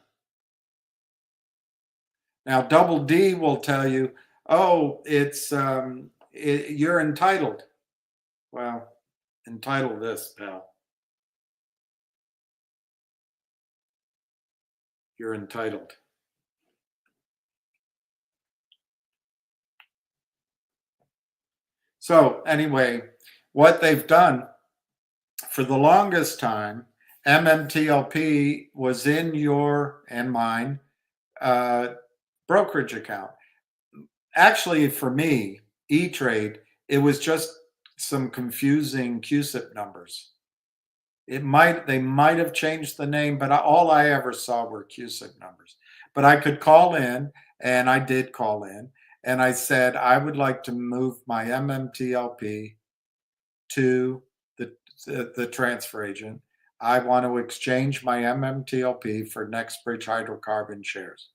Now, Double D will tell you, oh, it's you're entitled. Well, entitled this, pal. You're entitled. So anyway, what they've done for the longest time, MMTLP was in your and mine brokerage account. Actually, for me, E-Trade, it was just some confusing CUSIP numbers. They might have changed the name, but all I ever saw were CUSIP numbers. But I could call in, and I did call in, and I said I would like to move my MMTLP to the transfer agent. I want to exchange my MMTLP for NextBridge hydrocarbon shares.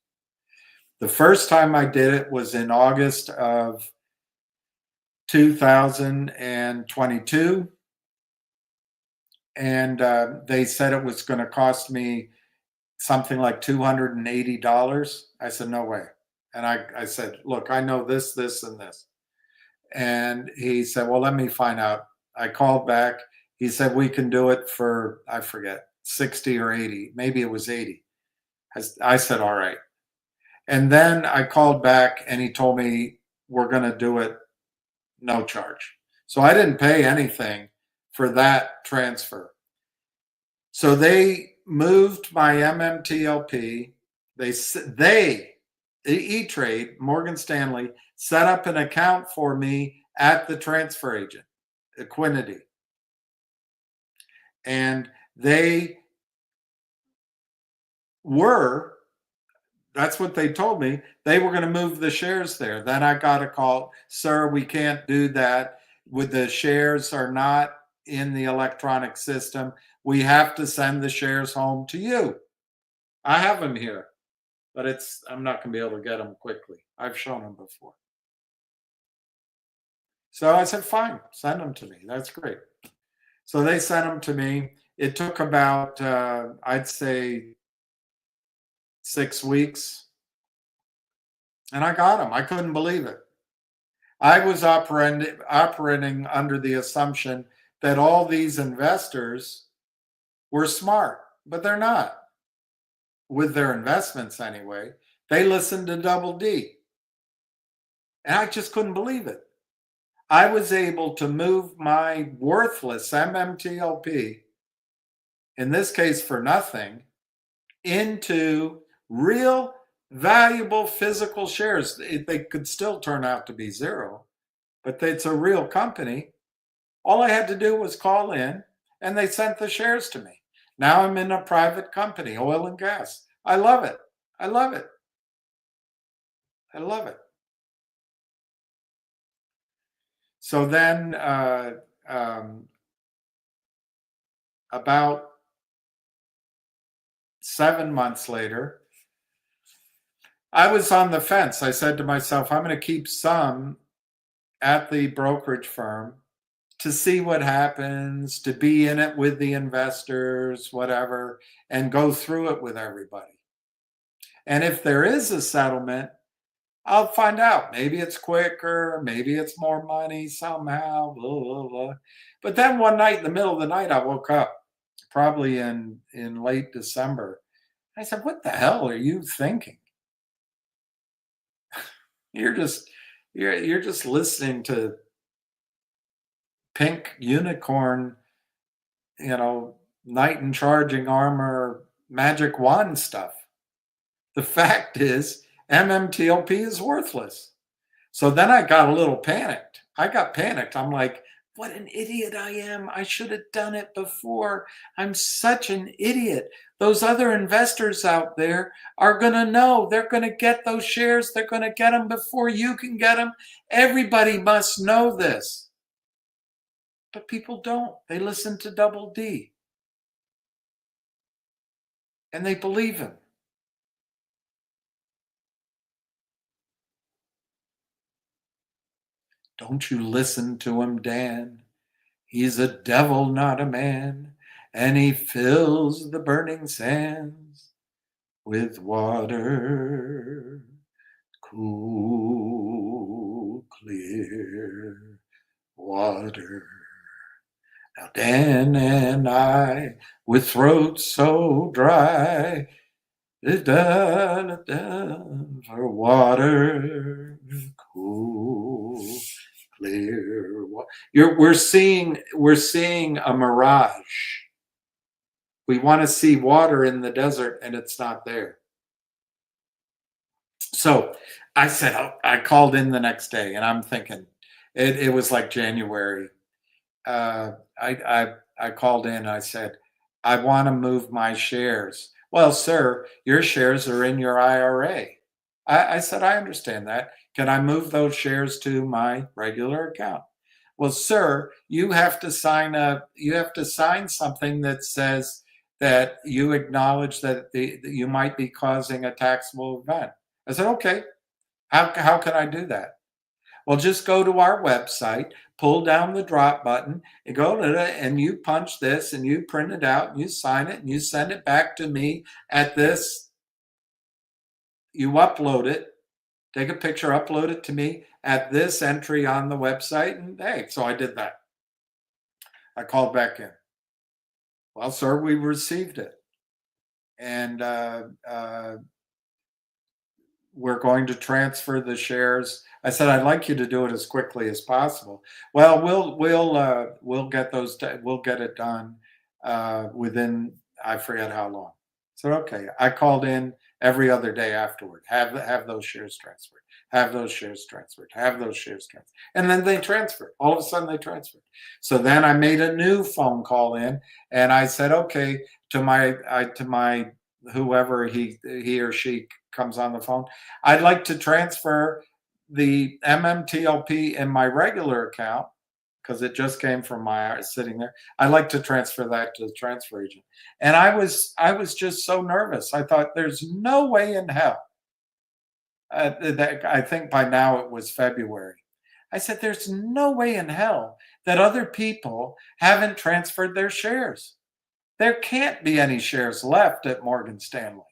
The first time I did it was in August of 2022. And they said it was going to cost me something like $280. I said, no way. And I said, look, I know this, this, and this. And he said, well, let me find out. I called back. He said, we can do it for, I forget, 60 or 80. Maybe it was 80. I said, all right. And then I called back and he told me, we're going to do it no charge. So I didn't pay anything for that transfer. So they moved my MMTLP. E-Trade, Morgan Stanley, set up an account for me at the transfer agent, Equinity. And they were, that's what they told me, they were going to move the shares there. Then I got a call, sir, we can't do that. With the shares are not in the electronic system. We have to send the shares home to you. I have them here, but I'm not going to be able to get them quickly. I've shown them before. So I said, fine, send them to me. That's great. So they sent them to me. It took about, I'd say, 6 weeks. And I got them. I couldn't believe it. I was operating under the assumption that all these investors were smart, but they're not. With their investments anyway. They listened to Double D. And I just couldn't believe it. I was able to move my worthless MMTLP, in this case for nothing, into real valuable physical shares. They could still turn out to be zero, but it's a real company. All I had to do was call in and they sent the shares to me. Now I'm in a private company, oil and gas. I love it. I love it. I love it. So then about 7 months later, I was on the fence. I said to myself, I'm going to keep some at the brokerage firm to see what happens, to be in it with the investors, whatever, and go through it with everybody. And if there is a settlement, I'll find out. Maybe it's quicker, maybe it's more money somehow, blah, blah, blah. But then one night, in the middle of the night, I woke up, probably in late December. I said, what the hell are you thinking? You're just listening to pink unicorn, knight in charging armor, magic wand stuff. The fact is, MMTLP is worthless. So then I got a little panicked. I'm like, what an idiot I am. I should have done it before. I'm such an idiot. Those other investors out there are going to know. They're going to get those shares. They're going to get them before you can get them. Everybody must know this. But people don't. They listen to Double D. And they believe him. Don't you listen to him, Dan. He's a devil, not a man, and he fills the burning sands with water, cool, clear water. Now Dan and I, with throats so dry, for water, cool, clear water. We're seeing a mirage. We want to see water in the desert and it's not there. So I said, I called in the next day and I'm thinking, it was like January. I called in, I said, I want to move my shares. Well, sir, your shares are in your IRA. I said, I understand that. Can I move those shares to my regular account? Well, sir, you have to sign something that says that you acknowledge that you might be causing a taxable event. I said, okay, how can I do that? Well, just go to our website, pull down the drop button, and go to it, and you punch this, and you print it out, and you sign it, and you send it back to me at this. You upload it, take a picture, upload it to me at this entry on the website, and hey, so I did that. I called back in. Well, sir, we received it, and we're going to transfer the shares. I said, I'd like you to do it as quickly as possible. Well, we'll get we'll get it done within, I forget how long. So okay, I called in every other day afterward. Have those shares transferred. Have those shares transferred. Have those shares transferred. And then they transferred. All of a sudden they transferred. So then I made a new phone call in, and I said, okay, to my whoever he or she comes on the phone, I'd like to transfer the MMTLP in my regular account because it just came from my sitting there. I'd like to transfer that to the transfer agent. And I was just so nervous. I thought there's no way in hell. I think by now it was February. I said, there's no way in hell that other people haven't transferred their shares. There can't be any shares left at Morgan Stanley.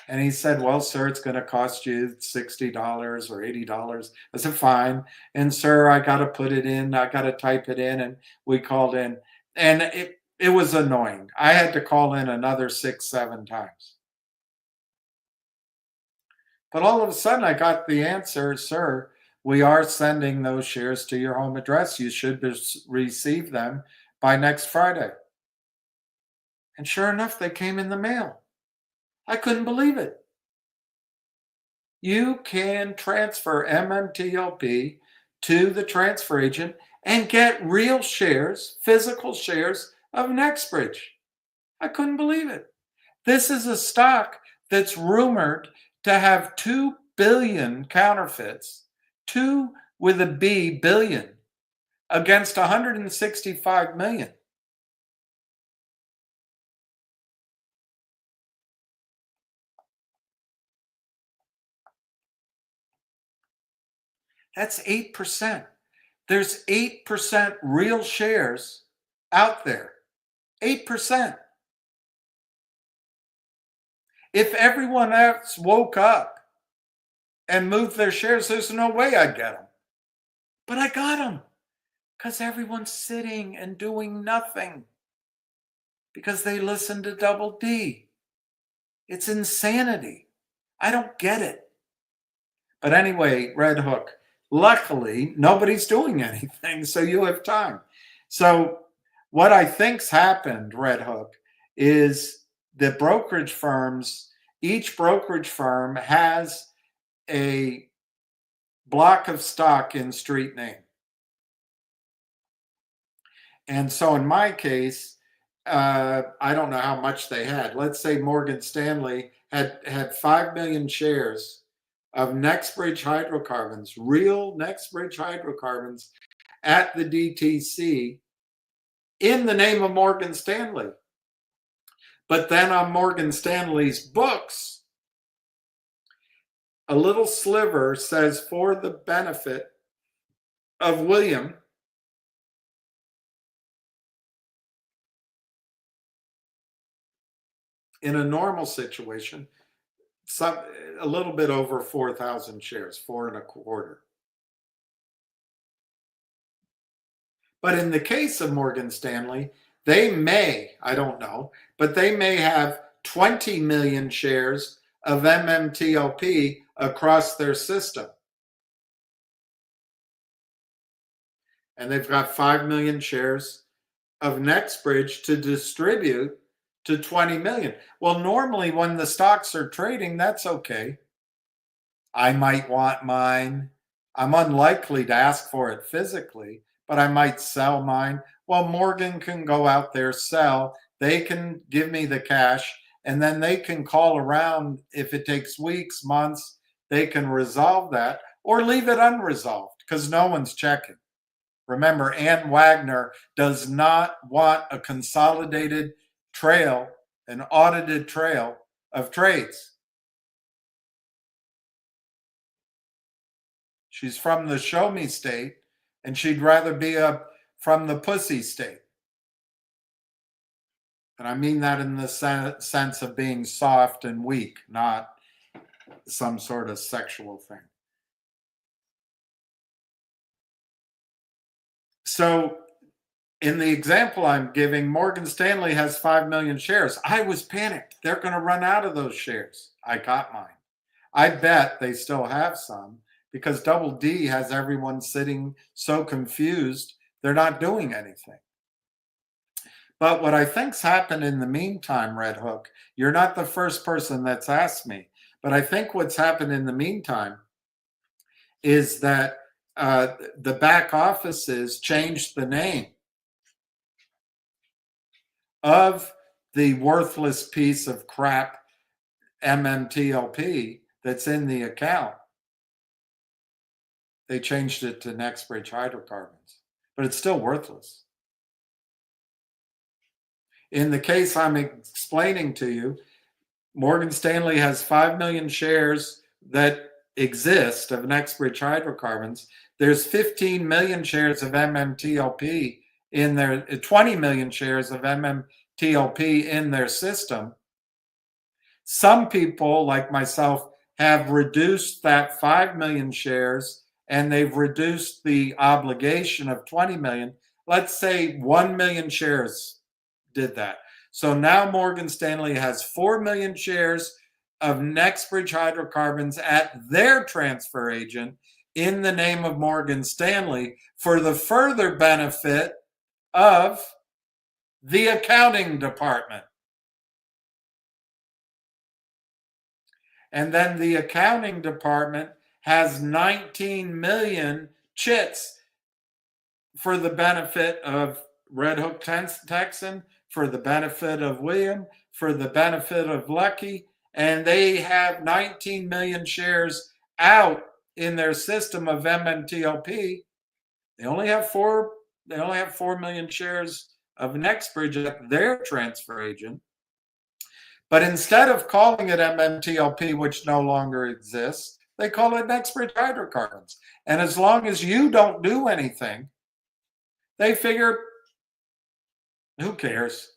And he said, well, sir, it's going to cost you $60 or $80. I said, fine. And sir, I got to put it in. I got to type it in. And we called in. And it was annoying. I had to call in another 6-7 times. But all of a sudden, I got the answer, sir, we are sending those shares to your home address. You should receive them by next Friday. And sure enough, they came in the mail. I couldn't believe it. You can transfer MMTLP to the transfer agent and get real shares, physical shares of Nextbridge. I couldn't believe it. This is a stock that's rumored to have 2 billion counterfeits, 2 with a B billion, against 165 million. That's 8%. There's 8% real shares out there. 8%. If everyone else woke up and moved their shares, there's no way I'd get them. But I got them because everyone's sitting and doing nothing because they listen to Double D. It's insanity. I don't get it. But anyway, Red Hook, luckily, nobody's doing anything, so you have time. So what I think's happened, Red Hook, is the brokerage firms, each brokerage firm has a block of stock in street name. And so in my case, I don't know how much they had. Let's say Morgan Stanley had 5 million shares of Nextbridge hydrocarbons, real Nextbridge hydrocarbons at the DTC in the name of Morgan Stanley. But then on Morgan Stanley's books, a little sliver says, for the benefit of William, in a normal situation, a little bit over 4,000 shares, 4.25. But in the case of Morgan Stanley, they may, I don't know, but they may have 20 million shares of MMTLP across their system. And they've got 5 million shares of Nextbridge to distribute to 20 million. Well, normally when the stocks are trading, that's okay. I might want mine. I'm unlikely to ask for it physically, but I might sell mine. Well, Morgan can go out there, sell. They can give me the cash, and then they can call around. If it takes weeks, months, they can resolve that or leave it unresolved. because no one's checking. Remember, Ann Wagner does not want a consolidated trail, an audited trail of trades. She's from the show me state, and she'd rather be from the pussy state. And I mean that in the sense of being soft and weak, not some sort of sexual thing. So in the example I'm giving, Morgan Stanley has 5 million shares. I was panicked. They're going to run out of those shares. I got mine. I bet they still have some because Double D has everyone sitting so confused, they're not doing anything. But what I think's happened in the meantime, Red Hook, you're not the first person that's asked me, but I think what's happened in the meantime is that the back offices changed the name of the worthless piece of crap MMTLP that's in the account. They changed it to Nextbridge Hydrocarbons, but it's still worthless. In the case I'm explaining to you, Morgan Stanley has 5 million shares that exist of Nextbridge Hydrocarbons. There's 15 million shares of MMTLP in their 20 million shares of MMTLP in their system. Some people, like myself, have reduced that 5 million shares and they've reduced the obligation of 20 million. Let's say 1 million shares did that. So now Morgan Stanley has 4 million shares of Nextbridge Hydrocarbons at their transfer agent in the name of Morgan Stanley for the further benefit of the accounting department. And then the accounting department has 19 million chits for the benefit of Red Hook Texan, for the benefit of William, for the benefit of Lucky, and they have 19 million shares out in their system of MMTLP. They only have 4 million shares of Nextbridge at their transfer agent. But instead of calling it MMTLP, which no longer exists, they call it Nextbridge Hydrocarbons. And as long as you don't do anything, they figure, who cares?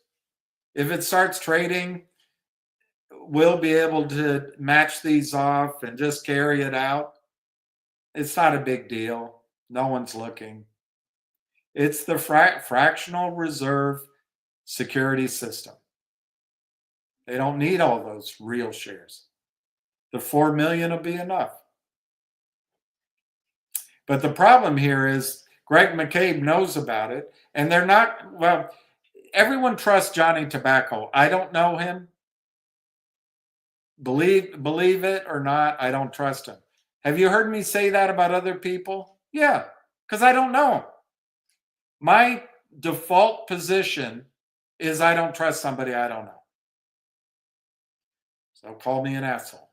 If it starts trading, we'll be able to match these off and just carry it out. It's not a big deal. No one's looking. It's the fractional reserve security system. They don't need all those real shares. The 4 million will be enough. But the problem here is Greg McCabe knows about it, and they're not, well, everyone trusts Johnny Tobacco. I don't know him. Believe it or not, I don't trust him. Have you heard me say that about other people? Yeah, because I don't know. My default position is I don't trust somebody I don't know. So call me an asshole.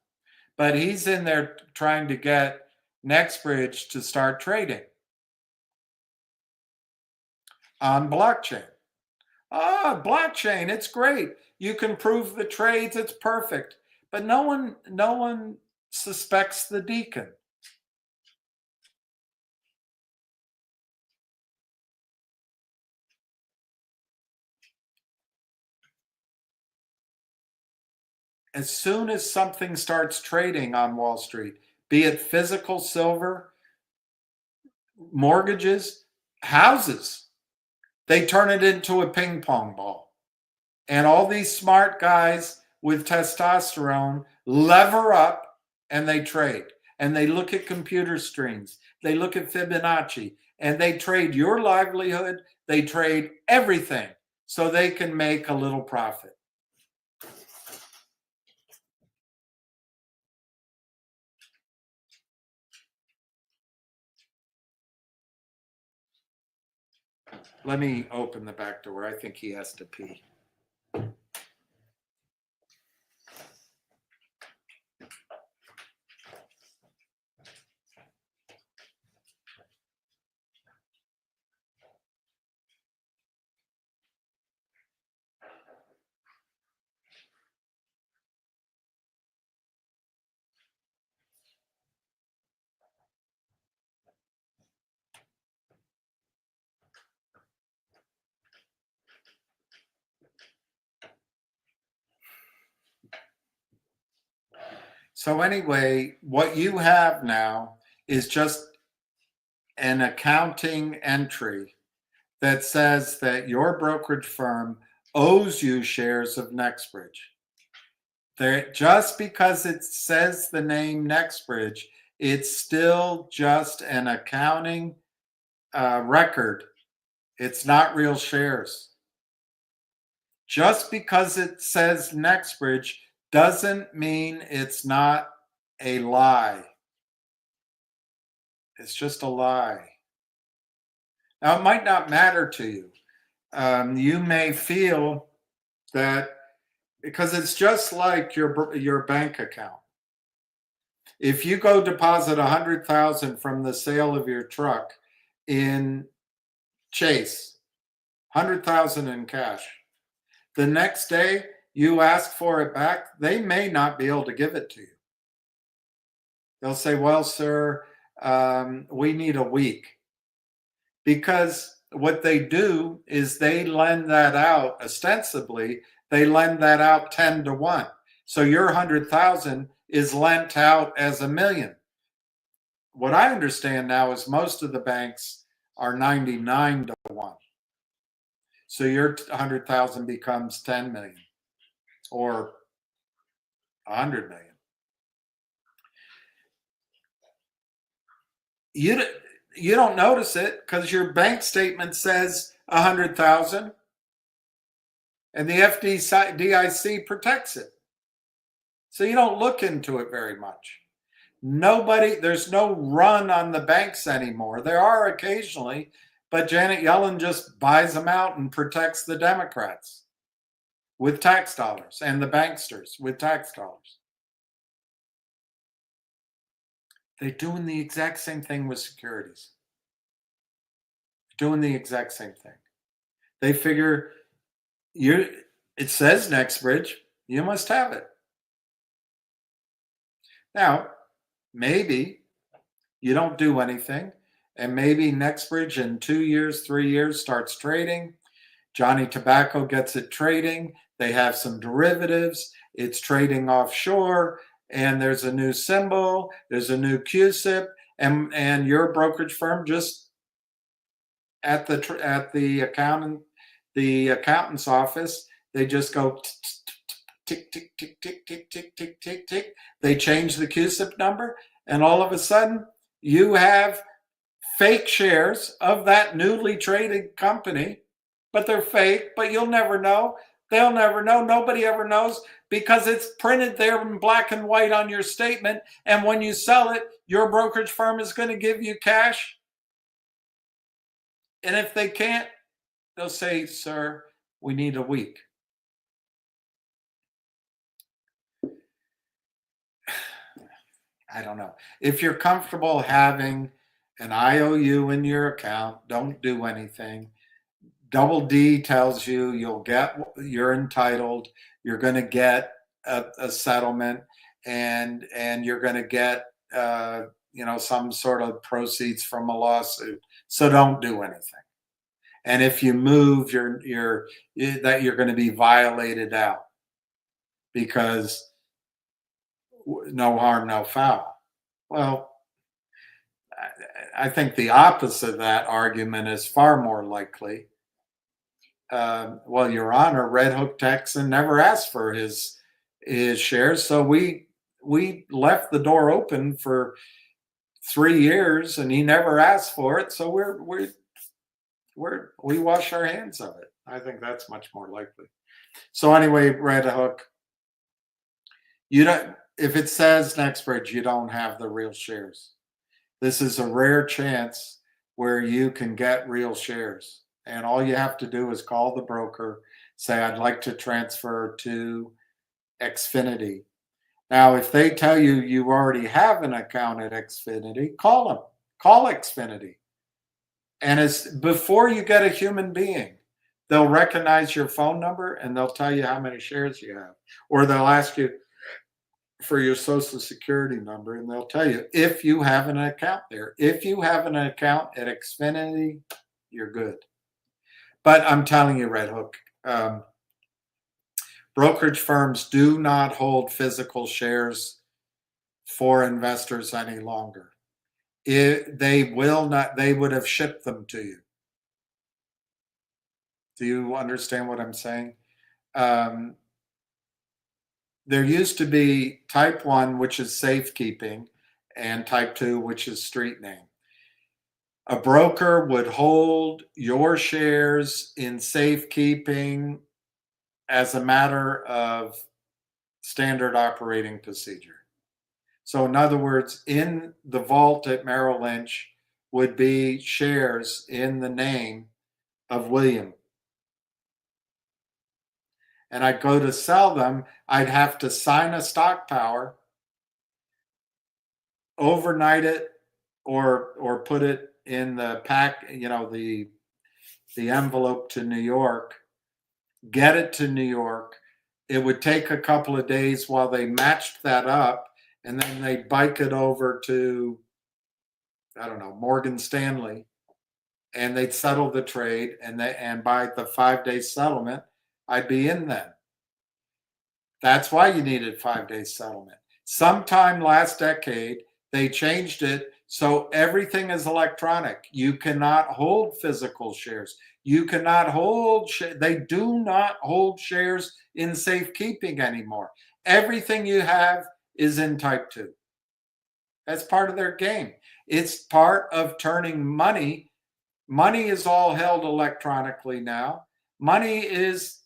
But he's in there trying to get Nextbridge to start trading on blockchain. Blockchain, it's great. You can prove the trades, it's perfect. But no one suspects the deacon. As soon as something starts trading on Wall Street, be it physical silver, mortgages, houses, they turn it into a ping pong ball. And all these smart guys with testosterone lever up and they trade. And they look at computer screens. They look at Fibonacci. And they trade your livelihood. They trade everything so they can make a little profit. Let me open the back door. I think he has to pee. So anyway, what you have now is just an accounting entry that says that your brokerage firm owes you shares of Nextbridge. Just because it says the name Nextbridge, it's still just an accounting record. It's not real shares. Just because it says Nextbridge doesn't mean it's not a lie. It's just a lie. Now, it might not matter to you. You may feel that because it's just like your bank account. If you go deposit $100,000 from the sale of your truck in Chase, $100,000 in cash, the next day you ask for it back, they may not be able to give it to you. They'll say, well, sir, we need a week. Because what they do is they lend that out, ostensibly, they lend that out 10 to 1. So your 100,000 is lent out as $1 million. What I understand now is most of the banks are 99 to 1. So your 100,000 becomes 10 million or 100 million. You don't notice it because your bank statement says 100,000 and the FDIC protects it. So you don't look into it very much. There's no run on the banks anymore. There are occasionally, but Janet Yellen just buys them out and protects the Democrats with tax dollars and the banksters with tax dollars. They're doing the exact same thing with securities. Doing the exact same thing. They figure it says Nextbridge, you must have it. Now, maybe you don't do anything, and maybe Nextbridge in 2 years, 3 years starts trading. Johnny Tobacco gets it trading. They have some derivatives. It's trading offshore, and there's a new symbol. There's a new QSIP, and your brokerage firm just at the accountant's office, they just go tick tick tick tick tick tick tick tick tick. They change the QSIP number, and all of a sudden you have fake shares of that newly traded company, but they're fake. But you'll never know. They'll never know. Nobody ever knows because it's printed there in black and white on your statement. And when you sell it, your brokerage firm is going to give you cash. And if they can't, they'll say, sir, we need a week. I don't know. If you're comfortable having an IOU in your account, don't do anything. Double D tells you you're entitled, you're going to get a settlement, and you're going to get some sort of proceeds from a lawsuit. So don't do anything. And if you move, you're going to be violated out because no harm, no foul. Well, I think the opposite of that argument is far more likely. Well, Your Honor, Red Hook Texan never asked for his shares, so we left the door open for 3 years, and he never asked for it. So we wash our hands of it. I think that's much more likely. So anyway, Red Hook, if it says Nextbridge, you don't have the real shares. This is a rare chance where you can get real shares. And all you have to do is call the broker, say, I'd like to transfer to Xfinity. Now, if they tell you you already have an account at Xfinity, call them. Call Xfinity. And it's before you get a human being, they'll recognize your phone number and they'll tell you how many shares you have. Or they'll ask you for your social security number and they'll tell you if you have an account there. If you have an account at Xfinity, you're good. But I'm telling you, Red Hook, brokerage firms do not hold physical shares for investors any longer. They will not, they would have shipped them to you. Do you understand what I'm saying? There used to be type 1, which is safekeeping, and type 2, which is street name. A broker would hold your shares in safekeeping as a matter of standard operating procedure. So in other words, in the vault at Merrill Lynch would be shares in the name of William. And I'd go to sell them, I'd have to sign a stock power, overnight it, or put it in the pack, the envelope to New York, get it to New York. It would take a couple of days while they matched that up, and then they'd bike it over to, I don't know, Morgan Stanley, and they'd settle the trade, and by the 5-day settlement, I'd be in then. That's why you needed 5-day settlement. Sometime last decade, they changed it so everything is electronic. You cannot hold physical shares. You cannot hold, they do not hold shares in safekeeping anymore. Everything you have is in type 2. That's part of their game. It's part of turning money. Money is all held electronically now. Money is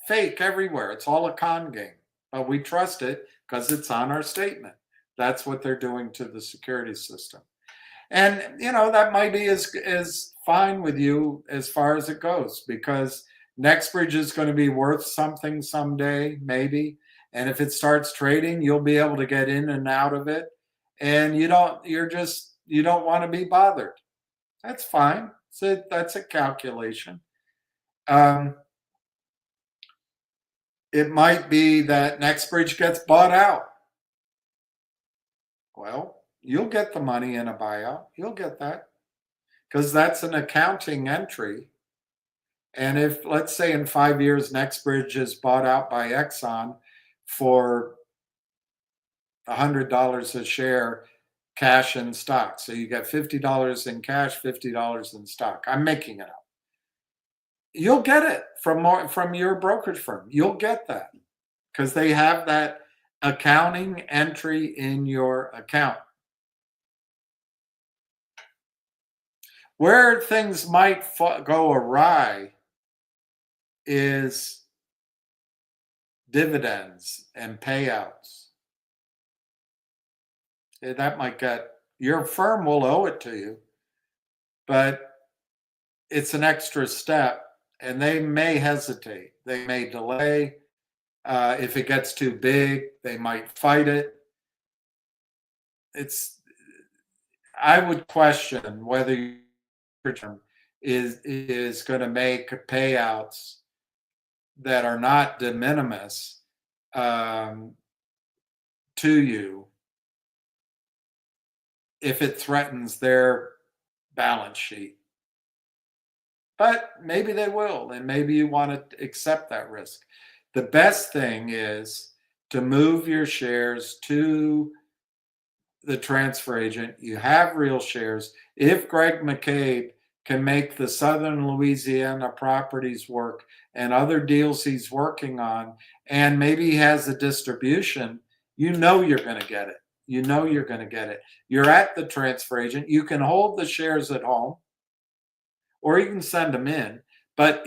fake everywhere. It's all a con game, but we trust it because it's on our statement. That's what they're doing to the security system. And, that might be as fine with you as far as it goes, because NextBridge is going to be worth something someday, maybe. And if it starts trading, you'll be able to get in and out of it. And you don't want to be bothered. That's fine. So that's a calculation. It might be that NextBridge gets bought out. Well, you'll get the money in a buyout. You'll get that because that's an accounting entry. And if, let's say in 5 years, NextBridge is bought out by Exxon for $100 a share, cash and stock. So you get $50 in cash, $50 in stock. I'm making it up. You'll get it from your brokerage firm. You'll get that because they have that accounting entry in your account. Where things might go awry is dividends and payouts. That might get, your firm will owe it to you, but it's an extra step. And they may hesitate. They may delay. If it gets too big, they might fight it. I would question whether your is going to make payouts that are not de minimis to you if it threatens their balance sheet. But maybe they will, and maybe you want to accept that risk. The best thing is to move your shares to the transfer agent. You have real shares. If Greg McCabe can make the Southern Louisiana properties work and other deals he's working on, and maybe he has a distribution, you're going to get it. You're going to get it. You're at the transfer agent. You can hold the shares at home, or you can send them in, but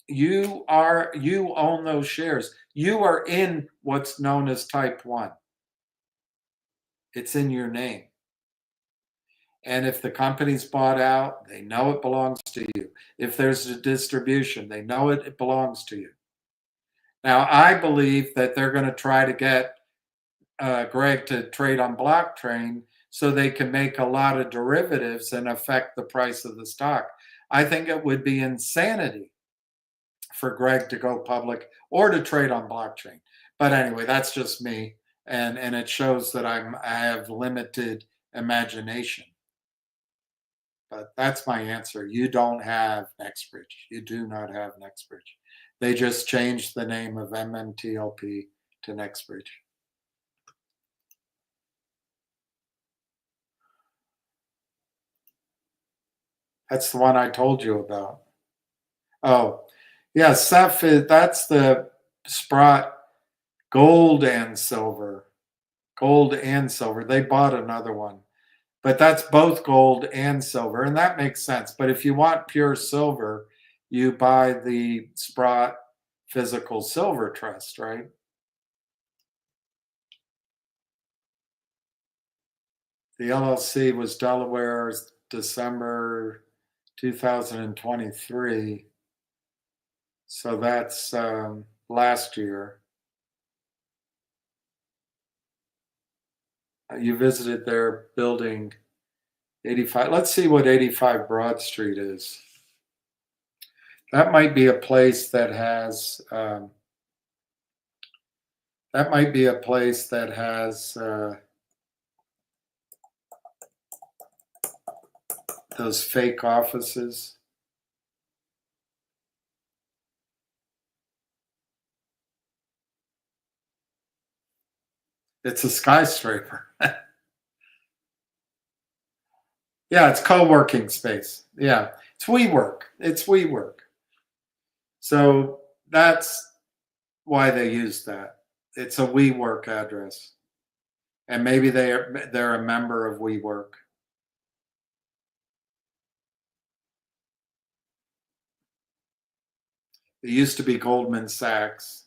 you own those shares. You are in what's known as type 1. It's in your name. And if the company's bought out, they know it belongs to you. If there's a distribution, they know it belongs to you. Now, I believe that they're going to try to get Greg to trade on blockchain so they can make a lot of derivatives and affect the price of the stock. I think it would be insanity for Greg to go public or to trade on blockchain. But anyway, that's just me. And it shows that I have limited imagination. But that's my answer. You don't have NextBridge. You do not have NextBridge. They just changed the name of MMTLP to NextBridge. That's the one I told you about. Oh, yeah, Ceph that's the Sprott gold and silver. Gold and silver. They bought another one. But that's both gold and silver, and that makes sense. But if you want pure silver, you buy the Sprott Physical Silver Trust, right? The LLC was Delaware's December 2023. So that's last year. You visited their building 85. Let's see what 85 Broad Street is. That might be a place that has those fake offices. It's a skyscraper. Yeah, it's co-working space. Yeah, it's WeWork. It's WeWork. So that's why they use that. It's a WeWork address, and maybe they're a member of WeWork. It used to be Goldman Sachs.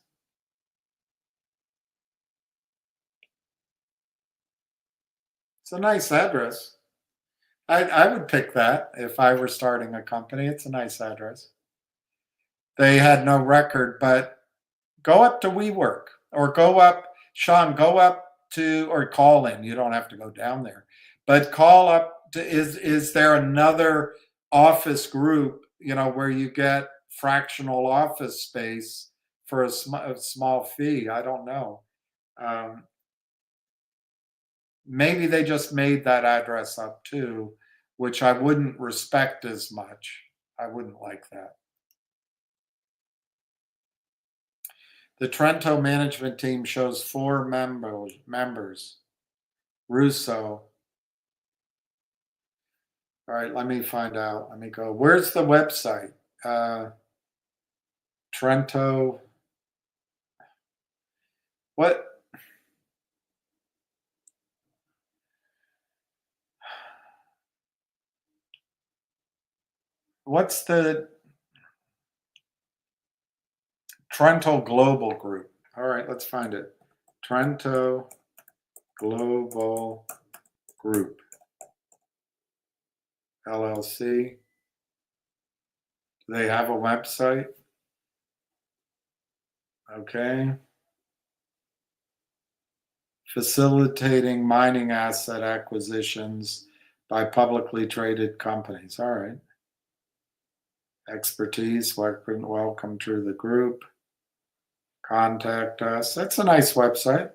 It's a nice address. I would pick that if I were starting a company. It's a nice address. They had no record, but go up to WeWork or go up, Sean, go up to, or call in. You don't have to go down there, but call up to, is there another office group, where you get fractional office space for a small fee? I don't know. Maybe they just made that address up too, which I wouldn't respect as much. I wouldn't like that. The Trento management team shows 4 members. Russo. All right, let me find out. Let me go. Where's the website? Trento. What? What's the Trento Global Group? All right, let's find it. Trento Global Group, LLC. Do they have a website? Okay. Facilitating mining asset acquisitions by publicly traded companies. All right. Expertise, welcome to the group. Contact us. That's a nice website.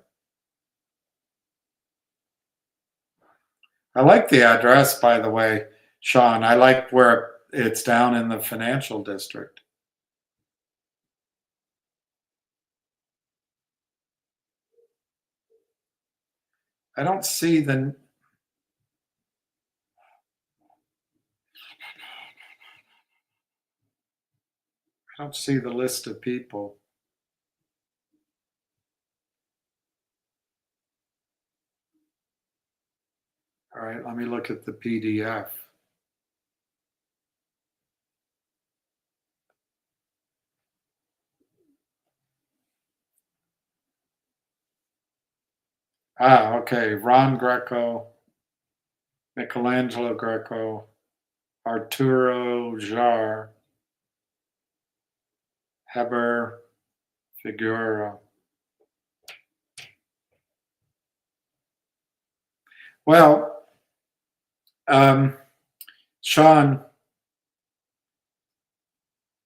I like the address, by the way, Sean. I like where it's down in the financial district. I don't see the list of people. All right, let me look at the PDF. Okay. Ron Greco, Michelangelo Greco, Arturo Jar, Heber Figueroa. Well, Sean,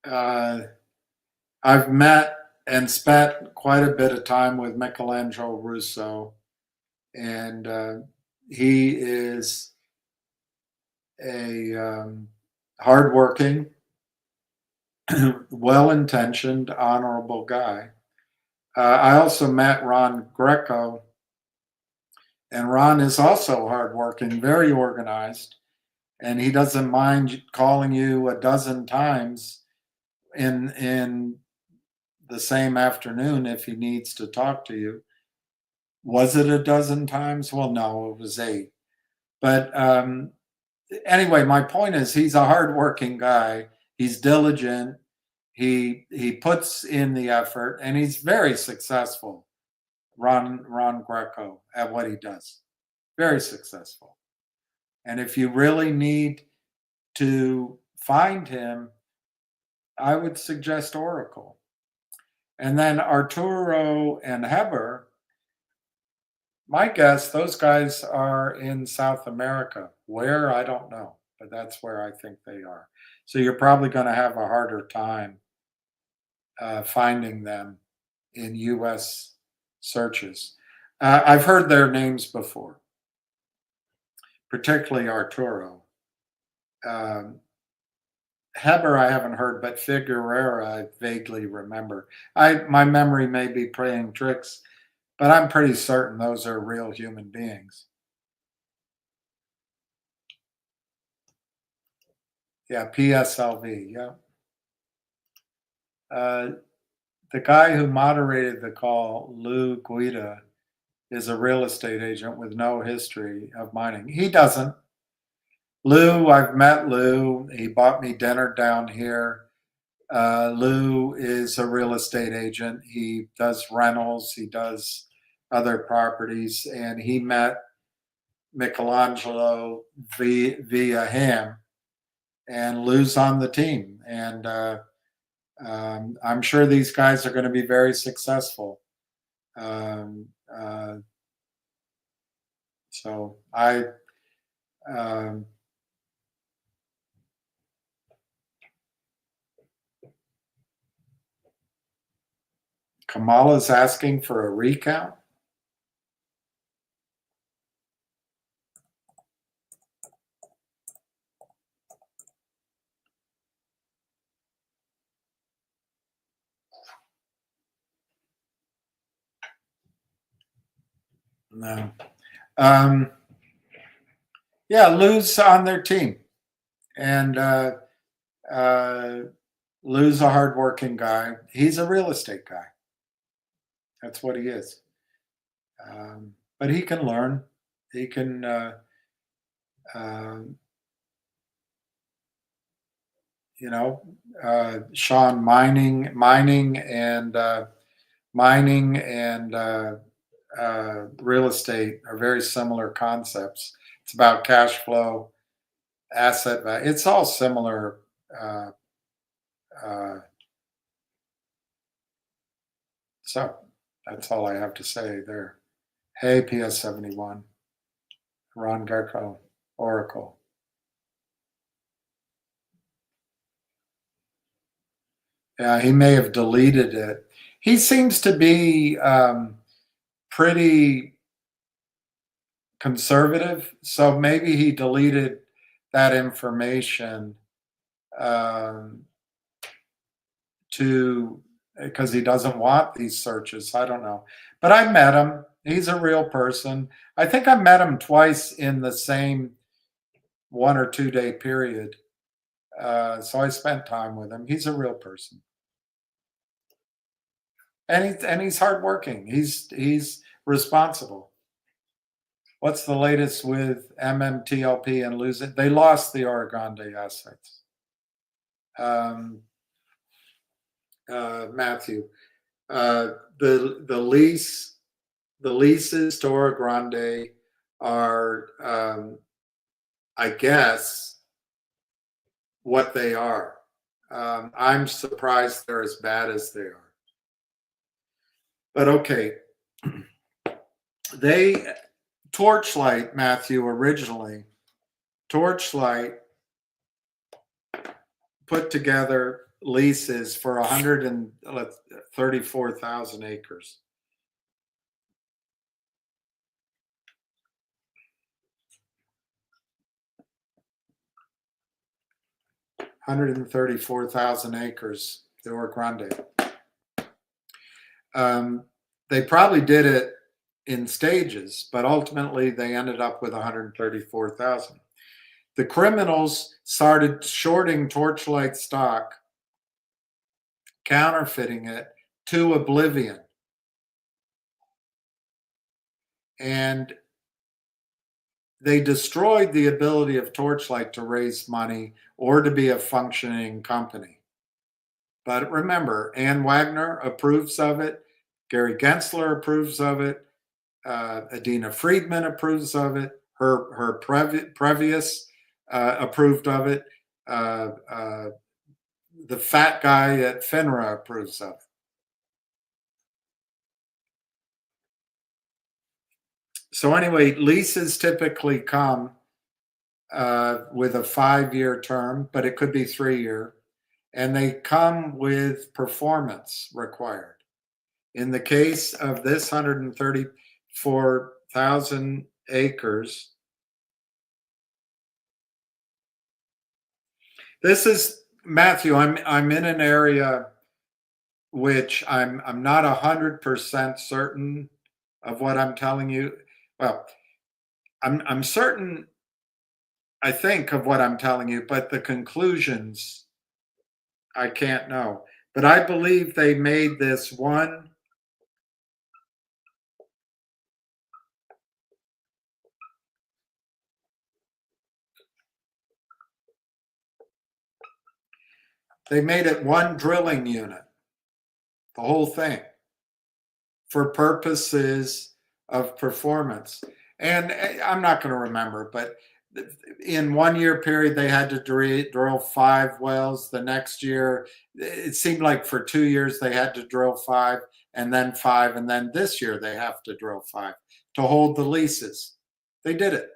I've met and spent quite a bit of time with Michelangelo Russo, and he is a hardworking, well-intentioned, honorable guy. I also met Ron Greco, and Ron is also hardworking, very organized, and he doesn't mind calling you a dozen times in the same afternoon if he needs to talk to you. Was it a dozen times? Well, no, it was 8. But anyway, my point is he's a hardworking guy. He's diligent. He puts in the effort, and he's very successful. Ron Greco at what he does, very successful. And if you really need to find him, I would suggest Oracle. And then Arturo and Heber, my guess, those guys are in South America. Where, I don't know, but that's where I think they are. So you're probably going to have a harder time finding them in U.S. searches. I've heard their names before, particularly Arturo. Heber I haven't heard, but Figueroa I vaguely remember. My memory may be playing tricks, but I'm pretty certain those are real human beings. Yeah, PSLV, yeah. The guy who moderated the call, Lou Guida, is a real estate agent with no history of mining. He doesn't. Lou, I've met Lou. He bought me dinner down here. Lou is a real estate agent. He does rentals. He does other properties. And he met Michelangelo via him. And Lou's on the team. And I'm sure these guys are going to be very successful. So I Kamala's asking for a recount. No. Yeah, Lou's on their team. And Lou's a hardworking guy. He's a real estate guy. That's what he is. But he can learn. He can, Sean, mining and real estate are very similar concepts. It's about cash flow, asset value. It's all similar. So that's all I have to say there. Hey, PS71, Ron Greco, Oracle. Yeah, he may have deleted it. He seems to be pretty conservative, so maybe he deleted that information because he doesn't want these searches. I don't know. But I met him. He's a real person. I think I met him twice in the same 1 or 2 day period. So I spent time with him. He's a real person. And he's hardworking. He's responsible. What's the latest with MMTLP and losing? They lost the Grande assets. Matthew, the leases to Oro Grande are, I guess, what they are. I'm surprised they're as bad as they are. But okay, Torchlight, Matthew, originally, Torchlight put together leases for 134,000 acres. acres, the Oro Grande. They probably did it in stages, but ultimately they ended up with 134,000. The criminals started shorting Torchlight stock, counterfeiting it to oblivion. And they destroyed the ability of Torchlight to raise money or to be a functioning company. But remember, Ann Wagner approves of it. Gary Gensler approves of it. Adina Friedman approves of it. Her previous approved of it. The fat guy at FINRA approves of it. So anyway, leases typically come with a 5-year term, but it could be 3-year, and they come with performance required. In the case of this 134,000 acres, this is Matthew. I'm in an area which I'm not 100% certain of what I'm telling you. Well, I'm certain, I think, of what I'm telling you, but the conclusions I can't know. But I believe they made this one. They made it one drilling unit, the whole thing, for purposes of performance. And I'm not going to remember, but in 1 year period, they had to drill 5 wells. The next year, it seemed like for 2 years, they had to drill 5 and then 5. And then this year, they have to drill 5 to hold the leases. They did it.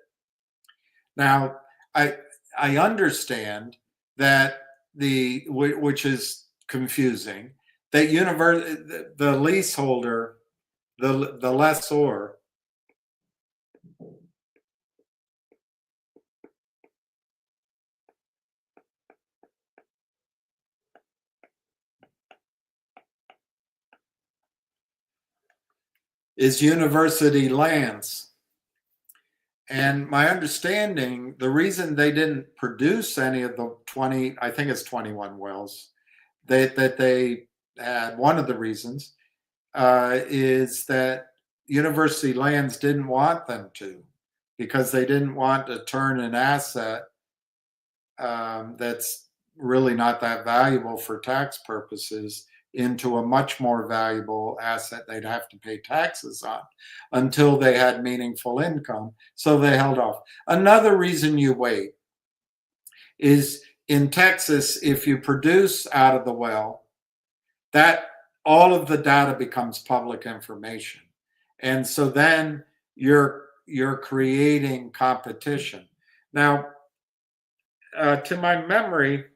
Now, I understand that which is confusing, that the leaseholder, the lessor, is University Lands. And my understanding, the reason they didn't produce any of the 20, I think it's 21 wells, that they had, one of the reasons is that University Lands didn't want them to, because they didn't want to turn an asset that's really not that valuable for tax purposes into a much more valuable asset they'd have to pay taxes on until they had meaningful income. So they held off. Another reason you wait is in Texas, if you produce out of the well, that all of the data becomes public information. And so then you're creating competition. Now, to my memory,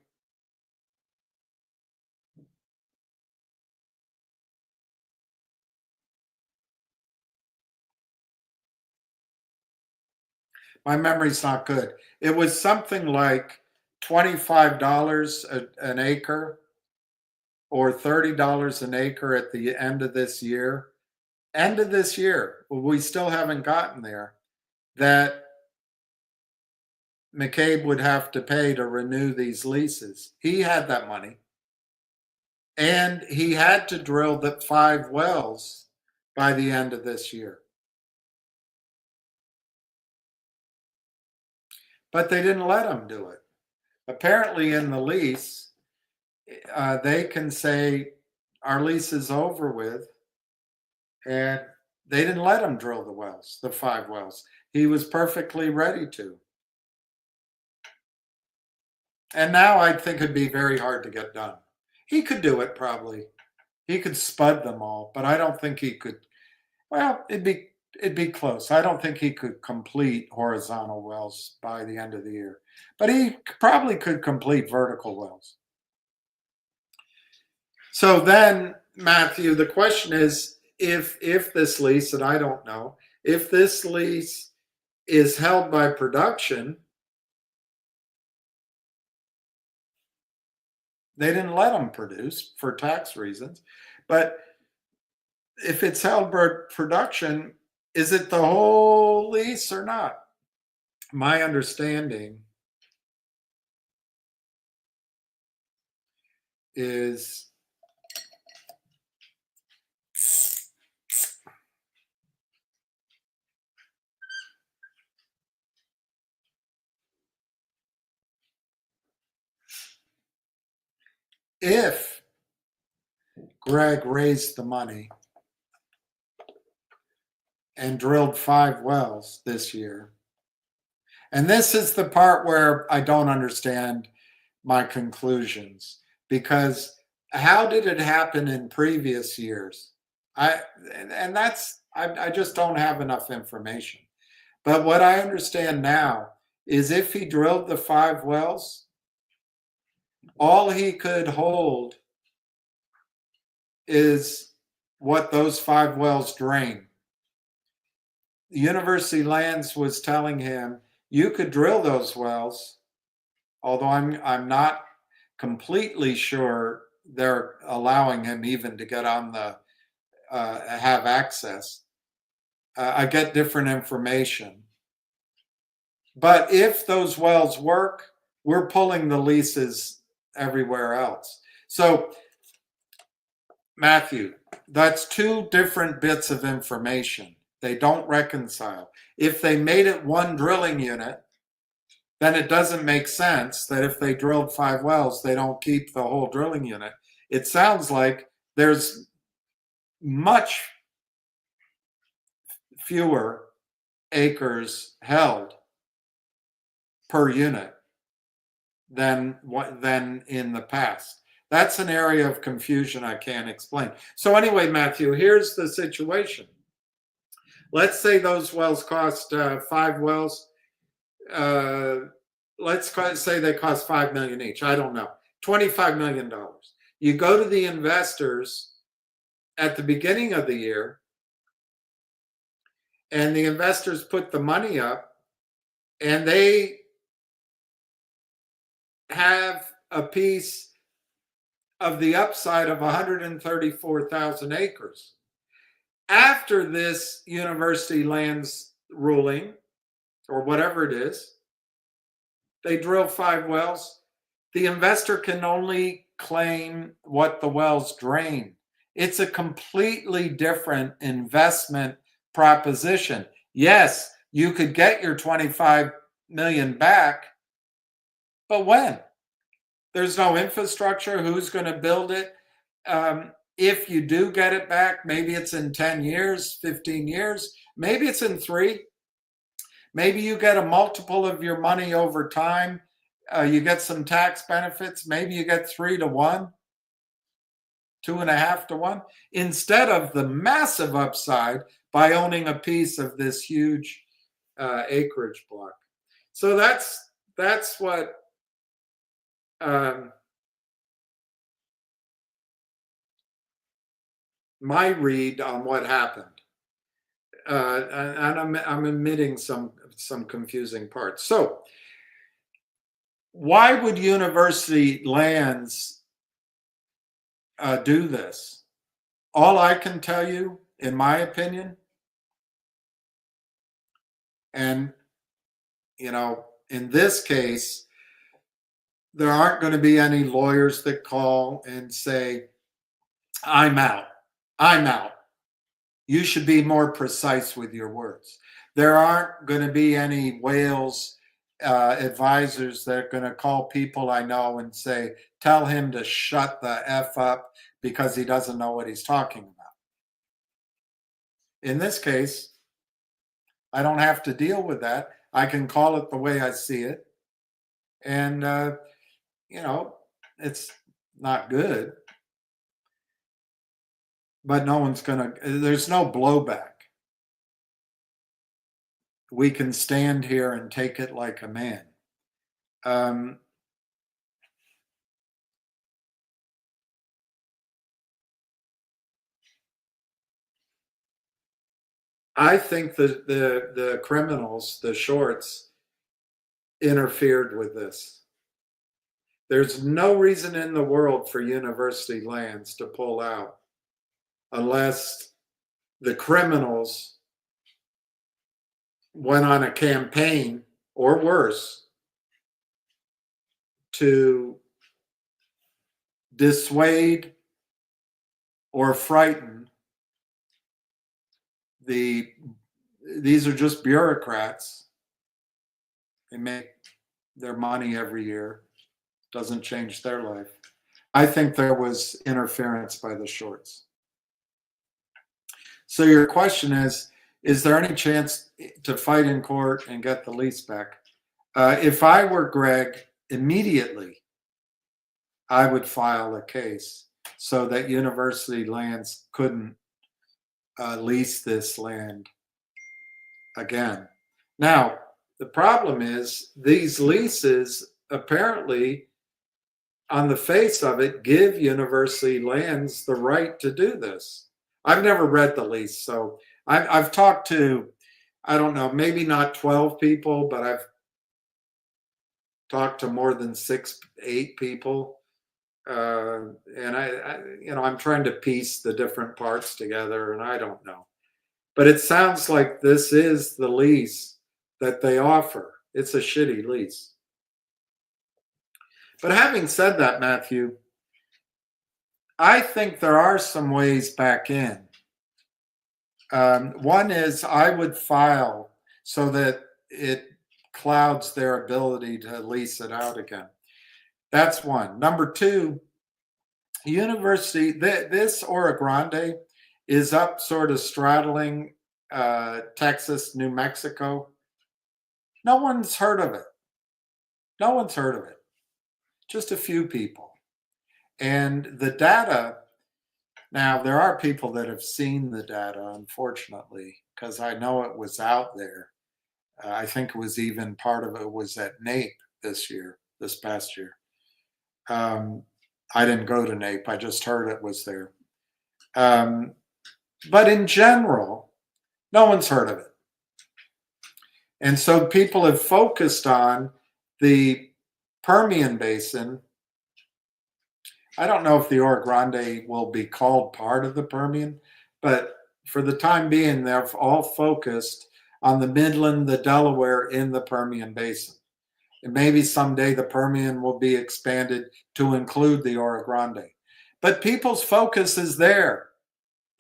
my memory's not good. It was something like $25 an acre or $30 an acre at the end of this year. End of this year, we still haven't gotten there, that McCabe would have to pay to renew these leases. He had that money. And he had to drill the 5 wells by the end of this year. But they didn't let him do it. Apparently in the lease, they can say, our lease is over with, and they didn't let him drill the wells, the 5 wells. He was perfectly ready to. And now I think it'd be very hard to get done. He could do it probably. He could spud them all, but I don't think he could. Well, it'd be close. I don't think he could complete horizontal wells by the end of the year, but he probably could complete vertical wells. So then, Matthew, the question is, if this lease, and I don't know, if this lease is held by production, they didn't let them produce for tax reasons, but if it's held by production, is it the whole lease or not? My understanding is if Greg raised the money and drilled 5 wells this year, and this is the part where I don't understand my conclusions, because how did it happen in previous years? I just don't have enough information. But what I understand now is if he drilled the 5 wells, all he could hold is what those 5 wells drain. University Lands was telling him, you could drill those wells, although I'm not completely sure they're allowing him even to get on the have access. I get different information. But if those wells work, we're pulling the leases everywhere else. So, Matthew, that's 2 different bits of information. They don't reconcile. If they made it one drilling unit, then it doesn't make sense that if they drilled 5 wells, they don't keep the whole drilling unit. It sounds like there's much fewer acres held per unit than in the past. That's an area of confusion I can't explain. So anyway, Matthew, here's the situation. Let's say those wells cost 5 wells. Let's say they cost $5 million each. I don't know, $25 million. You go to the investors at the beginning of the year, and the investors put the money up, and they have a piece of the upside of 134,000 acres. After this University Lands ruling, or whatever it is, they drill 5 wells. The investor can only claim what the wells drain. It's a completely different investment proposition. Yes, you could get your 25 million back, but when? There's no infrastructure. Who's going to build it? If you do get it back, maybe it's in 10 years, 15 years, maybe it's in 3. Maybe you get a multiple of your money over time. You get some tax benefits. Maybe you get 3 to 1, 2.5 to 1, instead of the massive upside by owning a piece of this huge acreage block. So that's what my read on what happened. And I'm admitting some confusing parts. So why would University Lands do this? All I can tell you, in my opinion, and in this case, there aren't going to be any lawyers that call and say, I'm out. You should be more precise with your words. There aren't going to be any Wales advisors that are going to call people I know and say, tell him to shut the F up because he doesn't know what he's talking about. In this case, I don't have to deal with that. I can call it the way I see it. And, it's not good. But there's no blowback. We can stand here and take it like a man. I think the criminals, the shorts, interfered with this. There's no reason in the world for University Lands to pull out unless the criminals went on a campaign, or worse, to dissuade or frighten these are just bureaucrats. They make their money every year. Doesn't change their life. I think there was interference by the shorts. So your question is there any chance to fight in court and get the lease back? If I were Greg, immediately I would file a case so that University Lands couldn't lease this land again. Now, the problem is these leases apparently, on the face of it, give University Lands the right to do this. I've never read the lease, so I've talked to, I don't know, maybe not 12 people, but I've talked to more than 6, 8 people. And I'm trying to piece the different parts together, and I don't know. But it sounds like this is the lease that they offer. It's a shitty lease. But having said that, Matthew, I think there are some ways back in. One is I would file so that it clouds their ability to lease it out again. That's one. Number two, University, this Oro Grande is up sort of straddling Texas, New Mexico. No one's heard of it. No one's heard of it. Just a few people. And the data, now there are people that have seen the data, unfortunately, because I know it was out there. I think it was even part of it was at NAPE this past year. I didn't go to NAPE, I just heard it was there. But in general, no one's heard of it. And so people have focused on the Permian Basin. I don't know if the Oro Grande will be called part of the Permian, but for the time being, they're all focused on the Midland, the Delaware in the Permian Basin. And maybe someday the Permian will be expanded to include the Oro Grande. But people's focus is there.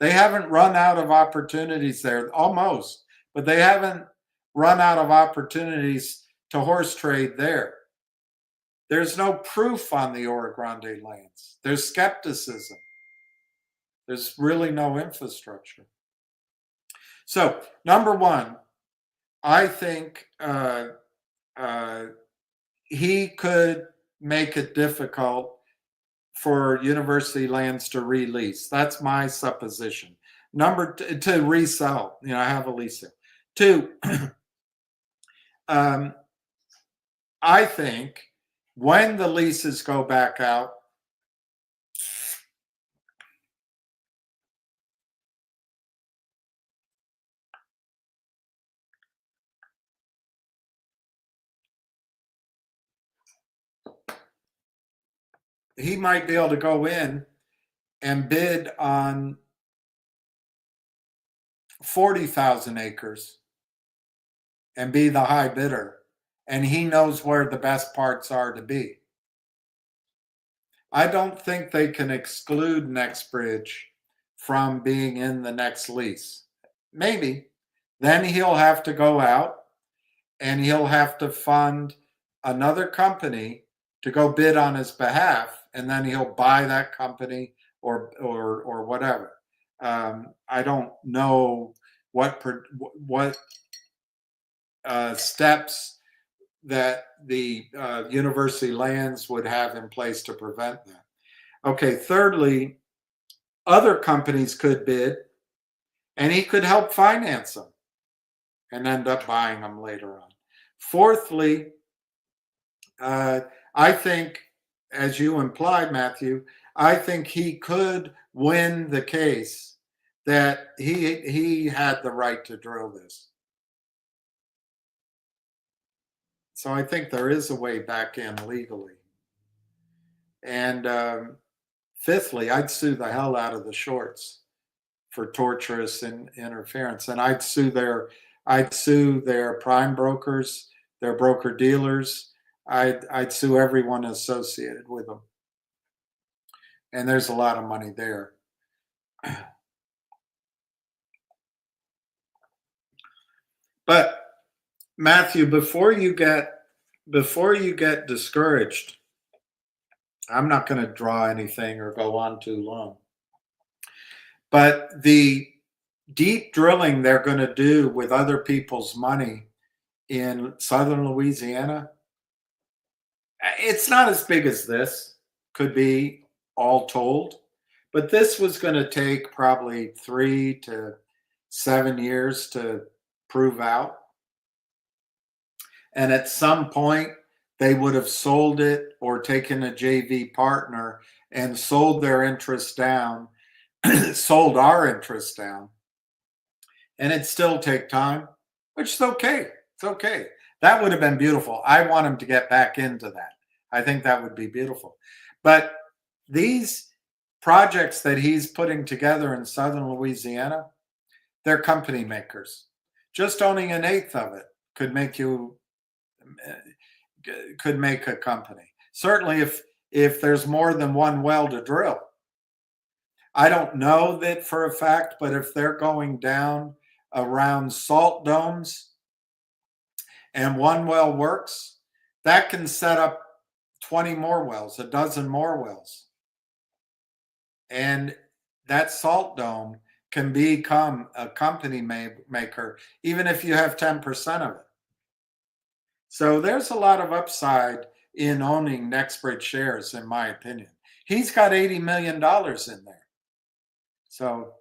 They haven't run out of opportunities there, almost, but they haven't run out of opportunities to horse trade there. There's no proof on the Oro Grande lands. There's skepticism. There's really no infrastructure. So, number one, I think he could make it difficult for University Lands to release. That's my supposition. Number two, to resell. I have a lease sale. Two, I think when the leases go back out, he might be able to go in and bid on 40,000 acres and be the high bidder. And he knows where the best parts are to be. I don't think they can exclude Nextbridge from being in the next lease. Maybe. Then he'll have to go out and he'll have to fund another company to go bid on his behalf, and then he'll buy that company or whatever. I don't know what steps that the University Lands would have in place to prevent that. Okay, thirdly, other companies could bid, and he could help finance them and end up buying them later on. Fourthly, I think, as you implied, Matthew, I think he could win the case that he had the right to drill this. So I think there is a way back in legally. And fifthly, I'd sue the hell out of the shorts for torturous interference, and I'd sue their prime brokers, their broker dealers. I'd sue everyone associated with them. and there's a lot of money there. But Matthew, before you get discouraged, I'm not going to draw anything or go on too long. But the deep drilling they're going to do with other people's money in southern Louisiana, it's not as big as this, could be all told, but this was going to take probably 3 to 7 years to prove out. And at some point, they would have sold it or taken a JV partner and sold their interest down, sold our interest down. And it'd still take time, which is okay. It's okay. That would have been beautiful. I want him to get back into that. I think that would be beautiful. But these projects that he's putting together in southern Louisiana, they're company makers. Just owning an eighth of it could make a company. Certainly if there's more than one well to drill. I don't know that for a fact, but if they're going down around salt domes and one well works, that can set up 20 more wells, a dozen more wells. And that salt dome can become a company maker, even if you have 10% of it. So there's a lot of upside in owning NextBridge shares, in my opinion. He's got $80 million in there. So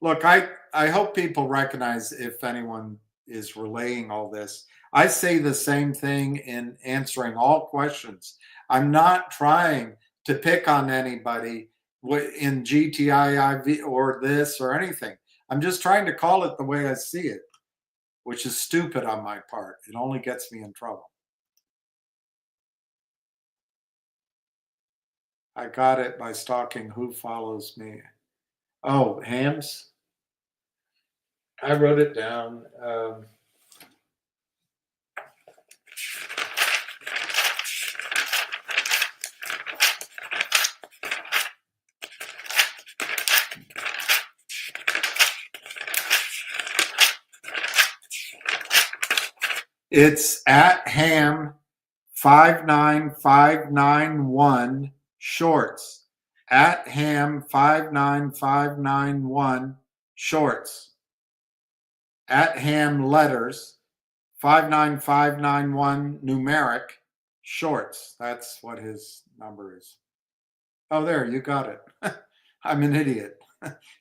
look, I hope people recognize, if anyone is relaying all this, I say the same thing in answering all questions. I'm not trying to pick on anybody in GTIIV or this or anything. I'm just trying to call it the way I see it, which is stupid on my part. It only gets me in trouble. I got it by stalking who follows me. Oh, Hams? I wrote it down. It's at Ham 59591 shorts. At Ham 59591 shorts. At Ham letters 59591 numeric shorts. That's what his number is. Oh, there, you got it. I'm an idiot.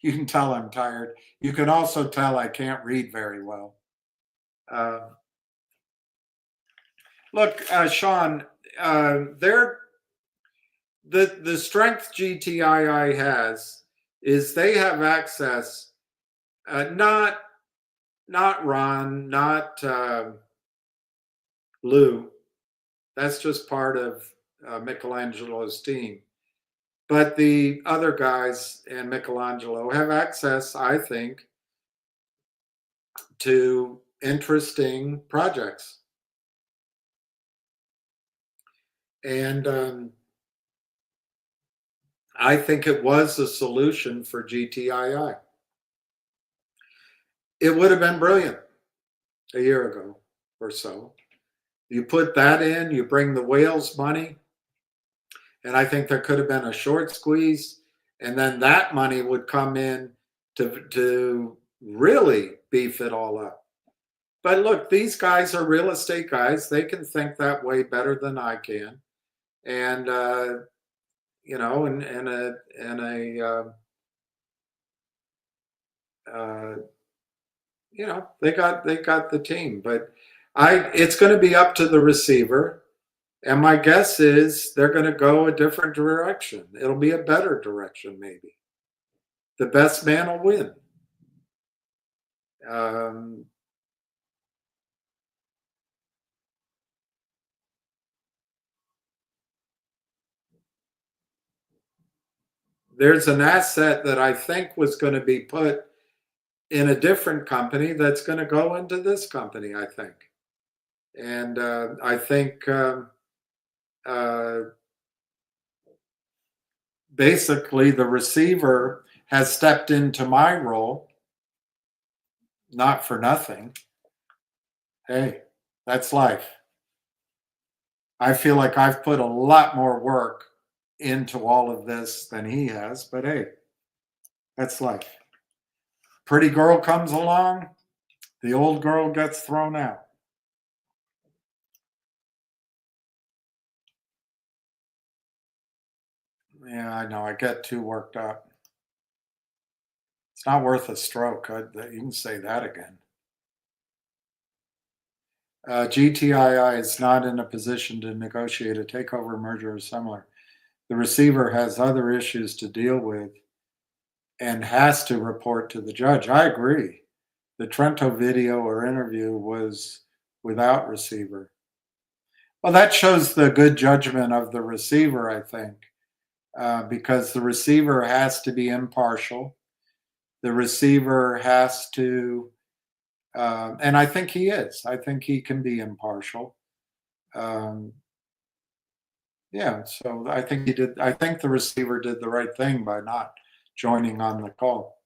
You can tell I'm tired. You can also tell I can't read very well. Look, Sean, the strength GTII has is they have access, not Ron, not Lou. That's just part of Michelangelo's team. But the other guys and Michelangelo have access, I think, to interesting projects. And I think it was a solution for GTII. It would have been brilliant a year ago or so. You put that in, you bring the whales money, and I think there could have been a short squeeze, and then that money would come in to really beef it all up. But look, these guys are real estate guys. They can think that way better than I can. And you know, you know, they got the team, but it's going to be up to the receiver, and my guess is they're going to go a different direction. It'll be a better direction, maybe. The best man will win. There's an asset that I think was going to be put in a different company that's going to go into this company, I think. And I think basically the receiver has stepped into my role, not for nothing. Hey, that's life. I feel like I've put a lot more work into all of this than he has, but hey, that's life. Pretty girl comes along, the old girl gets thrown out. Yeah, I know. I get too worked up. It's not worth a stroke. You can say that again. GTII is not in a position to negotiate a takeover, merger, or similar. The receiver has other issues to deal with and has to report to the judge. I agree. The Trento video or interview was without receiver. Well, that shows the good judgment of the receiver, I think, because the receiver has to be impartial. The receiver has to, and I think he is. I think he can be impartial. Yeah, so I think he did. I think the receiver did the right thing by not joining on the call.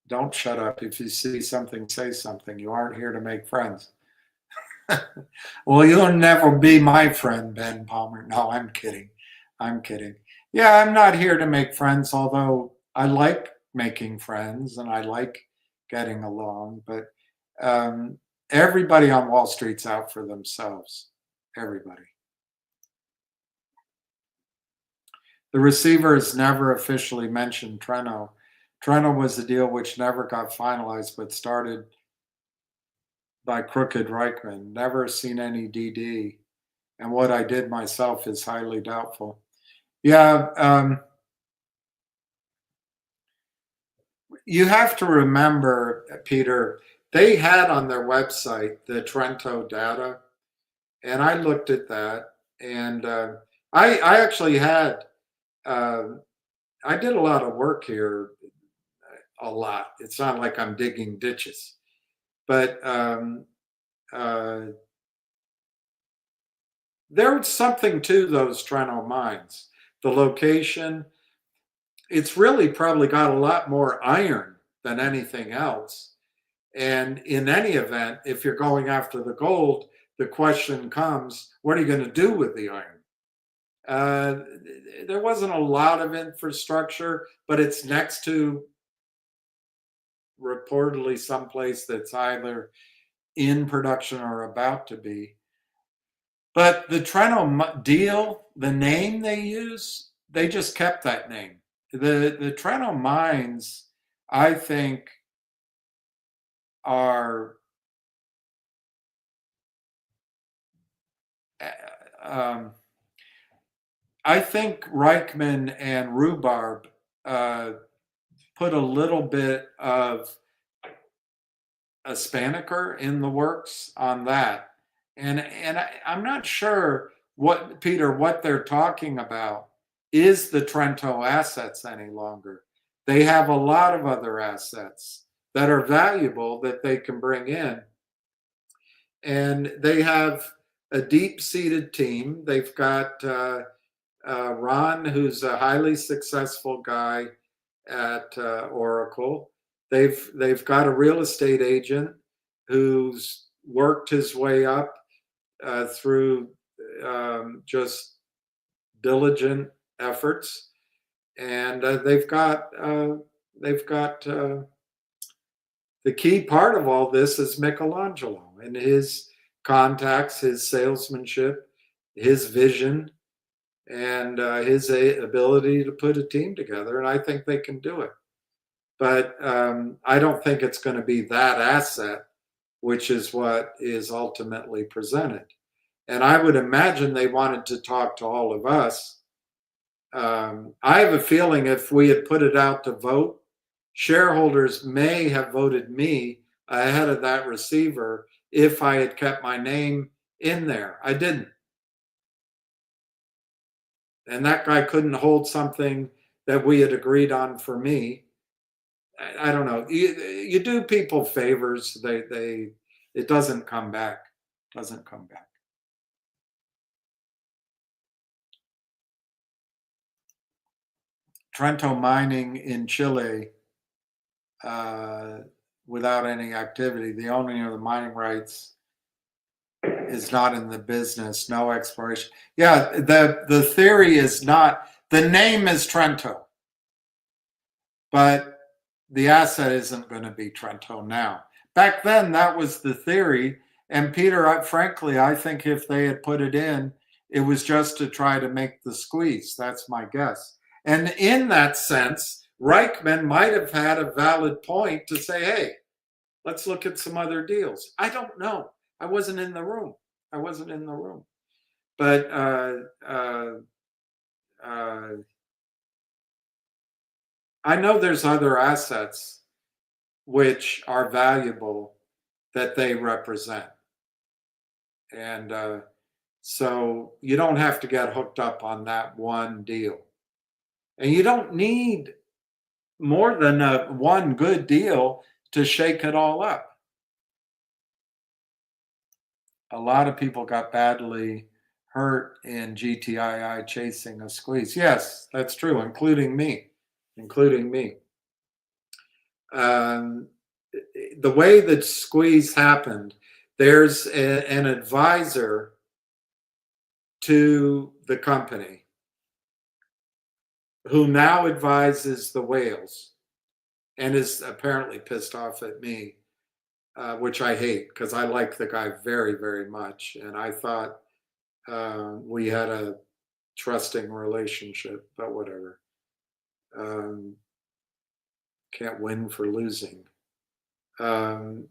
Don't shut up. If you see something, say something. You aren't here to make friends. Well, you'll never be my friend, Ben Palmer. No, I'm kidding. I'm kidding. Yeah, I'm not here to make friends, although I like making friends and I like getting along. But everybody on Wall Street's out for themselves. Everybody. The receiver has never officially mentioned Trento. Trento was a deal which never got finalized, but started by Crooked Reichman. Never seen any DD. And what I did myself is highly doubtful. Yeah, you have to remember, Peter, they had on their website the Trento data, and I looked at that, and I actually had, I did a lot of work here, a lot. It's not like I'm digging ditches, but there's something to those Trento mines. The location, it's really probably got a lot more iron than anything else. And in any event, if you're going after the gold, the question comes, what are you going to do with the iron? There wasn't a lot of infrastructure, but it's next to reportedly someplace that's either in production or about to be. But the Trento deal, the name they use, they just kept that name. The Trento mines, I think, are I think Reichman and Rhubarb put a little bit of a Spinnaker in the works on that. And I'm not sure what, Peter, what they're talking about is the Trento assets any longer. They have a lot of other assets that are valuable that they can bring in. And they have a deep-seated team. They've got Ron, who's a highly successful guy at Oracle. They've got a real estate agent who's worked his way up through just diligent efforts, and they've got the key part of all this is Michelangelo and his contacts, his salesmanship, his vision, and his ability to put a team together. And I think they can do it. But I don't think it's going to be that asset, which is what is ultimately presented. And I would imagine they wanted to talk to all of us. I have a feeling if we had put it out to vote, shareholders may have voted me ahead of that receiver if I had kept my name in there. I didn't. And that guy couldn't hold something that we had agreed on for me. I don't know. You do people favors, it doesn't come back. Doesn't come back. Trento mining in Chile without any activity. The owning of the mining rights is not in the business, no exploration. Yeah, the theory is not, the name is Trento, but the asset isn't going to be Trento now. Back then, that was the theory. And Peter, frankly, I think if they had put it in, it was just to try to make the squeeze. That's my guess. And in that sense, Reichman might have had a valid point to say, hey, let's look at some other deals. I don't know. I wasn't in the room. But I know there's other assets which are valuable that they represent. And so you don't have to get hooked up on that one deal. And you don't need more than one good deal to shake it all up. A lot of people got badly hurt in GTII chasing a squeeze. Yes, that's true, including me. The way that squeeze happened, there's an advisor to the company who now advises the whales and is apparently pissed off at me, which I hate because I like the guy very, very much. And I thought we had a trusting relationship, but whatever. Can't win for losing. But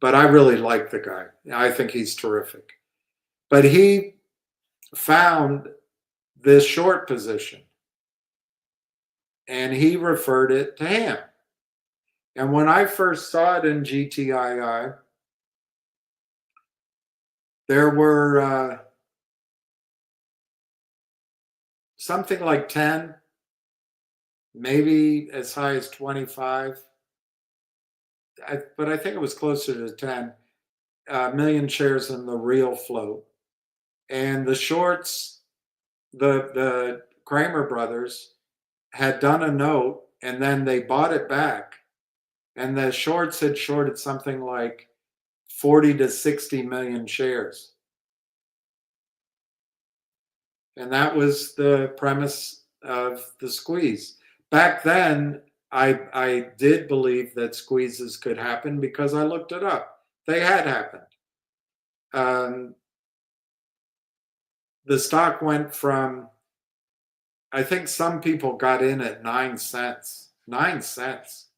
I really like the guy. I think he's terrific. But he found this short position and he referred it to him. And when I first saw it in GTII, there were something like 10, maybe as high as 25, but I think it was closer to 10 million shares in the real float. And the shorts, the Kramer brothers had done a note and then they bought it back. And the shorts had shorted something like 40 to 60 million shares. And that was the premise of the squeeze. Back then, I did believe that squeezes could happen because I looked it up. They had happened. The stock went from, I think some people got in at 9 cents. 9 cents.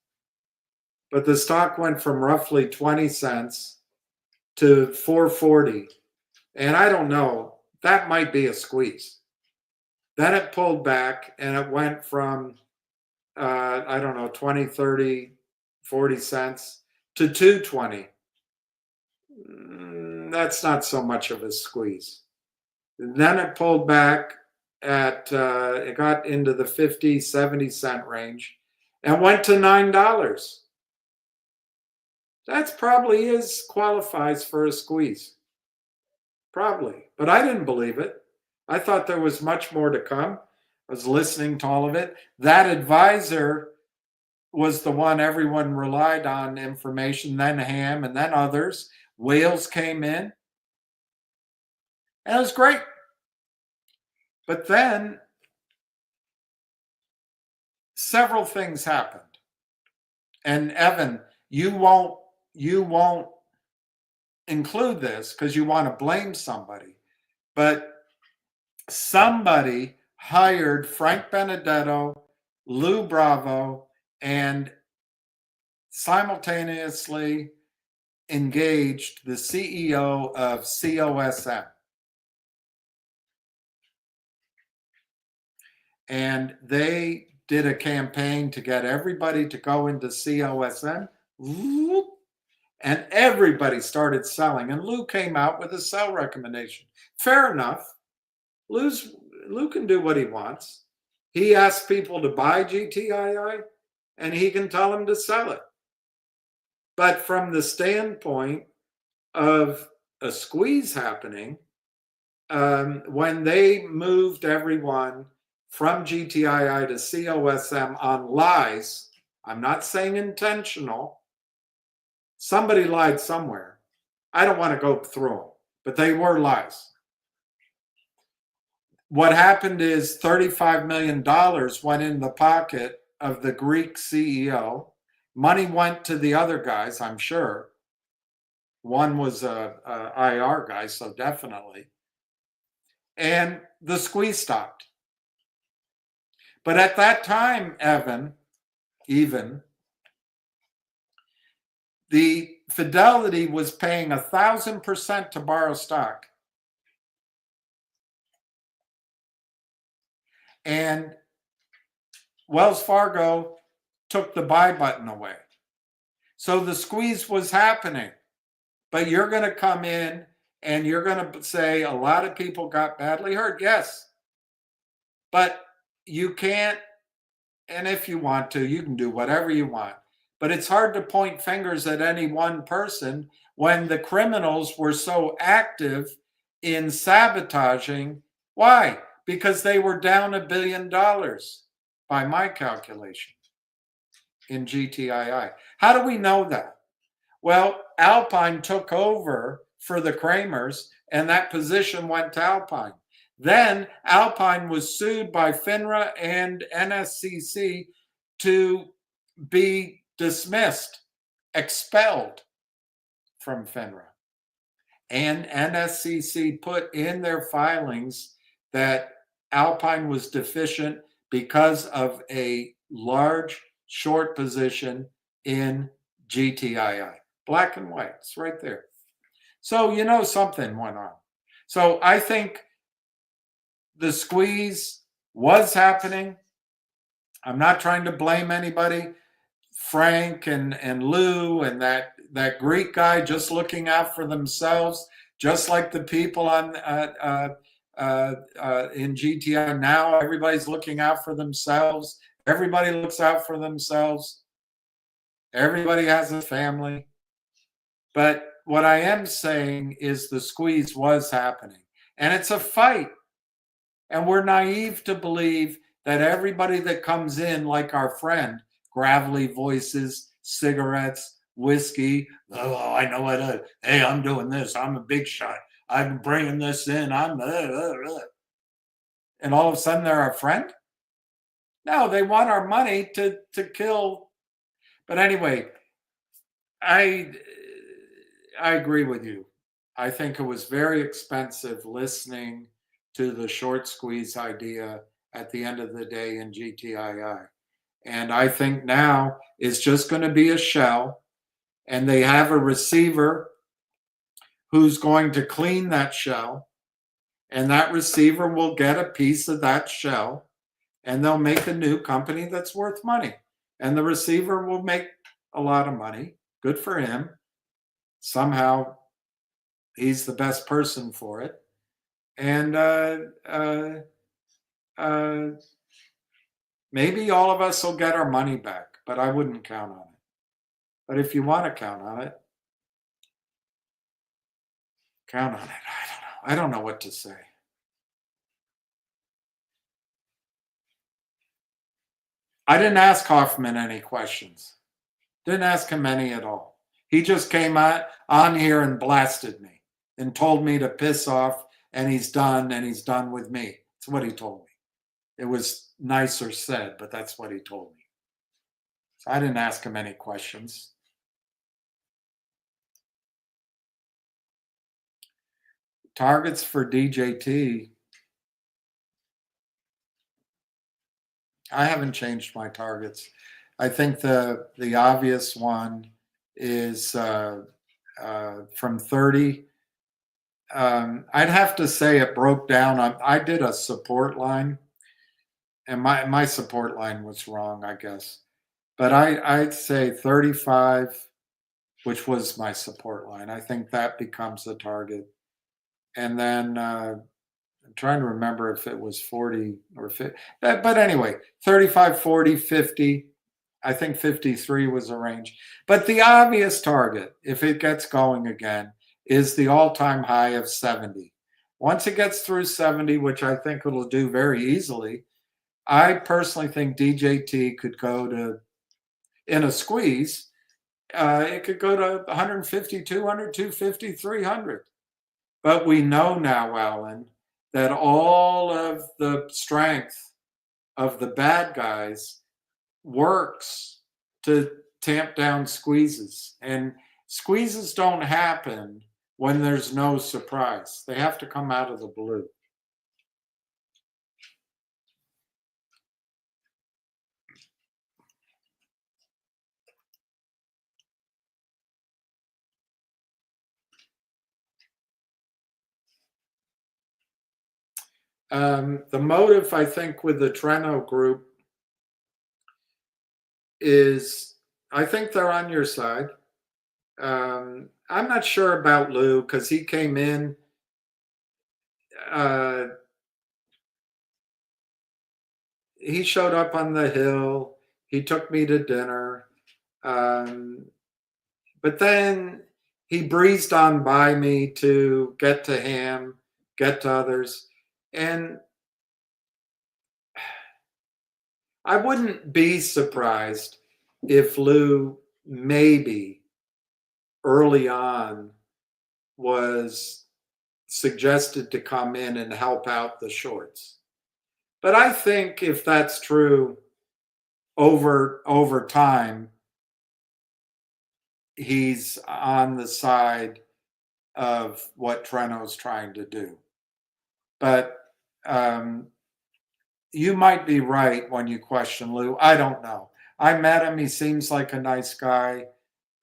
But the stock went from roughly 20 cents to 4.40. And I don't know, that might be a squeeze. Then it pulled back and it went from, I don't know, 20, 30, 40 cents to 2.20. That's not so much of a squeeze. Then it pulled back at, it got into the 50, 70 cent range and went to $9. That's probably qualifies for a squeeze. Probably. But I didn't believe it. I thought there was much more to come. I was listening to all of it. That advisor was the one everyone relied on information, then Ham and then others. Whales came in. And it was great. But then several things happened. And Evan, you won't include this because you want to blame somebody. But somebody hired Frank Benedetto, Lou Bravo, and simultaneously engaged the CEO of COSM. And they did a campaign to get everybody to go into COSM. And everybody started selling. And Lou came out with a sell recommendation. Fair enough. Lou can do what he wants. He asks people to buy GTII, and he can tell them to sell it. But from the standpoint of a squeeze happening, when they moved everyone from GTII to COSM on lies. I'm not saying intentional. Somebody lied somewhere. I don't want to go through them, but they were lies. What happened is $35 million went in the pocket of the Greek CEO. Money went to the other guys, I'm sure. One was a IR guy, so definitely. And the squeeze stopped. But at that time, Evan, even, the Fidelity was paying 1,000% to borrow stock. And Wells Fargo took the buy button away. So the squeeze was happening. But you're going to come in and you're going to say a lot of people got badly hurt. Yes. But you can't, and if you want to, you can do whatever you want. But it's hard to point fingers at any one person when the criminals were so active in sabotaging. Why? Because they were down $1 billion by my calculation in GTII. How do we know that? Well, Alpine took over for the Kramers, and that position went to Alpine. Then Alpine was sued by FINRA and NSCC to be dismissed, expelled from FINRA. And NSCC put in their filings that Alpine was deficient because of a large short position in GTII. Black and white, it's right there. So you know something went on. So I think the squeeze was happening. I'm not trying to blame anybody. Frank and Lou and that Greek guy just looking out for themselves, just like the people on in GTI now. Everybody's looking out for themselves. Everybody looks out for themselves. Everybody has a family. But what I am saying is the squeeze was happening. And it's a fight. And we're naive to believe that everybody that comes in, like our friend, gravelly voices, cigarettes, whiskey, oh, I know what, hey, I'm doing this. I'm a big shot. I'm bringing this in. And all of a sudden they're our friend? No, they want our money to kill. But anyway, I agree with you. I think it was very expensive listening to the short squeeze idea at the end of the day in GTII. And I think now it's just going to be a shell, and they have a receiver who's going to clean that shell, and that receiver will get a piece of that shell, and they'll make a new company that's worth money. And the receiver will make a lot of money. Good for him. Somehow he's the best person for it. And maybe all of us will get our money back, but I wouldn't count on it. But if you want to count on it, count on it. I don't know what to say. I didn't ask Hoffman any questions. Didn't ask him any at all. He just came on here and blasted me and told me to piss off, and he's done with me. That's what he told me. It was nicer said, but that's what he told me. So I didn't ask him any questions. Targets for DJT. I haven't changed my targets. I think the obvious one is from 30. I'd have to say it broke down. I did a support line, and my support line was wrong, I guess. But I'd say 35, which was my support line. I think that becomes a target. And then I'm trying to remember if it was 40 or 50. But anyway, 35, 40, 50. I think 53 was a range. But the obvious target, if it gets going again, is the all-time high of 70. Once it gets through 70, which I think it'll do very easily, I personally think DJT could go to, in a squeeze, it could go to 150, 200, 250, 300. But we know now, Alan, that all of the strength of the bad guys works to tamp down squeezes. And squeezes don't happen when there's no surprise. They have to come out of the blue. The motive, I think, with the Treno group is, I think they're on your side. I'm not sure about Lou because he came in. He showed up on the Hill. He took me to dinner. But then he breezed on by me to get to him, get to others. And I wouldn't be surprised if Lou maybe early on was suggested to come in and help out the shorts. But I think if that's true over time, he's on the side of what Treno's trying to do. But you might be right when you question Lou. I don't know. I met him. He seems like a nice guy.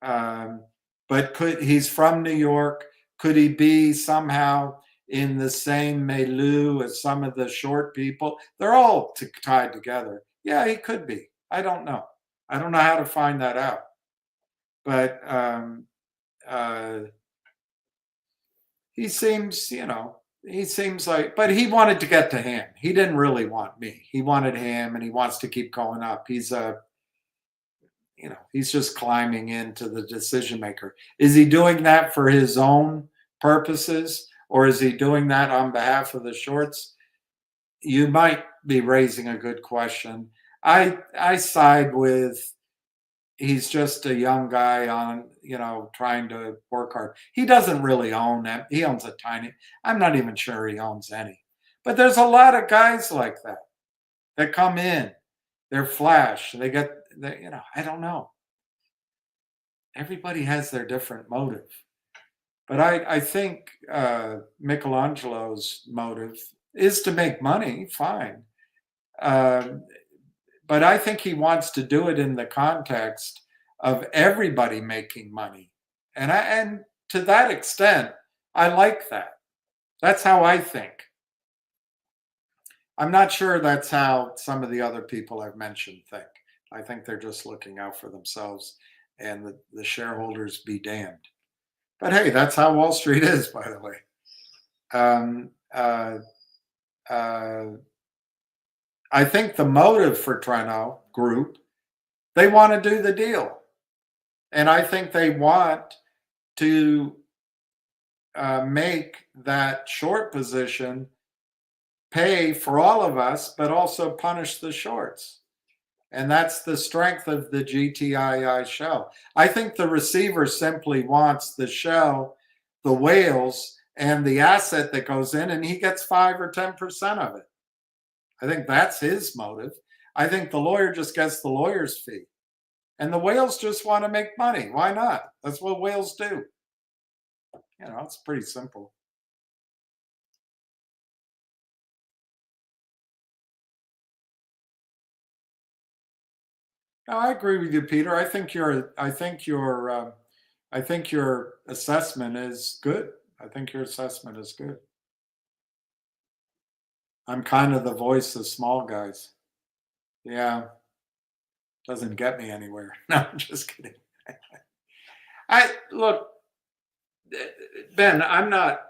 But he's from New York. Could he be somehow in the same milieu as some of the short people? They're all tied together. Yeah, he could be. I don't know. I don't know how to find that out. But he seems, he seems like, but he wanted to get to him. He didn't really want me. He wanted him, and he wants to keep going up. He's he's just climbing into the decision maker. Is he doing that for his own purposes, or is he doing that on behalf of the shorts? You might be raising a good question. I side with, he's just a young guy on, trying to work hard. He doesn't really own them. He owns a tiny, I'm not even sure he owns any. But there's a lot of guys like that come in, they're flash, I don't know. Everybody has their different motive. But I think Michelangelo's motive is to make money, fine. But I think he wants to do it in the context of everybody making money. And to that extent, I like that. That's how I think. I'm not sure that's how some of the other people I've mentioned think. I think they're just looking out for themselves, and the shareholders be damned. But hey, that's how Wall Street is, by the way. I think the motive for Treno Group, they want to do the deal. And I think they want to make that short position pay for all of us, but also punish the shorts. And that's the strength of the GTII shell. I think the receiver simply wants the shell, the whales, and the asset that goes in, and he gets 5 or 10% of it. I think that's his motive. I think the lawyer just gets the lawyer's fee. And the whales just want to make money. Why not? That's what whales do. It's pretty simple. No, I agree with you, Peter. I think your assessment is good. I think your assessment is good. I'm kind of the voice of small guys. Yeah. Doesn't get me anywhere. No, I'm just kidding. Look, Ben, I'm not.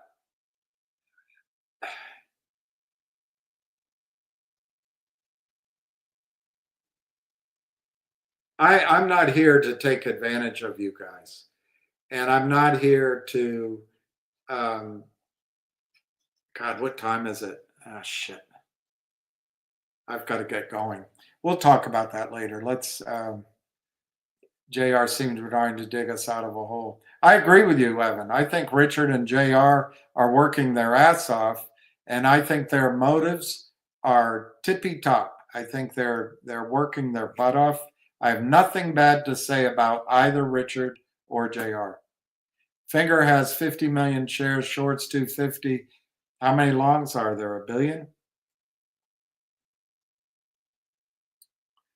I'm not here to take advantage of you guys. And I'm not here to, God, what time is it? Oh, shit. I've got to get going. We'll talk about that later. Let's. JR seemed trying to dig us out of a hole. I agree with you, Evan. I think Richard and JR are working their ass off, and I think their motives are tippy top. I think they're working their butt off. I have nothing bad to say about either Richard or JR. Finger has 50 million shares, shorts 250. How many longs are there? A billion?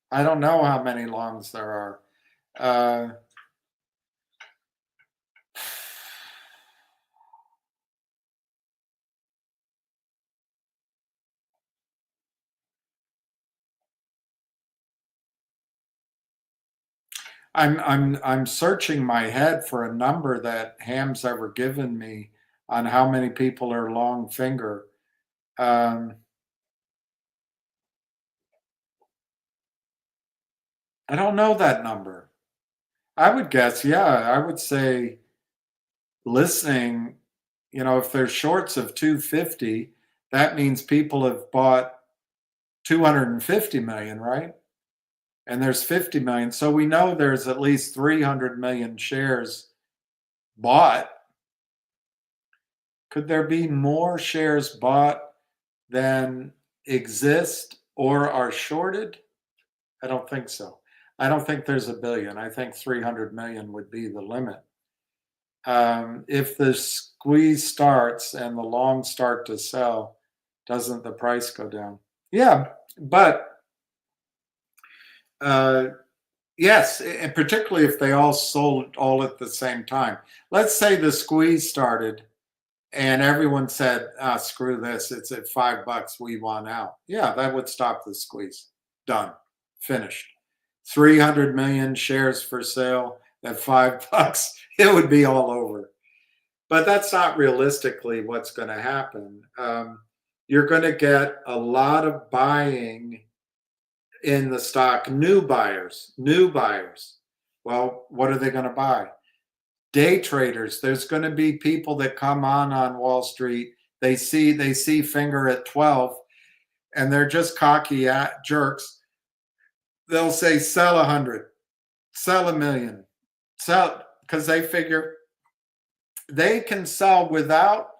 I don't know how many longs there are. I'm searching my head for a number that Ham's ever given me on how many people are long finger. I don't know that number. I would guess, yeah, I would say listening, if there's shorts of 250, that means people have bought 250 million, right? And there's 50 million. So we know there's at least 300 million shares bought. Could there be more shares bought than exist or are shorted? I don't think so. I don't think there's a billion. I think 300 million would be the limit. If the squeeze starts and the longs start to sell, doesn't the price go down? Yeah, but yes, and particularly if they all sold all at the same time. Let's say the squeeze started and everyone said, screw this, it's at $5, we want out. Yeah, that would stop the squeeze. Done. Finished. 300 million shares for sale at $5, it would be all over. But that's not realistically what's going to happen. You're going to get a lot of buying in the stock, new buyers. Well, what are they going to buy? Day traders. There's going to be people that come on Wall Street. They see Finger at 12 and they're just cocky jerks. They'll say sell 100, sell 1 million, sell, because they figure they can sell without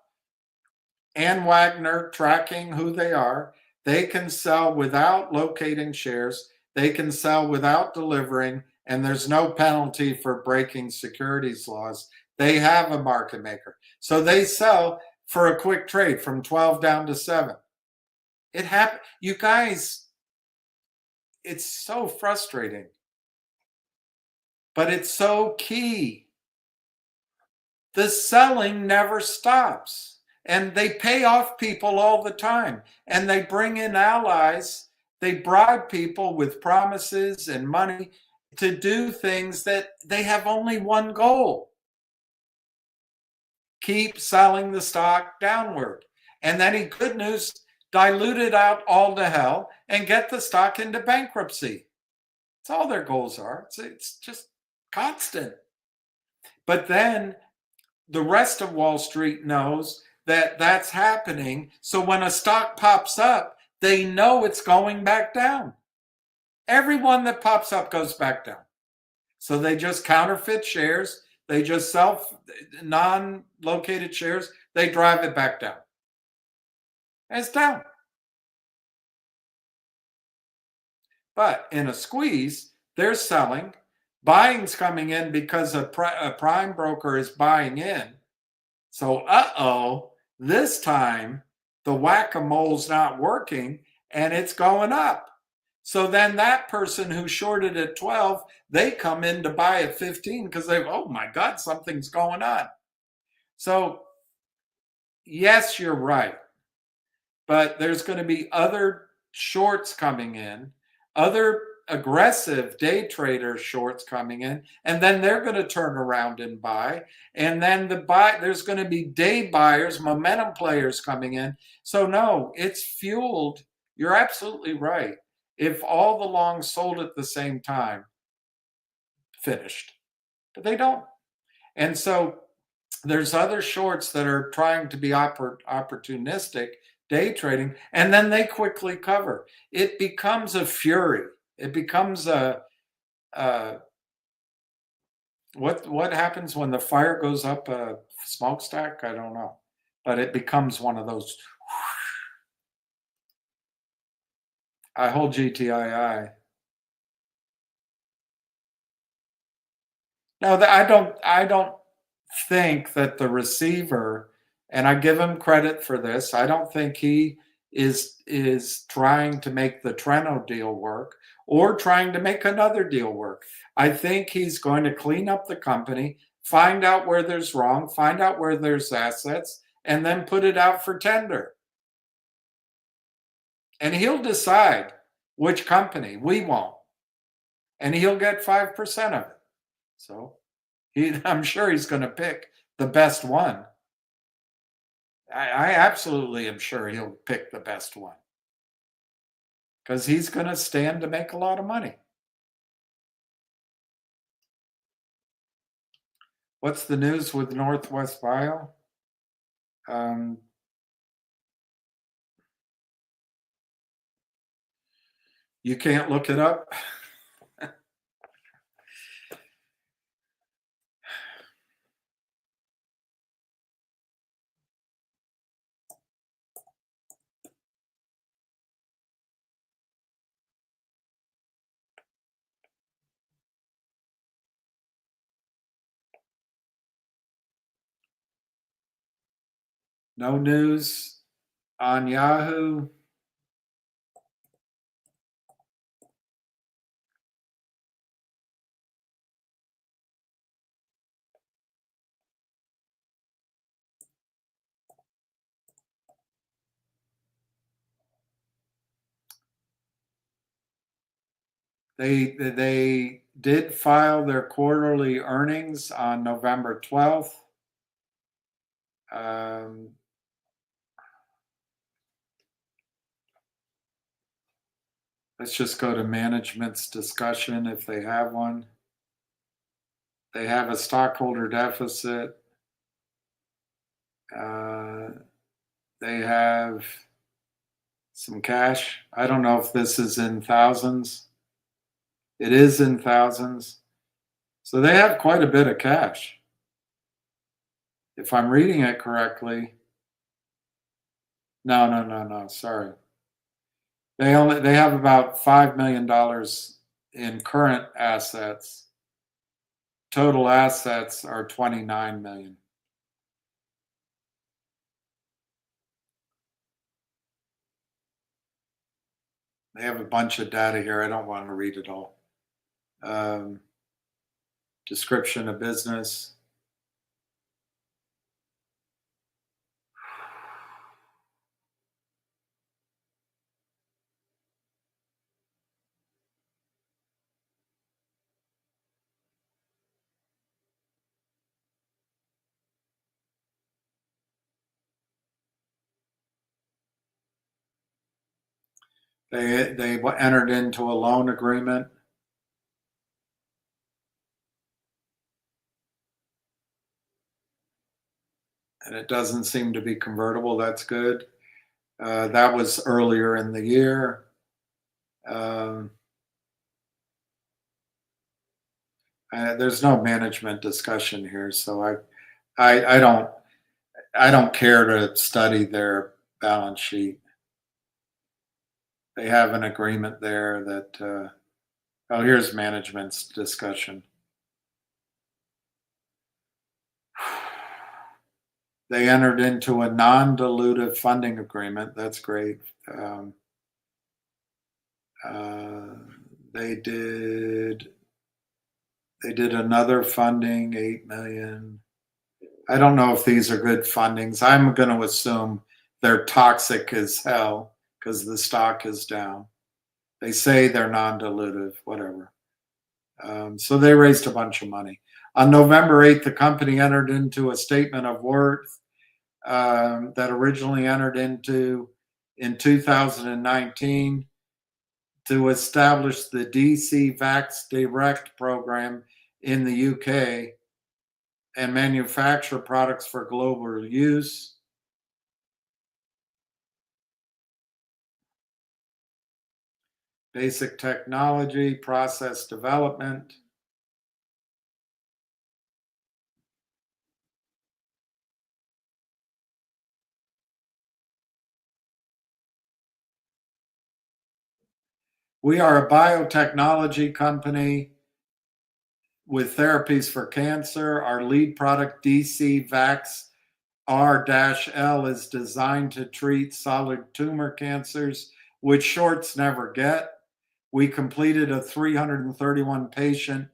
Ann Wagner tracking who they are. They can sell without locating shares. They can sell without delivering, and there's no penalty for breaking securities laws. They have a market maker. So they sell for a quick trade from 12 down to 7. It happened. You guys, it's so frustrating, but it's so key. The selling never stops. And they pay off people all the time. And they bring in allies. They bribe people with promises and money to do things that they have only one goal. Keep selling the stock downward. And any good news, dilute it out all to hell and get the stock into bankruptcy. That's all their goals are. It's just constant. But then the rest of Wall Street knows that that's happening. So when a stock pops up, they know it's going back down. Everyone that pops up goes back down. So they just counterfeit shares. They just sell non-located shares. They drive it back down. And it's down. But in a squeeze, they're selling. Buying's coming in because a prime broker is buying in. So, this time the whack-a-mole's not working and it's going up. So then that person who shorted at 12, they come in to buy at 15 because oh my God, something's going on. So yes, you're right. But there's going to be other shorts coming in, other aggressive day trader shorts coming in, and then they're going to turn around and buy. And then there's going to be day buyers, momentum players coming in. So no, it's fueled. You're absolutely right. If all the longs sold at the same time, finished. But they don't. And so there's other shorts that are trying to be opportunistic day trading, and then they quickly cover. It becomes a fury. It becomes a what happens when the fire goes up a smokestack? I don't know, but it becomes one of those. I hold GTII. No, I don't think that the receiver, and I give him credit for this. I don't think he is trying to make the Treno deal work or trying to make another deal work. I think he's going to clean up the company, find out where there's wrong, find out where there's assets, and then put it out for tender. And he'll decide which company. We won't. And he'll get 5% of it. So I'm sure he's going to pick the best one. I absolutely am sure he'll pick the best one because he's going to stand to make a lot of money. What's the news with Northwest Bio? You can't look it up? No news on Yahoo. They did file their quarterly earnings on November 12th. Let's just go to management's discussion if they have one. They have a stockholder deficit. They have some cash. I don't know if this is in thousands. It is in thousands. So they have quite a bit of cash. If I'm reading it correctly. No, sorry. They have about $5 million in current assets. Total assets are 29 million. They have a bunch of data here. I don't want to read it all. Description of business. They entered into a loan agreement. And it doesn't seem to be convertible. That's good. That was earlier in the year. There's no management discussion here, so I don't care to study their balance sheet. They have an agreement there that, oh, here's management's discussion. They entered into a non-dilutive funding agreement. That's great. They did another funding, 8 million. I don't know if these are good fundings. I'm going to assume they're toxic as hell because the stock is down. They say they're non-dilutive, whatever. So they raised a bunch of money. On November 8th, the company entered into a statement of worth that originally entered into in 2019 to establish the DC Vax Direct program in the UK and manufacture products for global use. basic technology, process development. We are a biotechnology company with therapies for cancer. Our lead product, DC Vax R-L, is designed to treat solid tumor cancers, which shorts never get. We completed a 331 patient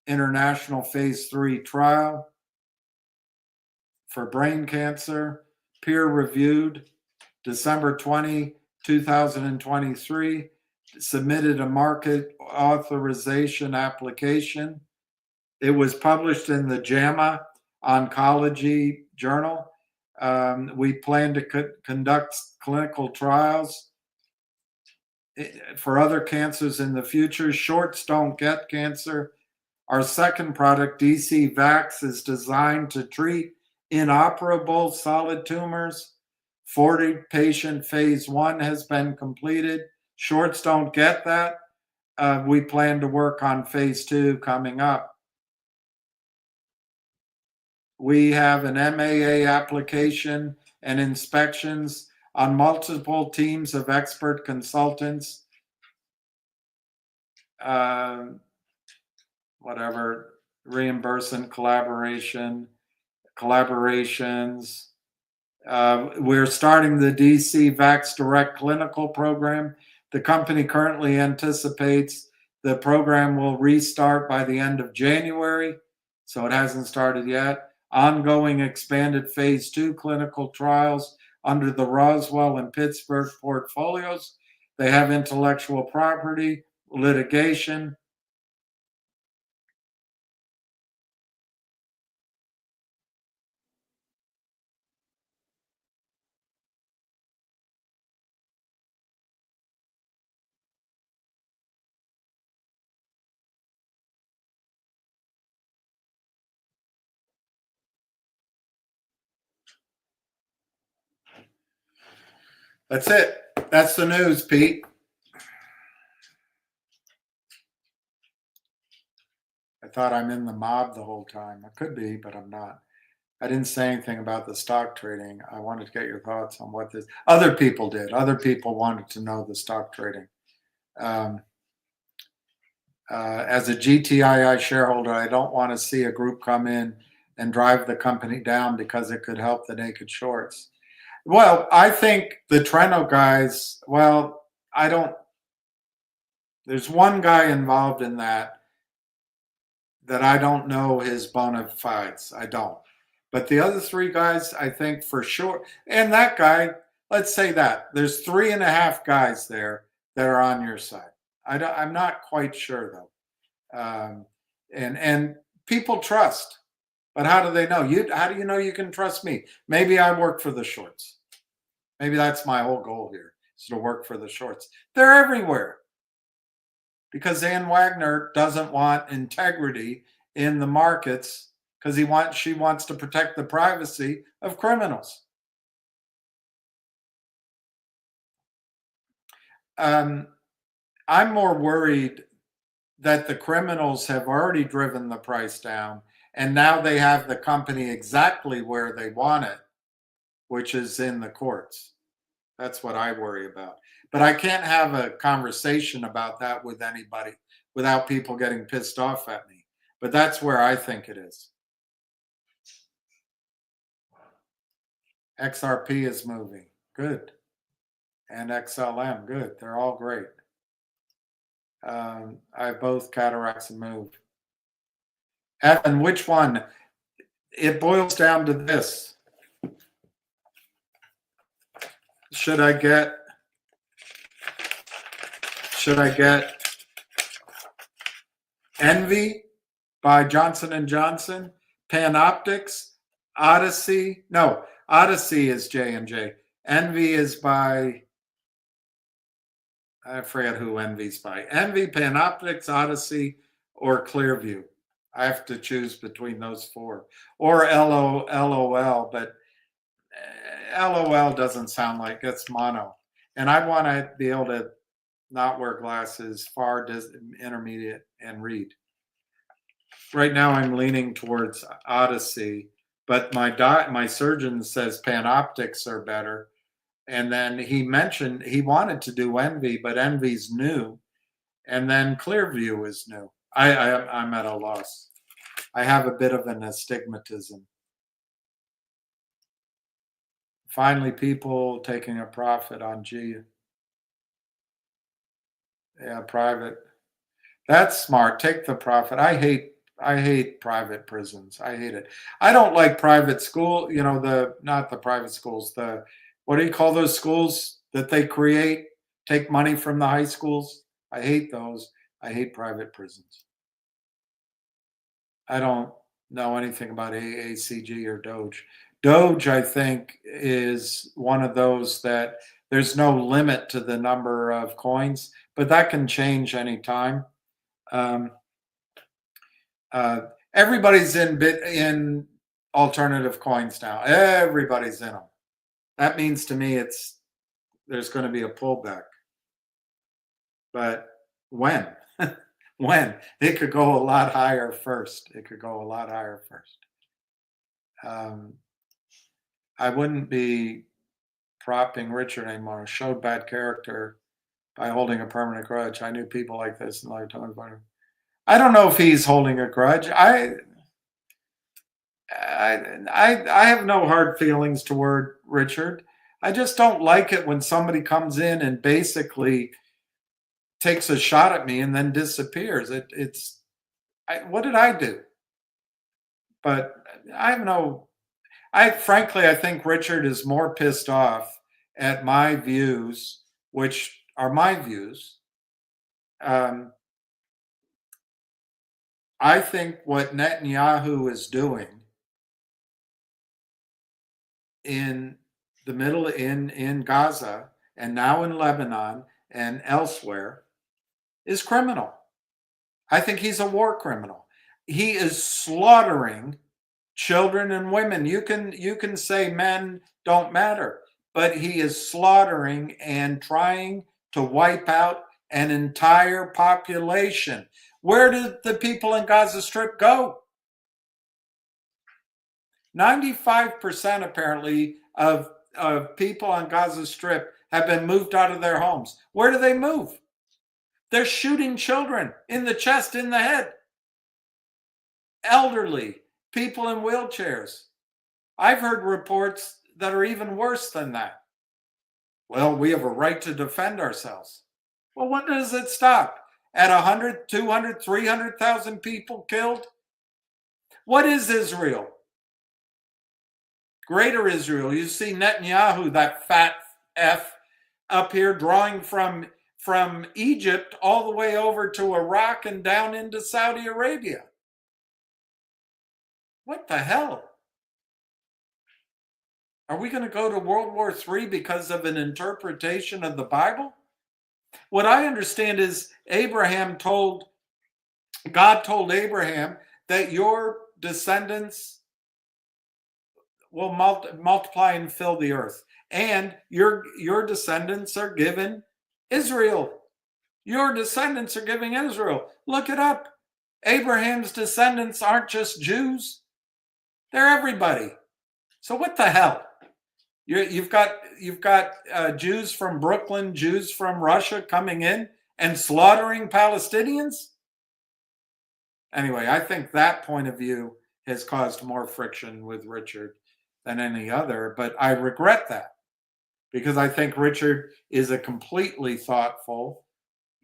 international phase 3 trial for brain cancer, peer reviewed, December 20, 2023, submitted a market authorization application. It was published in the JAMA Oncology Journal. We plan to conduct clinical trials for other cancers in the future. Shorts don't get cancer. Our second product, DC Vax, is designed to treat inoperable solid tumors. 40 patient phase 1 has been completed. Shorts don't get that. We plan to work on phase 2 coming up. We have an MAA application and inspections on multiple teams of expert consultants. Reimbursement collaborations. We're starting the DC Vax Direct clinical program. The company currently anticipates the program will restart by the end of January, so it hasn't started yet. Ongoing expanded phase 2 clinical trials under the Roswell and Pittsburgh portfolios. They have intellectual property, litigation. That's it. That's the news, Pete. I thought I'm in the mob the whole time. I could be, but I'm not. I didn't say anything about the stock trading. I wanted to get your thoughts on what this. Other people did. Other people wanted to know the stock trading. As a GTII shareholder, I don't want to see a group come in and drive the company down because it could help the naked shorts. Well, I think the Treno guys, there's one guy involved in that I don't know his bona fides. I don't. But the other 3 guys, I think for sure. And that guy, let's say that. There's 3.5 guys there that are on your side. I'm not quite sure, though. And people trust. But how do they know? How do you know you can trust me? Maybe I work for the shorts. Maybe that's my whole goal here, is to work for the shorts. They're everywhere. Because Ann Wagner doesn't want integrity in the markets because she wants to protect the privacy of criminals. I'm more worried that the criminals have already driven the price down, and now they have the company exactly where they want it, which is in the courts. That's what I worry about. But I can't have a conversation about that with anybody without people getting pissed off at me. But that's where I think it is. XRP is moving. Good. And XLM, good. They're all great. I have both cataracts and move. Evan, which one? It boils down to this. Should I get Envy by Johnson & Johnson, Panoptics, Odyssey? No, Odyssey is J&J. Envy is by, I forget who Envy's by. Envy, Panoptics, Odyssey, or Clearview. I have to choose between those 4. Or LOL, but LOL doesn't sound like it's mono. And I want to be able to not wear glasses, intermediate, and read. Right now, I'm leaning towards Odyssey, but my surgeon says Panoptics are better. And then he mentioned he wanted to do Envy, but Envy's new, and then Clearview is new. I'm at a loss. I have a bit of an astigmatism. Finally, people taking a profit on G. Yeah, private. That's smart. Take the profit. I hate private prisons. I hate it. I don't like private school, not the private schools, what do you call those schools that they create? Take money from the high schools. I hate those. I hate private prisons. I don't know anything about AACG or Doge. Doge, I think, is one of those that there's no limit to the number of coins, but that can change anytime. Everybody's in alternative coins now. Everybody's in them. That means to me there's going to be a pullback. But when? When? It could go a lot higher first. It could go a lot higher first. I wouldn't be propping Richard anymore. Showed bad character by holding a permanent grudge. I knew people like this and like talking about him. I don't know if he's holding a grudge. I have no hard feelings toward Richard. I just don't like it when somebody comes in and basically takes a shot at me and then disappears. What did I do? But frankly, I think Richard is more pissed off at my views, which are my views. I think what Netanyahu is doing in the middle, in Gaza, and now in Lebanon and elsewhere, is criminal. I think he's a war criminal. He is slaughtering children and women. You can say men don't matter, but he is slaughtering and trying to wipe out an entire population. Where did the people in Gaza Strip go? 95% apparently of people on Gaza Strip have been moved out of their homes. Where do they move? They're shooting children in the chest, in the head. Elderly, people in wheelchairs. I've heard reports that are even worse than that. Well, we have a right to defend ourselves. Well, when does it stop? At 100, 200, 300,000 people killed? What is Israel? Greater Israel. You see Netanyahu, that fat F, up here drawing from Egypt all the way over to Iraq and down into Saudi Arabia. What the hell? Are we going to go to World War III because of an interpretation of the Bible? What I understand is God told Abraham that your descendants will multiply and fill the earth. And your descendants are given Israel. Your descendants are giving Israel. Look it up. Abraham's descendants aren't just Jews. They're everybody. So what the hell? You've got Jews from Brooklyn, Jews from Russia coming in and slaughtering Palestinians? Anyway, I think that point of view has caused more friction with Richard than any other, but I regret that because I think Richard is a completely thoughtful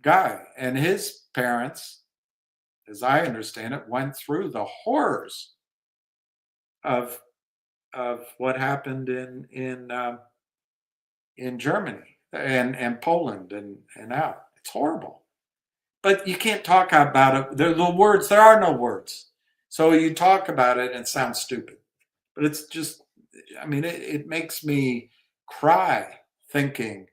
guy, and his parents, as I understand it, went through the horrors of what happened in Germany and Poland and out. It's horrible, but you can't talk about it. There are no words, so you talk about it and it sounds stupid. But it's just, it makes me cry thinking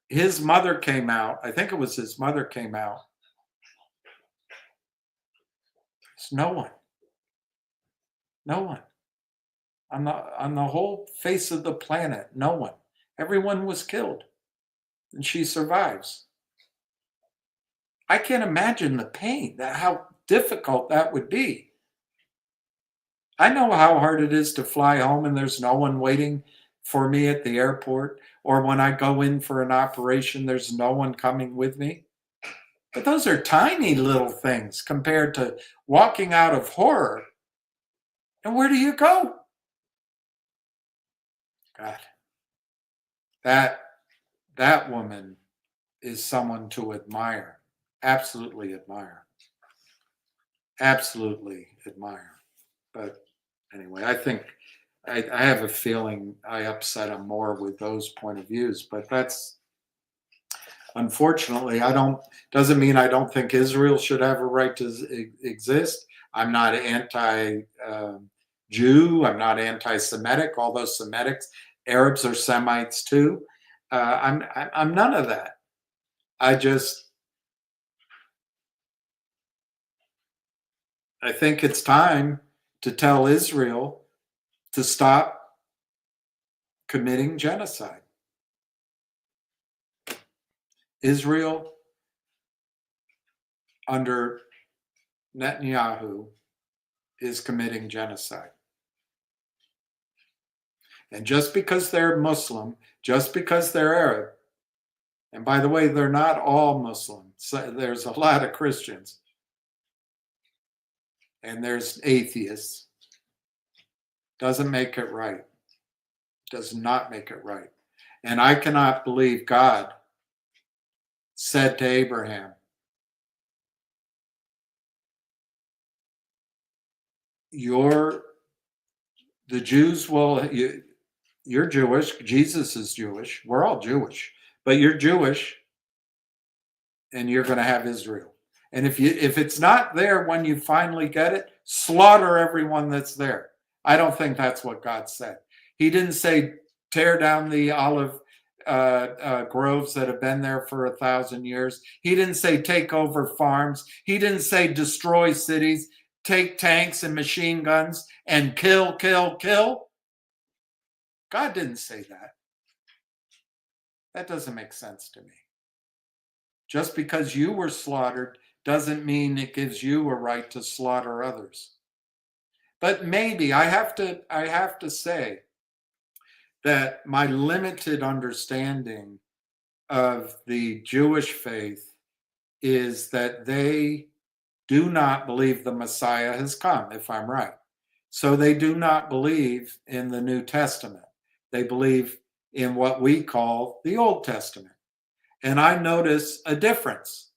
his mother came out. I think it was his mother came out. It's no one on the whole face of the planet. No one. Everyone was killed, and she survives. I can't imagine the pain, how difficult that would be. I know how hard it is to fly home and there's no one waiting for me at the airport, or when I go in for an operation, there's no one coming with me. But those are tiny little things compared to walking out of horror. And where do you go? God, that woman is someone to admire. Absolutely admire. Absolutely admire. But anyway, I think I have a feeling I upset him more with those point of views. But that's, unfortunately, doesn't mean I don't think Israel should have a right to exist. I'm not anti-Jew. I'm not anti-Semitic. Although Semitics, Arabs are Semites too. I'm none of that. I think it's time to tell Israel to stop committing genocide. Israel under Netanyahu is committing genocide. And just because they're Muslim, just because they're Arab, and by the way, they're not all Muslim. So there's a lot of Christians. And there's atheists. Doesn't make it right. Does not make it right. And I cannot believe God said to Abraham, the Jews you're Jewish, Jesus is Jewish, we're all Jewish, but you're Jewish and you're going to have Israel. And if it's not there when you finally get it, slaughter everyone that's there. I don't think that's what God said. He didn't say tear down the olive groves that have been there for 1,000 years. He didn't say take over farms. He didn't say destroy cities, take tanks and machine guns and kill, kill, kill. God didn't say that. That doesn't make sense to me. Just because you were slaughtered doesn't mean it gives you a right to slaughter others. But maybe I have to say that my limited understanding of the Jewish faith is that they do not believe the Messiah has come, if I'm right. So they do not believe in the New Testament. They believe in what we call the Old Testament. And I notice a difference.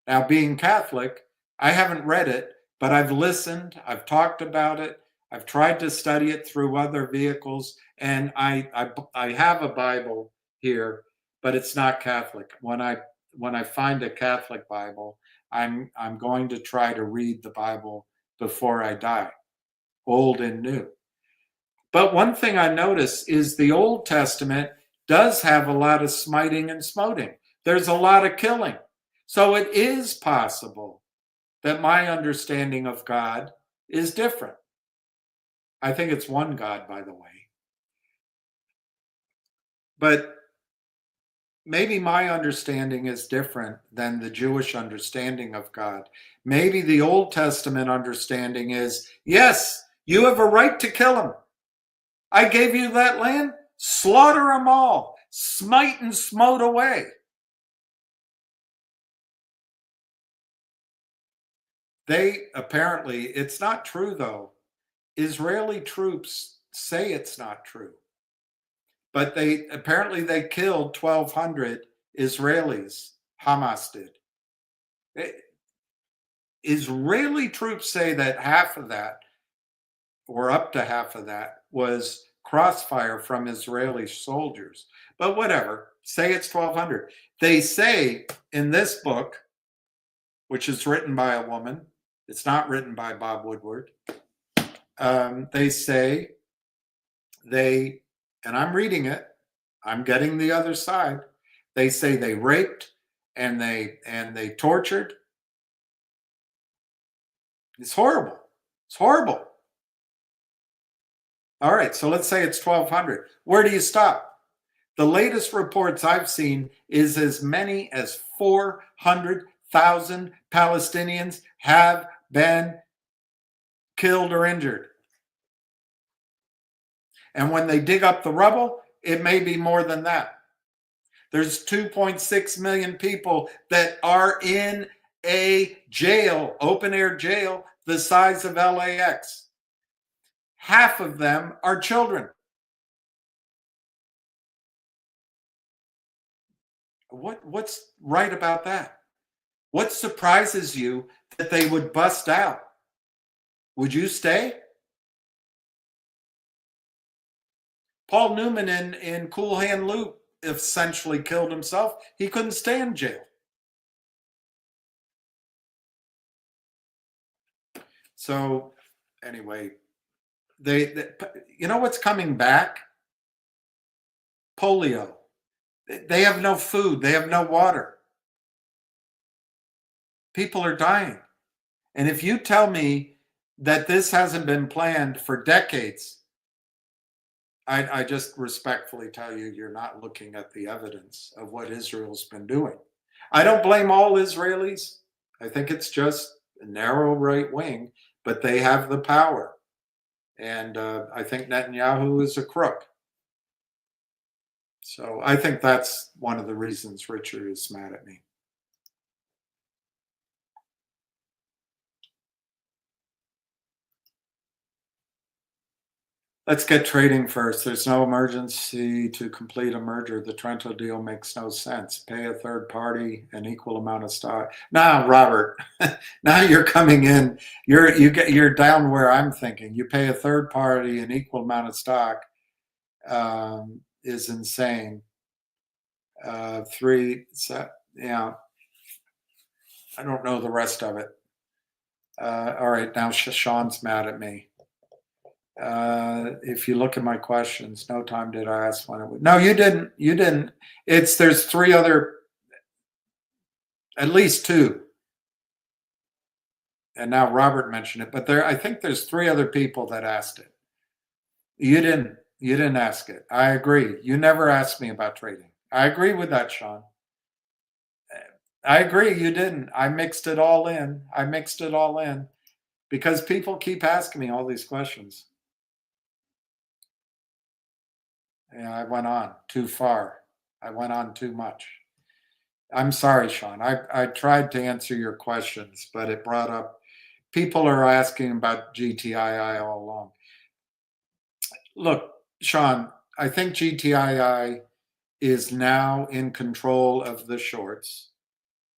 Now, being Catholic, I haven't read it, but I've listened, I've talked about it, I've tried to study it through other vehicles, and I have a Bible here, but it's not Catholic. When I find a Catholic Bible, I'm going to try to read the Bible before I die, old and new. But one thing I notice is the Old Testament does have a lot of smiting and smoting. There's a lot of killing. So it is possible that my understanding of God is different. I think it's one God, by the way. But maybe my understanding is different than the Jewish understanding of God. Maybe the Old Testament understanding is, yes, you have a right to kill them. I gave you that land, slaughter them all, smite and smote away. They apparently, it's not true though. Israeli troops say it's not true. But they killed 1,200 Israelis, Hamas did. Israeli troops say that half of that, or up to half of that, was crossfire from Israeli soldiers. But whatever, say it's 1,200. They say in this book, which is written by a woman, it's not written by Bob Woodward, they say and I'm reading it, I'm getting the other side, they say they raped and they tortured. It's horrible. It's horrible. All right, so let's say it's 1,200. Where do you stop? The latest reports I've seen is as many as 400,000 100,000 Palestinians have been killed or injured. And when they dig up the rubble, it may be more than that. There's 2.6 million people that are in a jail, open air jail, the size of LAX. Half of them are children. What's right about that? What surprises you that they would bust out? Would you stay? Paul Newman in Cool Hand Luke essentially killed himself. He couldn't stay in jail. So anyway, they you know what's coming back? Polio. They have no food. They have no water. People are dying. And if you tell me that this hasn't been planned for decades, I just respectfully tell you, you're not looking at the evidence of what Israel's been doing. I don't blame all Israelis. I think it's just a narrow right wing, but they have the power. And I think Netanyahu is a crook. So I think that's one of the reasons Richard is mad at me. Let's get trading first. There's no emergency to complete a merger. The Trento deal makes no sense. Pay a third party an equal amount of stock. Now, Robert, now you're coming in. You're down where I'm thinking. You pay a third party an equal amount of stock is insane. Yeah. I don't know the rest of it. All right, now Sean's mad at me. If you look at my questions, no time did I ask when it would. No, you didn't. You didn't. There's three other, at least two. And now Robert mentioned it, but I think there's three other people that asked it. You didn't ask it. I agree. You never asked me about trading. I agree with that, Sean. I agree. You didn't. I mixed it all in. Because people keep asking me all these questions. Yeah, I went on too far. I went on too much. I'm sorry, Sean. I tried to answer your questions, but it brought up, people are asking about GTII all along. Look, Sean, I think GTII is now in control of the shorts.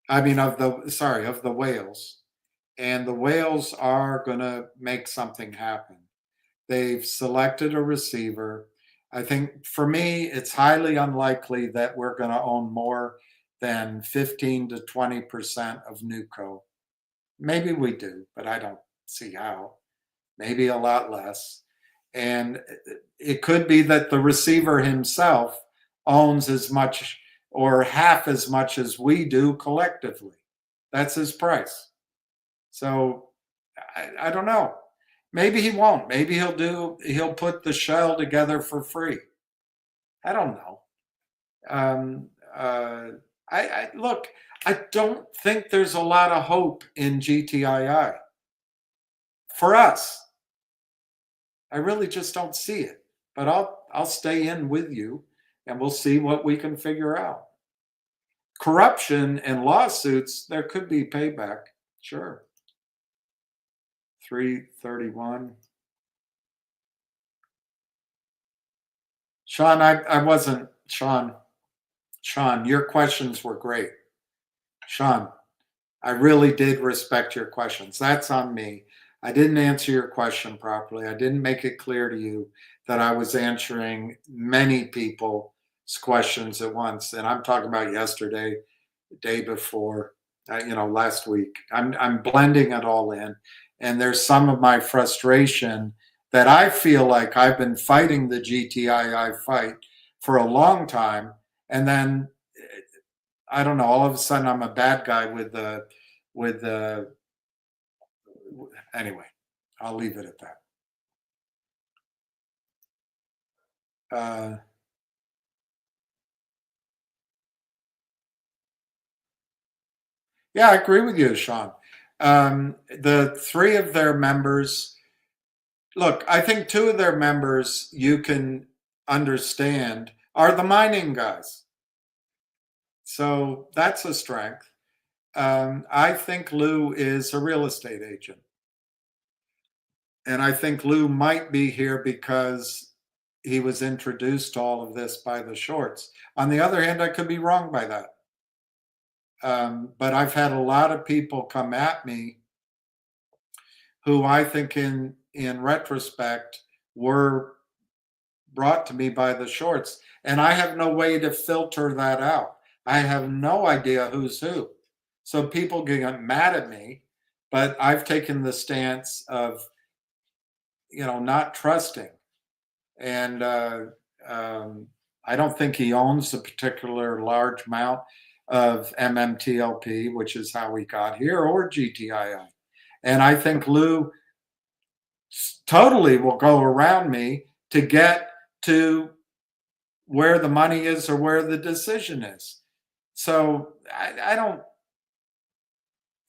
I mean, of the whales. And the whales are going to make something happen. They've selected a receiver. I think for me, it's highly unlikely that we're going to own more than 15 to 20% of Nuco. Maybe we do, but I don't see how. Maybe a lot less. And it could be that the receiver himself owns as much or half as much as we do collectively. That's his price. So I don't know. Maybe he won't. Maybe he'll put the shell together for free. I don't know. Look, I don't think there's a lot of hope in GTII for us. I really just don't see it. But I'll stay in with you and we'll see what we can figure out. Corruption and lawsuits, there could be payback. Sure. 331. Sean, I wasn't, Sean, your questions were great. Sean, I really did respect your questions. That's on me. I didn't answer your question properly. I didn't make it clear to you that I was answering many people's questions at once. And I'm talking about yesterday, the day before, last week. I'm blending it all in. And there's some of my frustration that I feel like I've been fighting the GTII fight for a long time. And then, I don't know, all of a sudden I'm a bad guy with the, anyway, I'll leave it at that. Yeah, I agree with you, Sean. The three of their members, look, I think two of their members you can understand are the mining guys. So that's a strength. I think Lou is a real estate agent. And I think Lou might be here because he was introduced to all of this by the shorts. On the other hand, I could be wrong by that. But I've had a lot of people come at me who I think in retrospect were brought to me by the shorts. And I have no way to filter that out. I have no idea who's who. So people get mad at me, but I've taken the stance of, not trusting. And I don't think he owns a particular large amount of MMTLP, which is how we got here, or GTII. And I think Lou totally will go around me to get to where the money is or where the decision is. So I don't,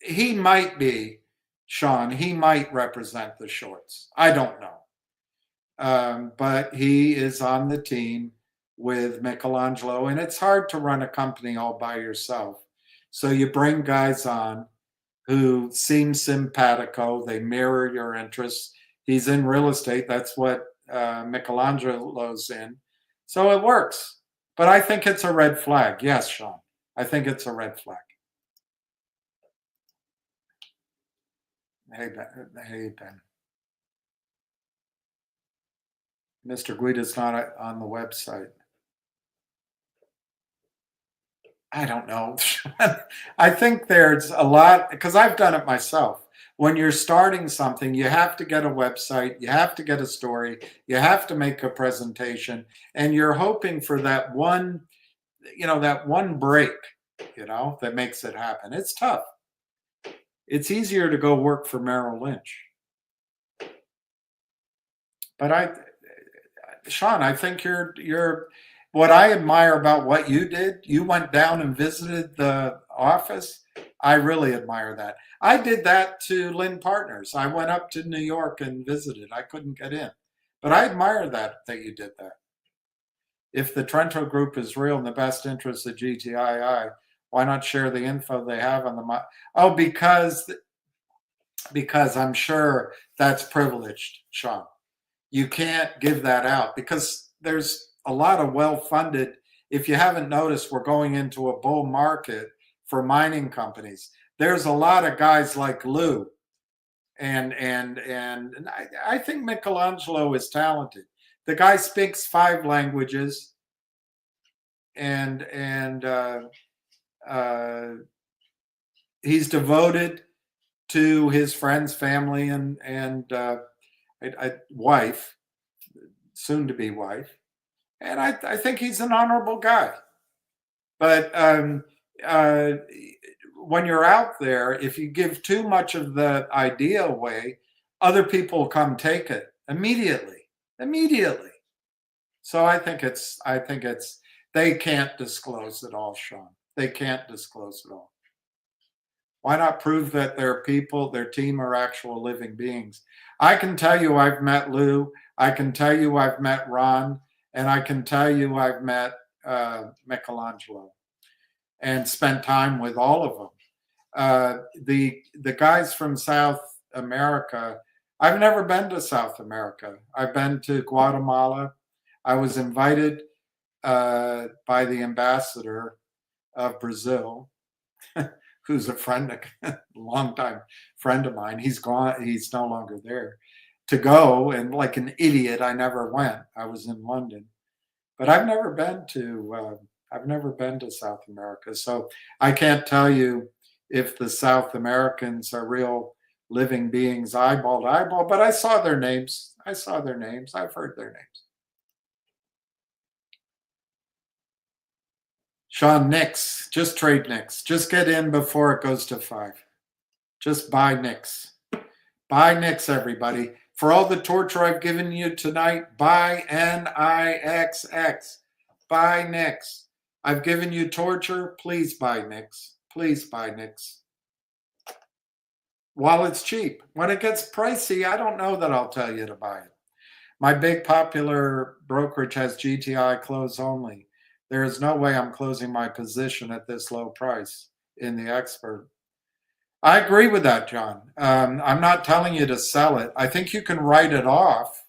he might be, Sean, he might represent the shorts. I don't know. But he is on the team with Michelangelo, and it's hard to run a company all by yourself. So you bring guys on who seem simpatico, they mirror your interests. He's in real estate, that's what Michelangelo's in. So it works. But I think it's a red flag. Yes, Sean, I think it's a red flag. Hey, Ben. Mr. Guida's not on the website. I don't know. I think there's a lot, because I've done it myself. When you're starting something, you have to get a website, you have to get a story, you have to make a presentation, and you're hoping for that one, that one break, that makes it happen. It's tough. It's easier to go work for Merrill Lynch. But Sean, I think you're what I admire about what you did. You went down and visited the office. I really admire that. I did that to Lynn Partners. I went up to New York and visited. I couldn't get in, but I admire that you did that. If the Trento Group is real in the best interest of GTII, why not share the info they have on the? Oh, because I'm sure that's privileged, Sean. You can't give that out because there's a lot of well-funded. If you haven't noticed, we're going into a bull market for mining companies. There's a lot of guys like Lou, and I think Michelangelo is talented. The guy speaks 5 languages, and he's devoted to his friends, family, and wife, soon to be wife. And I think he's an honorable guy. But when you're out there, if you give too much of the idea away, other people come take it immediately. So I think it's they can't disclose it all, Sean. They can't disclose it all. Why not prove that their people, their team are actual living beings? I can tell you I've met Lou. I can tell you I've met Ron. And I can tell you I've met Michelangelo and spent time with all of them. The guys from South America, I've never been to South America. I've been to Guatemala. I was invited by the ambassador of Brazil, who's a longtime friend of mine. He's gone. He's no longer there. To go, and like an idiot, I never went. I was in London, but I've never been to South America. So I can't tell you if the South Americans are real living beings, eyeball to eyeball. But I saw their names. I've heard their names. Sean, Nix, just trade Nix. Just get in before it goes to 5. Just buy Nix. Buy Nix, everybody. For all the torture I've given you tonight, buy NIXX. Buy Nix. I've given you torture. Please buy Nix. Please buy Nix. while it's cheap. When it gets pricey, I don't know that I'll tell you to buy it. My big popular brokerage has GTI close only. There is no way I'm closing my position at this low price in the expert. I agree with that, John. I'm not telling you to sell it. I think you can write it off.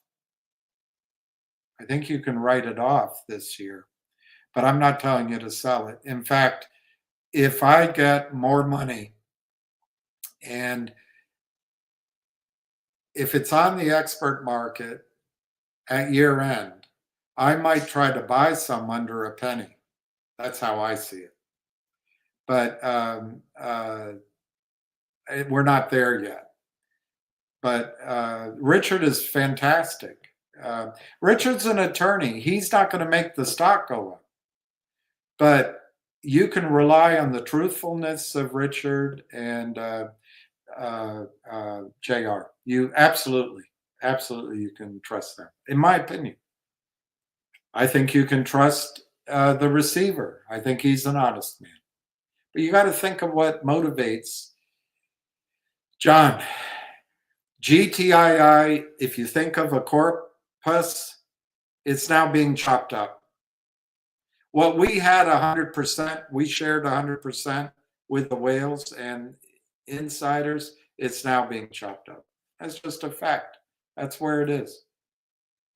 I think you can write it off this year, but I'm not telling you to sell it. In fact, if I get more money and if it's on the expert market at year end, I might try to buy some under a penny. That's how I see it. But we're not there yet. But Richard is fantastic. Richard's an attorney. He's not going to make the stock go up. But you can rely on the truthfulness of Richard and JR. You absolutely you can trust them. In my opinion, I think you can trust the receiver. I think he's an honest man. But you got to think of what motivates John. GTII, if you think of a corpus, it's now being chopped up. What we had 100%, we shared 100% with the whales and insiders, it's now being chopped up. That's just a fact. That's where it is.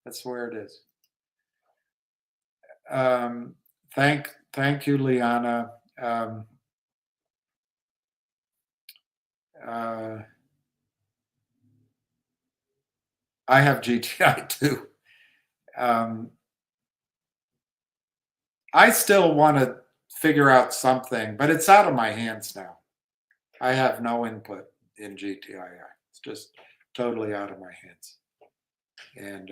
That's where it is. Thank you, Liana. I have GTI too. I still want to figure out something, but it's out of my hands now. I have no input in GTII. It's just totally out of my hands. And,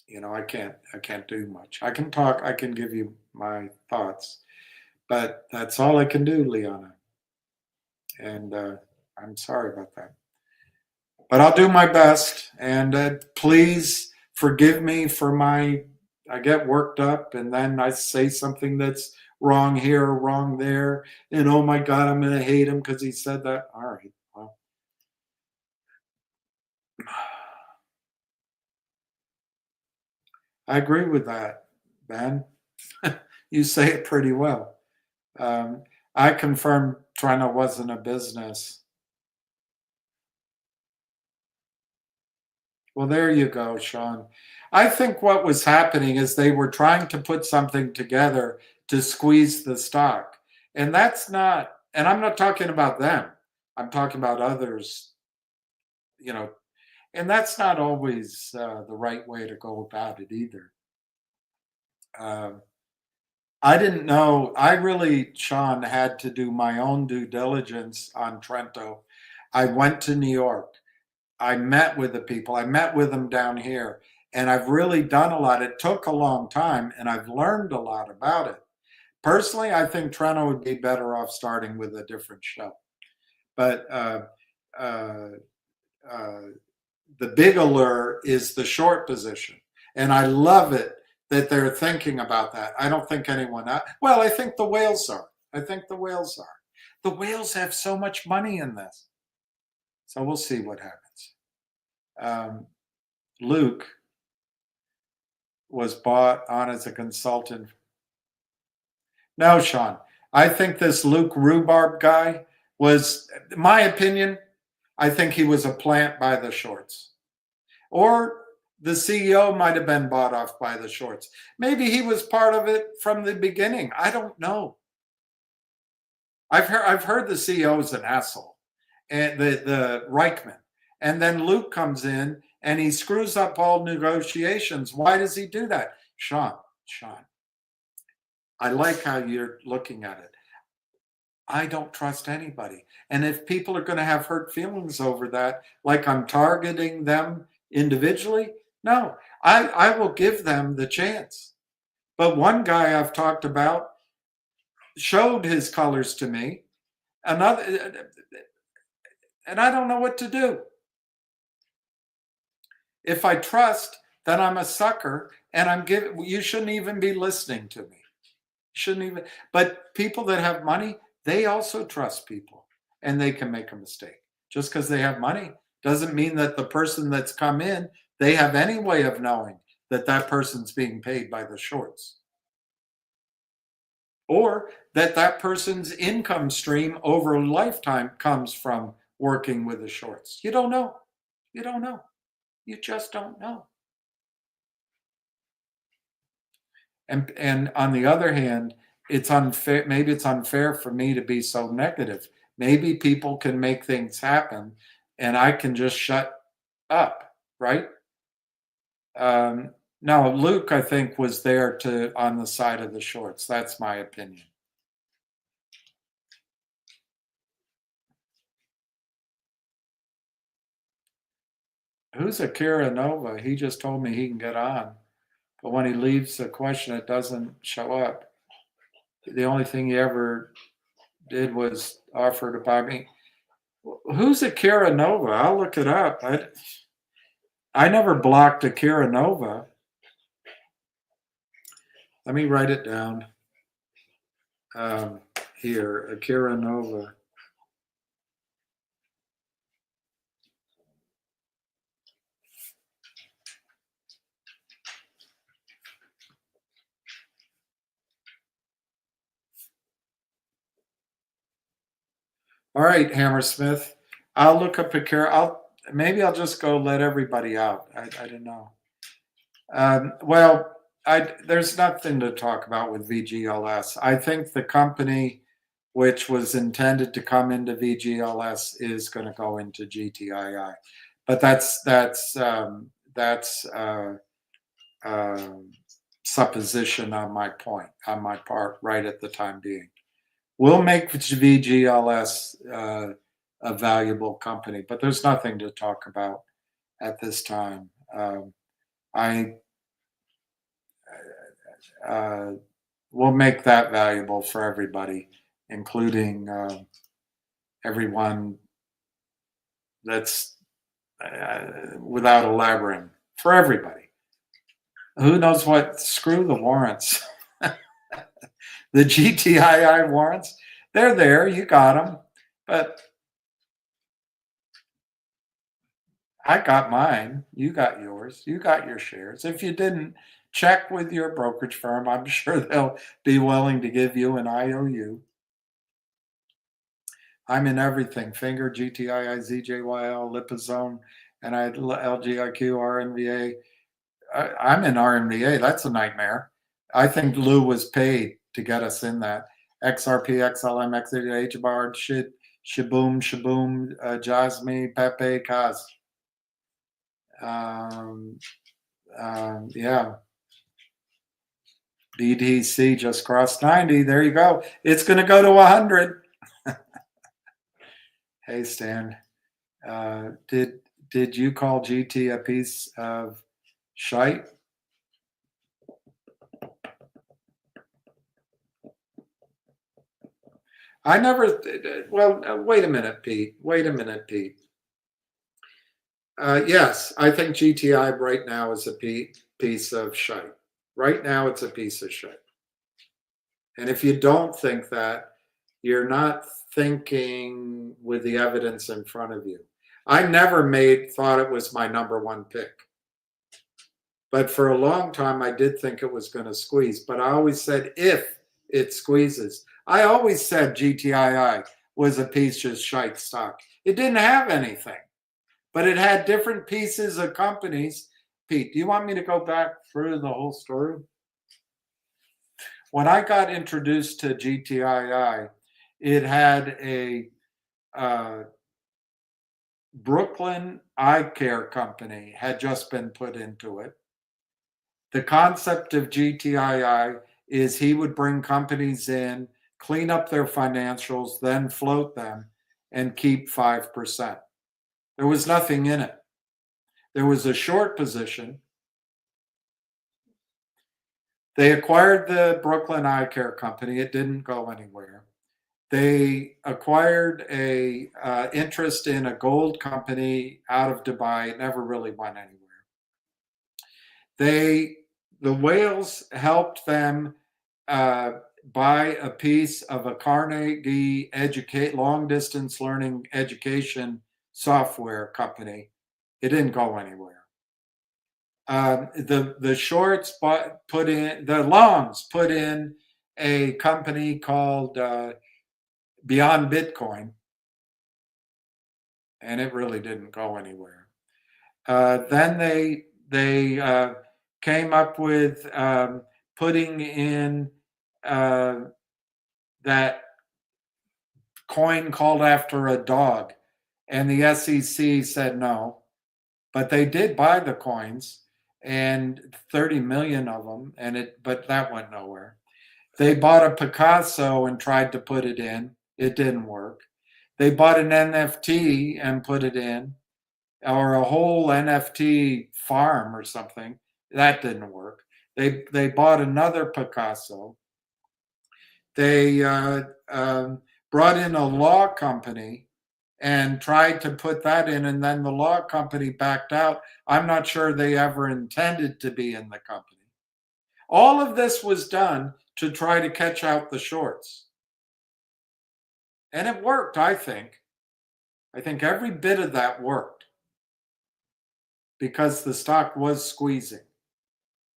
you know, I can't do much. I can talk, I can give you my thoughts, but that's all I can do, Liana. And I'm sorry about that. But I'll do my best. And please forgive me for I get worked up and then I say something that's wrong here or wrong there. And oh my God, I'm going to hate him because he said that. All right. Well, I agree with that, Ben. You say it pretty well. I confirmed Trina wasn't a business. Well, there you go, Sean. I think what was happening is they were trying to put something together to squeeze the stock. And that's not, and I'm not talking about them. I'm talking about others, you know, and that's not always the right way to go about it either. I didn't know. I really, Sean, had to do my own due diligence on Trento. I went to New York. I met with the people. I met with them down here. And I've really done a lot. It took a long time, and I've learned a lot about it. Personally, I think Trento would be better off starting with a different show. But the big allure is the short position. And I love it that they're thinking about that. I don't think anyone else. Well, I think the whales are. I think the whales are. The whales have so much money in this. So we'll see what happens. Luke was bought on as a consultant. No, Sean. I think this Luke Rhubarb guy was, in my opinion, I think he was a plant by the shorts. Or the CEO might have been bought off by the shorts. Maybe he was part of it from the beginning. I don't know. I've heard the CEO is an asshole, and the Reichman. And then Luke comes in and he screws up all negotiations. Why does he do that? Sean, I like how you're looking at it. I don't trust anybody. And if people are going to have hurt feelings over that, like I'm targeting them individually, no, I will give them the chance. But one guy I've talked about showed his colors to me, and I don't know what to do. If I trust, then I'm a sucker, and you shouldn't even be listening to me. Shouldn't even. But people that have money, they also trust people, and they can make a mistake. Just because they have money doesn't mean that the person that's come in, they have any way of knowing that that person's being paid by the shorts, or that that person's income stream over a lifetime comes from working with the shorts. You don't know. You don't know. You just don't know. And on the other hand, it's unfair. Maybe it's unfair for me to be so negative. Maybe people can make things happen, and I can just shut up, right? No, Luke, I think, was there to on the side of the shorts. That's my opinion. Who's Akira Nova? He just told me he can get on, but when he leaves the question, it doesn't show up. The only thing he ever did was offer to buy me. Who's Akira Nova? I'll look it up. I never blocked Akira Nova. Let me write it down. Here, Akira Nova. All right, Hammersmith. I'll look up Akira. Maybe I'll just go let everybody out. I don't know. Well, there's nothing to talk about with VGLS. I think the company which was intended to come into VGLS is going to go into GTII, but that's supposition on my part, right at the time being. We'll make VGLS a valuable company, but there's nothing to talk about at this time. We'll make that valuable for everybody, including everyone that's without elaborating, for everybody. Who knows what? Screw the warrants. The GTII warrants, they're there. You got them. But I got mine. You got yours. You got your shares. If you didn't, check with your brokerage firm. I'm sure they'll be willing to give you an IOU. I'm in everything. Finger, GTII, ZJYL, Lipozone, and I had LGIQ, RNVA. I'm in RNVA. That's a nightmare. I think Lou was paid to get us in that. XRP, XLM, XAH, HBAR, Shaboom, Jasmine, Pepe, Kaz. Yeah. BDC just crossed 90. There you go. It's going to go to 100. Hey, Stan. Did you call GT a piece of shite? I never. Well, wait a minute, Pete. Yes, I think GTI right now is a piece of shite. Right now, it's a piece of shit. And if you don't think that, you're not thinking with the evidence in front of you. I never thought it was my number one pick. But for a long time, I did think it was going to squeeze. But I always said, if it squeezes. I always said GTII was a piece of shite stock. It didn't have anything, but it had different pieces of companies. Pete, do you want me to go back through the whole story? When I got introduced to GTII, it had a Brooklyn eye care company had just been put into it. The concept of GTII is he would bring companies in, clean up their financials, then float them and keep 5%. There was nothing in it. There was a short position. They acquired the Brooklyn eye care company. It didn't go anywhere. They acquired a interest in a gold company out of Dubai. It never really went anywhere. The whales helped them buy a piece of a Carnegie long distance learning education software company. It didn't go anywhere. The shorts the longs put in a company called Beyond Bitcoin, and it really didn't go anywhere. Then they came up with putting in that coin called after a dog, and the SEC said no, but they did buy the coins, and 30 million of them, but that went nowhere. They bought a Picasso and tried to put it in. It didn't work. They bought an NFT and put it in, or a whole NFT farm or something. That didn't work. They bought another Picasso. They brought in a law company and tried to put that in, and then the law company backed out. I'm not sure they ever intended to be in the company. All of this was done to try to catch out the shorts. And it worked, I think. I think every bit of that worked because the stock was squeezing.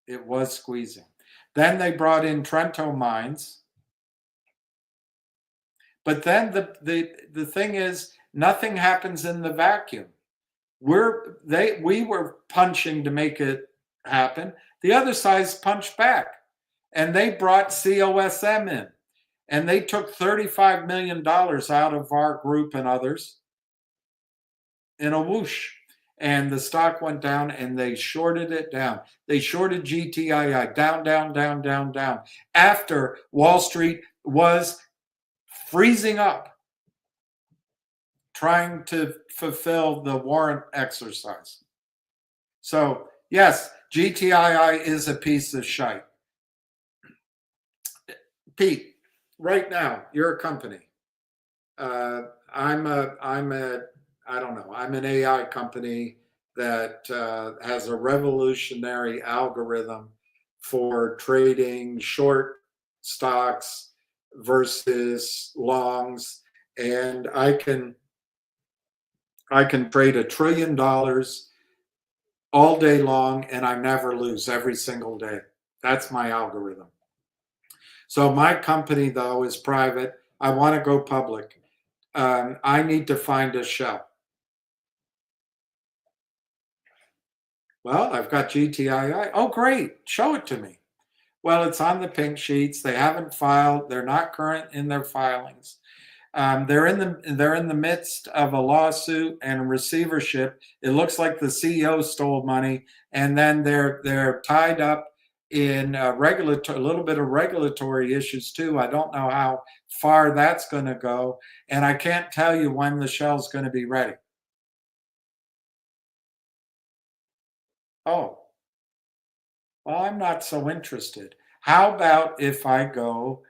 It was squeezing. Then they brought in Trento Mines. But then the thing is, nothing happens in the vacuum. We were punching to make it happen. The other side's punched back. And they brought COSM in. And they took $35 million out of our group and others in a whoosh. And the stock went down, and they shorted it down. They shorted GTII down, down, down, down, down, after Wall Street was freezing up, trying to fulfill the warrant exercise. So, yes, GTII is a piece of shite. Pete, right now, you're a company. I'm an AI company that has a revolutionary algorithm for trading short stocks versus longs, and I can trade $1 trillion all day long, and I never lose every single day. That's my algorithm. So my company, though, is private. I want to go public. I need to find a shell. Well, I've got GTII. Oh, great. Show it to me. Well, it's on the pink sheets. They haven't filed. They're not current in their filings. They're in the midst of a lawsuit and receivership. It looks like the CEO stole money, and then they're tied up in a little bit of regulatory issues too. I don't know how far that's going to go, and I can't tell you when the shell's going to be ready. Oh, well, I'm not so interested. How about if I go,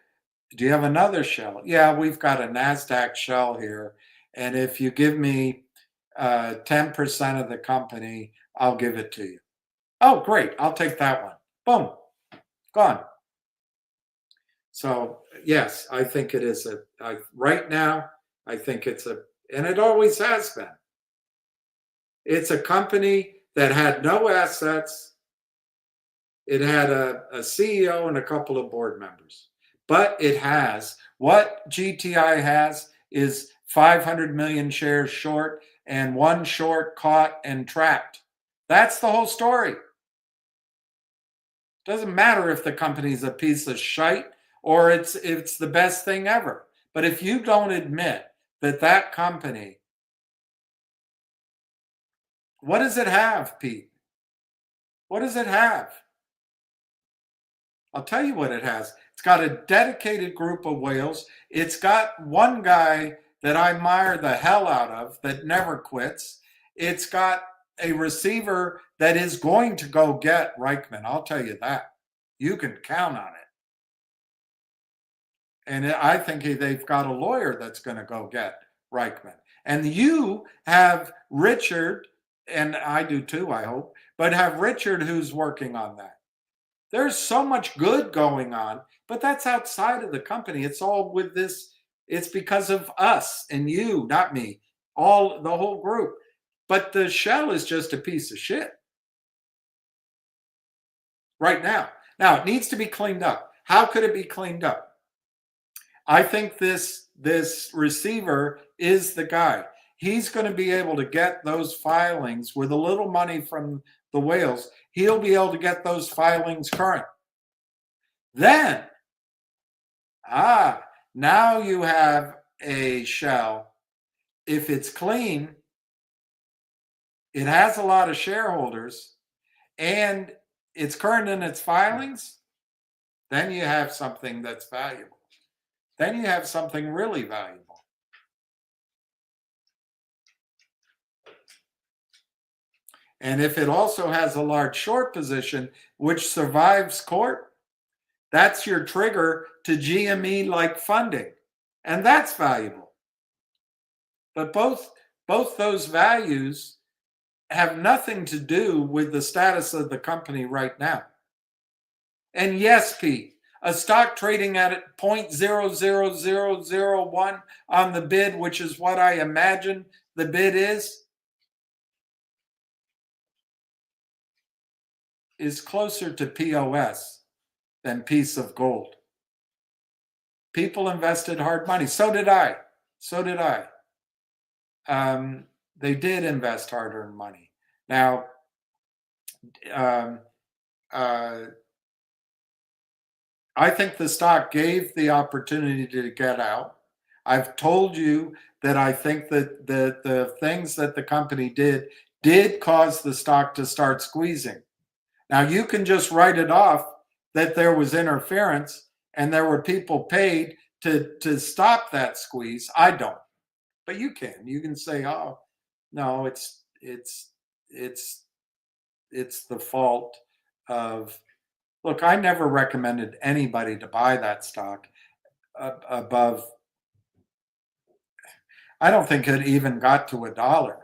do you have another shell? Yeah, we've got a NASDAQ shell here. And if you give me 10% of the company, I'll give it to you. Oh, great. I'll take that one. Boom. Gone. So, yes, I think it is right now, I think and it always has been. It's a company that had no assets. It had a CEO and a couple of board members. But it has, what GTI has is 500 million shares short and one short caught and trapped. That's the whole story. Doesn't matter if the company's a piece of shite or it's the best thing ever. But if you don't admit that company, what does it have, Pete? What does it have? I'll tell you what it has. It's got a dedicated group of whales. It's got one guy that I admire the hell out of that never quits. It's got a receiver that is going to go get Reichman. I'll tell you that. You can count on it. And I think they've got a lawyer that's going to go get Reichman. And you have Richard, and I do too, I hope, but have Richard who's working on that. There's so much good going on, but that's outside of the company. It's all with this. It's because of us and you, not me, the whole group. But the shell is just a piece of shit right now. Now it needs to be cleaned up. How could it be cleaned up? I think this receiver is the guy. He's going to be able to get those filings with a little money from the whales. He'll be able to get those filings current. Then, now you have a shell. If it's clean, it has a lot of shareholders, and it's current in its filings, then you have something that's valuable. Then you have something really valuable. And if it also has a large short position, which survives court, that's your trigger to GME-like funding. And that's valuable. But both those values have nothing to do with the status of the company right now. And yes, Pete, a stock trading at 0.00001 on the bid, which is what I imagine the bid is closer to POS than piece of gold. People invested hard money. So did I. They did invest hard-earned money. Now, I think the stock gave the opportunity to get out. I've told you that I think that the things that the company did cause the stock to start squeezing. Now, you can just write it off that there was interference and there were people paid to stop that squeeze. I don't. But you can. You can say, oh, no, it's the fault of, look, I never recommended anybody to buy that stock above, I don't think it even got to $1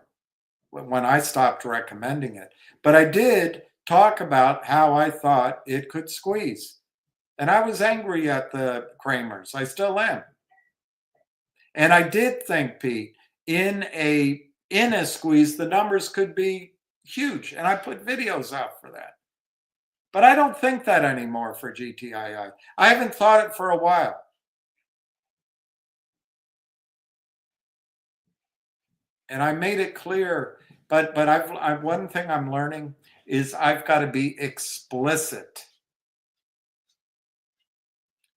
when I stopped recommending it. But I did talk about how I thought it could squeeze. And I was angry at the Kramers. I still am. And I did think, Pete, in a squeeze, the numbers could be huge. And I put videos out for that. But I don't think that anymore for GTII. I haven't thought it for a while. And I made it clear, but one thing I'm learning is I've got to be explicit.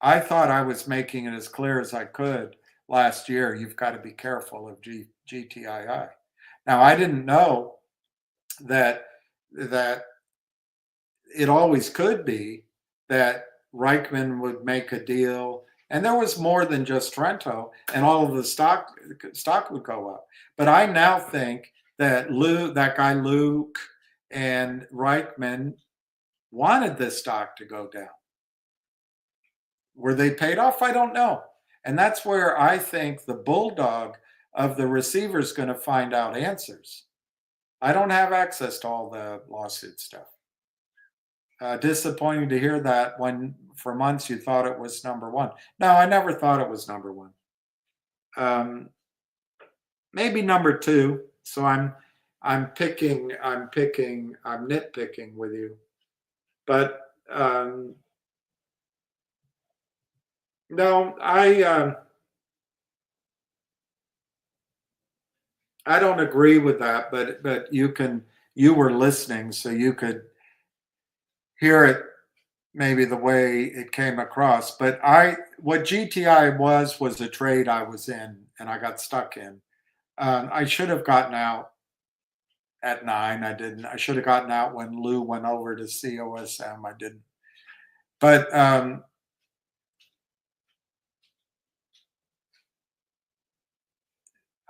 I thought I was making it as clear as I could last year. You've got to be careful of GTII. Now, I didn't know that it always could be that Reichman would make a deal, and there was more than just Trento, and all of the stock would go up. But I now think that that guy Luke and Reichman wanted this stock to go down. Were they paid off? I don't know. And that's where I think the bulldog of the receiver is going to find out answers. I don't have access to all the lawsuit stuff. Disappointing to hear that when for months you thought it was number one. No, I never thought it was number one. Maybe number two. So I'm nitpicking with you. But no, I don't agree with that, but you were listening, so you could hear it maybe the way it came across. But what GTI was a trade I was in and I got stuck in. I should have gotten out at 9. I didn't. I should have gotten out when Lou went over to COSM. I didn't. But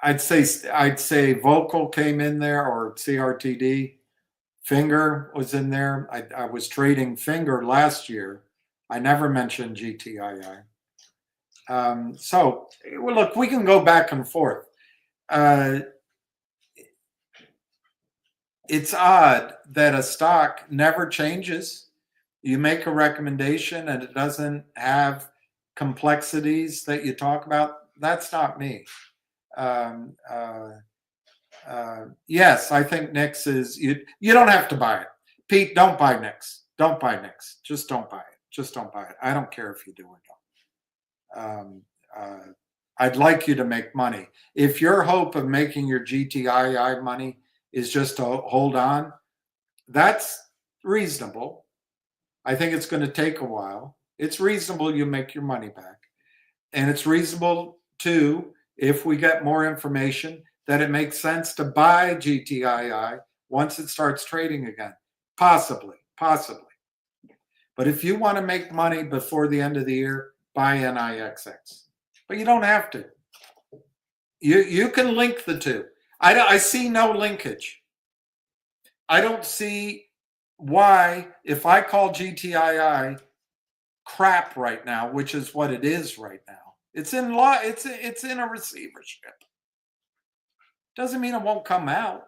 I'd say Vocal came in there, or CRTD. Finger was in there. I was trading Finger last year. I never mentioned GTII. So, well, look, we can go back and forth. It's odd that a stock never changes you make a recommendation and it doesn't have complexities that you talk about, that's not me. Yes, I think Nix is, you don't have to buy it. Pete, don't buy Nix. Don't buy Nix. Just don't buy it. Just don't buy it. I don't care if you do or don't. I'd like you to make money. If your hope of making your GTII money is just to hold on, that's reasonable. I think it's going to take a while. It's reasonable you make your money back. And it's reasonable, too, if we get more information, that it makes sense to buy GTII once it starts trading again. Possibly. But if you want to make money before the end of the year, buy NIXX. But you don't have to. You can link the two. I see no linkage. I don't see why, if I call GTII crap right now, which is what it is right now, it's in law, it's in a receivership. Doesn't mean it won't come out.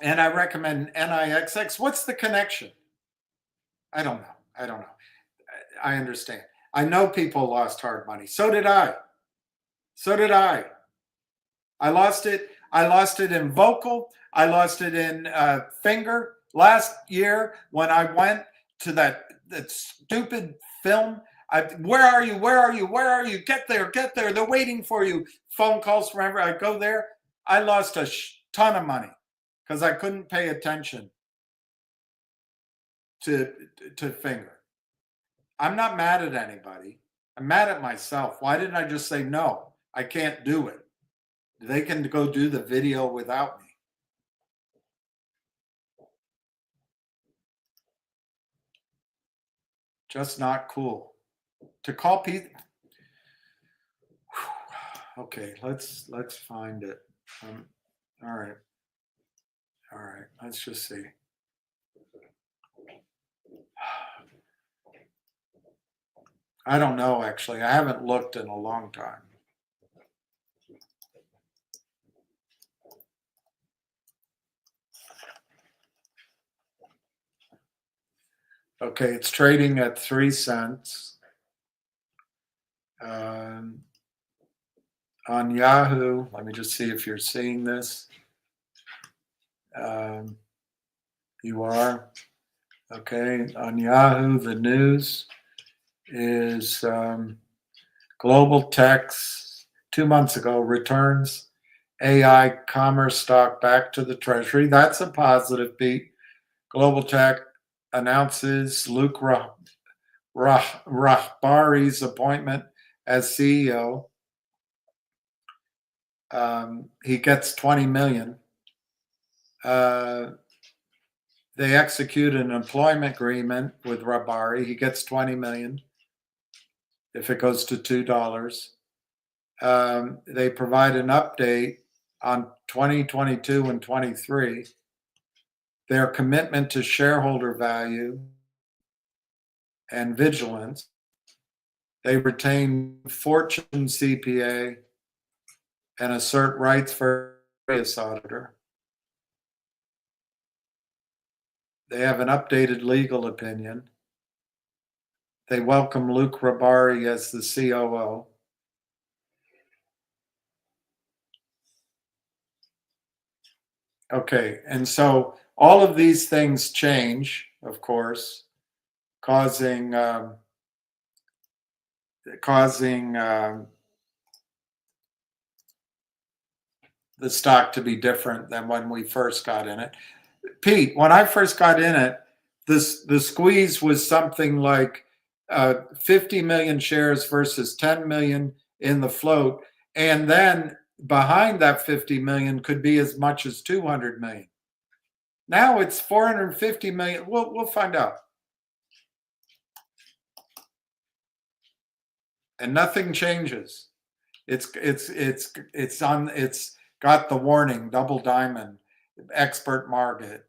And I recommend NIXX. What's the connection? I don't know. I understand. I know people lost hard money. So did I. I lost it. I lost it in Vocal. I lost it in Finger last year when I went to that stupid film. Where are you? Get there. They're waiting for you. Phone calls forever. I go there. I lost a ton of money because I couldn't pay attention to Finger. I'm not mad at anybody. I'm mad at myself. Why didn't I just say, no, I can't do it? They can go do the video without me. Just not cool. To call people. Okay, let's find it. All right. Let's just see. I don't know, actually. I haven't looked in a long time. Okay, it's trading at 3 cents. On Yahoo, let me just see if you're seeing this. You are. Okay, on Yahoo, the news is Global Tech's 2 months ago returns AI commerce stock back to the Treasury. That's a positive, Pete. Global Tech announces Luke Rahbari's appointment as CEO. He gets $20 million. They execute an employment agreement with Rahbari. He gets $20 million if it goes to $2. They provide an update on 2022 and 23. Their commitment to shareholder value and vigilance. They retain Fortune CPA and assert rights for various auditor. They have an updated legal opinion. They welcome Luke Rahbari as the COO. Okay, and so all of these things change, of course, causing the stock to be different than when we first got in it. Pete, when I first got in it, the squeeze was something like 50 million shares versus 10 million in the float. And then behind that 50 million could be as much as 200 million. Now it's 450 million. We'll find out. And nothing changes. It's got the warning, double diamond, expert market,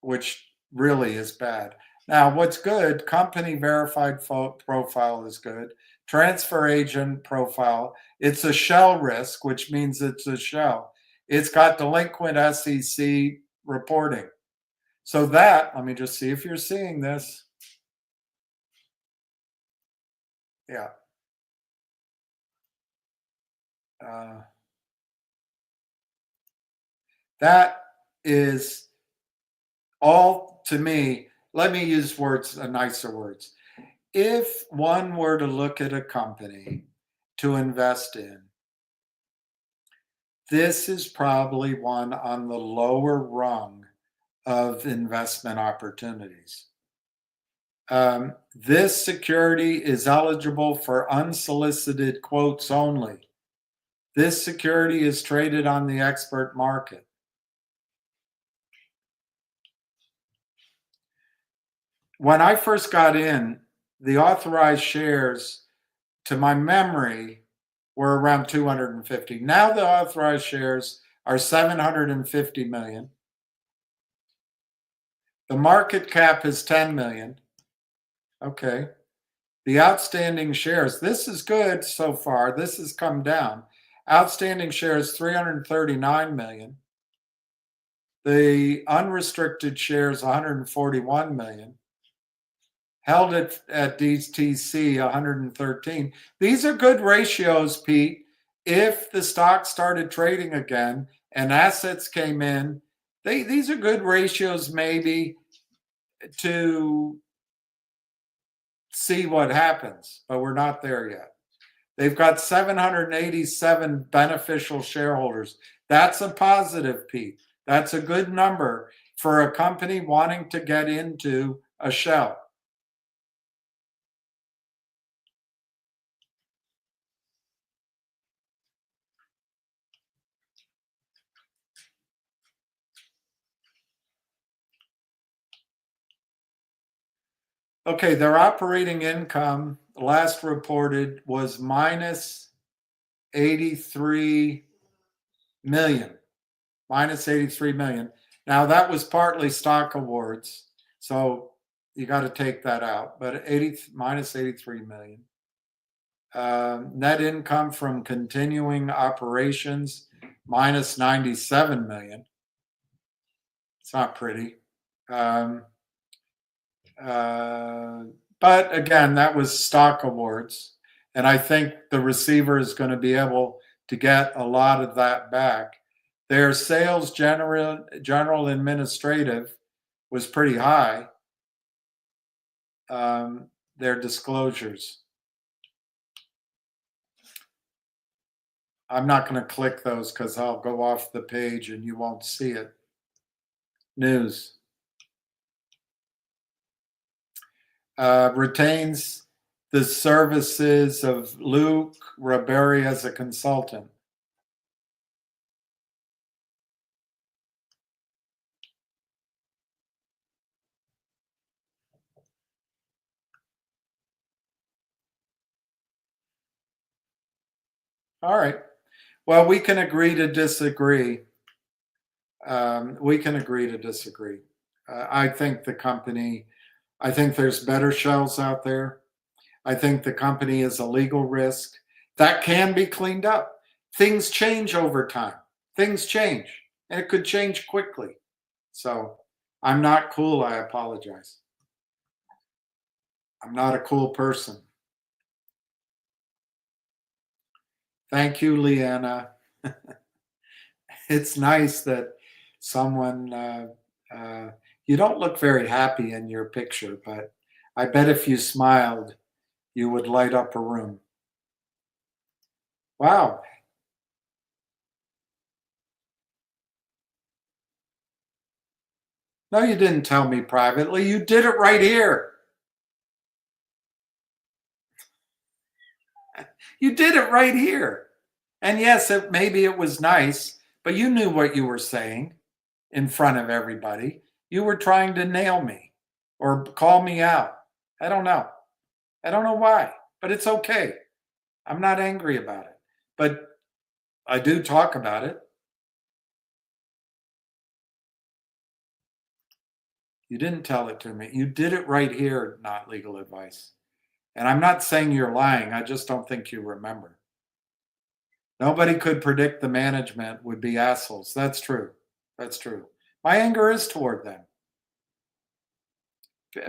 which really is bad. Now, what's good, company verified profile is good. Transfer agent profile, it's a shell risk, which means it's a shell. It's got delinquent SEC reporting. So that, let me just see if you're seeing this. Yeah. That is all to me. Let me use words, nicer words. If one were to look at a company to invest in, this is probably one on the lower rung of investment opportunities. This security is eligible for unsolicited quotes only. This security is traded on the expert market. When I first got in, the authorized shares, to my memory, were around 250. Now the authorized shares are 750 million. The market cap is 10 million. Okay. The outstanding shares, this is good so far. This has come down. Outstanding shares, 339 million. The unrestricted shares, 141 million. Held at DTC, 113. These are good ratios, Pete. If the stock started trading again and assets came in, these are good ratios maybe to see what happens, but we're not there yet. They've got 787 beneficial shareholders. That's a positive, Pete. That's a good number for a company wanting to get into a shell. Okay, their operating income last reported was minus 83 million. Minus 83 million. Now that was partly stock awards, so you got to take that out. But minus 83 million. Net income from continuing operations minus 97 million. It's not pretty. But again, that was stock awards. And I think the receiver is going to be able to get a lot of that back. Their sales general administrative was pretty high. Their disclosures. I'm not going to click those because I'll go off the page and you won't see it. News. Retains the services of Luke Raberi as a consultant. All right. Well, we can agree to disagree. We can agree to disagree. I think the company, I think there's better shells out there. I think the company is a legal risk. That can be cleaned up. Things change over time. Things change, and it could change quickly. So I'm not cool. I apologize. I'm not a cool person. Thank you, Leanna. It's nice that someone, you don't look very happy in your picture, but I bet if you smiled, you would light up a room. Wow. No, you didn't tell me privately. You did it right here. You did it right here. And yes, maybe it was nice, but you knew what you were saying in front of everybody. You were trying to nail me or call me out. I don't know. I don't know why, but it's okay. I'm not angry about it, but I do talk about it. You didn't tell it to me. You did it right here, not legal advice. And I'm not saying you're lying. I just don't think you remember. Nobody could predict the management would be assholes. That's true. That's true. My anger is toward them.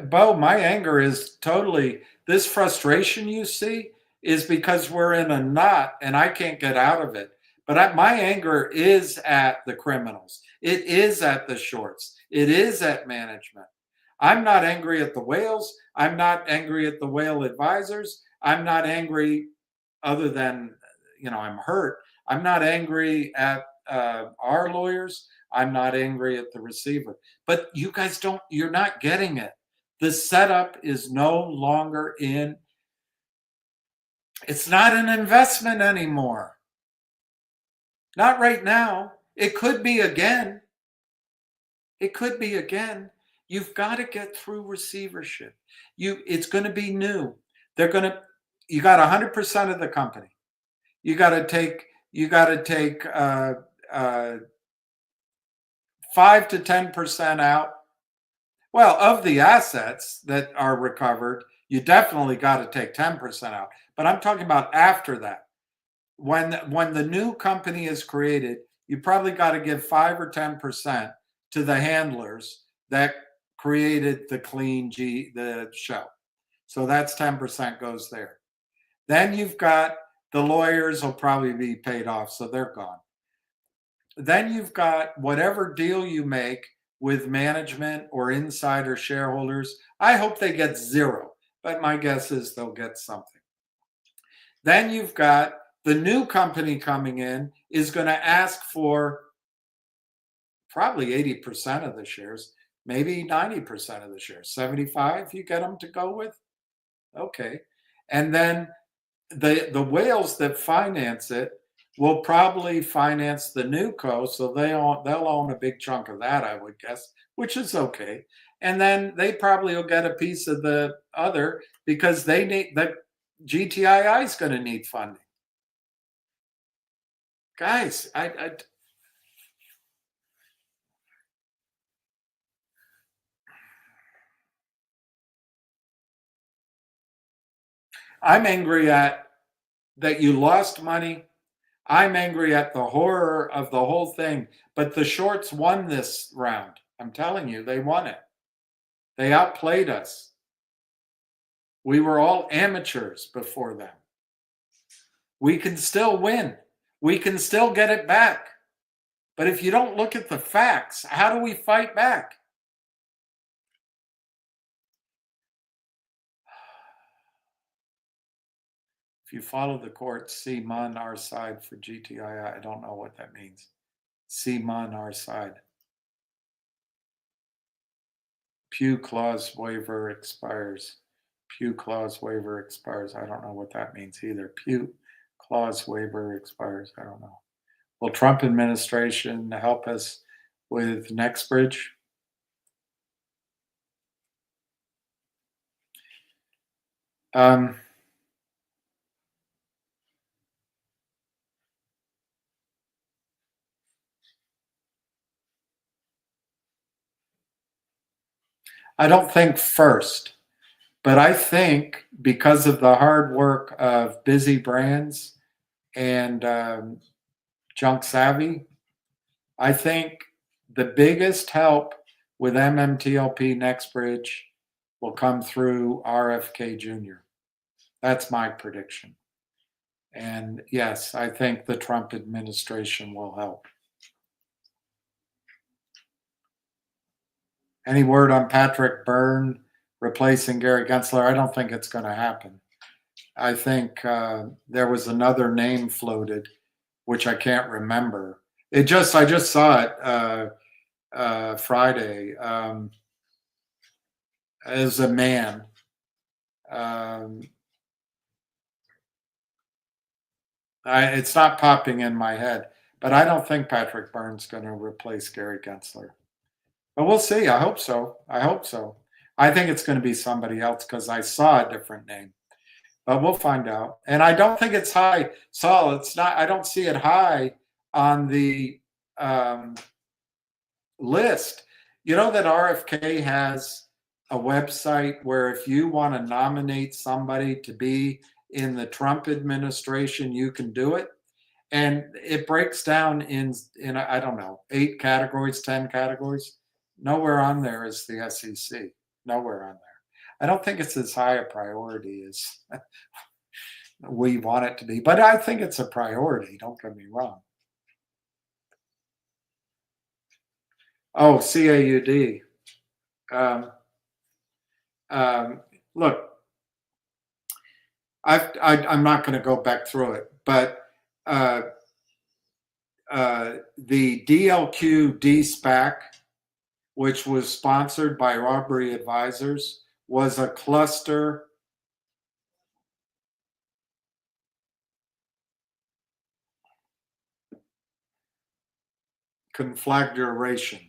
Bo, my anger is totally, this frustration you see is because we're in a knot and I can't get out of it. But my anger is at the criminals. It is at the shorts. It is at management. I'm not angry at the whales. I'm not angry at the whale advisors. I'm not angry other than, I'm hurt. I'm not angry at our lawyers. I'm not angry at the receiver. But you guys you're not getting it. The setup is no longer it's not an investment anymore. Not right now. It could be again. It could be again. You've got to get through receivership. It's going to be new. You got 100% of the company. You got to take 5 to 10% out. Well, of the assets that are recovered, you definitely got to take 10% out. But I'm talking about after that. When the new company is created, you probably got to give 5 or 10% to the handlers that created the show. So that's 10% goes there. Then you've got the lawyers will probably be paid off, so they're gone. Then you've got whatever deal you make with management or insider shareholders. I hope they get 0, but my guess is they'll get something. Then you've got the new company coming in is going to ask for probably 80% of the shares, maybe 90% of the shares, 75 you get them to go with. Okay. And then the whales that finance it will probably finance the new co, so they'll own a big chunk of that, I would guess, which is okay. And then they probably will get a piece of the other because they need the GTII is going to need funding. Guys, I'm angry at that you lost money. I'm angry at the horror of the whole thing. But the shorts won this round. I'm telling you, they won it. They outplayed us. We were all amateurs before them. We can still win. We can still get it back. But if you don't look at the facts, how do we fight back? If you follow the court, see mon our side for GTII. I don't know what that means. See mon our side. Pew clause waiver expires. Pew clause waiver expires. I don't know what that means either. Pew clause waiver expires. I don't know. Will Trump administration help us with NextBridge? I don't think first, but I think because of the hard work of Busy Brands and Junk Savvy, I think the biggest help with MMTLP NextBridge will come through RFK Jr. That's my prediction. And yes, I think the Trump administration will help. Any word on Patrick Byrne replacing Gary Gensler? I don't think it's going to happen. I think there was another name floated, which I can't remember. I just saw it Friday as a man. It's not popping in my head, but I don't think Patrick Byrne's going to replace Gary Gensler. But we'll see. I hope so. I think it's going to be somebody else because I saw a different name. But we'll find out. And I don't think it's high. Saul, it's not. I don't see it high on the list. You know that RFK has a website where if you want to nominate somebody to be in the Trump administration, you can do it. And it breaks down in I don't know, 8 categories, 10 categories. Nowhere on there is the SEC. Nowhere on there. I don't think it's as high a priority as we want it to be, but I think it's a priority. Don't get me wrong. Oh, CAUD. Look, I'm not going to go back through it, but the DLQ D-SPAC, which was sponsored by Aubrey Advisors, was a cluster conflagration.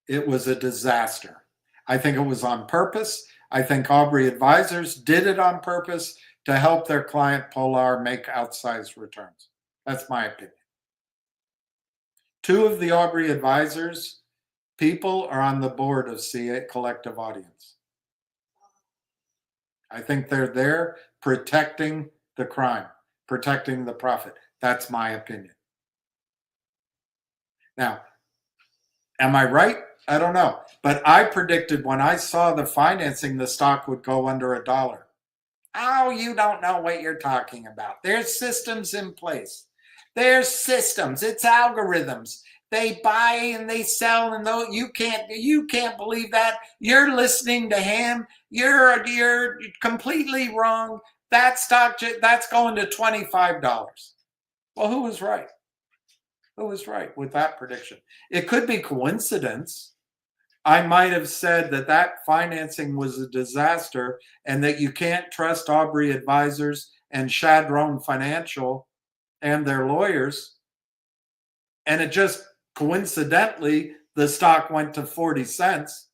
It was a disaster. I think it was on purpose. I think Aubrey Advisors did it on purpose to help their client Polar make outsized returns. That's my opinion. 2 of the Aubrey Advisors people are on the board of CA Collective Audience. I think they're there protecting the crime, protecting the profit. That's my opinion. Now, am I right? I don't know. But I predicted when I saw the financing, the stock would go under $1. Oh, you don't know what you're talking about. There's systems in place. There's systems. It's algorithms. They buy and they sell, and though you can't believe that. You're listening to him. You're completely wrong. That stock that's going to $25. Well, who was right? Who was right with that prediction? It could be coincidence. I might have said that financing was a disaster and that you can't trust Aubrey Advisors and Shadron Financial and their lawyers. And it just coincidentally, the stock went to 40 cents.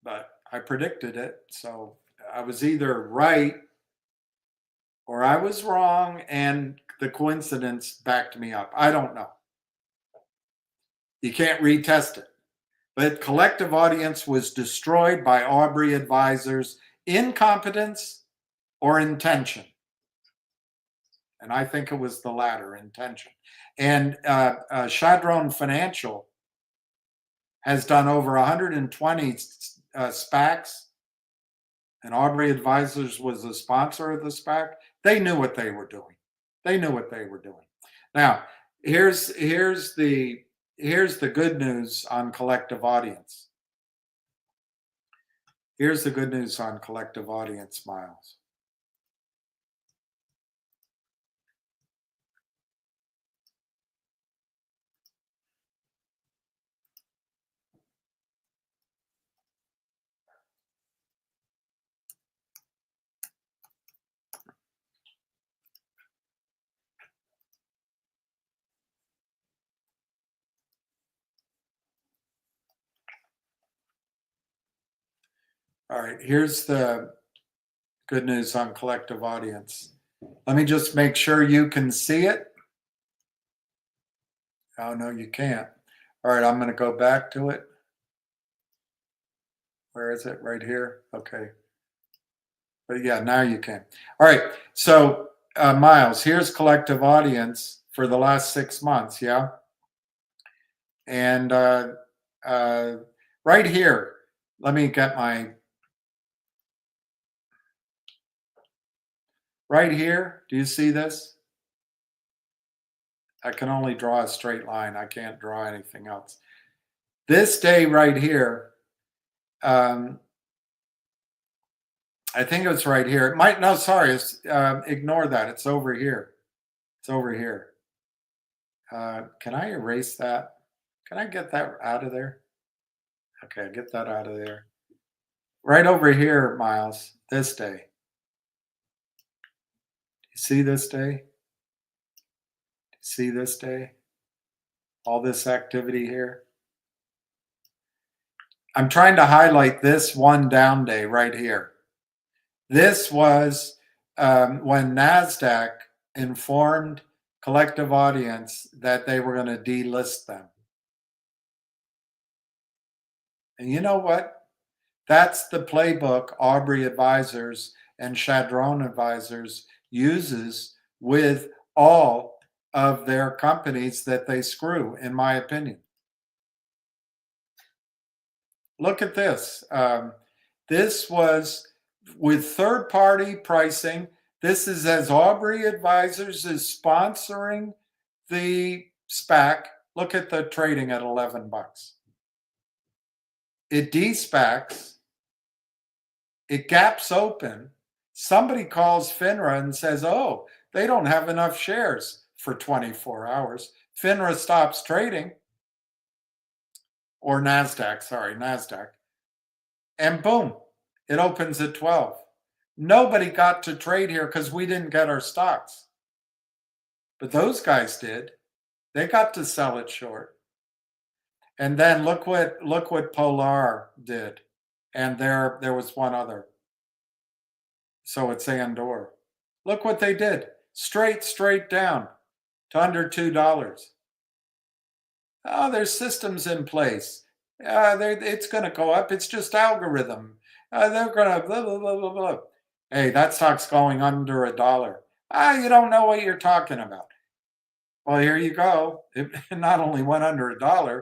But I predicted it. So I was either right or I was wrong, and the coincidence backed me up. I don't know. You can't retest it. But Collective Audience was destroyed by Aubrey Advisors' incompetence or intention. And I think it was the latter, intention. And Shadron Financial has done over 120 SPACs, and Aubrey Advisors was a sponsor of the SPAC. They knew what they were doing. They knew what they were doing. Now, here's the good news on Collective Audience. Here's the good news on Collective Audience, Miles. All right, here's the good news on Collective Audience. Let me just make sure you can see it. Oh, no, you can't. All right, I'm going to go back to it. Where is it? Right here? Okay. But yeah, now you can. All right, so Miles, here's Collective Audience for the last 6 months, yeah? And right here, let me get my... Right here, do you see this? I can only draw a straight line. I can't draw anything else. This day right here, I think it's right here. It might, no, sorry, ignore that. It's over here. It's over here. Can I erase that? Can I get that out of there? Okay, get that out of there. Right over here, Miles, this day. You see this day? See this day? All this activity here? I'm trying to highlight this one down day right here. This was when NASDAQ informed Collective Audience that they were going to delist them. And you know what? That's the playbook Aubrey Advisors and Shadron Advisors uses with all of their companies that they screw, in my opinion. Look at this. This was with third-party pricing. This is as Aubrey Advisors is sponsoring the SPAC. Look at the trading at $11. It de-SPACs. It gaps open. Somebody calls FINRA and says, oh, they don't have enough shares for 24 hours. FINRA stops trading. Or NASDAQ, sorry, NASDAQ. And boom, it opens at 12. Nobody got to trade here because we didn't get our stocks. But those guys did. They got to sell it short. And then look what Polar did. And there was one other. So it's Andor. Look what they did. Straight down to under $2. Oh, there's systems in place. It's going to go up. It's just algorithm. They're going to blah, blah, blah, blah, blah. Hey, that stock's going under $1. You don't know what you're talking about. Well, here you go. It not only went under $1,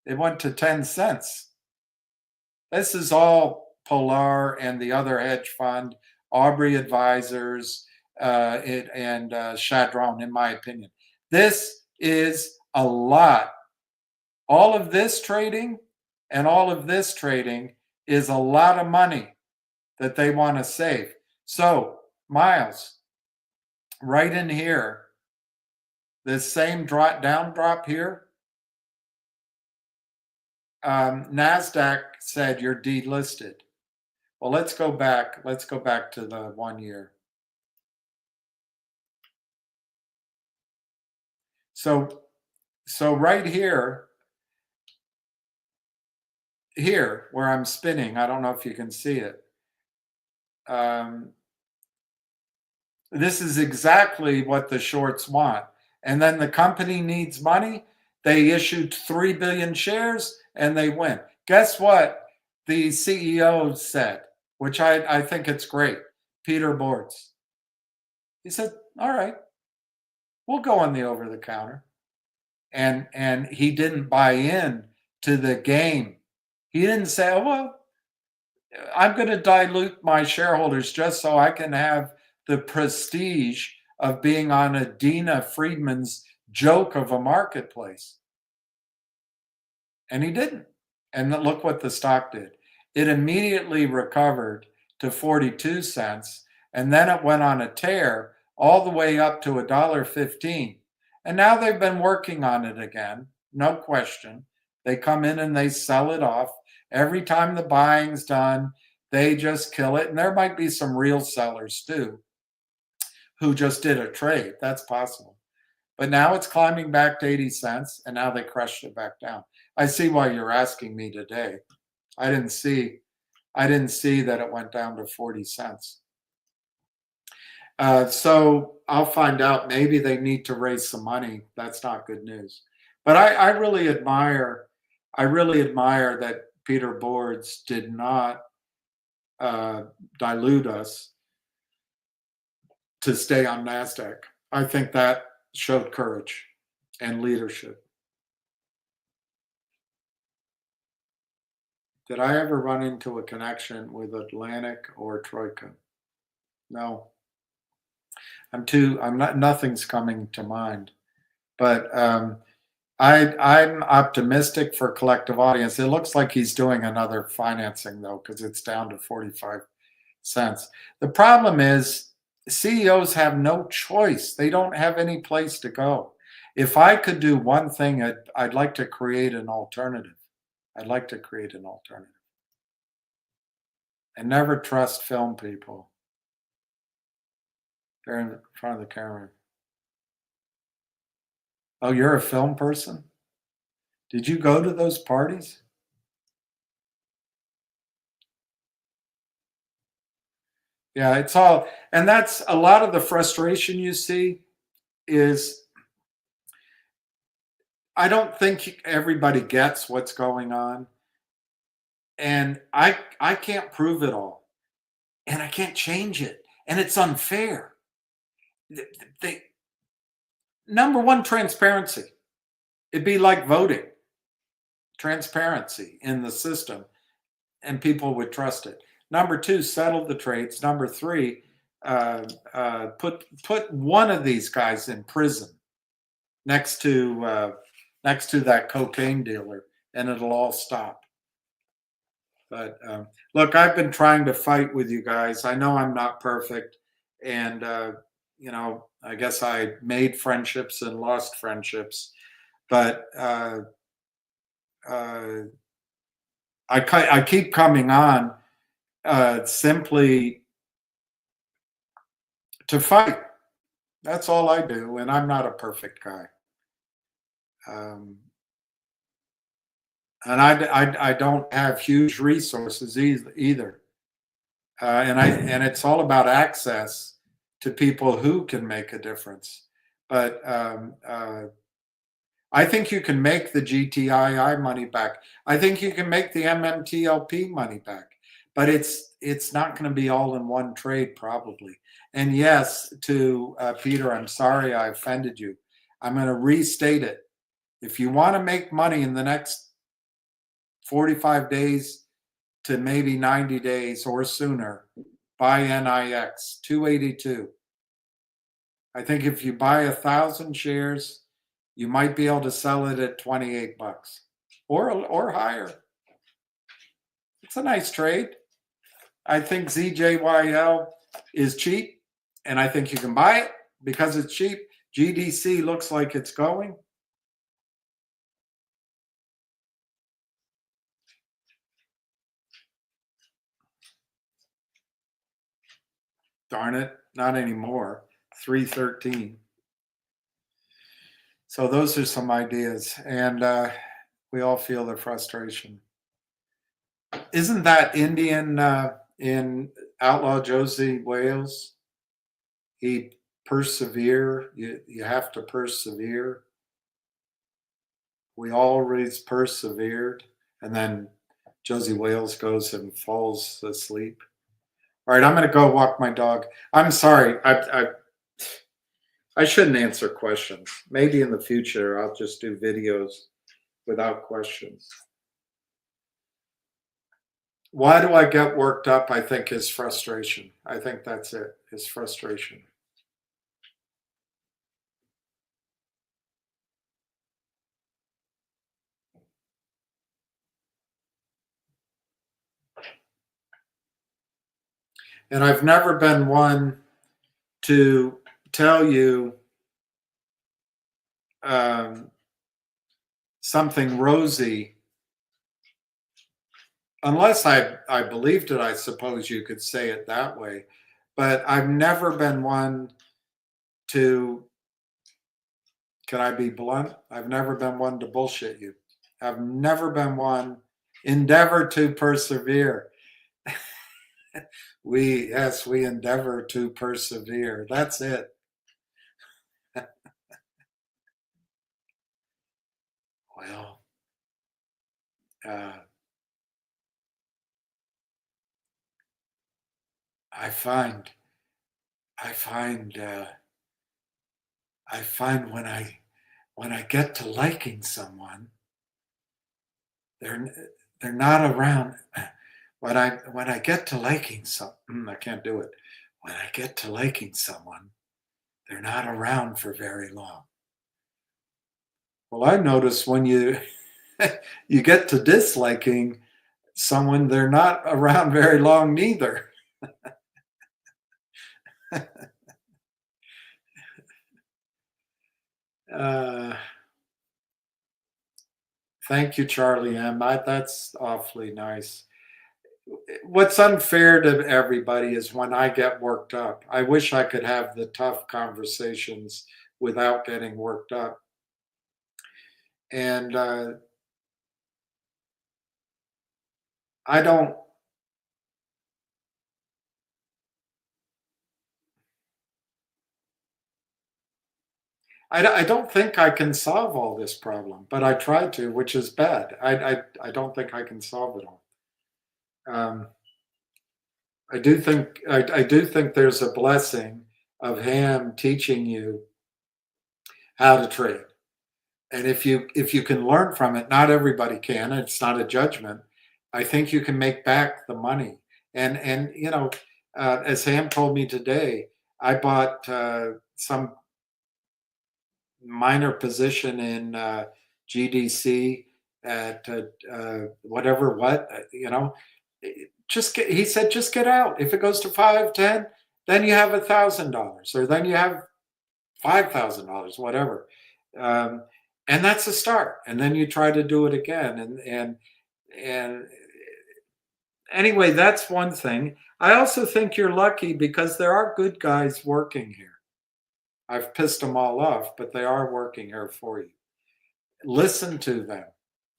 it went to 10 cents. This is all Polar and the other hedge fund, Aubrey Advisors, and Chadron, in my opinion. This is a lot. All of this trading and all of this trading is a lot of money that they want to save. So, Miles, right in here, this same down drop here, NASDAQ said you're delisted. Well, let's go back. Let's go back to the 1 year. So right here where I'm spinning, I don't know if you can see it. This is exactly what the shorts want. And then the company needs money. They issued 3 billion shares and they win. Guess what the CEO said, which I think it's great, Peter Boards. He said, all right, we'll go on the over-the-counter. And he didn't buy in to the game. He didn't say, oh, well, I'm going to dilute my shareholders just so I can have the prestige of being on Adina Friedman's joke of a marketplace. And he didn't. And look what the stock did. It immediately recovered to 42 cents, and then it went on a tear all the way up to $1.15. And now they've been working on it again, no question. They come in and they sell it off. Every time the buying's done, they just kill it. And there might be some real sellers too who just did a trade. That's possible. But now it's climbing back to 80 cents, and now they crushed it back down. I see why you're asking me today. I didn't see that it went down to 40 cents. So I'll find out. Maybe they need to raise some money. That's not good news. But I really admire that Peter Boards did not dilute us to stay on NASDAQ. I think that showed courage and leadership. Did I ever run into a connection with Atlantic or Troika? No. Nothing's coming to mind. But I'm optimistic for collective audience. It looks like he's doing another financing though, because it's down to 45 cents. The problem is CEOs have no choice. They don't have any place to go. If I could do one thing, I'd like to create an alternative. I'd like to create an alternative. And never trust film people. They're in front of the camera. Oh, you're a film person? Did you go to those parties? Yeah, it's all, and that's a lot of the frustration you see is I don't think everybody gets what's going on. And I can't prove it all. And I can't change it. And it's unfair. Number one, transparency. It'd be like voting. Transparency in the system, and people would trust it. Number two, settle the trades. Number three, put one of these guys in prison next to that cocaine dealer, and it'll all stop. But look, I've been trying to fight with you guys. I know I'm not perfect, and you know, I guess I made friendships and lost friendships, but I keep coming on simply to fight. That's all I do, and I'm not a perfect guy. And I don't have huge resources either. And it's all about access to people who can make a difference. But I think you can make the GTII money back. I think you can make the MMTLP money back. But it's not going to be all in one trade, probably. And yes, to Peter, I'm sorry I offended you. I'm going to restate it. If you want to make money in the next 45 days to maybe 90 days or sooner, buy NIX 282. I think if you buy 1,000 shares, you might be able to sell it at 28 bucks or higher. It's a nice trade. I think ZJYL is cheap, and I think you can buy it because it's cheap. GDC looks like it's going. Darn it, not anymore. 313. So those are some ideas, and we all feel the frustration. Isn't that Indian in Outlaw Josie Wales? He persevere. You have to persevere. We always persevered, and then Josie Wales goes and falls asleep. All right, I'm going to go walk my dog. I'm sorry. I shouldn't answer questions. Maybe in the future I'll just do videos without questions. Why do I get worked up? I think is frustration. I think that's it, is frustration. And I've never been one to tell you something rosy, unless I believed it. I suppose you could say it that way. But I've never been one to, can I be blunt? I've never been one to bullshit you. I've never been one. Endeavor to persevere. We endeavor to persevere. That's it. Well, I find when I get to liking someone, they're not around. When I get to liking I can't do it. When I get to liking someone, they're not around for very long. Well, I notice when you you get to disliking someone, they're not around very long neither. Thank you, Charlie M. That's awfully nice. What's unfair to everybody is when I get worked up. I wish I could have the tough conversations without getting worked up. And I don't think I can solve all this problem, but I try to, which is bad. I don't think I can solve it all. I do think there's a blessing of Ham teaching you how to trade. And if you can learn from it, not everybody can. It's not a judgment. I think you can make back the money. And you know, as Ham told me today, I bought some minor position in GDC at whatever what you know. He said just get out. If it goes to 5, 10, then you have $1,000, or then you have $5,000, whatever. And that's a start. And then you try to do it again. And anyway, that's one thing. I also think you're lucky because there are good guys working here. I've pissed them all off, but they are working here for you. Listen to them.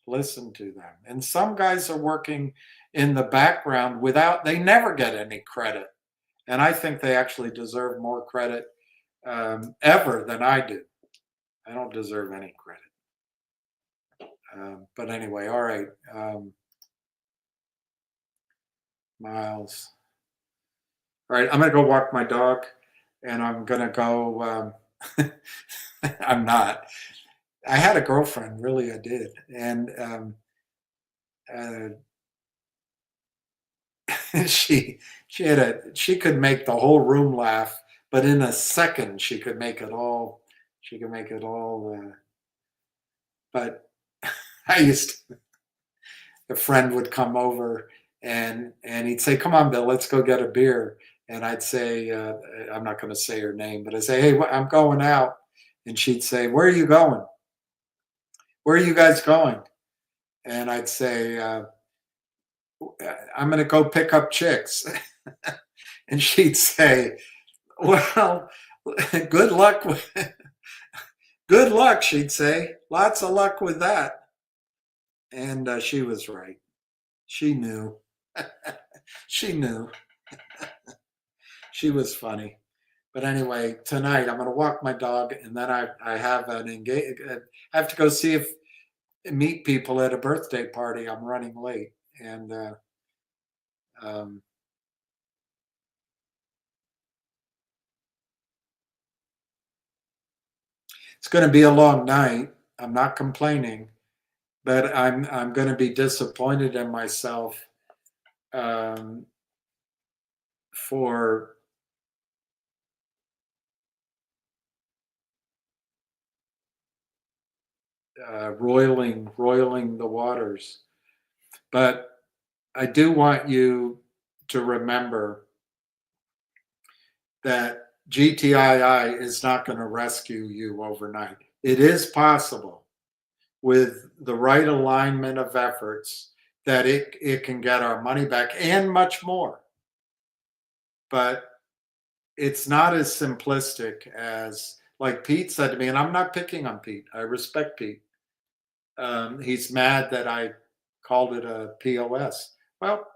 Listen to them. And some guys are working in the background they never get any credit. And I think they actually deserve more credit ever than I do. I don't deserve any credit. But anyway, all right. Miles. All right, I'm going to go walk my dog, and I'm going to go. I'm not. I had a girlfriend, really, I did. And she could make the whole room laugh, but in a second she could make it all. But a friend would come over and he'd say, "Come on, Bill, let's go get a beer." And I'd say, I'm not going to say her name, but I'd say, "Hey, I'm going out." And she'd say, "Where are you going? Where are you guys going?" And I'd say, "I'm going to go pick up chicks." And she'd say, "Well, good luck good luck," she'd say. "Lots of luck with that." And she was right. She knew. She knew. She was funny. But anyway, tonight I'm going to walk my dog, and then I have I have to go meet people at a birthday party. I'm running late, and it's going to be a long night. I'm not complaining, but I'm going to be disappointed in myself for roiling the waters. But I do want you to remember that GTII is not going to rescue you overnight. It is possible with the right alignment of efforts that it can get our money back and much more. But it's not as simplistic as, like Pete said to me, and I'm not picking on Pete. I respect Pete. He's mad that I called it a POS. Well,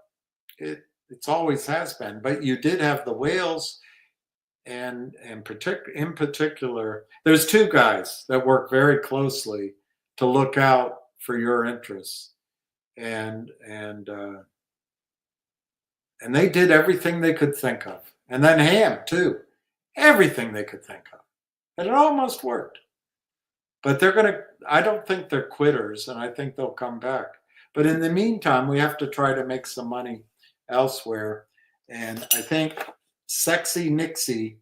it's always has been. But you did have the whales, and in particular, there's two guys that work very closely to look out for your interests, and they did everything they could think of, and then Ham too, everything they could think of, and it almost worked. But I don't think they're quitters, and I think they'll come back. But in the meantime, we have to try to make some money elsewhere. And I think Sexy Nixie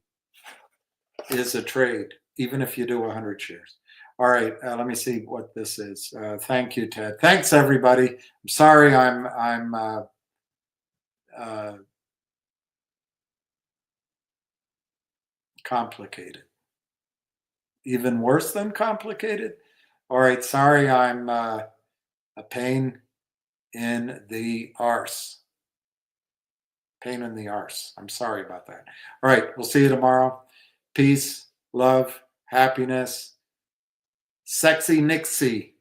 is a trade, even if you do 100 shares. All right, let me see what this is. Thank you, Ted. Thanks, everybody. I'm sorry I'm complicated. Even worse than complicated? All right, sorry I'm a pain in the arse. Pain in the arse. I'm sorry about that. All right, we'll see you tomorrow. Peace, love, happiness. Sexy Nixie.